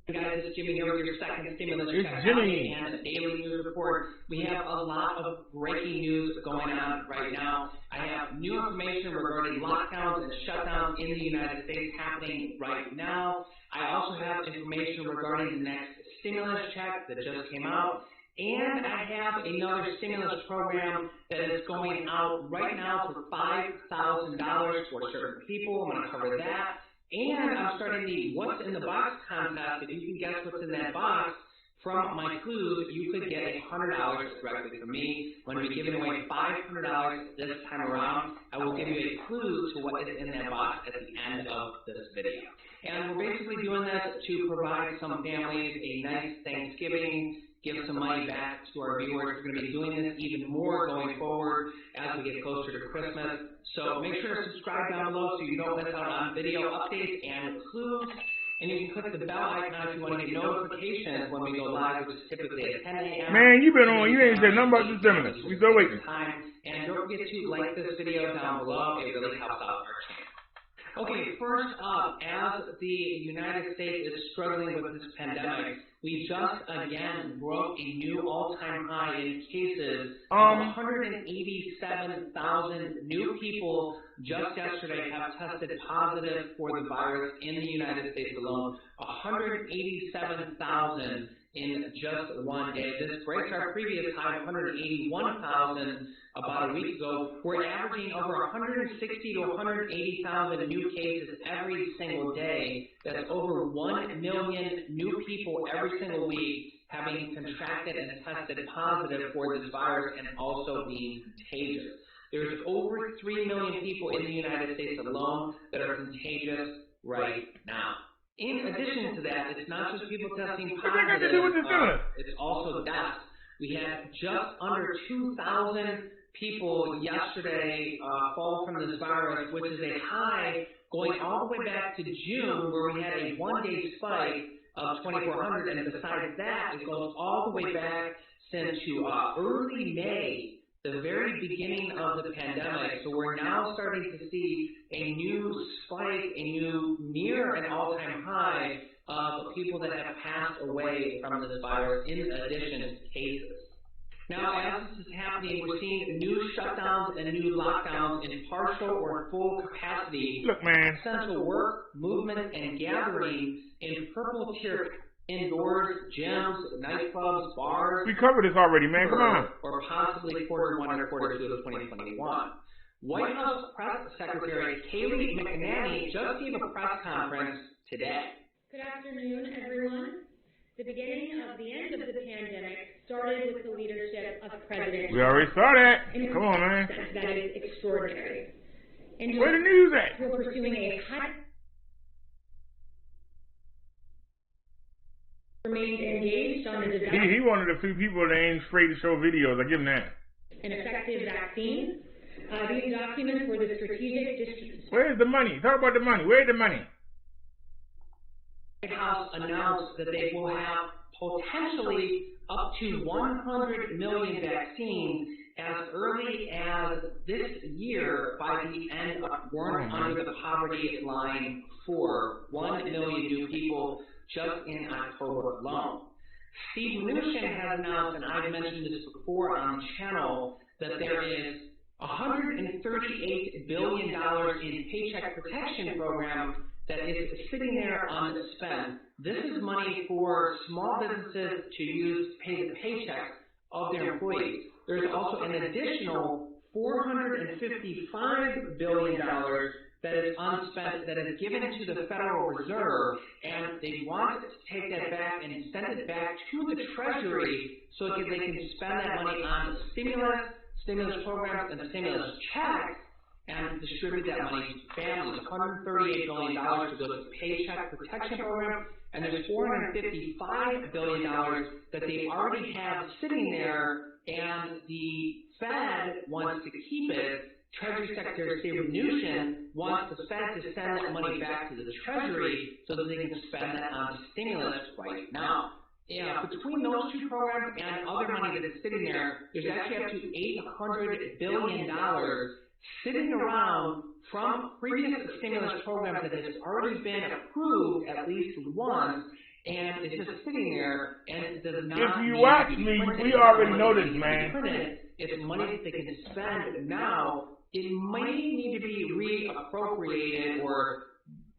Hey guys, it's Jimmy here with your second stimulus check Jimmy. and a daily news report. We have a lot of breaking news going on right now. I have new information regarding lockdowns and shutdowns in the United States happening right now. I also have information regarding the next stimulus check that just came out. And I have another stimulus program that is going out right now for $5,000 for certain people. I'm going to cover that. And I'm starting the What's in the Box contest. If you can guess what's in that box from my clues, you could get $100 directly from me. I'm going to be giving away $500 this time around. I will give you a clue to what is in that box at the end of this video. And we're basically doing this to provide some families a nice Thanksgiving, give some money back to our viewers. We're going to be doing this even more going forward as we get closer to Christmas. So make sure to subscribe down below so you don't miss out on video updates and clues. And you can click the bell icon if you want to get notifications when we go live, which is typically at 10 a.m. Man, you been on. You ain't said nothing about the stimulus. We still waiting. And don't forget to like this video down below. It really helps out our channel. Okay, first up, as the United States is struggling with this pandemic, we just again broke a new all-time high in cases of 187,000 new people just yesterday have tested positive for the virus in the United States alone, 187,000 in just one day. This breaks our previous high of 181,000 about a week ago. We're averaging over 160 to 180,000 new cases every single day. That's over 1 million new people every single week having contracted and tested positive for this virus and also being contagious. There's over 3 million people in the United States alone that are contagious right now. In addition to that, it's not just people testing positive, it's also deaths. We had just under 2,000 people yesterday fall from this virus, which is a high going all the way back to June, where we had a one-day spike of 2,400, and besides that, it goes all the way back since to early May, the very beginning of the pandemic. So we're now starting to see a new spike, a new near an all-time high of people that have passed away from this virus in addition to cases. Now, as this is happening, we're seeing new shutdowns and new lockdowns in partial or full capacity. Look, man. Essential work, movement, and gathering in purple tier indoors, gyms, nightclubs, bars. We covered this already, man. Come on. Or possibly quarter one or quarter two of 2021. White House Press Secretary Kayleigh McEnany just gave a press conference today. Good afternoon, everyone. The beginning of the end of the pandemic started with the leadership of President We already saw that. Come on, man. That is extraordinary. And where the news at? We're pursuing a high remained engaged on the development. He one of the few people that ain't afraid to show videos. I give him that. An effective vaccine. These documents were the strategic distribution. Where's the money? Talk about the money. Where's the money? The White House announced that they will have potentially up to 100 million vaccines as early as this year by the end of Wont under the poverty line for 1 million new people just in October alone. Steve Mnuchin has announced, and I've mentioned this before on the channel, that there is $138 billion in Paycheck Protection Program that is sitting there unspent. This is money for small businesses to use to pay the paychecks of their employees. There's also an additional $455 billion that is unspent that is given to the Federal Reserve, and they want to take that back and send it back to the Treasury so that they can spend that money on stimulus programs, and stimulus checks, and distribute that money to families. $138 billion to go to the Paycheck Protection Program, and there's $455 billion that they already have sitting there, and the Fed wants to keep it. Treasury Secretary Steve Mnuchin wants the Fed to send that money back to the Treasury so that they can spend that on stimulus right now. Yeah, between those two programs and other money that is sitting there, there's actually up to $800 billion sitting around from previous stimulus programs that has already been approved at least once, and it's just sitting there, and it does not. If you watch me, we already know this, man. It's money that they can spend now. It might need to be reappropriated, or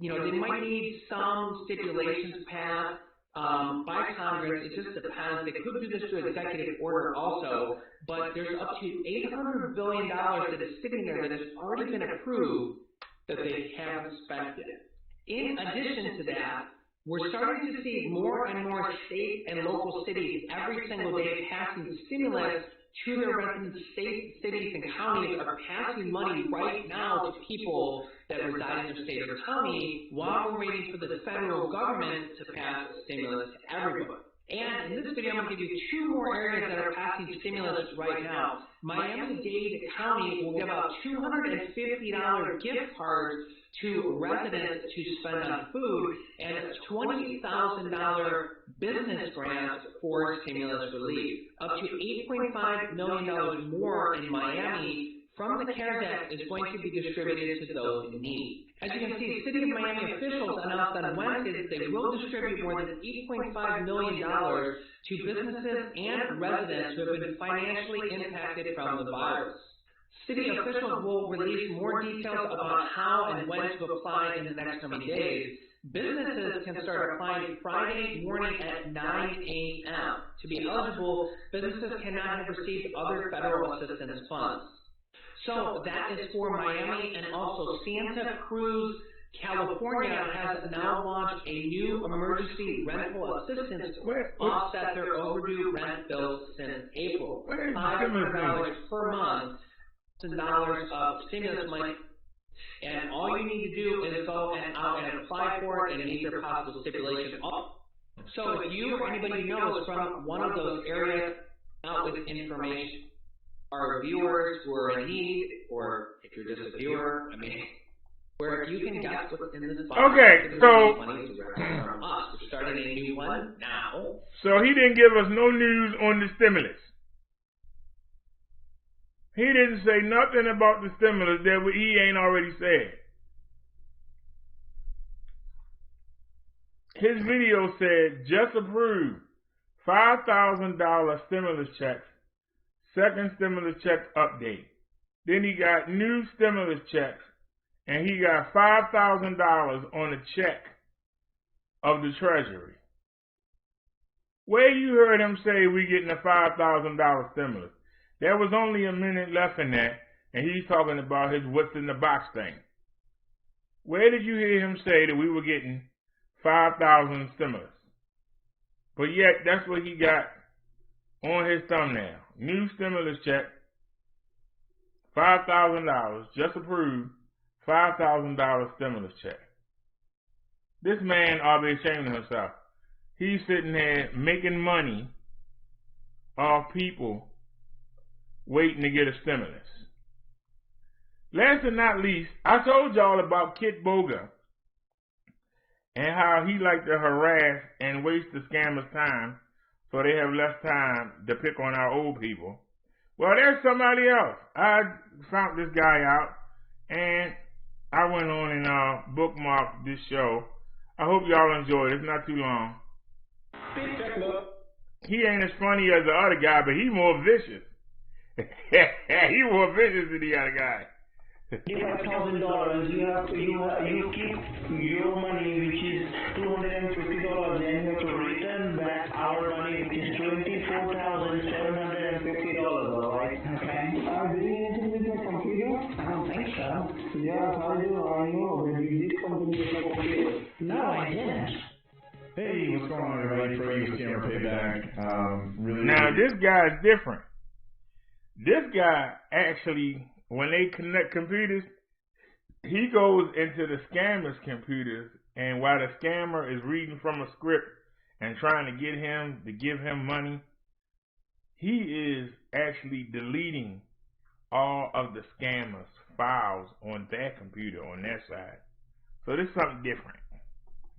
they might need some stipulations passed by Congress. It just depends. They could do this through executive order also, but there's up to $800 billion that is sitting there that has already been approved that they haven't spent yet. In addition to that, we're starting to see more and more state and local cities every single day passing stimulus to their resident states, cities, and counties are passing money right now to people that reside in their state or county while we're waiting for the federal government to pass stimulus to everyone. And in this video, I'm going to give you two more areas that are passing stimulus right now. Miami-Dade County will give out $250 gift cards to residents to spend on food, and $20,000 business grants for stimulus relief. Up to $8.5 million more in Miami from the CARES Act is going to be distributed to those in need. As you can see, City of Miami officials announced on Wednesday that they will distribute more than $8.5 million to businesses and residents who have been financially impacted from the virus. City officials will release more details about how and when to apply in the next coming days. Businesses can start applying Friday morning at 9 a.m. To be eligible, businesses cannot have received other federal assistance funds. So that is for Miami, and also Santa Cruz, California has now launched a new emergency rental assistance to offset their overdue rent bills since April. $500 per month, $1,000 of stimulus money. And all you need to do is go out and apply for it and meet their possible stipulation. So if you or anybody you know is from one of those areas out with information, our viewers who are in need, or if you're just a viewer, I mean, where you can guess what's in this box. Okay, so from us. We're starting a new one now. So he didn't give us no news on the stimulus. He didn't say nothing about the stimulus that he ain't already said. His video said, just approved $5,000 stimulus checks, second stimulus check update. Then he got new stimulus checks, and he got $5,000 on a check of the Treasury. Where you heard him say we getting a $5,000 stimulus? There was only a minute left in that, and he's talking about his what's in the box thing. Where did you hear him say that we were getting 5,000 stimulus? But yet, that's what he got on his thumbnail. New stimulus check, $5,000, just approved, $5,000 stimulus check. This man ought to be ashamed of himself. He's sitting there making money off people waiting to get a stimulus. Last but not least, I told y'all about Kit Boga and how he liked to harass and waste the scammers' time so they have less time to pick on our old people. Well, there's somebody else. I found this guy out, and I went on and bookmarked this show. I hope y'all enjoyed it. It's not too long. He ain't as funny as the other guy, but he's more vicious. He more vicious than the other guy. $5,000, you keep your money, which is $250, and you have to return back our money, which is $24,750. Alright? Okay. Are you doing anything with my computer? I don't think so. Yeah, how do I know that you did something with my computer? No, I didn't. Hey, what's going on, everybody? Pro You Scammer Payback. Now, this guy is different. This guy actually, when they connect computers, he goes into the scammer's computers, and while the scammer is reading from a script and trying to get him to give him money, he is actually deleting all of the scammer's files on their computer, on their side. So this is something different.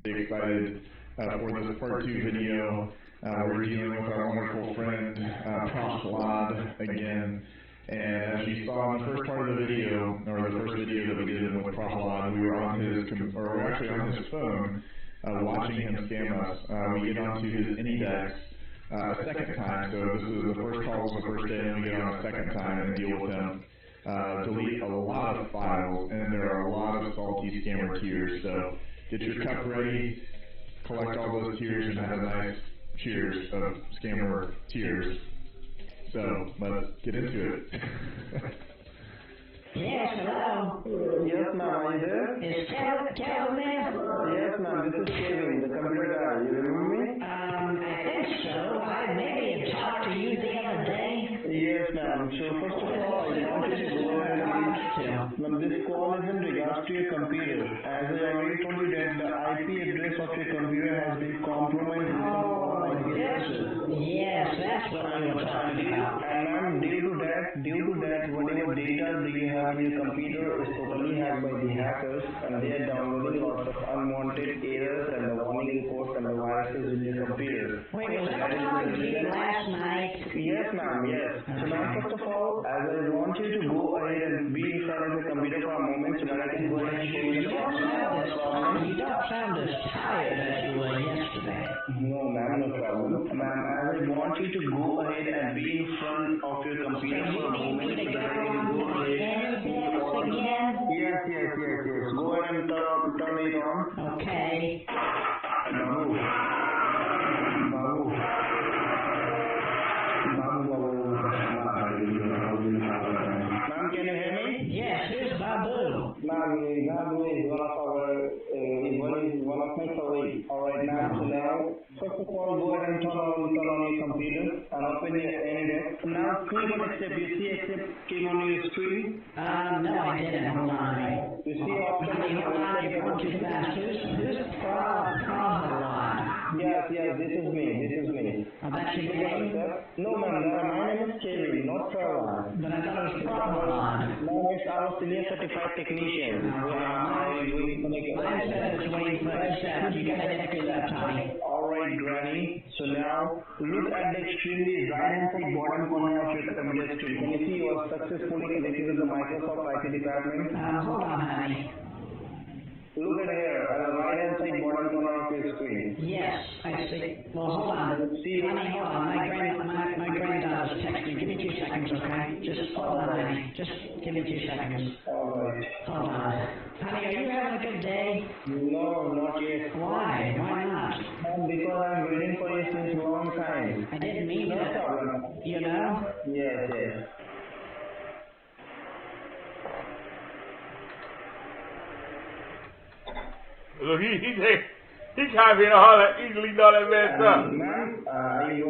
Excited for this part 2 video. We're dealing with our wonderful friend Concede again, and as you saw in the first part of the video, or the first video that we did with Concede, we were on his, or actually on his phone, watching him scam us. We get onto his index a second time, so this is the first call was the first day, and we get on a second time and deal with him. Delete a lot of files, and there are a lot of salty scammer tears, so get your cup ready, collect all those tears, and have a nice cheers of scammer tears. So, let's get into it. Yes, hello. Yes, ma'am, are you there? Is Kevin there? Yes, ma'am, this is Kevin, the computer guy. You remember me? I think so. I maybe talked to you the other day. Yes, ma'am. So, first of all, I wanted to go ahead and this call is in regards to your computer. As I already told you that the IP address of your computer has been compromised. Yes, that's what I was talking about. And ma'am, due to that, whatever data do you have in your computer is totally hacked by the hackers, and they are downloading lots of unwanted errors and the warning reports and the viruses in your computer. Wait, was that what you did last night? Yes, ma'am, yes. So now, first of all, as I want you to go ahead and be in front of the computer for a moment so that I can go ahead and show you the problem. You don't sound as tired as you were yesterday. No, ma'am, no problem. Ma'am, I would want you to go ahead and be in front of your computer for need me to go on any this again? Yes. Go ahead and turn it on. Okay. Babu. Ma'am, can you hear me? Yes, who's Babu? Ma'am, Babu is one of my colleagues. Alright, ma'am, so now, first of all, go ahead and turn on your computer and open your internet. Now, click on accept. You see accept came on your screen? No, I didn't. Hold on. You see option? Hold on, you're going too fast. Who's Prahalad? Yes, this is me. That's your name? No, ma'am, my name is Kevin, not Prahalad. But I thought it was Prahalad. No, it's our senior certified technician. I said it's waiting for accept. You gotta accept, honey. Alright, Granny. So now, look at the extremely right-hand side bottom corner of your computer screen. Can you see you are successfully connected to the Microsoft IT department? Hold on, honey. Look at here, at the right-hand side bottom corner of your screen. Yes, I see. Well, hold on. Honey, hold on. My granddaughter's texting me. Give me 2 seconds, okay? Just hold on, honey. Just give me 2 seconds. Alright. Hold on. Honey, are you having a good day? No, not yet. Why? Why not? Because I'm waiting for you since a long time. I didn't mean no that. Problem. You know? Yes. Look, he copying all that, he's leading all that bad stuff. Ma'am, are you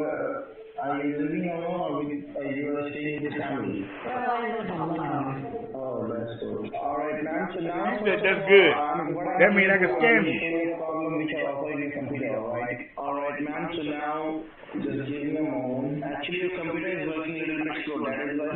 living alone or you are staying with the family? Well, I live alone. Oh, that's good. Alright, ma'am, so now... That's good. That means I can scam you. Problem which I offer your computer, alright? Alright, ma'am, so now, just give me a moment. Actually, your computer is working a little bit slow. That is why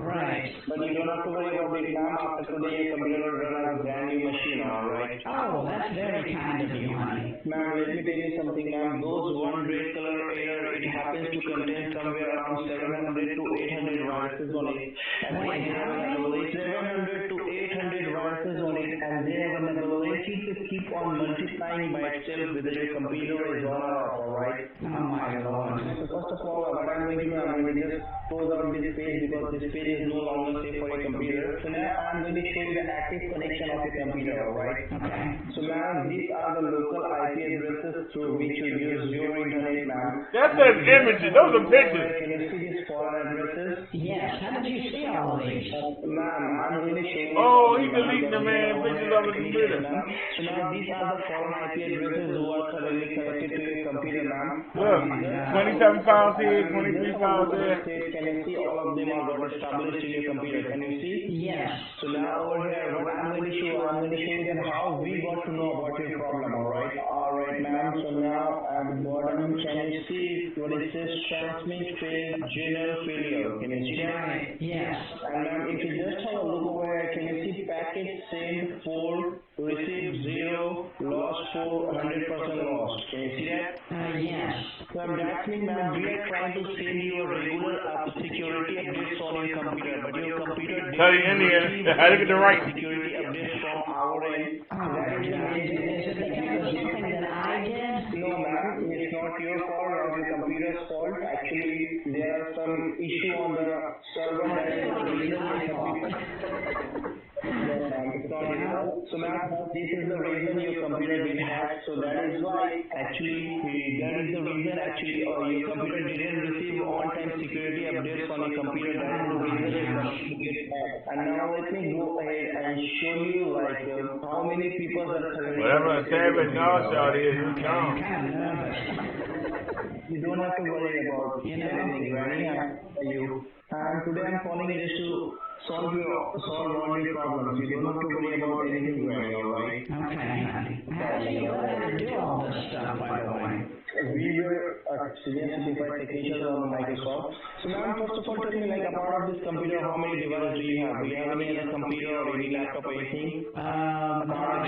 Right. But you don't have to worry about it, ma'am. After today, your computer will run on a brand new machine, alright? Oh, that's very kind of you, honey. Ma'am, let me tell you something, ma'am. Those one red color error, it happens to contain somewhere around 700 to 800 viruses on it. And they have an ability 700 to 800 viruses on it, and they have an ability to keep on multiplying by itself whether your computer is on or off, alright? Oh my Lord. So first of all, what I'm going to do, I'm going to just close out this page because this page is no longer safe for your computer. So now I'm going to show you the active connection of your computer, alright? Okay. So ma'am, these are the local IP addresses through which you use your internet, ma'am. That's the images, those are pictures. Can you see these foreign addresses? Yes, how did you see all of these? Ma'am, I'm going to show you. Oh, he's deleting the man pictures of his computer. So now these are the foreign IP addresses who are currently connected to your computer, ma'am. Look, 27 files here, 23 files there. Can you see all of them are got established in your computer? Can you see? Yes. So now over here, what I'm going to show you then how we got to know about your problem, alright? Alright, ma'am. So now at the bottom, can you see what it says? Transmit fail, general failure. Can you see that? Yes. And ma'am, if you just have a look over here, can you see packet sent 4, received 0, lost 4, 100% lost. Can you see that? Yes. So that means, ma'am, we are trying to send you a regular security updates on your computer, but your computer Tell you Indian, I look at the right. Security updates from our end. Is it because of something that I did? No, ma'am, it's not your fault or your computer's fault. Actually, there are some issue on the server that is not reason your computer. Yes, ma'am, it's not your fault. So, ma'am, this is the reason your computer didn't hack. So that is why actually your computer didn't receive on-time security updates on your computer. That is the reason your computer gets hacked. And now let me go ahead and show you how many people are currently. Whatever a terrible nose out is, you come. You don't have to worry about anything, Granny. And today I'm calling you just to solve all your problems. You don't have to worry about anything, Granny, alright? Okay. How do you learn how to do all this stuff, by the way? We were senior certified technicians on Microsoft. So ma'am, first of all, tell me apart of this computer, how many devices do you have? Do you have any other computer or any laptop or anything? I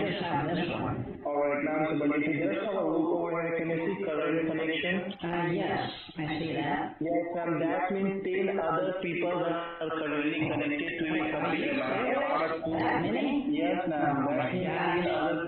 just have this one. Alright ma'am, so but if you just have a look over here, can you see current connection? Yes, I see that. Yes ma'am, that means 10 other people that are currently connected to your computer, ma'am. That many? Yes ma'am, that means 10 other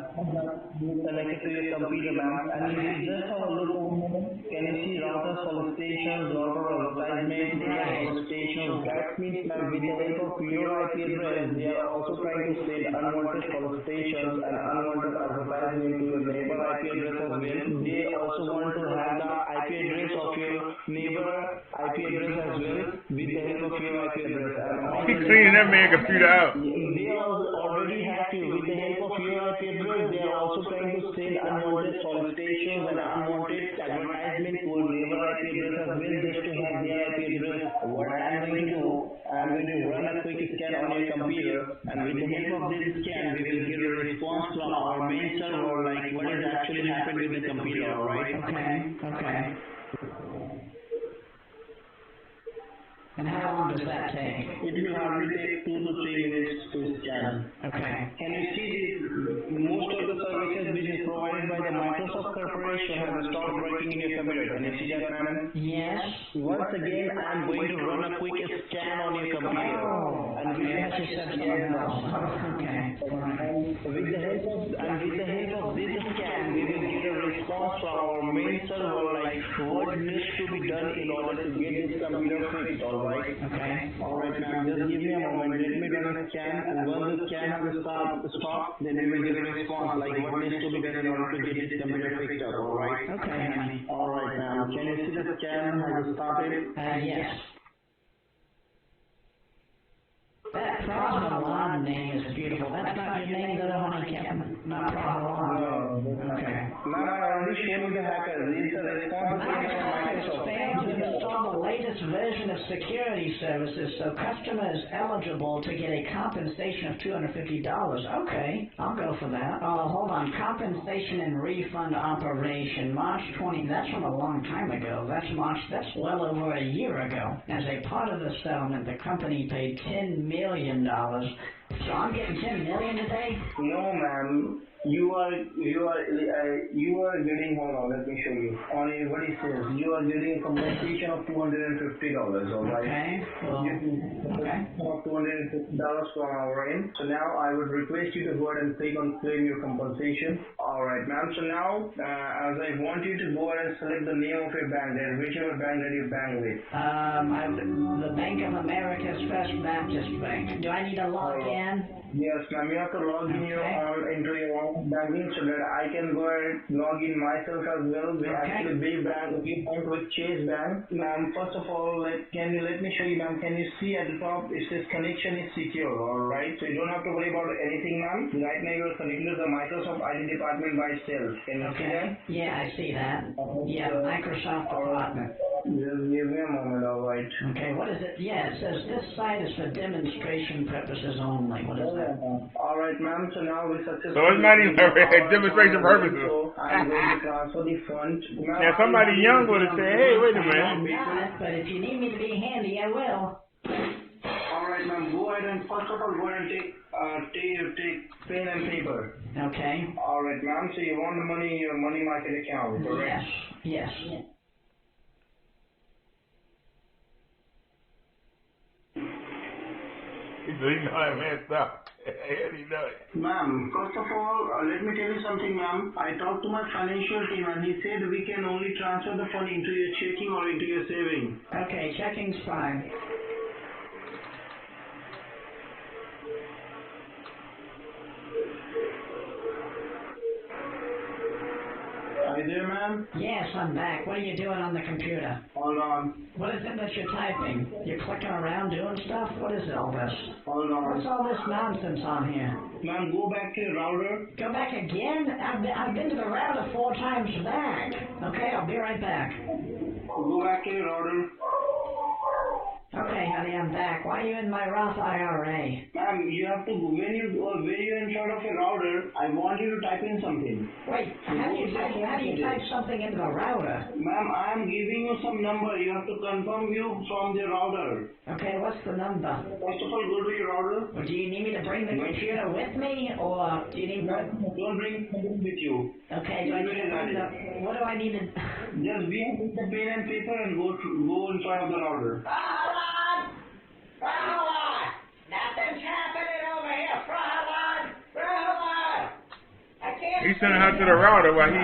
connected to your computer, ma'am. And if you just have a look over, can you see router solicitations, router advertisement, data solicitations? That means, ma'am, with the help of your IP address, they are also trying to send unwanted solicitations and unwanted advertisement to your neighbor IP address as well. They also want to have the IP address of your neighbor IP address as well with the help of your IP address. He's cleaning that man's computer out. They already have to, with the help of your IP address, they are also trying to send unwanted solicitations and unwanted advertisement to your neighbor IP address as well just to have their IP address. What I am going to do, I am going to run a quick scan on your computer, and with the help of this scan, we will get a response from our main server, like what is actually happening with the computer, alright? Okay. And how long does that take? It will hardly take 2 to 3 minutes to scan. Okay. Can you see this? Most of the services which is provided by the Microsoft Corporation have stopped working in your computer. Can you see that, ma'am? Yes. Once again, I am going to run a quick scan on your computer. And with the help of this scan, we will get a response from our main server, like what needs to be done in order to get this computer fixed. Alright? Okay. Alright, ma'am, just give me a moment. Let me run a scan, and once the scan has stopped, then we will get a response like what needs to be done in order to get this computer fixed up. Alright? Okay, honey. Alright, ma'am. Can you see the scan has started? Yes. That Prahalad name is beautiful. That's not your name, though, honey, Captain. Not Prahalad. Okay. Ma'am, I already showed you the hackers. These are responsible for Microsoft. Failed to install the latest version of security services, so customer is eligible to get a compensation of $250. Okay, I'll go for that. Oh, hold on. Compensation and refund operation, March 20. That's from a long time ago. That's well over a year ago. As a part of the settlement, the company paid $10 million. So I'm getting $10 million today? No, ma'am. You are getting, hold on, let me show you. On what it says, you are getting a compensation of $250, alright? Okay. Of $250 from our end. So now I would request you to go ahead and click on claim your compensation. Alright, ma'am. So now, as I want you to go ahead and select the name of your bank, then whichever bank that you bank with. The Bank of America's First Baptist Bank. Do I need to log in? Yes, ma'am. You have to log in into your banking so that I can go and log in myself as well. We actually we bank with Chase Bank. Ma'am, first of all, can you let me show you, ma'am? Can you see at the top it says connection is secure, alright? So you don't have to worry about anything, ma'am. Right now you are connected to the Microsoft ID department by itself. Can you see that? Yeah, I see that. Yeah, Microsoft department. Just give me a moment, alright. Okay, what is it? Yeah, it says this site is for demonstration purposes only. What is that? Alright, ma'am. So now we successfully. So it's not even demonstration purposes. I'm going to transfer the fund. Now somebody young would have said, hey, wait a minute. But if you need me to be handy, I will. Alright, ma'am. Go ahead and first of all go ahead and take pen and paper. Okay. Alright, ma'am. So you want the money in your money market account, correct? Yes. He said, he know that man stop. He know it. Ma'am, first of all, let me tell you something, ma'am. I talked to my financial team and he said we can only transfer the fund into your checking or into your saving. Okay, checking's fine. Are you there, ma'am? Yes, I'm back. What are you doing on the computer? Hold on. What is it that you're typing? You're clicking around doing stuff? What is all this? Hold on. What's all this nonsense on here? Ma'am, go back to your router. Go back again? I've been to the router 4 times back. Okay, I'll be right back. Go back to your router. Okay, honey, I'm back. Why are you in my Roth IRA? Ma'am, you have to, when you're in front of your router, I want you to type in something. Wait, how do you type something into the router? Ma'am, I am giving you some number. You have to confirm you from the router. Okay, what's the number? First of all, go to your router. Well, do you need me to bring the computer with me, or do you need... Don't bring something with you. Okay, do I need to bring the... What do I need to... Just be with the pen and paper and go in front of the router. Prahalad! Nothing's happening over here, Prahalad! Prahalad! I He's sending her to the router while he...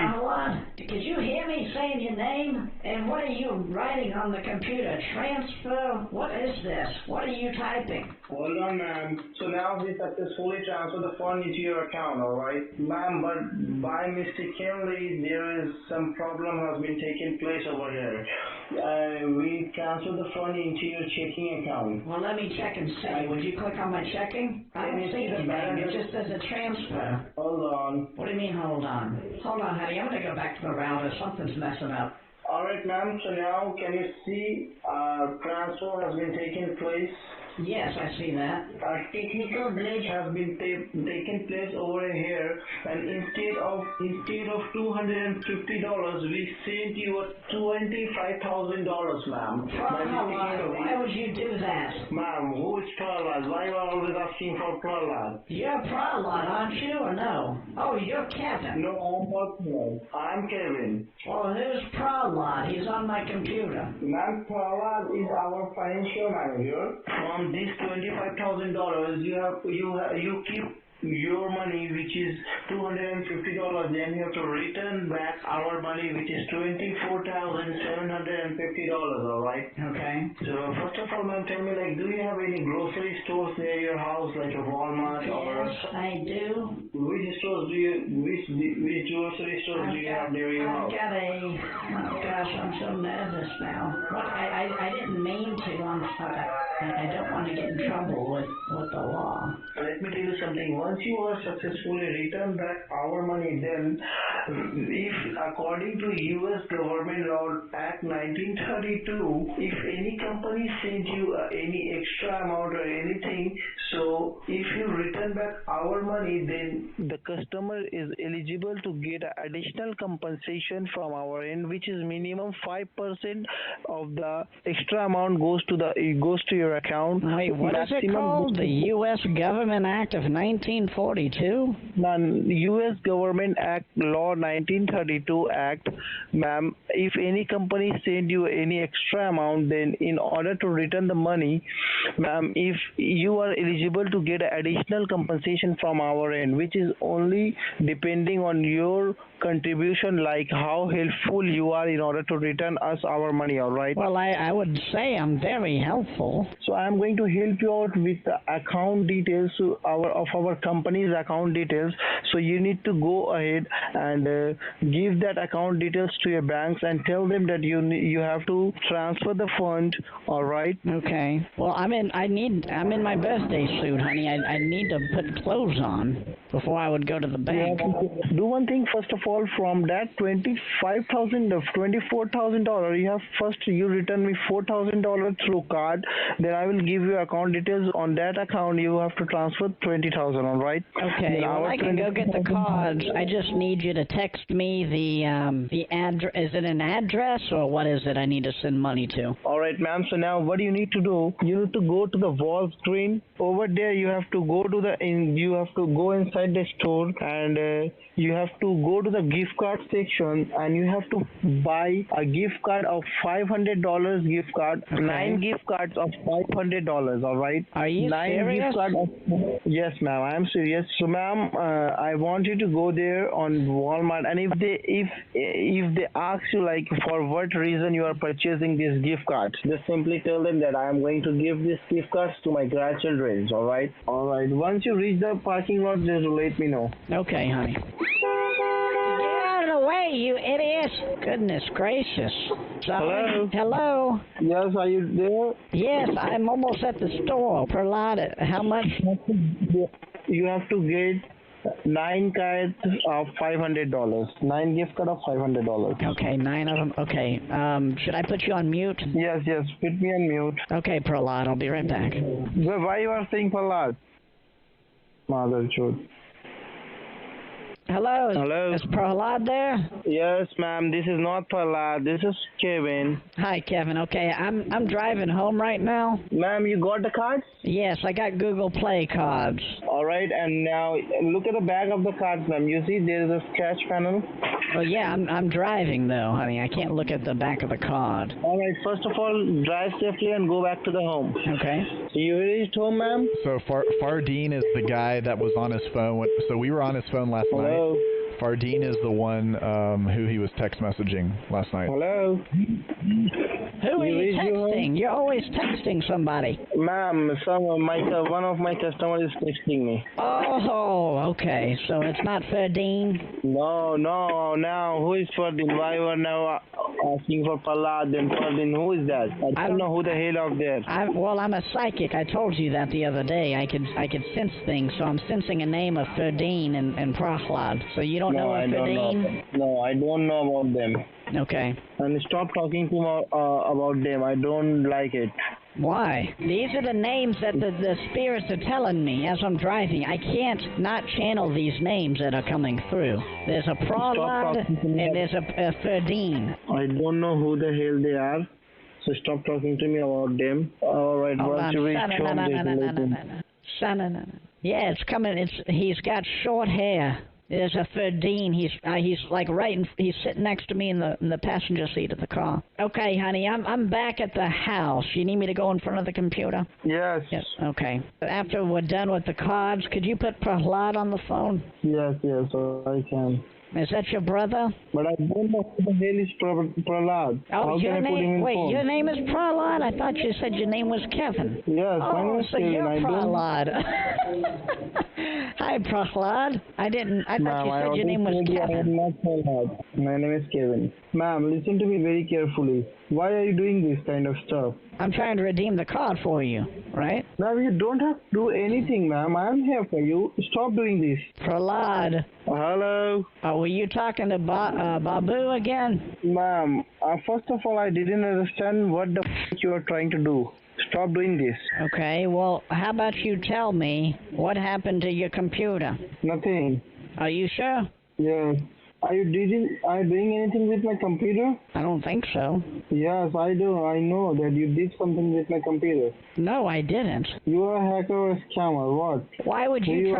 Could you hear me saying your name? And what are you writing on the computer? Transfer? What is this? What are you typing? Hold on, ma'am. So now we successfully transferred the fund into your account, alright? Ma'am, but by mistakenly, there is some problem has been taking place over here. We transferred the fund into your checking account. Well, let me check and see. Would you click on my checking? I don't see the thing. It just says a transfer. Hold on. What do you mean, hold on? Hold on, honey. I'm going to go back to the router. Something's messing up. Alright, ma'am. So now, can you see transfer has been taking place? Yes, I see that. A technical glitch has been taken place over here, and instead of $250, we sent you $25,000, ma'am. Why would you do that? Ma'am, who is Prahlad? Why are you always asking for Prahlad? You're Prahlad, aren't you, or no? Oh, you're Kevin. No, I'm Kevin. Well, who's Prahlad? He's on my computer. Ma'am, Prahlad is our financial manager. From this $25,000, you keep your money, which is $250, then you have to return back our money, which is $24,750, alright? Okay. So first of all, ma'am, tell me, like, do you have any grocery stores near your house, like a Walmart or? Yes, I do. Which grocery stores do you have near your house? I've got oh gosh, I'm so nervous now. What, I didn't mean to. I don't want to get in trouble with the law. Let me tell you something. Once you are successfully returned back our money, then if according to U.S. Government Law Act 1932, if any company sends you any extra amount or anything, so if you return back our money, then the customer is eligible to get additional compensation from our end, which is minimum 5% of the extra amount goes to your account. Wait, what is it called? The U.S. Government Act of 1942? U.S. Government Act Law 1932 Act, ma'am. If any company send you any extra amount, then in order to return the money, ma'am, if you are eligible to get additional compensation from our end, which is only depending on your contribution, like how helpful you are in order to return us our money, all right? Well, I would say I'm very helpful. So I'm going to help you out with the account details of our company's account details. So you need to go ahead and give that account details to your banks and tell them that you have to transfer the fund, all right? Okay. Well, I'm in my birthday suit, honey. I need to put clothes on before I would go to the bank. Do one thing first of all. From that $24,000, you return me $4,000 through card. Then I will give you account details. On that account, you have to transfer $20,000. All right? Okay. Well, I can go get the cards. I just need you to text me the address. Is it an address or what is it? I need to send money to. All right, ma'am. So now, what you need to do? You need to go to the wall screen. Over there, you have to go to you have to go inside the store and you have to go to the gift card section and you have to buy a gift card of $500 gift card, okay. 9 gift cards of $500, all right? Are you 9 serious? Gift card yes, ma'am, I am serious. So, ma'am, I want you to go there on Walmart, and if they ask you like for what reason you are purchasing these gift cards, just simply tell them that I am going to give these gift cards to my grandchildren, all right? All right. Once you reach the parking lot, just let me know. Okay, honey. Away, you idiot! Goodness gracious. Hello? Hello? Yes, are you there? Yes, I'm almost at the store. Per lot, how much? You have to get 9 cards of $500. 9 gift card of $500. Okay, 9 of them. Okay. Should I put you on mute? Yes, put me on mute. Okay, Prahlad, I'll be right back. Why you are saying Prahlad? Mother chode. Hello? Is Prahlad there? Yes, ma'am. This is not Prahlad. This is Kevin. Hi, Kevin. Okay, I'm driving home right now. Ma'am, you got the cards? Yes, I got Google Play cards. All right, and now look at the back of the cards, ma'am. You see there is a scratch panel? Well, yeah, I'm driving though, honey. I can't look at the back of the card. All right, first of all, drive safely and go back to the home. Okay. You reached home, ma'am? So Fardeen is the guy that was on his phone. So we were on his phone last night. Fardeen is the one who he was text messaging last night. Hello? Who are you texting? You're always texting somebody. Ma'am, one of my customers is texting me. Oh, okay. So it's not Fardeen? No. Now, who is Fardeen? Why you are now asking for Prahlad and Fardeen? Who is that? I don't know who the hell out there. I'm a psychic. I told you that the other day. I could sense things, so I'm sensing a name of Fardeen and Prahlad. So you don't know of Fardeen? No, I don't know about them. Okay. And stop talking to me about them. I don't like it. Why? These are the names that the spirits are telling me as I'm driving. I can't not channel these names that are coming through. There's a Prahlad and there's a Fardeen. I don't know who the hell they are. So stop talking to me about them. All right, once you reach home, Yeah, it's coming. He's got short hair. There's a Fardeen. He's like he's sitting next to me in the passenger seat of the car. Okay, honey, I'm back at the house. You need me to go in front of the computer? Yes. Okay. After we're done with the cards, could you put Prahlad on the phone? Yes, I can. Is that your brother? But I don't know who the hell is Prahlad. Oh, your name is Prahlad? I thought you said your name was Kevin. Yes, my name is Kevin. You're Prahlad. Hi, Prahlad. I thought you said your name was Kevin. I am not Prahlad. My name is Kevin. Ma'am, listen to me very carefully. Why are you doing this kind of stuff? I'm trying to redeem the card for you, right? Ma'am, you don't have to do anything, ma'am. I'm here for you. Stop doing this. Prahlad. Hello? Were you talking to Babu again? Ma'am, first of all, I didn't understand what the you are trying to do. Stop doing this. Okay, well, how about you tell me what happened to your computer? Nothing. Are you sure? Yes. Are you doing anything with my computer? I don't think so. Yes, I do. I know that you did something with my computer. No, I didn't. You are a hacker or a scammer. What? Why would you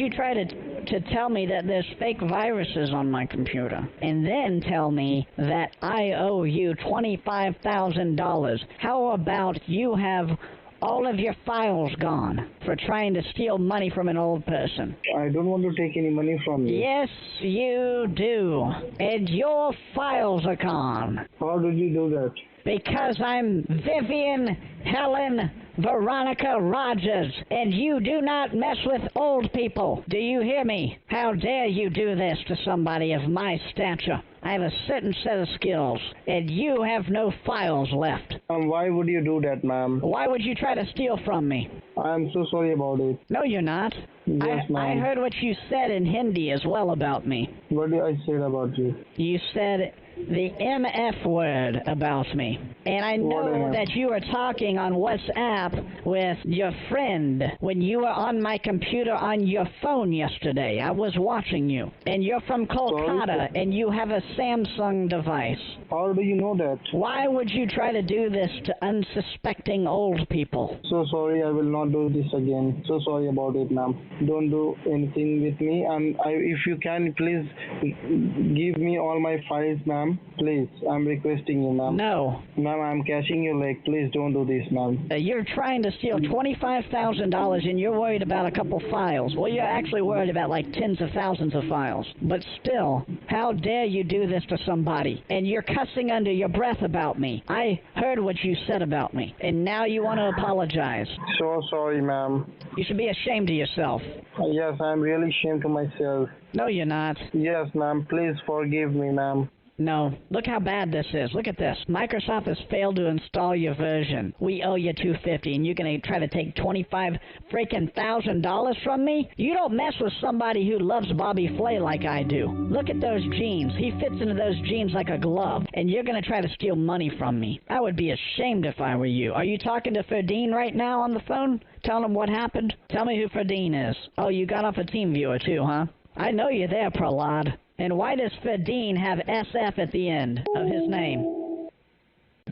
try to tell me that there's fake viruses on my computer and then tell me that I owe you $25,000? How about you have all of your files gone for trying to steal money from an old person? I don't want to take any money from you. Yes, you do. And your files are gone. How did you do that? Because I'm Vivian Helen Veronica Rogers, and you do not mess with old people. Do you hear me? How dare you do this to somebody of my stature? I have a certain set of skills, and you have no files left. Why would you do that, ma'am? Why would you try to steal from me? I'm so sorry about it. No, you're not. Yes, ma'am. I heard what you said in Hindi as well about me. What did I say about you? You said the MF word about me. And I know that you were talking on WhatsApp with your friend when you were on my computer on your phone yesterday. I was watching you. And you're from Kolkata, and you have a Samsung device. How do you know that? Why would you try to do this to unsuspecting old people? So sorry, I will not do this again. So sorry about it, ma'am. Don't do anything with me. And if you can, please give me all my files, ma'am. Please, I'm requesting you, ma'am. No. Ma'am, I'm catching your leg. Please don't do this, ma'am. You're trying to steal $25,000 and you're worried about a couple files. Well, you're actually worried about like tens of thousands of files. But still, how dare you do this to somebody? And you're cussing under your breath about me. I heard what you said about me. And now you want to apologize. So sorry, ma'am. You should be ashamed of yourself. Yes, I'm really ashamed of myself. No, you're not. Yes, ma'am. Please forgive me, ma'am. No. Look how bad this is. Look at this. Microsoft has failed to install your version. We owe you $250, and you're going to try to take $25,000 from me? You don't mess with somebody who loves Bobby Flay like I do. Look at those jeans. He fits into those jeans like a glove, and you're going to try to steal money from me. I would be ashamed if I were you. Are you talking to Fardeen right now on the phone? Telling him what happened? Tell me who Fardeen is. Oh, you got off a TeamViewer too, huh? I know you're there, Prahlad. And why does Fardeen have SF at the end of his name?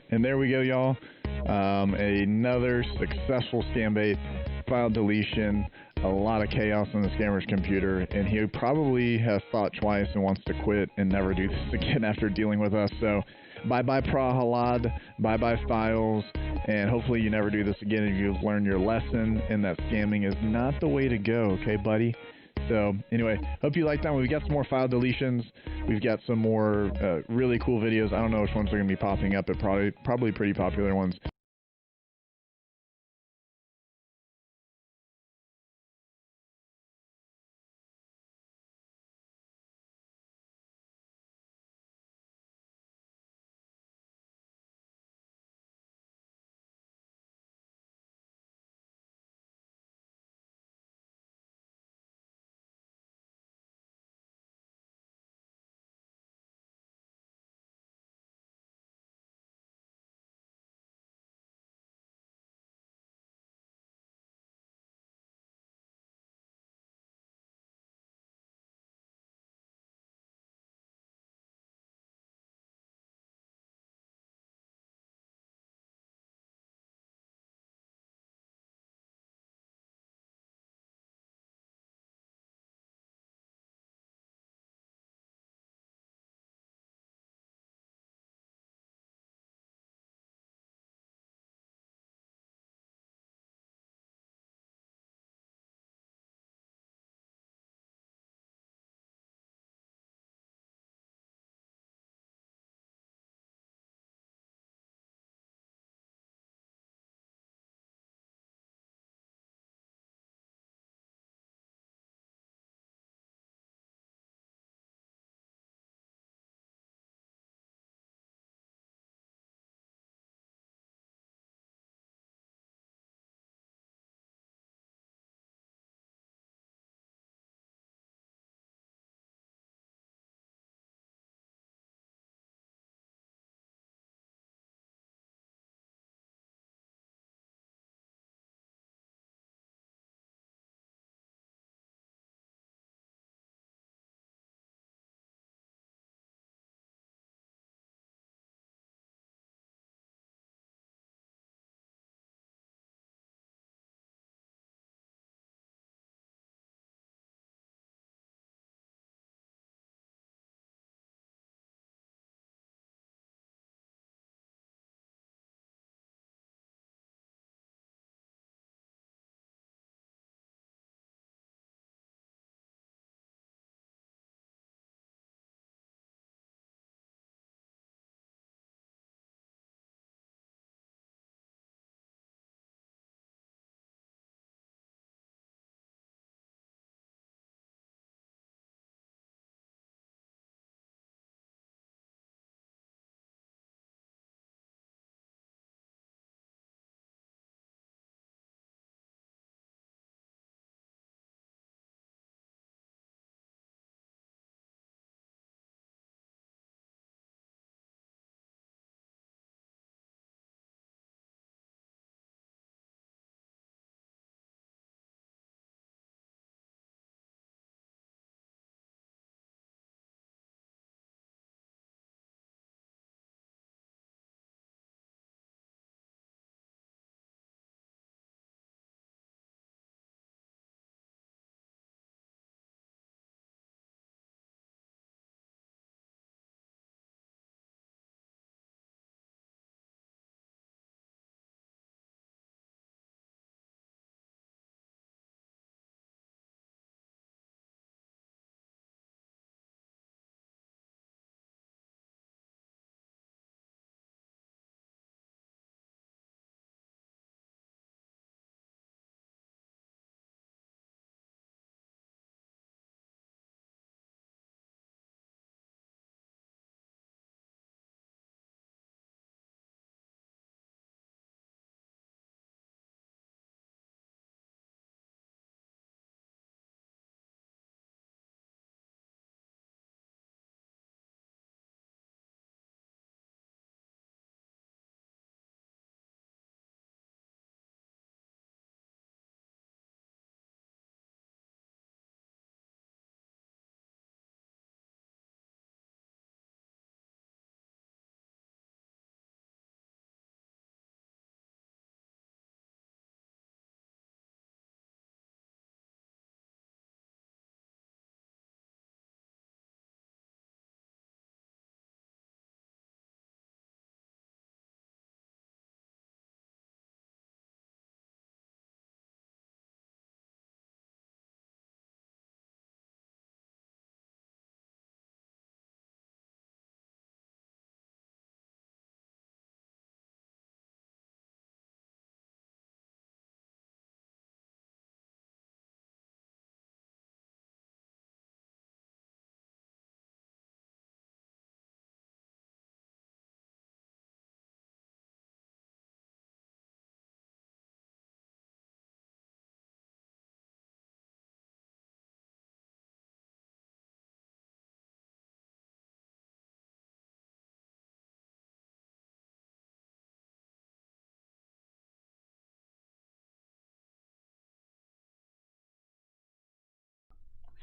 And there we go, y'all. Another successful scam bait, file deletion, a lot of chaos on the scammer's computer, and he probably has thought twice and wants to quit and never do this again after dealing with us. So bye-bye Prahlad, bye-bye files, and hopefully you never do this again and you've learned your lesson and that scamming is not the way to go, okay, buddy? So anyway, hope you liked that one. We've got some more file deletions. We've got some more really cool videos. I don't know which ones are going to be popping up, but probably pretty popular ones.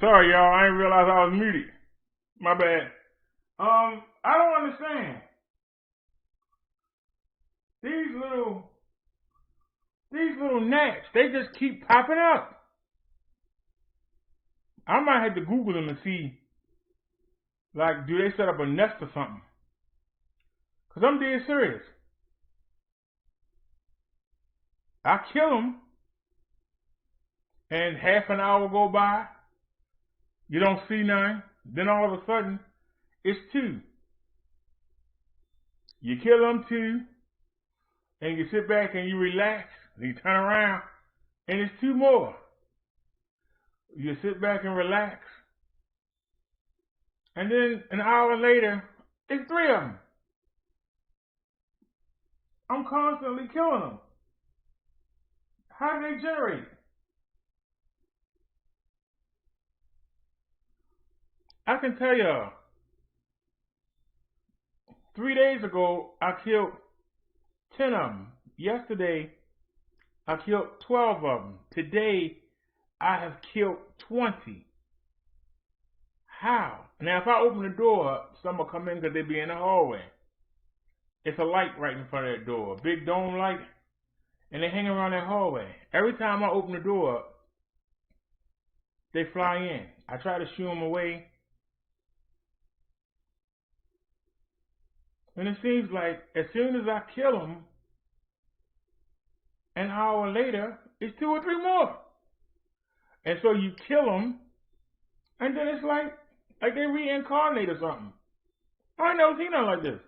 Sorry, y'all. I didn't realize I was muted. My bad. I don't understand. These little gnats, they just keep popping up. I might have to Google them and see, like, do they set up a nest or something? Because I'm dead serious. I kill them, and half an hour go by, you don't see none, then all of a sudden, it's 2. You kill them 2, and you sit back and you relax, and you turn around, and it's 2 more. You sit back and relax, and then an hour later, it's 3 of them. I'm constantly killing them. How do they generate? I can tell y'all, 3 days ago, I killed 10 of them. Yesterday, I killed 12 of them. Today, I have killed 20. How? Now, if I open the door up, some will come in because they be in the hallway. It's a light right in front of that door, a big dome light, and they hang around that hallway. Every time I open the door up, they fly in. I try to shoo them away. And it seems like as soon as I kill them, an hour later, it's 2 or 3 more. And so you kill them, and then it's like they reincarnate or something. I ain't never seen nothing like this.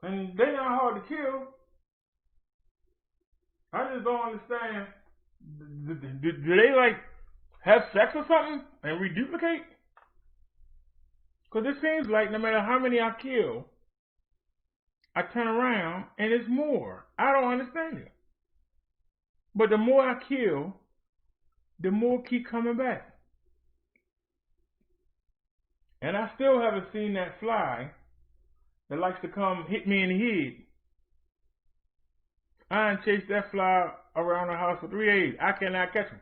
And they not hard to kill. I just don't understand. Do they like have sex or something and reduplicate? Because it seems like no matter how many I kill, I turn around and it's more. I don't understand it. But the more I kill, the more keep coming back. And I still haven't seen that fly that likes to come hit me in the head. I done chased that fly around the house for 3 days. I cannot catch him.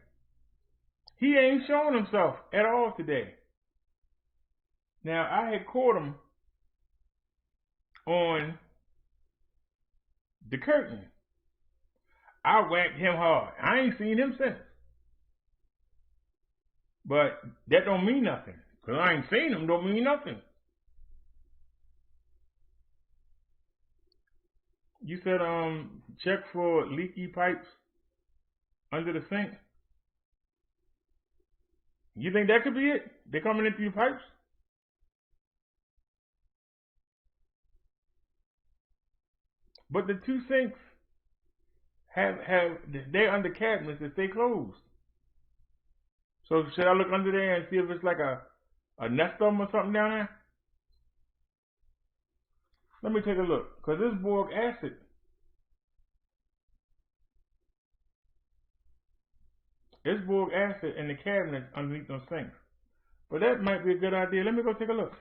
He ain't showing himself at all today. Now, I had caught him on the curtain. I whacked him hard. I ain't seen him since. But that don't mean nothing. Because I ain't seen him don't mean nothing. You said, check for leaky pipes under the sink. You think that could be it? They coming into your pipes? But the 2 sinks they're under cabinets that stay closed. So should I look under there and see if it's like a nest of them or something down there? Let me take a look. Because this boric acid, there's boric acid in the cabinets underneath those sinks. But that might be a good idea. Let me go take a look.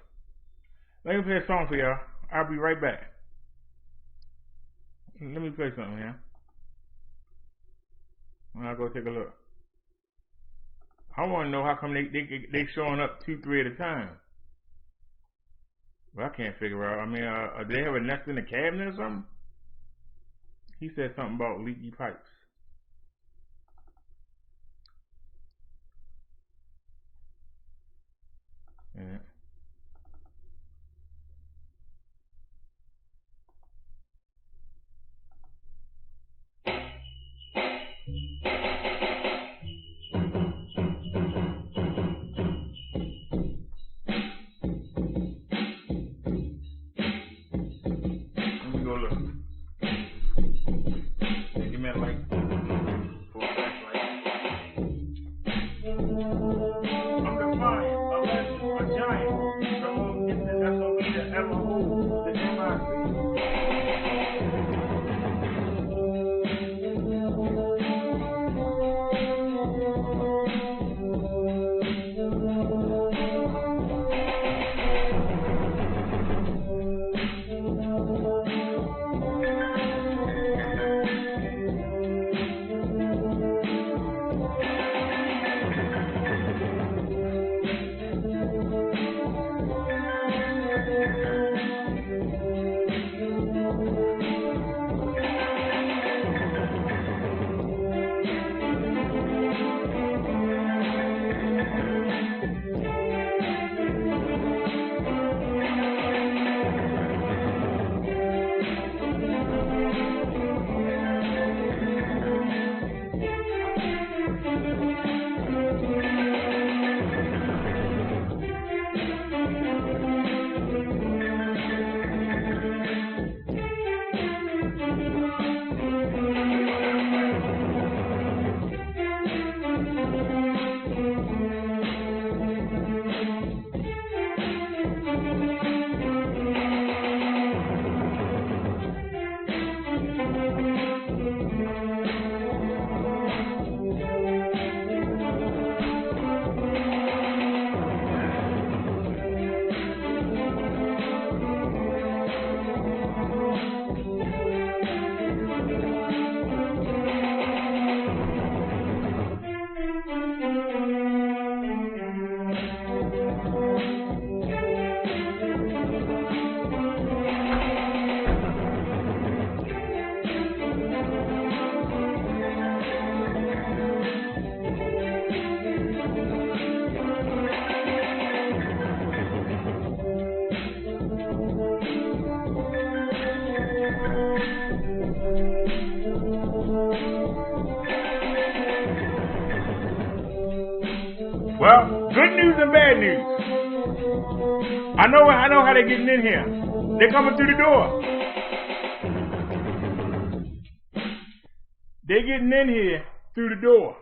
Let me play a song for y'all. I'll be right back. Let me play something here. I'll go take a look. I want to know how come they showing up 2, 3 at a time. Well, I can't figure out. I mean, do they have a nest in the cabinet or something? He said something about leaky pipes. Yeah. Let me go look. Give me a light. Well, good news and bad news. I know how they're getting in here. They're coming through the door. They're getting in here through the door.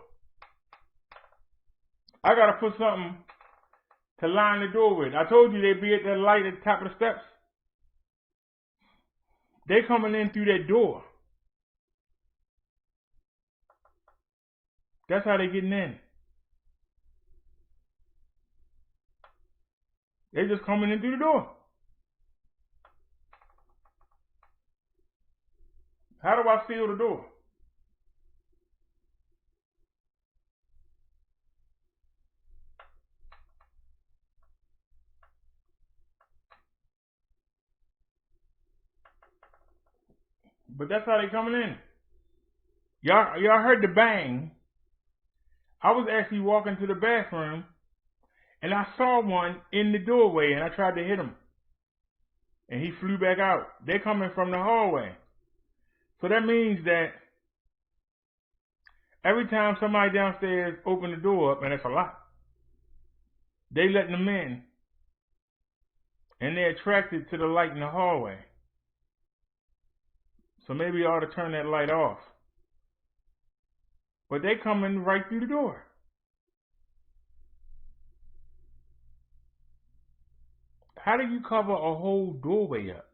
I gotta put something to line the door with. I told you they'd be at that light at the top of the steps. They're coming in through that door. That's how they're getting in. They're just coming in through the door. How do I seal the door? But that's how they coming in. Y'all heard the bang. I was actually walking to the bathroom, and I saw one in the doorway, and I tried to hit him. And he flew back out. They're coming from the hallway. So that means that every time somebody downstairs open the door up, and it's a lot, they letting them in, and they're attracted to the light in the hallway. So maybe you ought to turn that light off. But they coming right through the door. How do you cover a whole doorway up?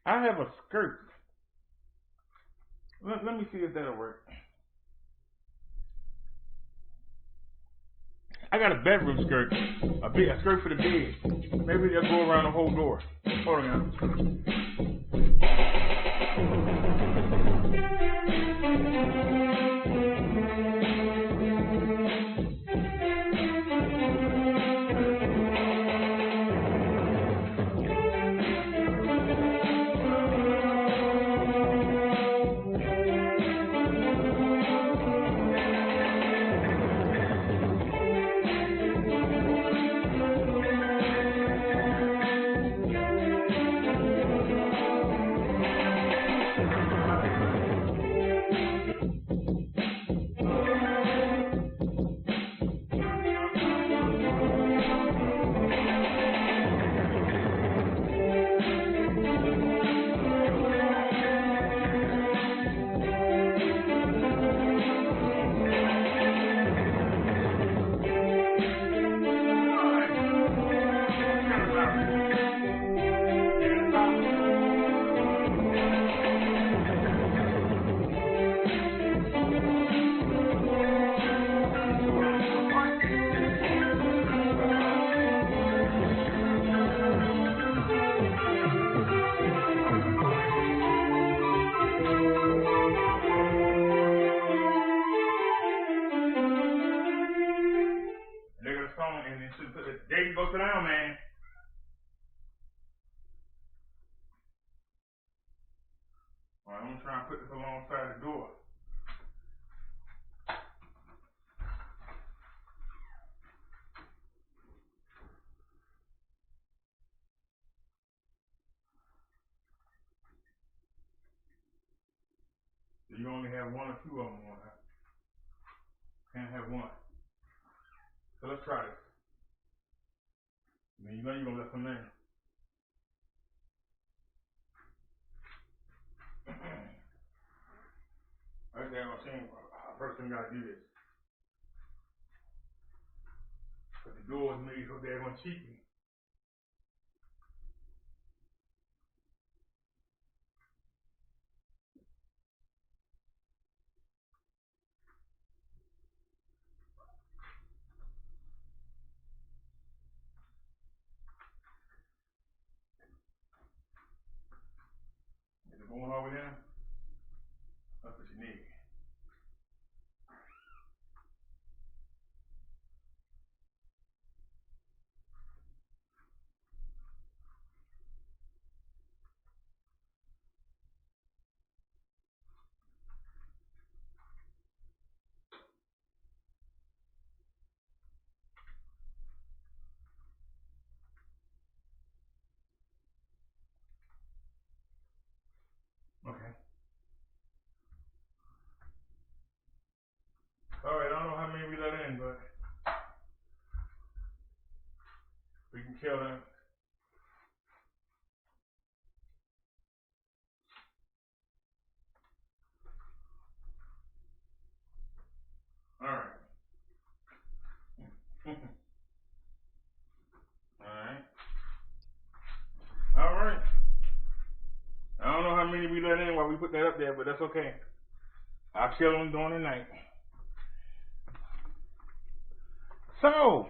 I have a skirt. Let me see if that'll work. I got a bedroom skirt, a skirt for the bed. Maybe they'll go around the whole door. Hold on. There you go, sit down, man. All right, I'm gonna try and put this alongside the door. So you only have one or two of them on, huh? Can't have one. So let's try this. Then you know you're gonna let some in. That's what I'm saying. First thing you gotta do this. But the door is made so they're gonna cheat me. Is it going over there? That's what you need. Okay. chilling. All right. All right. I don't know how many we let in while we put that up there, but that's okay. I'll kill them during the night. So,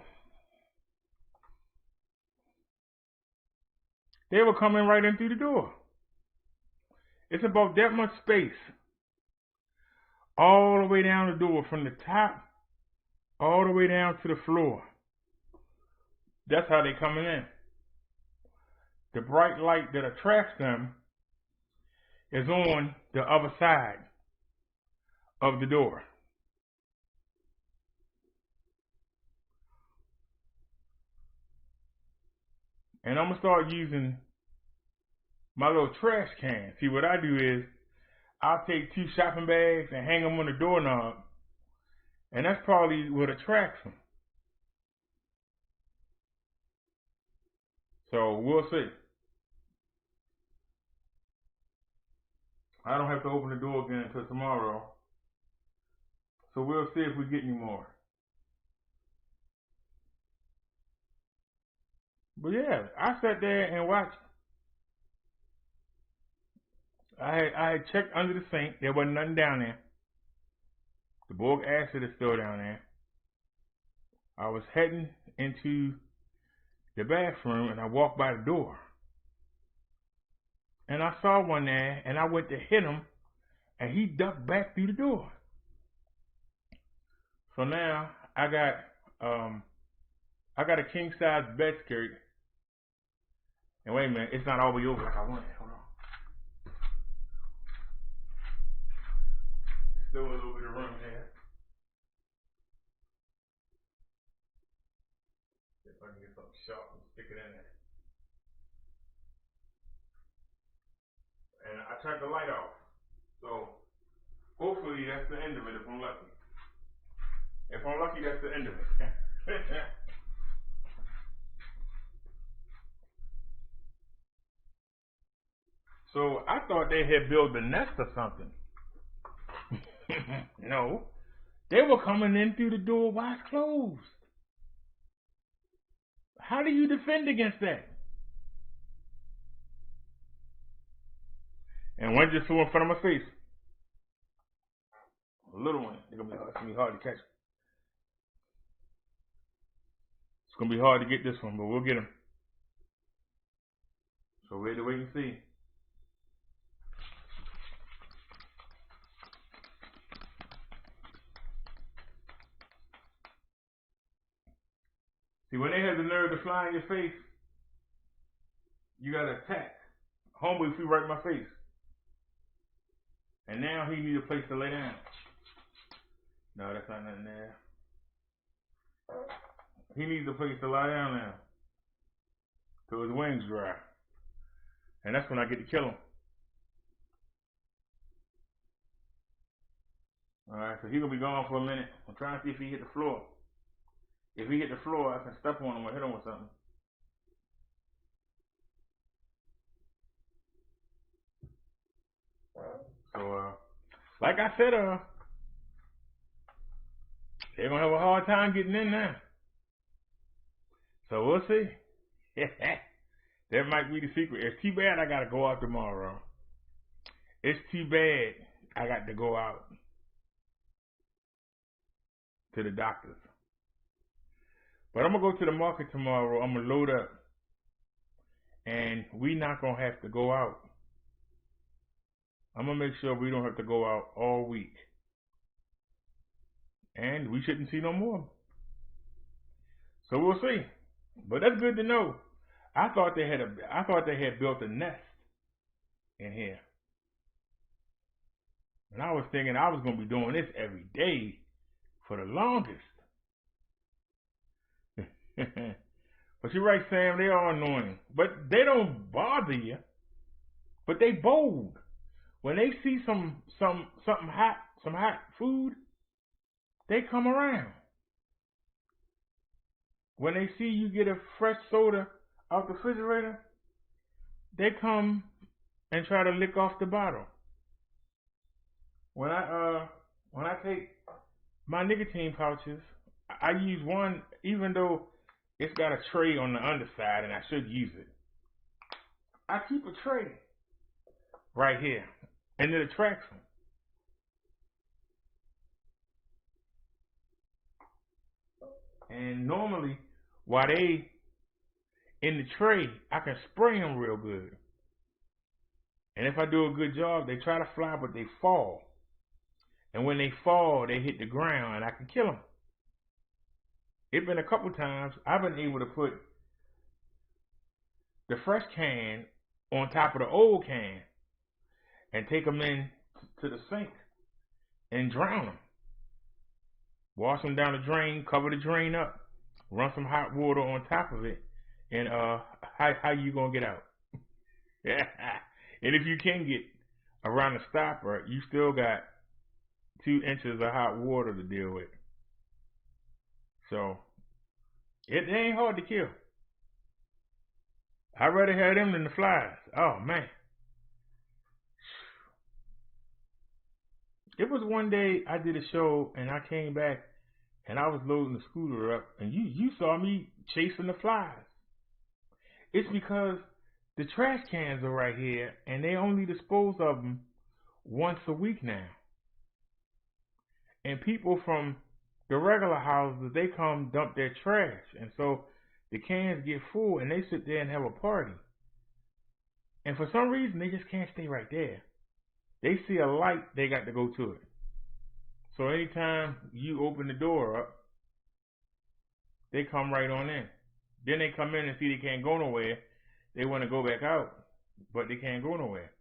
they were coming right in through the door. It's about that much space. All the way down the door, from the top all the way down to the floor. That's how they coming in. The bright light that attracts them is on the other side of the door. And I'm going to start using my little trash can. See, what I do is I'll take 2 shopping bags and hang them on the doorknob. And that's probably what attracts them. So we'll see. I don't have to open the door again until tomorrow. So we'll see if we get any more. But yeah, I sat there and watched. I had checked under the sink. There wasn't nothing down there. The boric acid is still down there. I was heading into the bathroom and I walked by the door. And I saw one there and I went to hit him and he ducked back through the door. So now I got a king size bed skirt. And wait a minute, it's not all the way over like I want it. Hold on. Still a little bit of room there. See if I can get something sharp and stick it in there. And I turned the light off. So hopefully that's the end of it if I'm lucky. If I'm lucky, that's the end of it. So I thought they had built a nest or something. No. They were coming in through the door while it's closed. How do you defend against that? And one just flew in front of my face. A little one. It's going to be hard to catch. It's going to be hard to get this one, but we'll get him. So we have to wait and see. See, when they have the nerve to fly in your face, you got to attack. Homeboy flew right in my face. And now he needs a place to lay down. No, that's not nothing there. He needs a place to lie down now. So his wings dry. And that's when I get to kill him. Alright, so he's going to be gone for a minute. I'm trying to see if he hit the floor. If he hit the floor, I can step on him or hit him with something. So, like I said, they're going to have a hard time getting in now. So we'll see. That might be the secret. It's too bad I got to go out tomorrow. It's too bad I got to go out to the doctors. But I'm going to go to the market tomorrow. I'm going to load up. And we're not going to have to go out. I'm going to make sure we don't have to go out all week. And we shouldn't see no more. So we'll see. But that's good to know. I thought they had built a nest in here. And I was thinking I was going to be doing this every day for the longest. But you're right, Sam, they are annoying. But they don't bother you. But they bold. When they see some hot food, they come around. When they see you get a fresh soda out the refrigerator, they come and try to lick off the bottle. When I take my nicotine pouches, I use one, even though it's got a tray on the underside and I should use it. I keep a tray right here, and it attracts them. And normally, while they in the tray, I can spray them real good. And if I do a good job, they try to fly, but they fall. And when they fall, they hit the ground, and I can kill them. It's been a couple times I've been able to put the fresh can on top of the old can and take them in to the sink and drown them. Wash them down the drain, cover the drain up, run some hot water on top of it, and how you gonna get out? Yeah. And if you can get around the stopper, you still got 2 inches of hot water to deal with. So it ain't hard to kill. I'd rather have them than the flies. Oh man. It was one day I did a show and I came back and I was loading the scooter up and you saw me chasing the flies. It's because the trash cans are right here and they only dispose of them once a week now. And people from the regular houses, they come dump their trash. And so the cans get full and they sit there and have a party. And for some reason, they just can't stay right there. They see a light, they got to go to it. So anytime you open the door up, they come right on in. Then they come in and see they can't go nowhere. They want to go back out, but they can't go nowhere.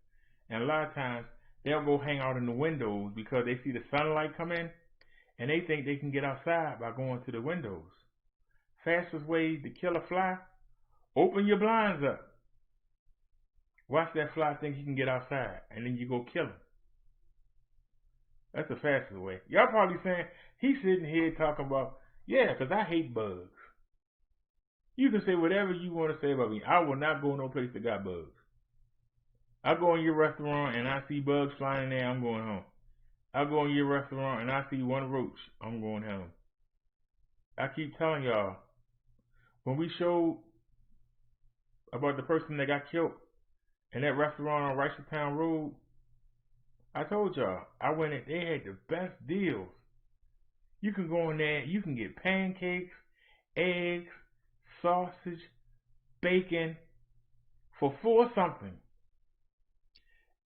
And a lot of times, they'll go hang out in the windows because they see the sunlight come in, and they think they can get outside by going to the windows. Fastest way to kill a fly, open your blinds up. Watch that fly think he can get outside, and then you go kill him. That's the fastest way. Y'all probably saying, he's sitting here talking about, yeah, because I hate bugs. You can say whatever you want to say about me. I will not go no place that got bugs. I go in your restaurant and I see bugs flying in there, I'm going home. I go in your restaurant and I see one roach, I'm going home. I keep telling y'all, when we showed about the person that got killed in that restaurant on Ricertown Road, I told y'all, I went in, they had the best deals. You can go in there, you can get pancakes, eggs, sausage, bacon for $4 something.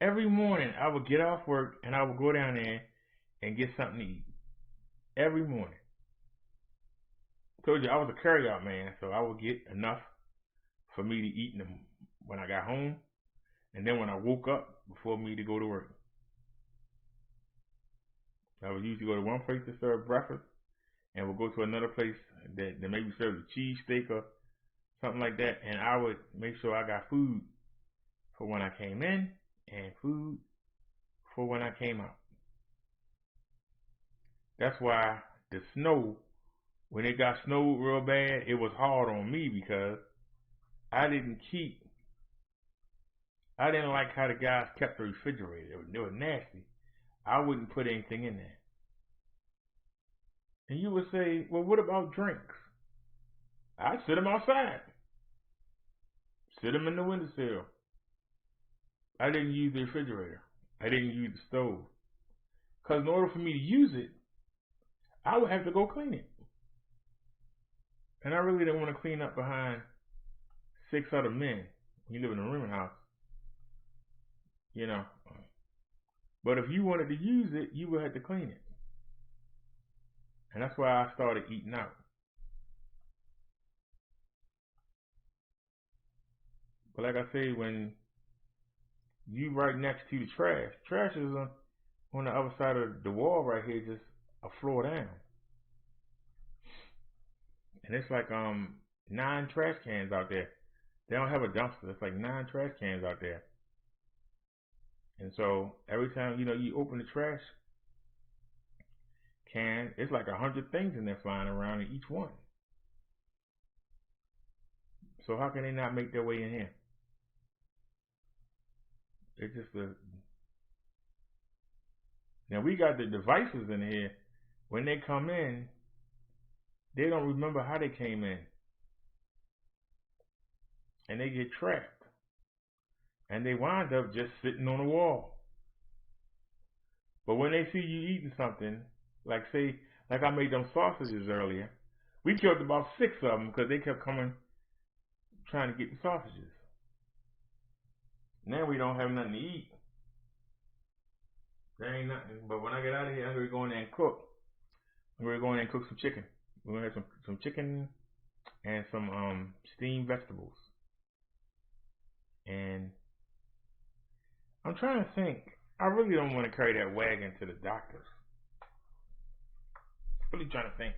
Every morning I would get off work and I would go down there and get something to eat. Every morning. I told you I was a carry-out man, so I would get enough for me to eat them when I got home, and then when I woke up before me to go to work. I would usually go to one place to serve breakfast, and we'll go to another place that maybe serve a cheesesteak or something like that, and I would make sure I got food for when I came in and food for when I came out. That's why the snow, when it got snowed real bad, it was hard on me because I didn't like how the guys kept the refrigerator. They were nasty. I wouldn't put anything in there. And you would say, well, what about drinks? I'd sit them outside. Sit them in the windowsill. I didn't use the refrigerator. I didn't use the stove. Because in order for me to use it, I would have to go clean it. And I really didn't want to clean up behind 6 other men. You live in a rooming house. You know. But if you wanted to use it, you would have to clean it. And that's why I started eating out. But like I say, when you right next to the trash is on the other side of the wall right here, just a floor down. And it's like 9 trash cans out there. They don't have a dumpster. It's like 9 trash cans out there. And so every time, you open the trash can, it's like 100 things in there flying around in each one. So how can they not make their way in here? It's just now we got the devices in here. When they come in, they don't remember how they came in. And they get trapped. And they wind up just sitting on the wall. But when they see you eating something, like I made them sausages earlier, we killed about 6 of them because they kept coming trying to get the sausages. Now we don't have nothing to eat. There ain't nothing. But when I get out of here, I'm going to go in there and cook. I'm going to go in there and cook some chicken. We're going to have some chicken and some steamed vegetables. And I'm trying to think. I really don't want to carry that wagon to the doctors. I'm really trying to think.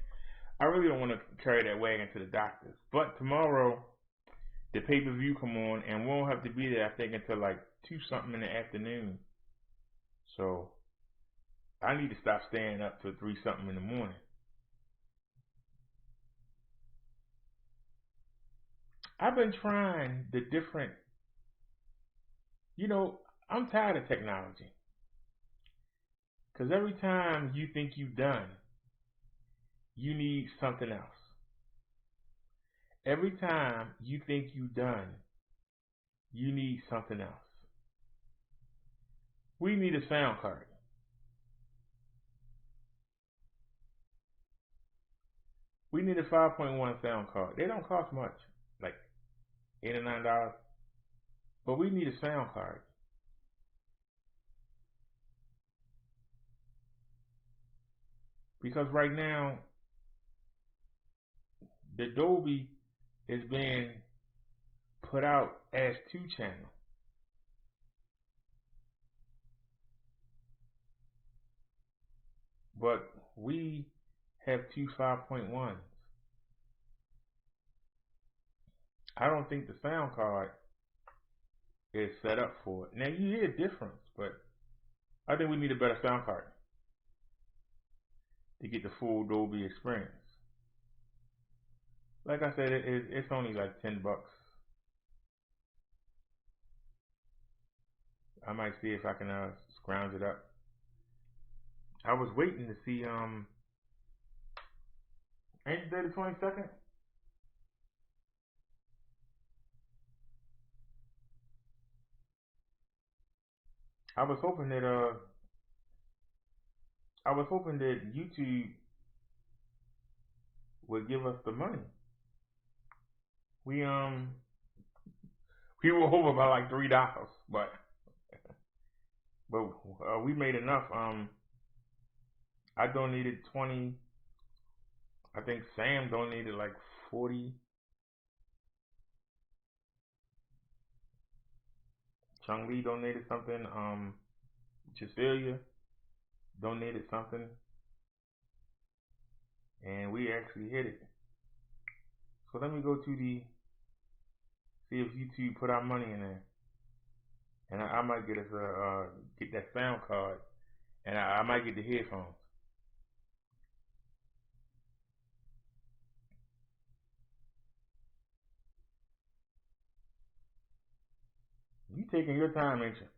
I really don't want to carry that wagon to the doctors. But tomorrow, the pay-per-view come on, and we won't have to be there, I think, until like 2-something in the afternoon. So I need to stop staying up till 3-something in the morning. I've been trying the different, I'm tired of technology. Because every time you think you've done, you need something else. Every time you think you've done, you need something else. We need a sound card. We need a 5.1 sound card. They don't cost much, like $8 or $9. But we need a sound card. Because right now, the Dolby is being put out as 2-channel. But we have 2 5.1s. I don't think the sound card is set up for it. Now you hear a difference, but I think we need a better sound card to get the full Dolby experience. Like I said, it's only like $10. I might see if I can scrounge it up. I was waiting to see ain't today the 22nd? I was hoping that YouTube would give us the money. We were over by like $3, but we made enough. I donated 20. I think Sam donated like 40. Chung Lee donated something. Cecilia donated something. And we actually hit it. So let me go to see if YouTube put our money in there. And I might get us get that sound card. And I might get the headphones. You taking your time, ain't you?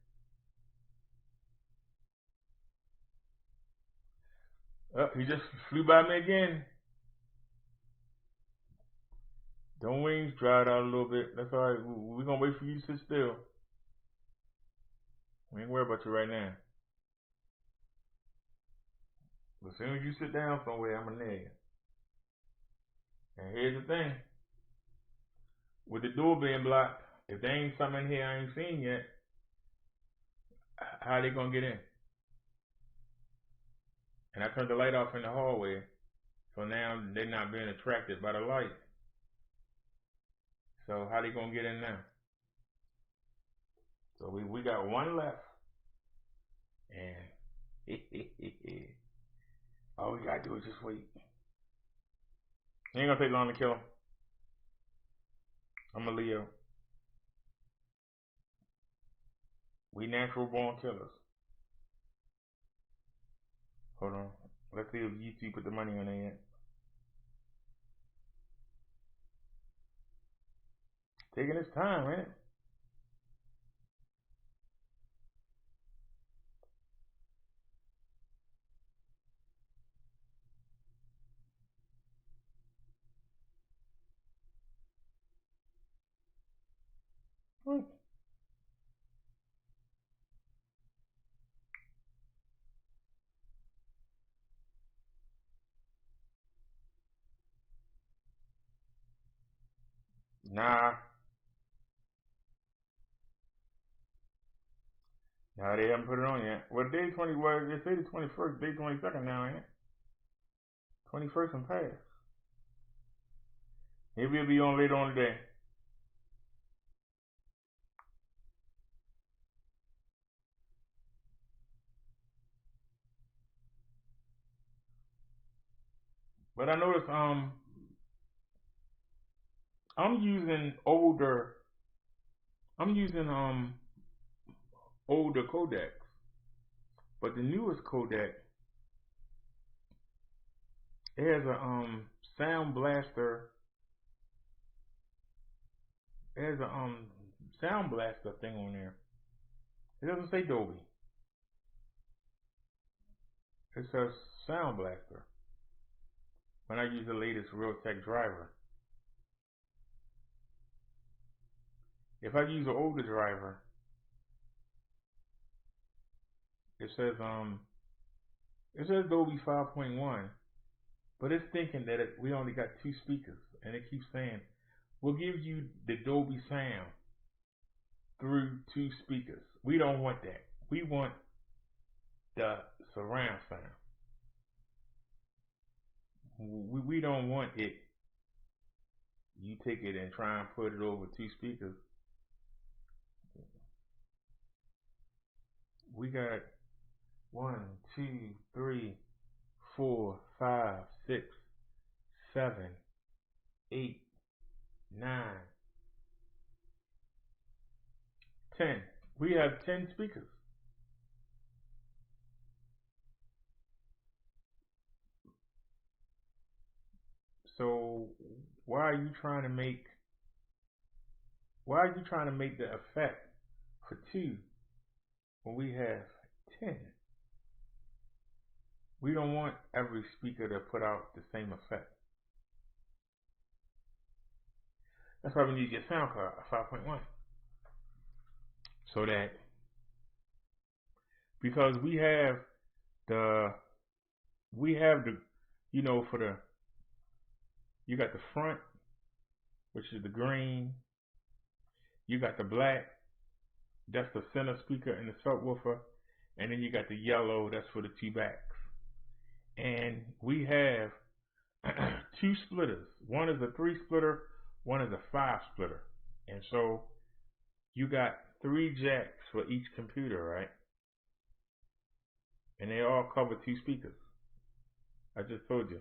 He just flew by me again. Them wings dried out a little bit. That's alright. We're gonna wait for you to sit still. We ain't worried about you right now. But as soon as you sit down somewhere, I'm gonna nail you. And here's the thing. With the door being blocked, if there ain't something in here I ain't seen yet, how they gonna get in? And I turned the light off in the hallway, so now they're not being attracted by the light. So how they gonna get in now? So we got one left, and all we gotta do is just wait. It ain't gonna take long to kill him. I'm a Leo. We natural born killers. Hold on. Let's see if YouTube put the money on there yet. taking its time, ain't it? Nah, they haven't put it on yet. Well, day 20 was, they say the 21st, day 22nd now, ain't it? 21st and past. Maybe it'll be on later on today. But I noticed I'm using older codecs. But the newest codec, it has a sound blaster. It has a sound blaster thing on there. It doesn't say Dolby. It says sound blaster. When I use the latest Realtek driver. If I use an older driver, it says Dolby 5.1, but it's thinking that we only got 2 speakers, and it keeps saying we'll give you the Dolby sound through 2 speakers. We don't want that. We want the surround sound. We don't want it. You take it and try and put it over 2 speakers. We got 1, 2, 3, 4, 5, 6, 7, 8, 9, 10. We have 10 speakers. So why are you trying to make the effect for 2 when we have 10? We don't want every speaker to put out the same effect. That's why we need to get sound card 5.1. So that, because we have the, you know, you got the front, which is the green. You got the black, that's the center speaker and the subwoofer. And then you got the yellow, that's for the 2 backs. And we have 2 splitters. One is a 3 splitter, one is a 5 splitter. And so you got 3 jacks for each computer, right? And they all cover 2 speakers. I just told you.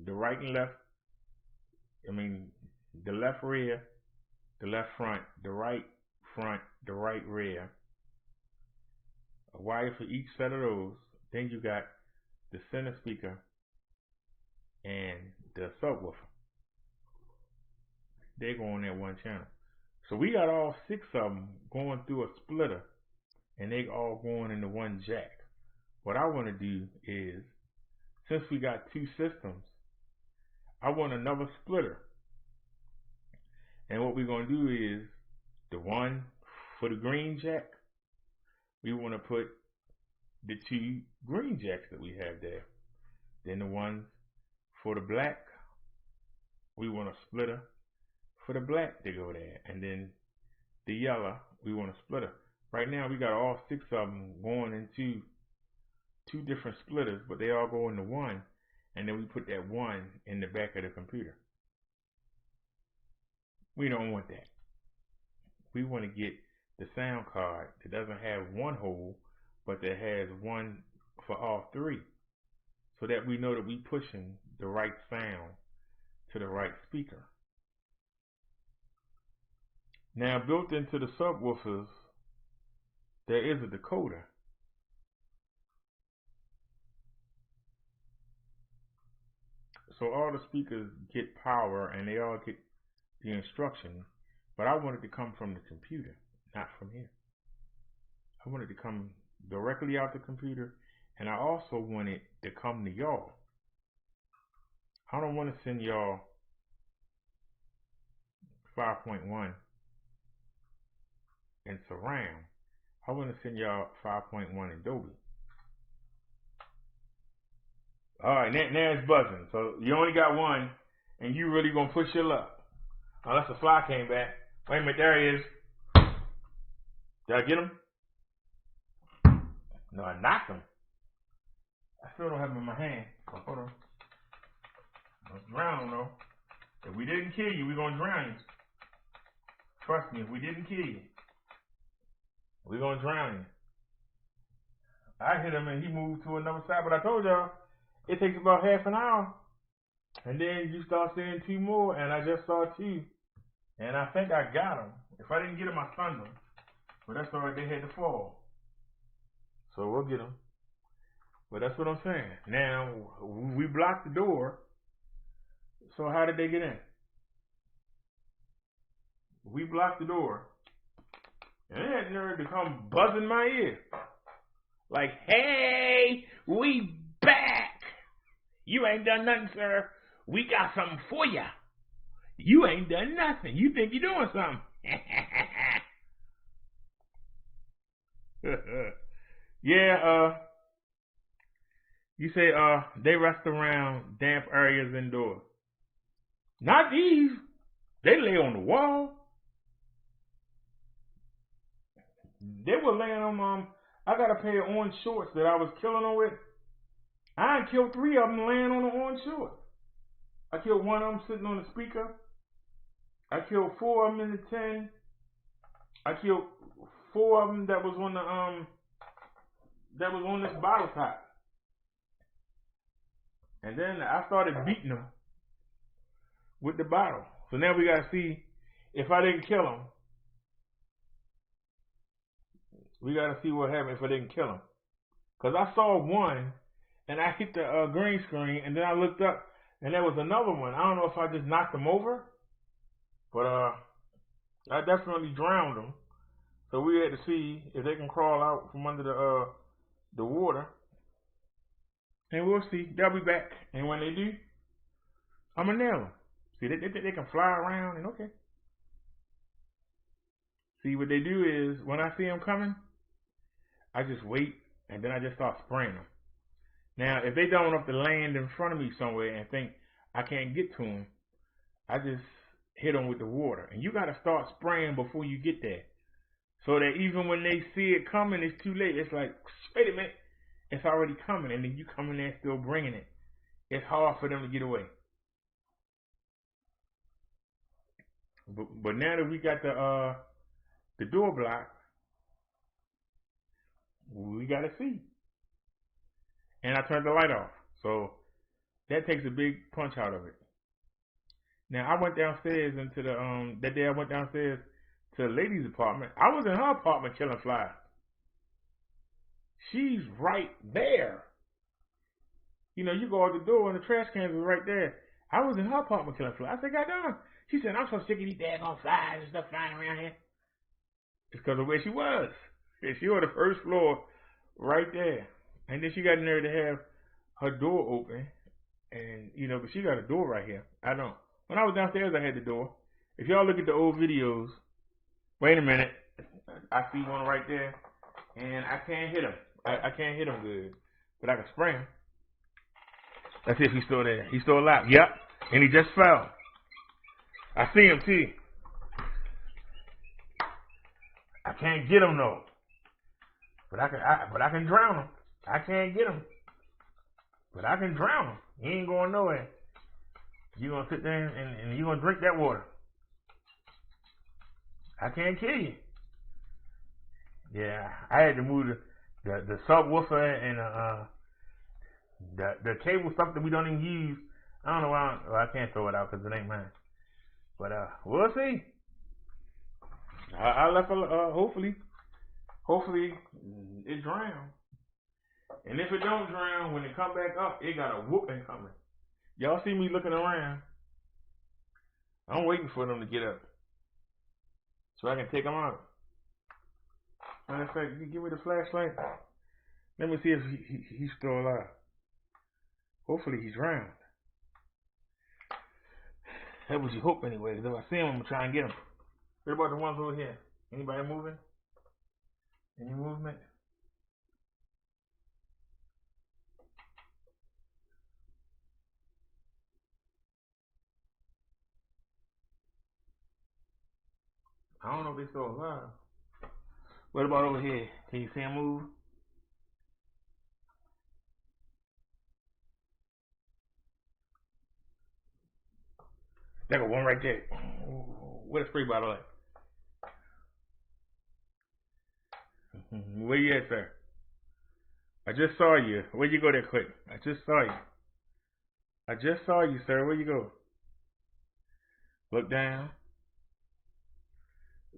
The right and left, the left rear, the left front, the right front, the right rear. A wire for each set of those. Then you got the center speaker and the subwoofer. They go on that one channel. So we got all 6 of them going through a splitter, and they all going into one jack. What I want to do is, since we got 2 systems, I want another splitter. And what we're going to do is, the one for the green jack, we want to put the 2 green jacks that we have there. Then the ones for the black, we want a splitter for the black to go there. And then the yellow, we want a splitter. Right now we got all 6 of them going into 2 different splitters, but they all go into one. And then we put that one in the back of the computer. We don't want that. We want to get the sound card that doesn't have one hole, but that has one for all 3. So that we know that we pushing the right sound to the right speaker. Now, built into the subwoofers, there is a decoder. So all the speakers get power, and they all get the instruction, but I want it to come from the computer, not from here. I want it to come directly out the computer, and I also want it to come to y'all. I don't want to send y'all 5.1 and surround. I want to send y'all 5.1 in Dolby. Alright, now it's buzzing. So you only got one, and you really gonna push your luck. Unless the fly came back. Wait a minute, there he is. Did I get him? No, I knocked him. I still don't have him in my hand. Oh, hold on. Let's drown him though. If we didn't kill you, we're gonna drown you. Trust me, if we didn't kill you, we're gonna drown you. I hit him and he moved to another side, but I told y'all, it takes about half an hour. And then you start seeing two more, and I just saw two. And I think I got them. If I didn't get them, I stunned them. But that's all right, they had to fall. So we'll get them. But that's what I'm saying. Now, we blocked the door. So how did they get in? We blocked the door. And they had nerve to come buzzing my ear. Like, hey, we back. You ain't done nothing, sir. We got something for ya. You ain't done nothing. You think you're doing something. Yeah, you say, they rest around damp areas indoors. Not these. They lay on the wall. They were laying on, I got a pair of orange shorts that I was killing them with. I killed 3 of them laying on the orange shorts. I killed 1 of them sitting on the speaker. I killed 4 of them in the tin. I killed 4 of them that was on the that was on this bottle top. And then I started beating them with the bottle. So now we gotta see if I didn't kill them. We gotta see what happened if I didn't kill them. Cause I saw one and I hit the green screen, and then I looked up and there was another one. I don't know if I just knocked them over, but I definitely drowned them. So we had to see if they can crawl out from under the water, and we'll see. They'll be back, and when they do, I'm gonna nail them. See, they can fly around, and okay. See, what they do is when I see them coming, I just wait, and then I just start spraying them. Now, if they don't have to land in front of me somewhere and think I can't get to them, I just hit them with the water. And you got to start spraying before you get there. So that even when they see it coming, it's too late. It's like, wait a minute, it's already coming. And then you come in there still bringing it. It's hard for them to get away. But now that we got the door blocked, we got to see. And I turned the light off. So that takes a big punch out of it. Now I went downstairs into the that day I went downstairs to the lady's apartment. I was in her apartment killing flies. She's right there. You know, you go out the door and the trash cans are right there. I was in her apartment killing flies. I said, God damn. She said, I'm so sick of these daggone flies and stuff flying around here. It's because of where she was. She was on the first floor right there. And then she got in there to have her door open. And, you know, but she got a door right here. I don't. When I was downstairs, I had the door. If y'all look at the old videos, wait a minute. I see one right there. And I can't hit him. I can't hit him good. But I can spray him. Let's see if he's still there. He's still alive. Yep. And he just fell. I see him too. I can't get him though. But I can drown him. I can't get him. But I can drown him. He ain't going nowhere. You're going to sit there and you're going to drink that water. I can't kill you. Yeah, I had to move the subwoofer and the cable stuff that we don't even use. I don't know why I can't throw it out because it ain't mine. But we'll see. I left hopefully it drowned. And if it don't drown, when it come back up, it got a whooping coming. Y'all see me looking around. I'm waiting for them to get up so I can take them out. Matter of fact, you give me the flashlight. Let me see if he's still alive. Hopefully he's round. That was your hope anyway. If I see him, I'm going to try and get him. What about the ones over here? Anybody moving? Any movement? I don't know if they're still alive. What about over here? Can you see him move? There go one right there. What a spray bottle at? Where you at, sir? I just saw you. Where'd you go there quick? I just saw you. I just saw you, sir. Where you go? Look down.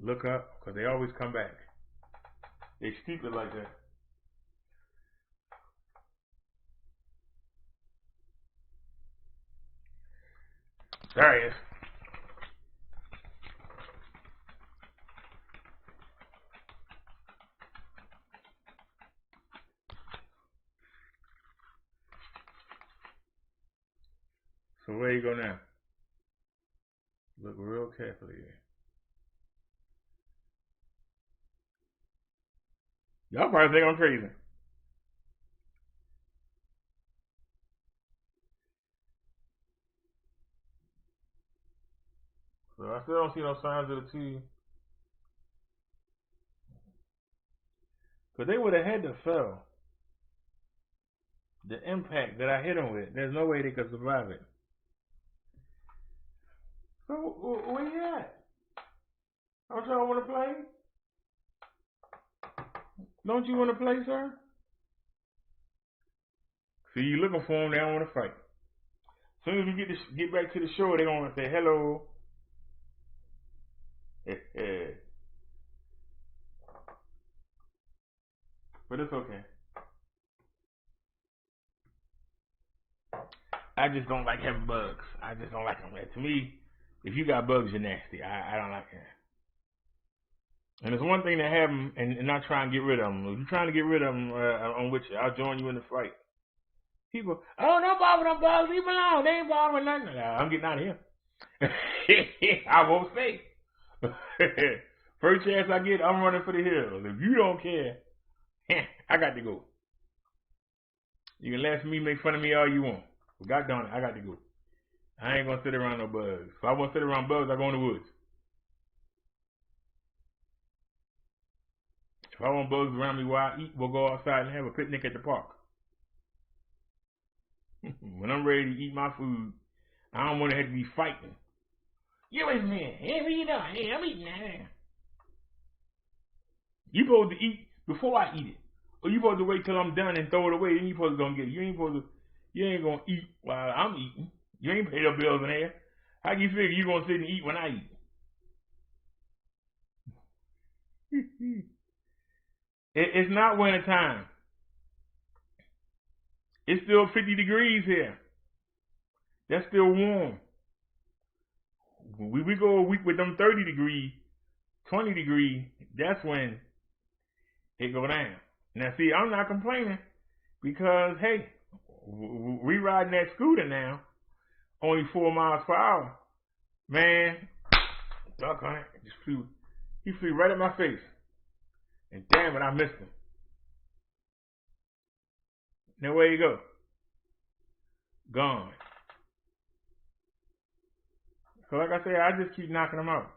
Look up, because they always come back. They stupid like that. There he is. So where you go now? Look real carefully here. Y'all probably think I'm crazy. So I still don't see no signs of the two. Because they would have had to fail. The impact that I hit them with, there's no way they could survive it. So where you at? Don't y'all want to play? Don't you want to play, sir? See, you looking for them, they don't want to fight. As soon as we get back to the shore, they're going to say hello. But it's okay. I just don't like having bugs. I just don't like them. To me, if you got bugs, you're nasty. I don't like that. And it's one thing to have them and not try and get rid of them. If you're trying to get rid of them, I'm with you. I'll join you in the fight. People, oh, don't bother them bugs. Leave them alone. They ain't bothering nothing. I'm getting out of here. I won't stay. First chance I get, I'm running for the hills. If you don't care, I got to go. You can laugh at me, make fun of me all you want. But God darn it, I got to go. I ain't going to sit around no bugs. If I want to sit around bugs, I go in the woods. If I want bugs around me while I eat, we'll go outside and have a picnic at the park. When I'm ready to eat my food, I don't want to have to be fighting. You listen here. Hey, what you doing? Hey, I'm eating now. You supposed to eat before I eat it. Or you supposed to wait till I'm done and throw it away, then you supposed to go and get it. You ain't gonna eat while I'm eating. You ain't pay no bills in there. How you figure you gonna sit and eat when I eat? It's not winter time. It's still 50 degrees here. That's still warm. We go a week with them 30 degree, 20 degree, that's when it go down. Now see, I'm not complaining because, hey, we riding that scooter now, only 4 miles per hour. Man, doggone it, he flew right at my face. And damn it, I missed him. Now where you go? Gone. So like I said, I just keep knocking them out.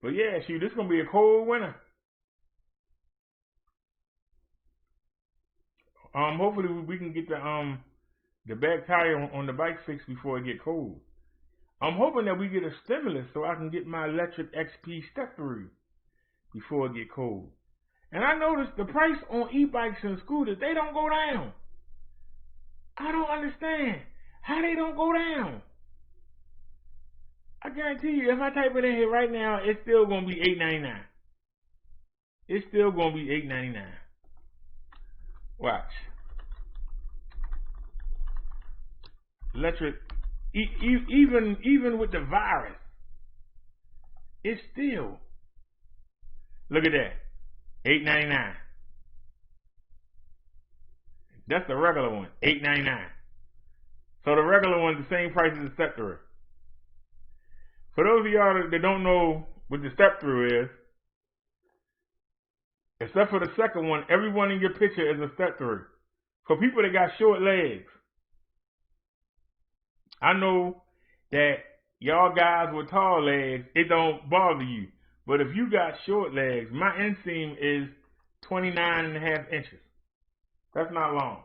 But yeah, shoot, this is gonna be a cold winter. Hopefully we can get the back tire on the bike fixed before it get cold. I'm hoping that we get a stimulus so I can get my electric XP step through before it get cold. And I noticed the price on e-bikes and scooters, they don't go down. I don't understand how they don't go down. I guarantee you, if I type it in here right now, it's still going to be $8.99. It's still going to be $8.99. Watch. Electric, even with the virus, it's still, look at that, $8.99. That's the regular one, $8.99. So the regular one's the same price as the step through. For those of y'all that don't know what the step through is, except for the second one, everyone in your picture is a step through. For people that got short legs, I know that y'all guys with tall legs, it don't bother you. But if you got short legs, my inseam is 29.5 inches. That's not long.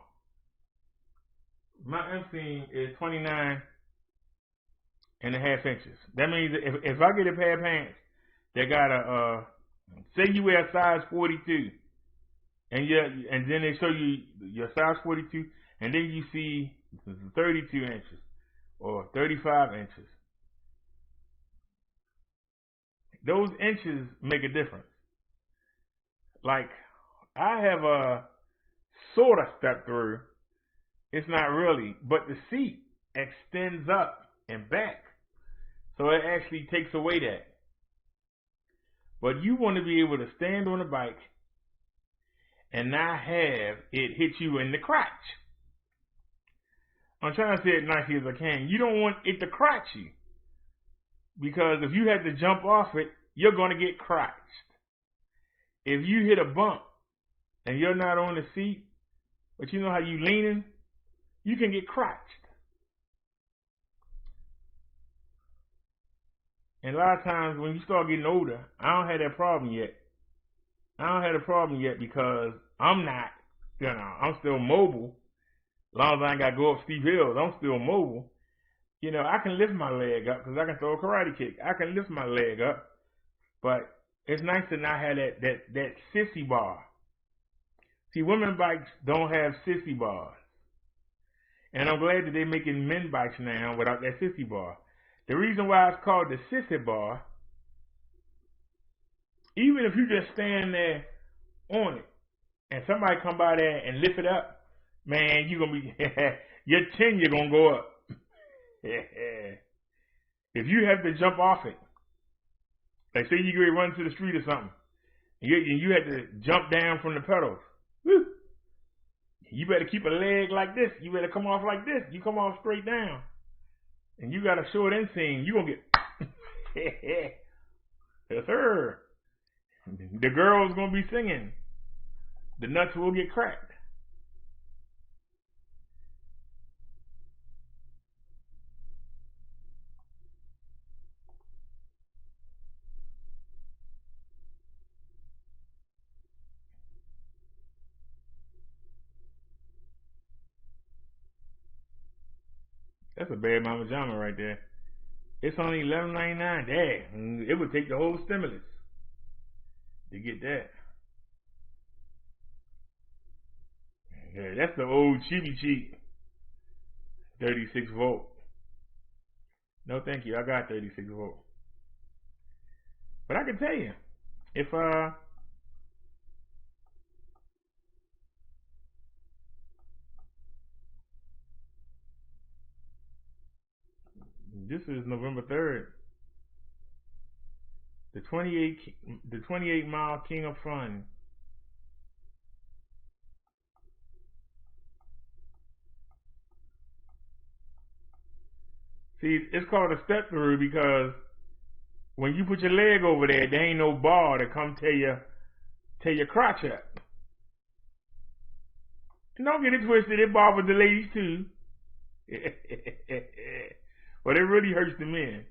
My inseam is 29.5 inches. That means if I get a pair of pants that got a, say you wear a size 42, and then they show you your size 42, and then you see 32 inches or 35 inches. Those inches make a difference. Like, I have a sort of step through. It's not really, but the seat extends up and back. So it actually takes away that. But you want to be able to stand on a bike and not have it hit you in the crotch. I'm trying to say it nicely as I can. You don't want it to crotch you. Because if you had to jump off it, you're going to get crotched. If you hit a bump and you're not on the seat, but you know how you leaning, you can get crotched. And a lot of times when you start getting older, I don't have that problem yet. I don't have the problem yet because I'm not, I'm still mobile. As long as I ain't got to go up steep hills, I'm still mobile. You know, I can lift my leg up because I can throw a karate kick. I can lift my leg up, but it's nice to not have that sissy bar. See, women bikes don't have sissy bars. And I'm glad that they're making men bikes now without that sissy bar. The reason why it's called the sissy bar, even if you just stand there on it and somebody come by there and lift it up, man, you're going to be, your chin, you're going to go up. If you have to jump off it, like say you go run to the street or something, and you had to jump down from the pedals, woo, you better keep a leg like this. You better come off like this. You come off straight down. And you got a short inseam, you going to get, yes sir. The girl's going to be singing. The nuts will get cracked. That's a bad mama jama right there. It's only $11.99. Dang, it would take the whole stimulus to get that. Yeah, that's the old cheapy cheap 36 volt. No, thank you. I got 36 volt. But I can tell you, if this is November 3rd. The 28 mile King of Fun. See, it's called a step through because when you put your leg over there, there ain't no bar to come tear your crotch up. And don't get it twisted, it bothers the ladies too. But it really hurts the men.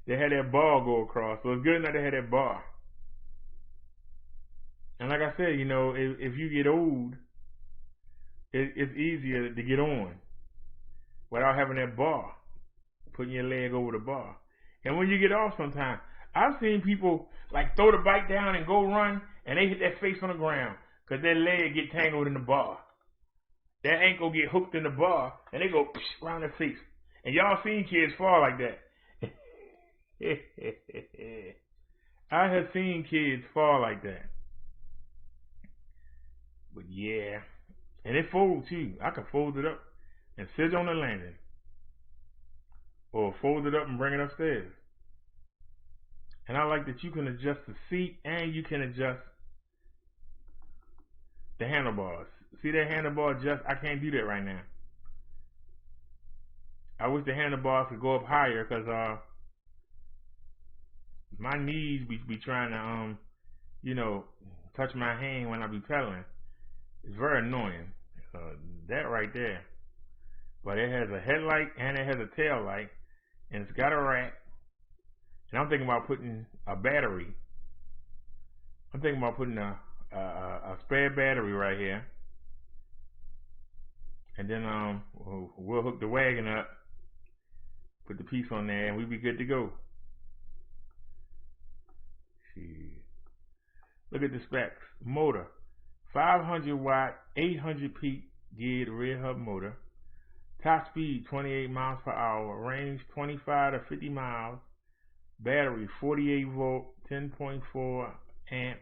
They had that bar go across, so it's good enough to have that bar. And like I said, you know, if you get old, it's easier to get on without having that bar, putting your leg over the bar. And when you get off sometimes, I've seen people like throw the bike down and go run, and they hit their face on the ground because their leg get tangled in the bar. Their ankle get hooked in the bar, and they go around their face. And y'all seen kids fall like that. I have seen kids fall like that. But yeah, and it folds too. I can fold it up and sit on the landing, or fold it up and bring it upstairs. And I like that you can adjust the seat and you can adjust the handlebars. See that handlebar adjust? I can't do that right now. I wish the handlebars could go up higher because my knees be trying to you know, touch my hand when I be pedaling. It's very annoying. That right there. But it has a headlight and it has a tail light, and it's got a rack. And I'm thinking about putting a battery. I'm thinking about putting a spare battery right here, and then we'll hook the wagon up, put the piece on there, and we'll be good to go. Look at the specs. Motor, 500 watt, 800 peak geared rear hub motor. Top speed 28 miles per hour. Range 25 to 50 miles. Battery 48 volt, 10.4 amp.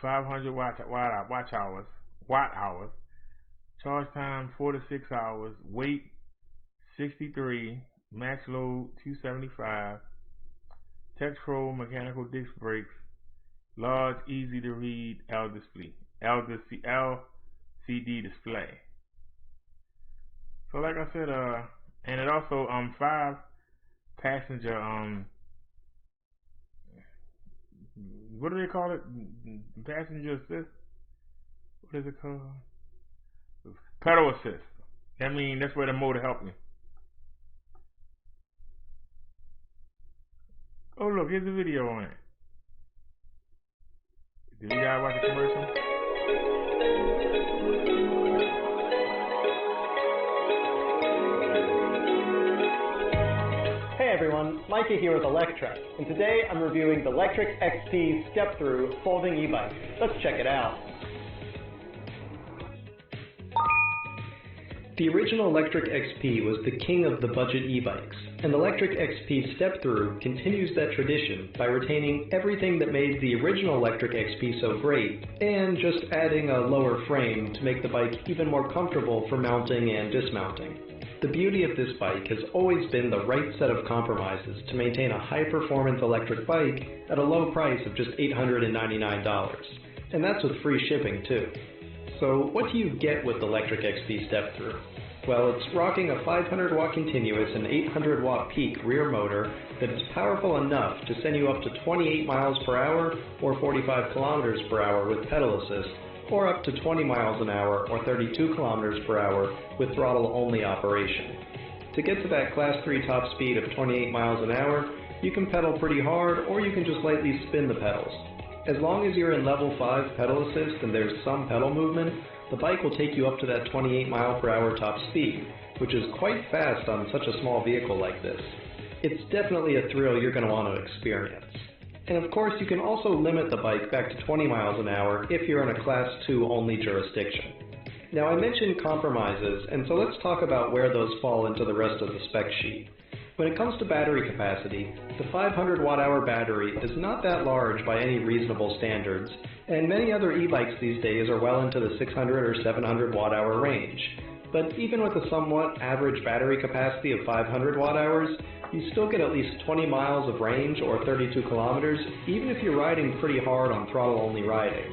500 watt hours. Charge time 4 to 6 hours. Weight 63. Max load 275. Textro mechanical disc brakes. Large, easy to read LCD display. So like I said, and it also 5 passenger what do they call it? Passenger assist? What is it called? Pedal assist. I mean, that's where the motor helped me. Oh look, here's a video on it. Did you guys watch the commercial? Hey everyone, Micah here with Electrek, and today I'm reviewing the Electrek XP step-through folding e-bike. Let's check it out. The original Electrek XP was the king of the budget e-bikes, and the Electrek XP step-through continues that tradition by retaining everything that made the original Electrek XP so great, and just adding a lower frame to make the bike even more comfortable for mounting and dismounting. The beauty of this bike has always been the right set of compromises to maintain a high-performance electric bike at a low price of just $899, and that's with free shipping too. So what do you get with the Electrek XP step-through? Well, it's rocking a 500 watt continuous and 800 watt peak rear motor that is powerful enough to send you up to 28 miles per hour or 45 kilometers per hour with pedal assist, or up to 20 miles an hour or 32 kilometers per hour with throttle only operation. To get to that class 3 top speed of 28 miles an hour, you can pedal pretty hard or you can just lightly spin the pedals. As long as you're in level 5 pedal assist and there's some pedal movement, the bike will take you up to that 28 mile per hour top speed, which is quite fast on such a small vehicle like this. It's definitely a thrill you're going to want to experience. And of course, you can also limit the bike back to 20 miles an hour if you're in a class 2 only jurisdiction. Now I mentioned compromises, and so let's talk about where those fall into the rest of the spec sheet. When it comes to battery capacity, the 500 watt-hour battery is not that large by any reasonable standards, and many other e-bikes these days are well into the 600 or 700 watt-hour range. But even with a somewhat average battery capacity of 500 watt-hours, you still get at least 20 miles of range or 32 kilometers, even if you're riding pretty hard on throttle-only riding.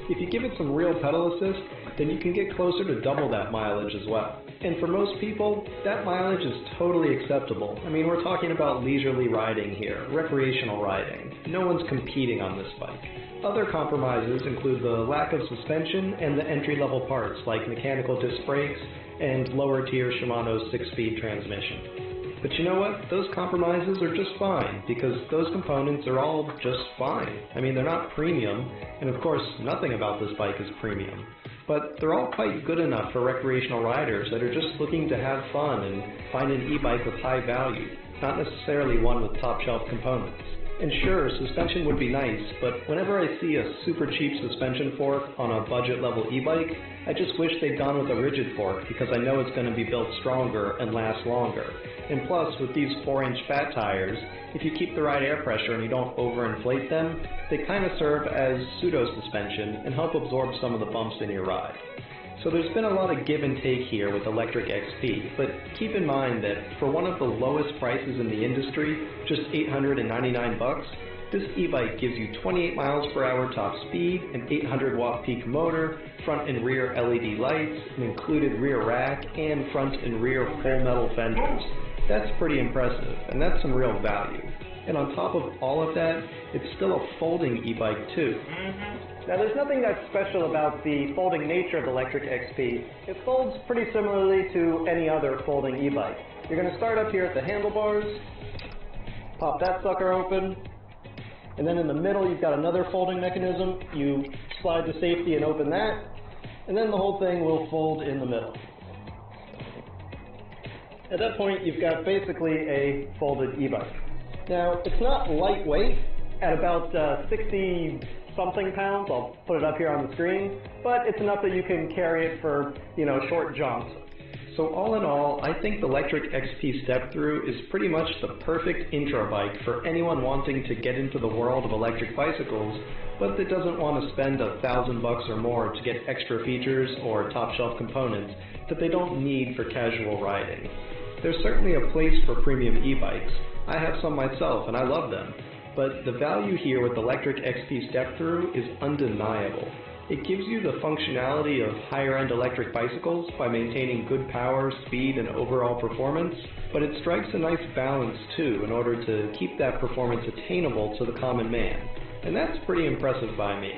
If you give it some real pedal assist, then you can get closer to double that mileage as well. And for most people, that mileage is totally acceptable. I mean, we're talking about leisurely riding here, recreational riding. No one's competing on this bike. Other compromises include the lack of suspension and the entry-level parts like mechanical disc brakes and lower-tier Shimano's 6-speed transmission. But you know what? Those compromises are just fine, because those components are all just fine. I mean, they're not premium, and of course, nothing about this bike is premium. But they're all quite good enough for recreational riders that are just looking to have fun and find an e-bike with high value, not necessarily one with top-shelf components. And sure, suspension would be nice, but whenever I see a super cheap suspension fork on a budget-level e-bike, I just wish they'd gone with a rigid fork because I know it's going to be built stronger and last longer. And plus, with these 4-inch fat tires, if you keep the right air pressure and you don't overinflate them, they kind of serve as pseudo-suspension and help absorb some of the bumps in your ride. So there's been a lot of give and take here with electric XP, but keep in mind that for one of the lowest prices in the industry, just $899, this e-bike gives you 28 miles per hour top speed, an 800 watt peak motor, front and rear LED lights, an included rear rack, and front and rear full metal fenders. That's pretty impressive, and that's some real value. And on top of all of that, it's still a folding e-bike too. Now there's nothing that's special about the folding nature of the electric XP. It folds pretty similarly to any other folding e-bike. You're going to start up here at the handlebars, pop that sucker open, and then in the middle you've got another folding mechanism. You slide the safety and open that, and then the whole thing will fold in the middle. At that point you've got basically a folded e-bike. Now it's not lightweight at about 60 something pounds. I'll put it up here on the screen, but it's enough that you can carry it for, short jaunts. So all in all, I think the electric XP step-through is pretty much the perfect intro bike for anyone wanting to get into the world of electric bicycles, but that doesn't want to spend $1,000 or more to get extra features or top-shelf components that they don't need for casual riding. There's certainly a place for premium e-bikes. I have some myself and I love them. But the value here with electric XP step-through is undeniable. It gives you the functionality of higher-end electric bicycles by maintaining good power, speed, and overall performance, but it strikes a nice balance too in order to keep that performance attainable to the common man. And that's pretty impressive by me.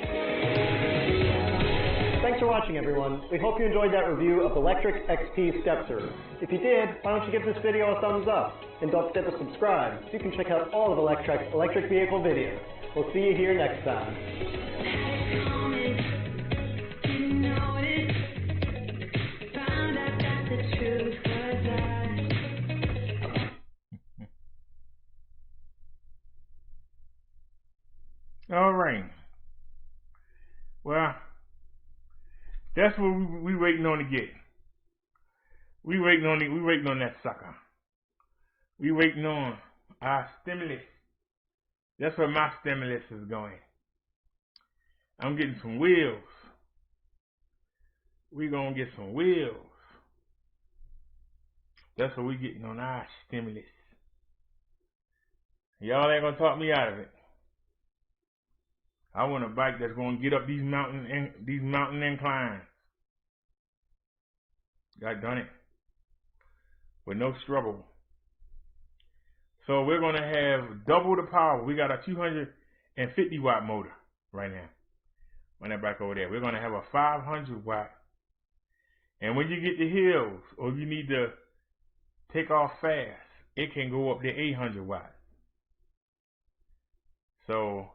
Thanks for watching, everyone. We hope you enjoyed that review of the electric XP step-through. If you did, why don't you give this video a thumbs up? And don't forget to subscribe so you can check out all of Electric's electric vehicle videos. We'll see you here next time. All right. Well, that's what we waiting on to get. We waiting on that sucker. We waiting on our stimulus. That's where my stimulus is going. I'm getting some wheels. We gonna get some wheels. That's what we getting on our stimulus. Y'all ain't gonna talk me out of it. I want a bike that's gonna get up these mountain inclines. God done it. With no struggle. So we're gonna have double the power. We got a 250 watt motor right now. On that bike over there. We're gonna have a 500 watt. And when you get the hills or you need to take off fast, it can go up to 800 watts. So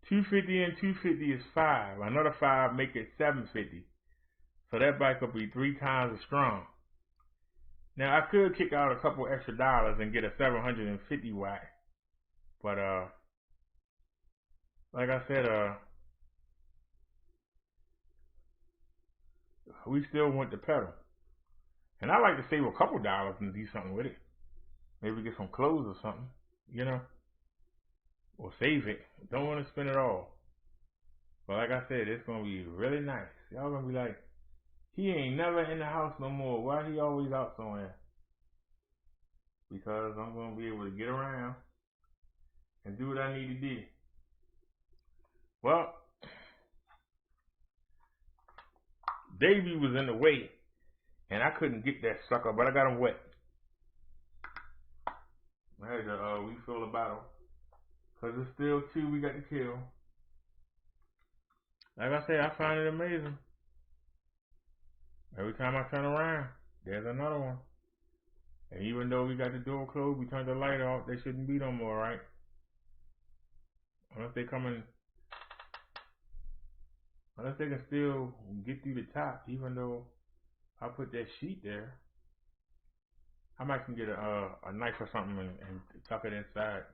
250 and 250 is 5. Another 5 make it 750. So that bike will be 3 times as strong. Now I could kick out a couple extra dollars and get a 750 watt. But like I said, we still want the pedal. And I like to save a couple dollars and do something with it. Maybe get some clothes or something, or save it. Don't want to spend it all. But like I said, it's going to be really nice. Y'all going to be like, he ain't never in the house no more. Why he always out somewhere? Because I'm going to be able to get around and do what I need to do. Well, Davey was in the way, and I couldn't get that sucker, but I got him wet. I had to refill the bottle. Because there's still 2 we got to kill. Like I said, I find it amazing. Every time I turn around, there's another one. And even though we got the door closed, we turned the light off, they shouldn't be no more, right? Unless they can still get through the top, even though I put that sheet there. I might can get a knife or something and tuck it inside.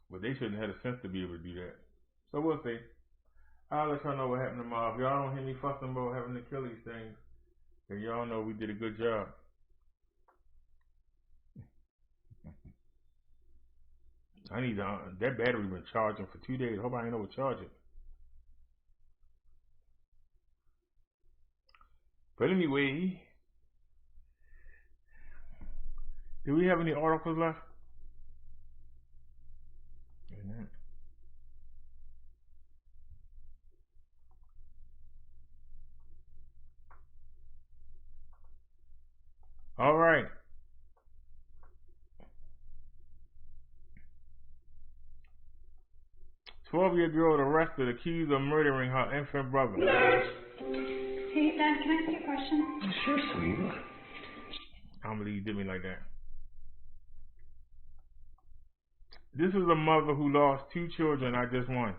But they shouldn't have the sense to be able to do that. So we'll see. I'll let y'all know what happened tomorrow. If y'all don't hear me fussing about having to kill these things, then y'all know we did a good job. I need that battery been charging for 2 days. Hope I ain't overcharge it. But anyway, do we have any articles left? All right. "12-year girl arrested accused of murdering her infant brother." Hey, Dad, can I ask you a question? Sure, sweetie. I don't believe you did me like that. This is a mother who lost 2 children, I just one.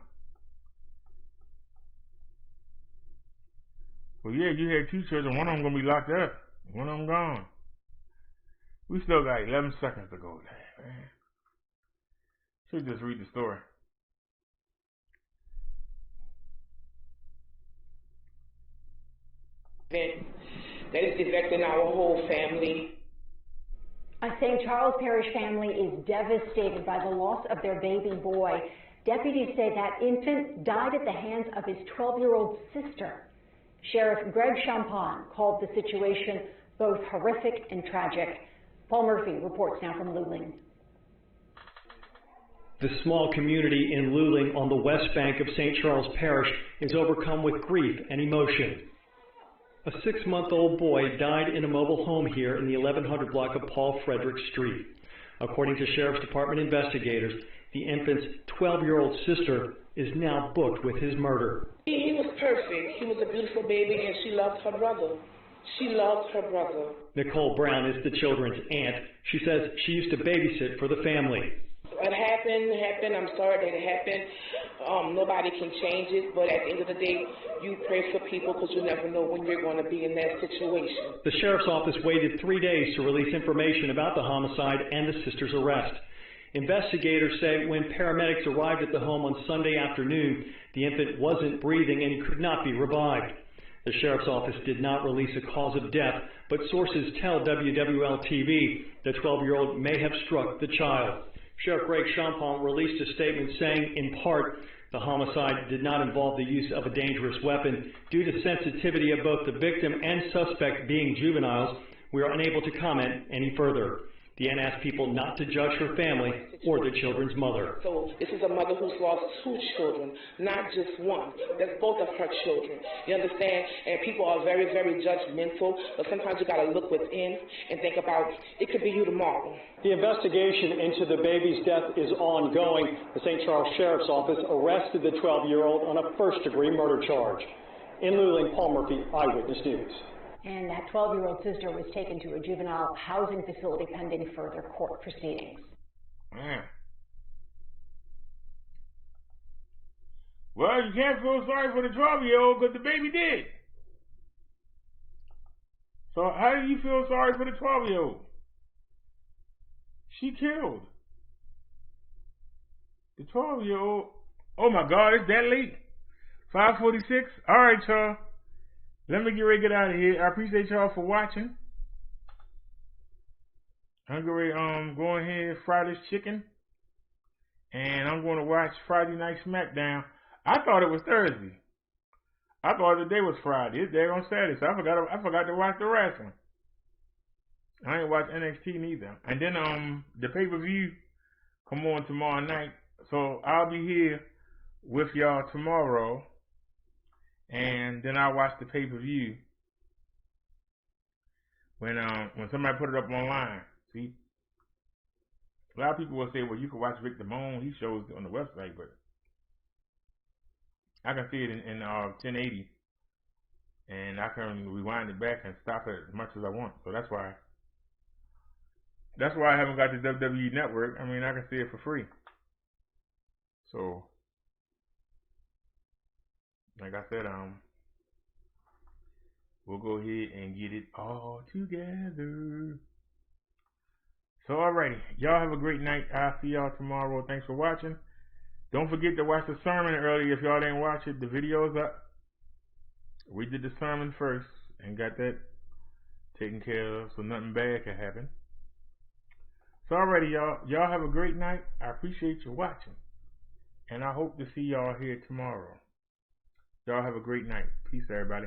Well, yeah, you had 2 children. One of them gonna be locked up. One of them gone. We still got 11 seconds to go there, man. Should just read the story. That is affecting our whole family. A St. Charles Parish family is devastated by the loss of their baby boy. Deputies say that infant died at the hands of his 12-year-old sister. Sheriff Greg Champagne called the situation both horrific and tragic. Paul Murphy reports now from Luling. The small community in Luling on the west bank of St. Charles Parish is overcome with grief and emotion. A 6-month-old boy died in a mobile home here in the 1100 block of Paul Frederick Street. According to Sheriff's Department investigators, the infant's 12-year-old sister is now booked with his murder. He was perfect. He was a beautiful baby, and she loved her brother. She loved her brother. Nicole Brown is the children's aunt. She says she used to babysit for the family. What happened. I'm sorry that it happened. Nobody can change it, but at the end of the day, you pray for people because you never know when you're going to be in that situation. The sheriff's office waited 3 days to release information about the homicide and the sister's arrest. Investigators say when paramedics arrived at the home on Sunday afternoon, the infant wasn't breathing and he could not be revived. The sheriff's office did not release a cause of death, but sources tell WWL-TV the 12-year-old may have struck the child. Sheriff Greg Champagne released a statement saying, in part, the homicide did not involve the use of a dangerous weapon. Due to sensitivity of both the victim and suspect being juveniles, we are unable to comment any further. The aunt asked people not to judge her family or the children's mother. So this is a mother who's lost 2 children, not just one. That's both of her children. You understand? And people are very, very judgmental, but sometimes you got to look within and think about it could be you tomorrow. The investigation into the baby's death is ongoing. The St. Charles Sheriff's Office arrested the 12-year-old on a first-degree murder charge. In Luling, Paul Murphy, Eyewitness News. And that 12-year-old sister was taken to a juvenile housing facility pending further court proceedings. Well, you can't feel sorry for the 12-year-old because the baby did. So how do you feel sorry for the 12-year-old? She killed the 12-year-old. Oh my God, it's that late. 5:46. All right, y'all. Let me get ready to get out of here. I appreciate y'all for watching. I'm going to go ahead and fry this chicken. And I'm going to watch Friday Night SmackDown. I thought it was Thursday. I thought the day was Friday. It's there on Saturday. So I forgot to watch the wrestling. I ain't watch NXT neither. And then the pay-per-view come on tomorrow night. So I'll be here with y'all tomorrow. And then I'll watch the pay-per-view when somebody put it up online. See? A lot of people will say, well, you can watch Rick Damone. He shows it on the website, but I can see it in 1080. And I can rewind it back and stop it as much as I want. So that's why I haven't got the WWE Network. I mean, I can see it for free. So, like I said, we'll go ahead and get it all together. So, alrighty. Y'all have a great night. I'll see y'all tomorrow. Thanks for watching. Don't forget to watch the sermon early if y'all didn't watch it. The video's up. We did the sermon first and got that taken care of so nothing bad can happen. So alrighty, y'all. Y'all have a great night. I appreciate you watching. And I hope to see y'all here tomorrow. Y'all have a great night. Peace, everybody.